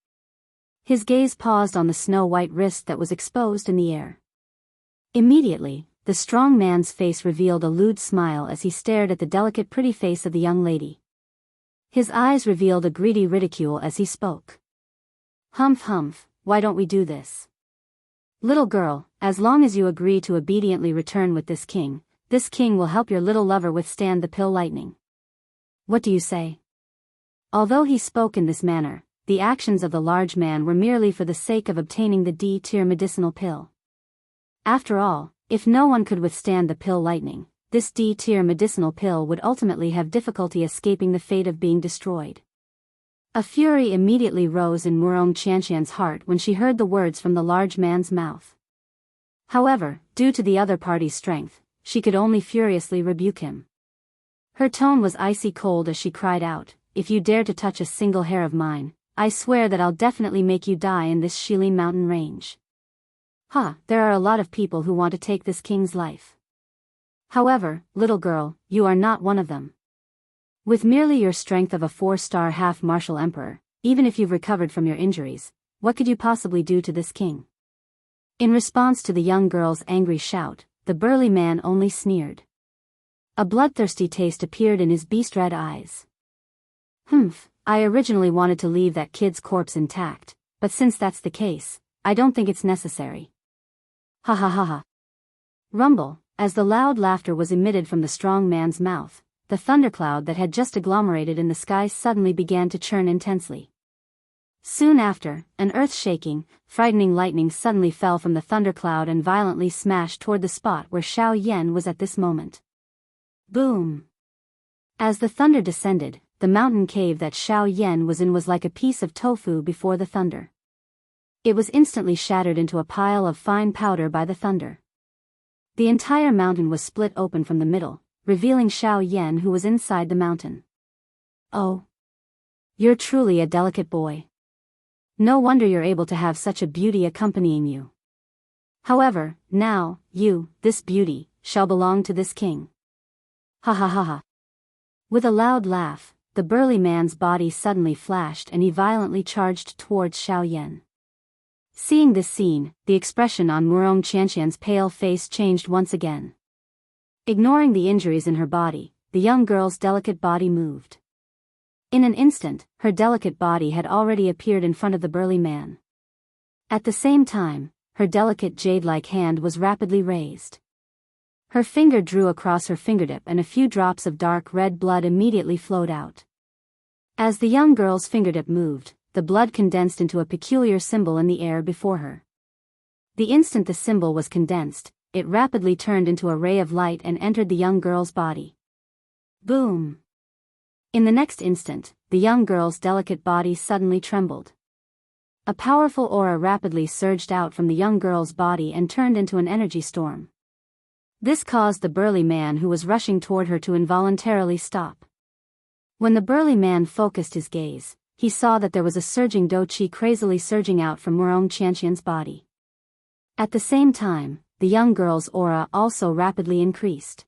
His gaze paused on the snow-white wrist that was exposed in the air. Immediately, the strong man's face revealed a lewd smile as he stared at the delicate pretty face of the young lady. His eyes revealed a greedy ridicule as he spoke. Humph, why don't we do this? Little girl, as long as you agree to obediently return with this king will help your little lover withstand the pill lightning. What do you say? Although he spoke in this manner, the actions of the large man were merely for the sake of obtaining the D-tier medicinal pill. After all, if no one could withstand the pill lightning, this D-tier medicinal pill would ultimately have difficulty escaping the fate of being destroyed. A fury immediately rose in Wuxia Xianxia's heart when she heard the words from the large man's mouth. However, due to the other party's strength, she could only furiously rebuke him. Her tone was icy cold as she cried out, "If you dare to touch a single hair of mine, I swear that I'll definitely make you die in this Shili mountain range." There are a lot of people who want to take this king's life. However, little girl, you are not one of them. With merely your strength of a 4-star half-martial emperor, even if you've recovered from your injuries, what could you possibly do to this king? In response to the young girl's angry shout, the burly man only sneered. A bloodthirsty taste appeared in his beast-red eyes. I originally wanted to leave that kid's corpse intact, but since that's the case, I don't think it's necessary. Ha ha ha ha. Rumble, as the loud laughter was emitted from the strong man's mouth, the thundercloud that had just agglomerated in the sky suddenly began to churn intensely. Soon after, an earth-shaking, frightening lightning suddenly fell from the thundercloud and violently smashed toward the spot where Xiao Yan was at this moment. Boom! As the thunder descended, the mountain cave that Xiao Yan was in was like a piece of tofu before the thunder. It was instantly shattered into a pile of fine powder by the thunder. The entire mountain was split open from the middle, revealing Xiao Yan who was inside the mountain. Oh! You're truly a delicate boy. No wonder you're able to have such a beauty accompanying you. However, now, this beauty, shall belong to this king. Ha ha ha ha. With a loud laugh, the burly man's body suddenly flashed and he violently charged towards Xiao Yan. Seeing this scene, the expression on Wuxia Xianxia's pale face changed once again. Ignoring the injuries in her body, the young girl's delicate body moved. In an instant, her delicate body had already appeared in front of the burly man. At the same time, her delicate jade-like hand was rapidly raised. Her finger drew across her fingertip and a few drops of dark red blood immediately flowed out. As the young girl's fingertip moved, the blood condensed into a peculiar symbol in the air before her. The instant the symbol was condensed, it rapidly turned into a ray of light and entered the young girl's body. Boom! In the next instant, the young girl's delicate body suddenly trembled. A powerful aura rapidly surged out from the young girl's body and turned into an energy storm. This caused the burly man who was rushing toward her to involuntarily stop. When the burly man focused his gaze, he saw that there was a surging do qi crazily surging out from Wuxia Xianxia's body. At the same time, the young girl's aura also rapidly increased.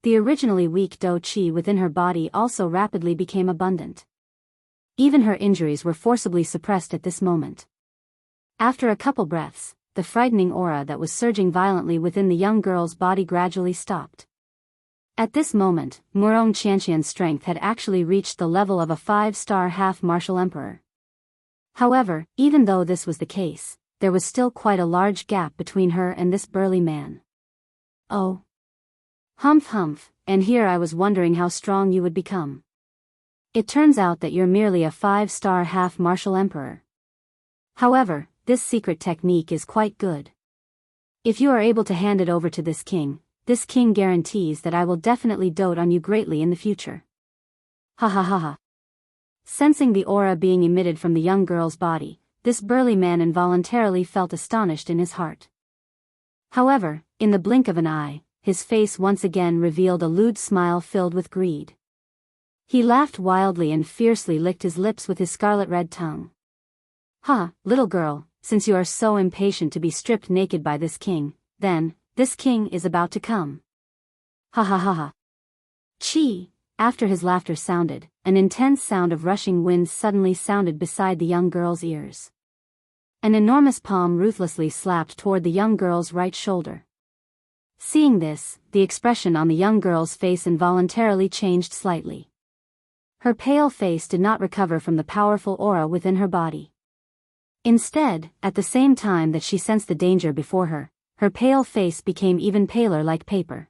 The originally weak do qi within her body also rapidly became abundant. Even her injuries were forcibly suppressed at this moment. After a couple breaths, the frightening aura that was surging violently within the young girl's body gradually stopped. At this moment, Wuxia Xianxia's strength had actually reached the level of a 5-star half-martial emperor. However, even though this was the case, there was still quite a large gap between her and this burly man. Oh. Humph, and here I was wondering how strong you would become. It turns out that you're merely a 5-star half-martial emperor. However, this secret technique is quite good. If you are able to hand it over to this king guarantees that I will definitely dote on you greatly in the future. Ha ha ha ha. Sensing the aura being emitted from the young girl's body, this burly man involuntarily felt astonished in his heart. However, in the blink of an eye, his face once again revealed a lewd smile filled with greed. He laughed wildly and fiercely licked his lips with his scarlet-red tongue. Little girl, since you are so impatient to be stripped naked by this king, then, this king is about to come. Ha ha ha ha. Chi! After his laughter sounded, an intense sound of rushing wind suddenly sounded beside the young girl's ears. An enormous palm ruthlessly slapped toward the young girl's right shoulder. Seeing this, the expression on the young girl's face involuntarily changed slightly. Her pale face did not recover from the powerful aura within her body. Instead, at the same time that she sensed the danger before her, her pale face became even paler like paper.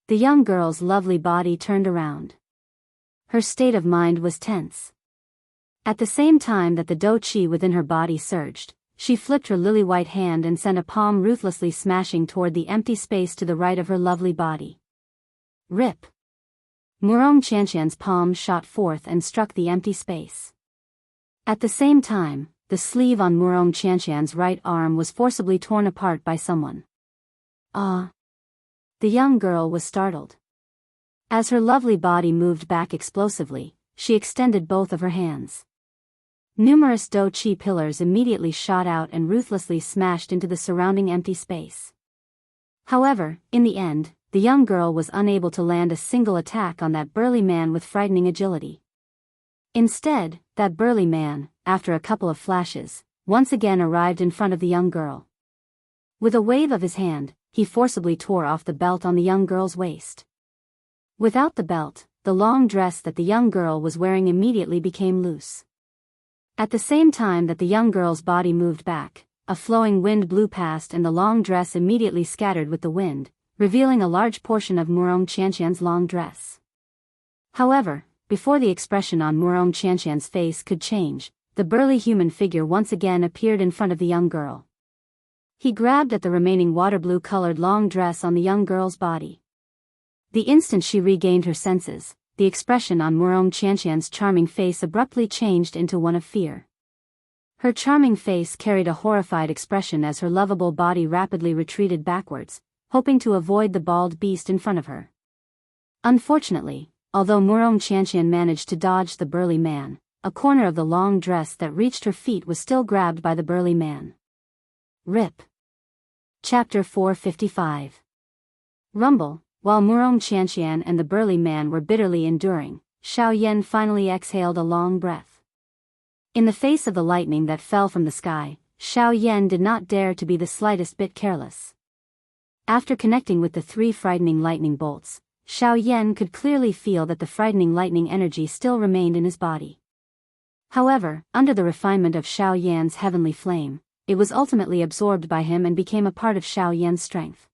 The young girl's lovely body turned around. Her state of mind was tense. At the same time that the do qi within her body surged, she flipped her lily-white hand and sent a palm ruthlessly smashing toward the empty space to the right of her lovely body. Rip! Wuxia Xianxia's palm shot forth and struck the empty space. At the same time, the sleeve on Wuxia Xianxia's right arm was forcibly torn apart by someone. Ah! The young girl was startled. As her lovely body moved back explosively, she extended both of her hands. Numerous Do Chi pillars immediately shot out and ruthlessly smashed into the surrounding empty space. However, in the end, the young girl was unable to land a single attack on that burly man with frightening agility. Instead, that burly man, after a couple of flashes, once again arrived in front of the young girl. With a wave of his hand, he forcibly tore off the belt on the young girl's waist. Without the belt, the long dress that the young girl was wearing immediately became loose. At the same time that the young girl's body moved back, a flowing wind blew past and the long dress immediately scattered with the wind, revealing a large portion of Wuxia Xianxia's long dress. However, before the expression on Wuxia Xianxia's face could change, the burly human figure once again appeared in front of the young girl. He grabbed at the remaining water blue-colored long dress on the young girl's body. The instant she regained her senses, the expression on Wuxia Xianxia's charming face abruptly changed into one of fear. Her charming face carried a horrified expression as her lovable body rapidly retreated backwards, hoping to avoid the bald beast in front of her. Unfortunately, although Wuxia Xianxia managed to dodge the burly man, a corner of the long dress that reached her feet was still grabbed by the burly man. RIP. Chapter 455. Rumble. While Wuxia Xianxia and the burly man were bitterly enduring, Xiao Yan finally exhaled a long breath. In the face of the lightning that fell from the sky, Xiao Yan did not dare to be the slightest bit careless. After connecting with the 3 frightening lightning bolts, Xiao Yan could clearly feel that the frightening lightning energy still remained in his body. However, under the refinement of Xiao Yan's heavenly flame, it was ultimately absorbed by him and became a part of Xiao Yan's strength.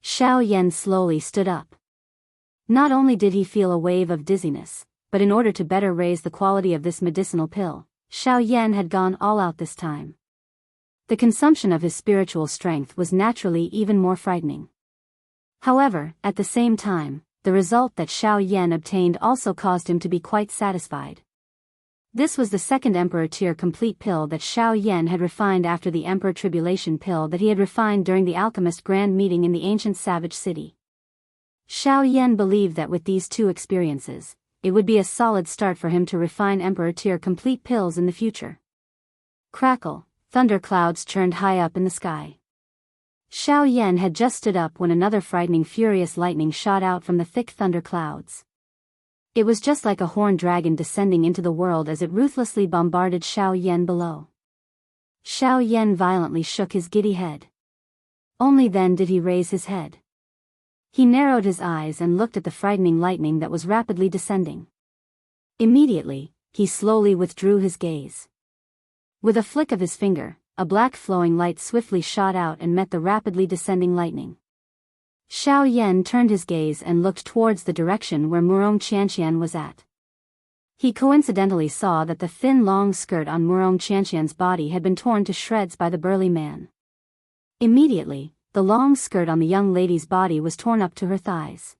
Xiao Yan slowly stood up. Not only did he feel a wave of dizziness, but in order to better raise the quality of this medicinal pill, Xiao Yan had gone all out this time. The consumption of his spiritual strength was naturally even more frightening. However, at the same time, the result that Xiao Yan obtained also caused him to be quite satisfied. This was the second Emperor Tier complete pill that Xiao Yan had refined after the Emperor Tribulation pill that he had refined during the Alchemist Grand Meeting in the ancient Savage City. Xiao Yan believed that with these 2 experiences, it would be a solid start for him to refine Emperor Tier complete pills in the future. Crackle, thunder clouds churned high up in the sky. Xiao Yan had just stood up when another frightening furious lightning shot out from the thick thunder clouds. It was just like a horned dragon descending into the world as it ruthlessly bombarded Xiao Yan below. Xiao Yan violently shook his giddy head. Only then did he raise his head. He narrowed his eyes and looked at the frightening lightning that was rapidly descending. Immediately, he slowly withdrew his gaze. With a flick of his finger, a black flowing light swiftly shot out and met the rapidly descending lightning. Xiao Yan turned his gaze and looked towards the direction where Wuxia Xianxia was at. He coincidentally saw that the thin long skirt on Wuxia Xianxia's body had been torn to shreds by the burly man. Immediately, the long skirt on the young lady's body was torn up to her thighs.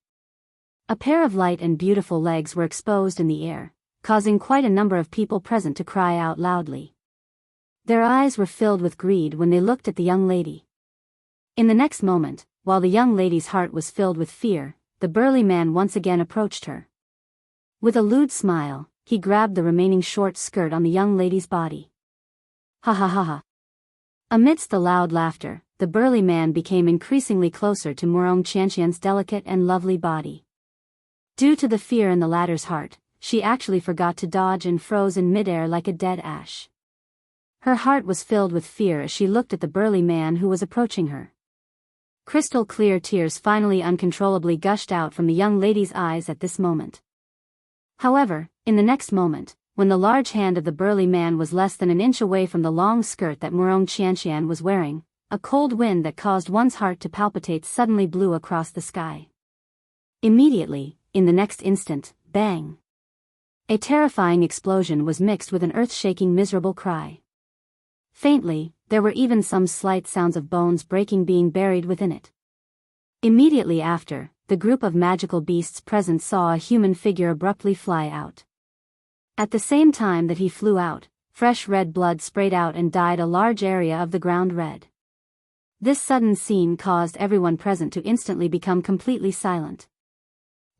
A pair of light and beautiful legs were exposed in the air, causing quite a number of people present to cry out loudly. Their eyes were filled with greed when they looked at the young lady. In the next moment, while the young lady's heart was filled with fear, the burly man once again approached her. With a lewd smile, he grabbed the remaining short skirt on the young lady's body. Ha ha ha ha. Amidst the loud laughter, the burly man became increasingly closer to Wuxia Xianxia's delicate and lovely body. Due to the fear in the latter's heart, she actually forgot to dodge and froze in midair like a dead ash. Her heart was filled with fear as she looked at the burly man who was approaching her. Crystal clear tears finally uncontrollably gushed out from the young lady's eyes at this moment. However, in the next moment, when the large hand of the burly man was less than an inch away from the long skirt that Wuxia Xianxia was wearing, a cold wind that caused one's heart to palpitate suddenly blew across the sky. Immediately, in the next instant, bang! A terrifying explosion was mixed with an earth-shaking miserable cry. Faintly, there were even some slight sounds of bones breaking being buried within it. Immediately after, the group of magical beasts present saw a human figure abruptly fly out. At the same time that he flew out, fresh red blood sprayed out and dyed a large area of the ground red. This sudden scene caused everyone present to instantly become completely silent.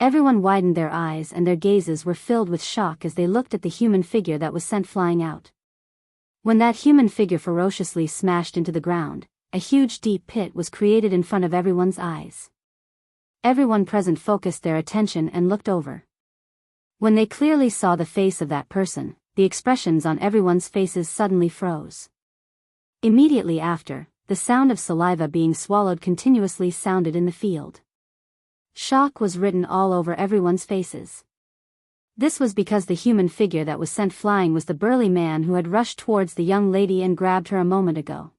Everyone widened their eyes and their gazes were filled with shock as they looked at the human figure that was sent flying out. When that human figure ferociously smashed into the ground, a huge deep pit was created in front of everyone's eyes. Everyone present focused their attention and looked over. When they clearly saw the face of that person, the expressions on everyone's faces suddenly froze. Immediately after, the sound of saliva being swallowed continuously sounded in the field. Shock was written all over everyone's faces. This was because the human figure that was sent flying was the burly man who had rushed towards the young lady and grabbed her a moment ago.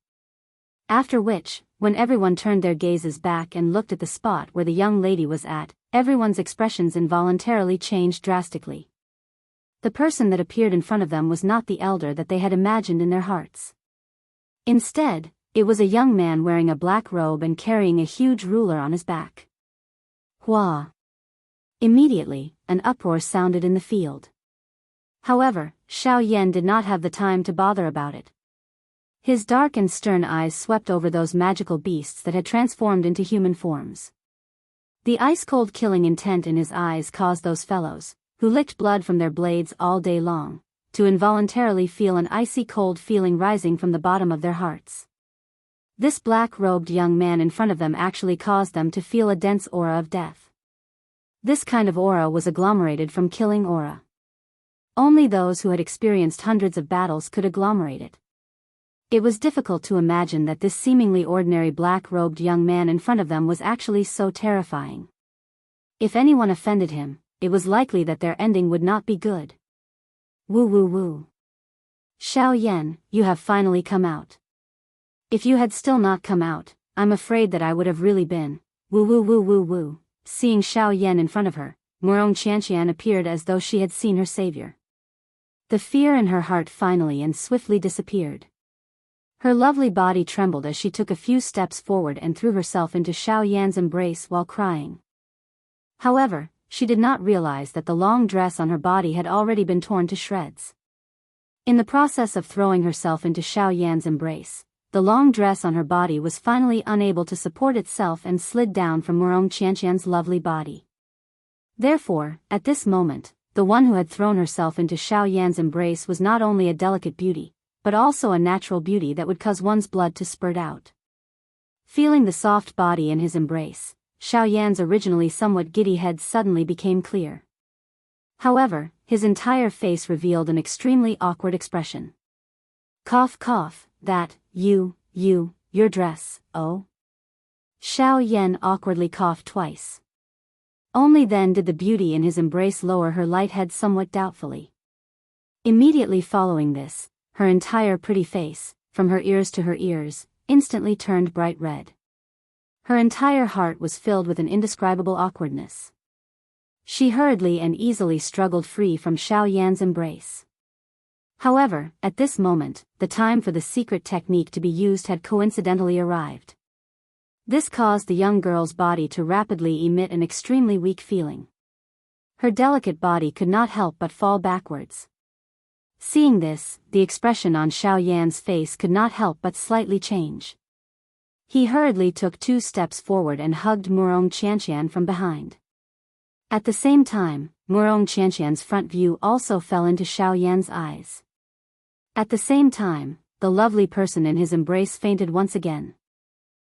After which, when everyone turned their gazes back and looked at the spot where the young lady was at, everyone's expressions involuntarily changed drastically. The person that appeared in front of them was not the elder that they had imagined in their hearts. Instead, it was a young man wearing a black robe and carrying a huge ruler on his back. Hua! Immediately, an uproar sounded in the field. However, Xiao Yan did not have the time to bother about it. His dark and stern eyes swept over those magical beasts that had transformed into human forms. The ice-cold killing intent in his eyes caused those fellows, who licked blood from their blades all day long, to involuntarily feel an icy cold feeling rising from the bottom of their hearts. This black-robed young man in front of them actually caused them to feel a dense aura of death. This kind of aura was agglomerated from killing aura. Only those who had experienced hundreds of battles could agglomerate it. It was difficult to imagine that this seemingly ordinary black-robed young man in front of them was actually so terrifying. If anyone offended him, it was likely that their ending would not be good. Woo woo woo. Xiao Yan, you have finally come out. If you had still not come out, I'm afraid that I would have really been. Woo woo woo woo woo. Seeing Xiao Yan in front of her, Wuxia Xianxia appeared as though she had seen her savior. The fear in her heart finally and swiftly disappeared. Her lovely body trembled as she took a few steps forward and threw herself into Xiao Yan's embrace while crying. However, she did not realize that the long dress on her body had already been torn to shreds. In the process of throwing herself into Xiao Yan's embrace, the long dress on her body was finally unable to support itself and slid down from Wuxia Xianxia's lovely body. Therefore, at this moment, the one who had thrown herself into Xiao Yan's embrace was not only a delicate beauty, but also a natural beauty that would cause one's blood to spurt out. Feeling the soft body in his embrace, Xiao Yan's originally somewhat giddy head suddenly became clear. However, his entire face revealed an extremely awkward expression. Cough cough, that, your dress, oh? Xiao Yan awkwardly coughed twice. Only then did the beauty in his embrace lower her light head somewhat doubtfully. Immediately following this, her entire pretty face, from her ears to her ears, instantly turned bright red. Her entire heart was filled with an indescribable awkwardness. She hurriedly and easily struggled free from Xiao Yan's embrace. However, at this moment, the time for the secret technique to be used had coincidentally arrived. This caused the young girl's body to rapidly emit an extremely weak feeling. Her delicate body could not help but fall backwards. Seeing this, the expression on Xiao Yan's face could not help but slightly change. He hurriedly took 2 steps forward and hugged Wuxia Xianxia from behind. At the same time, Wuxia Xianxia's front view also fell into Xiao Yan's eyes. At the same time, the lovely person in his embrace fainted once again.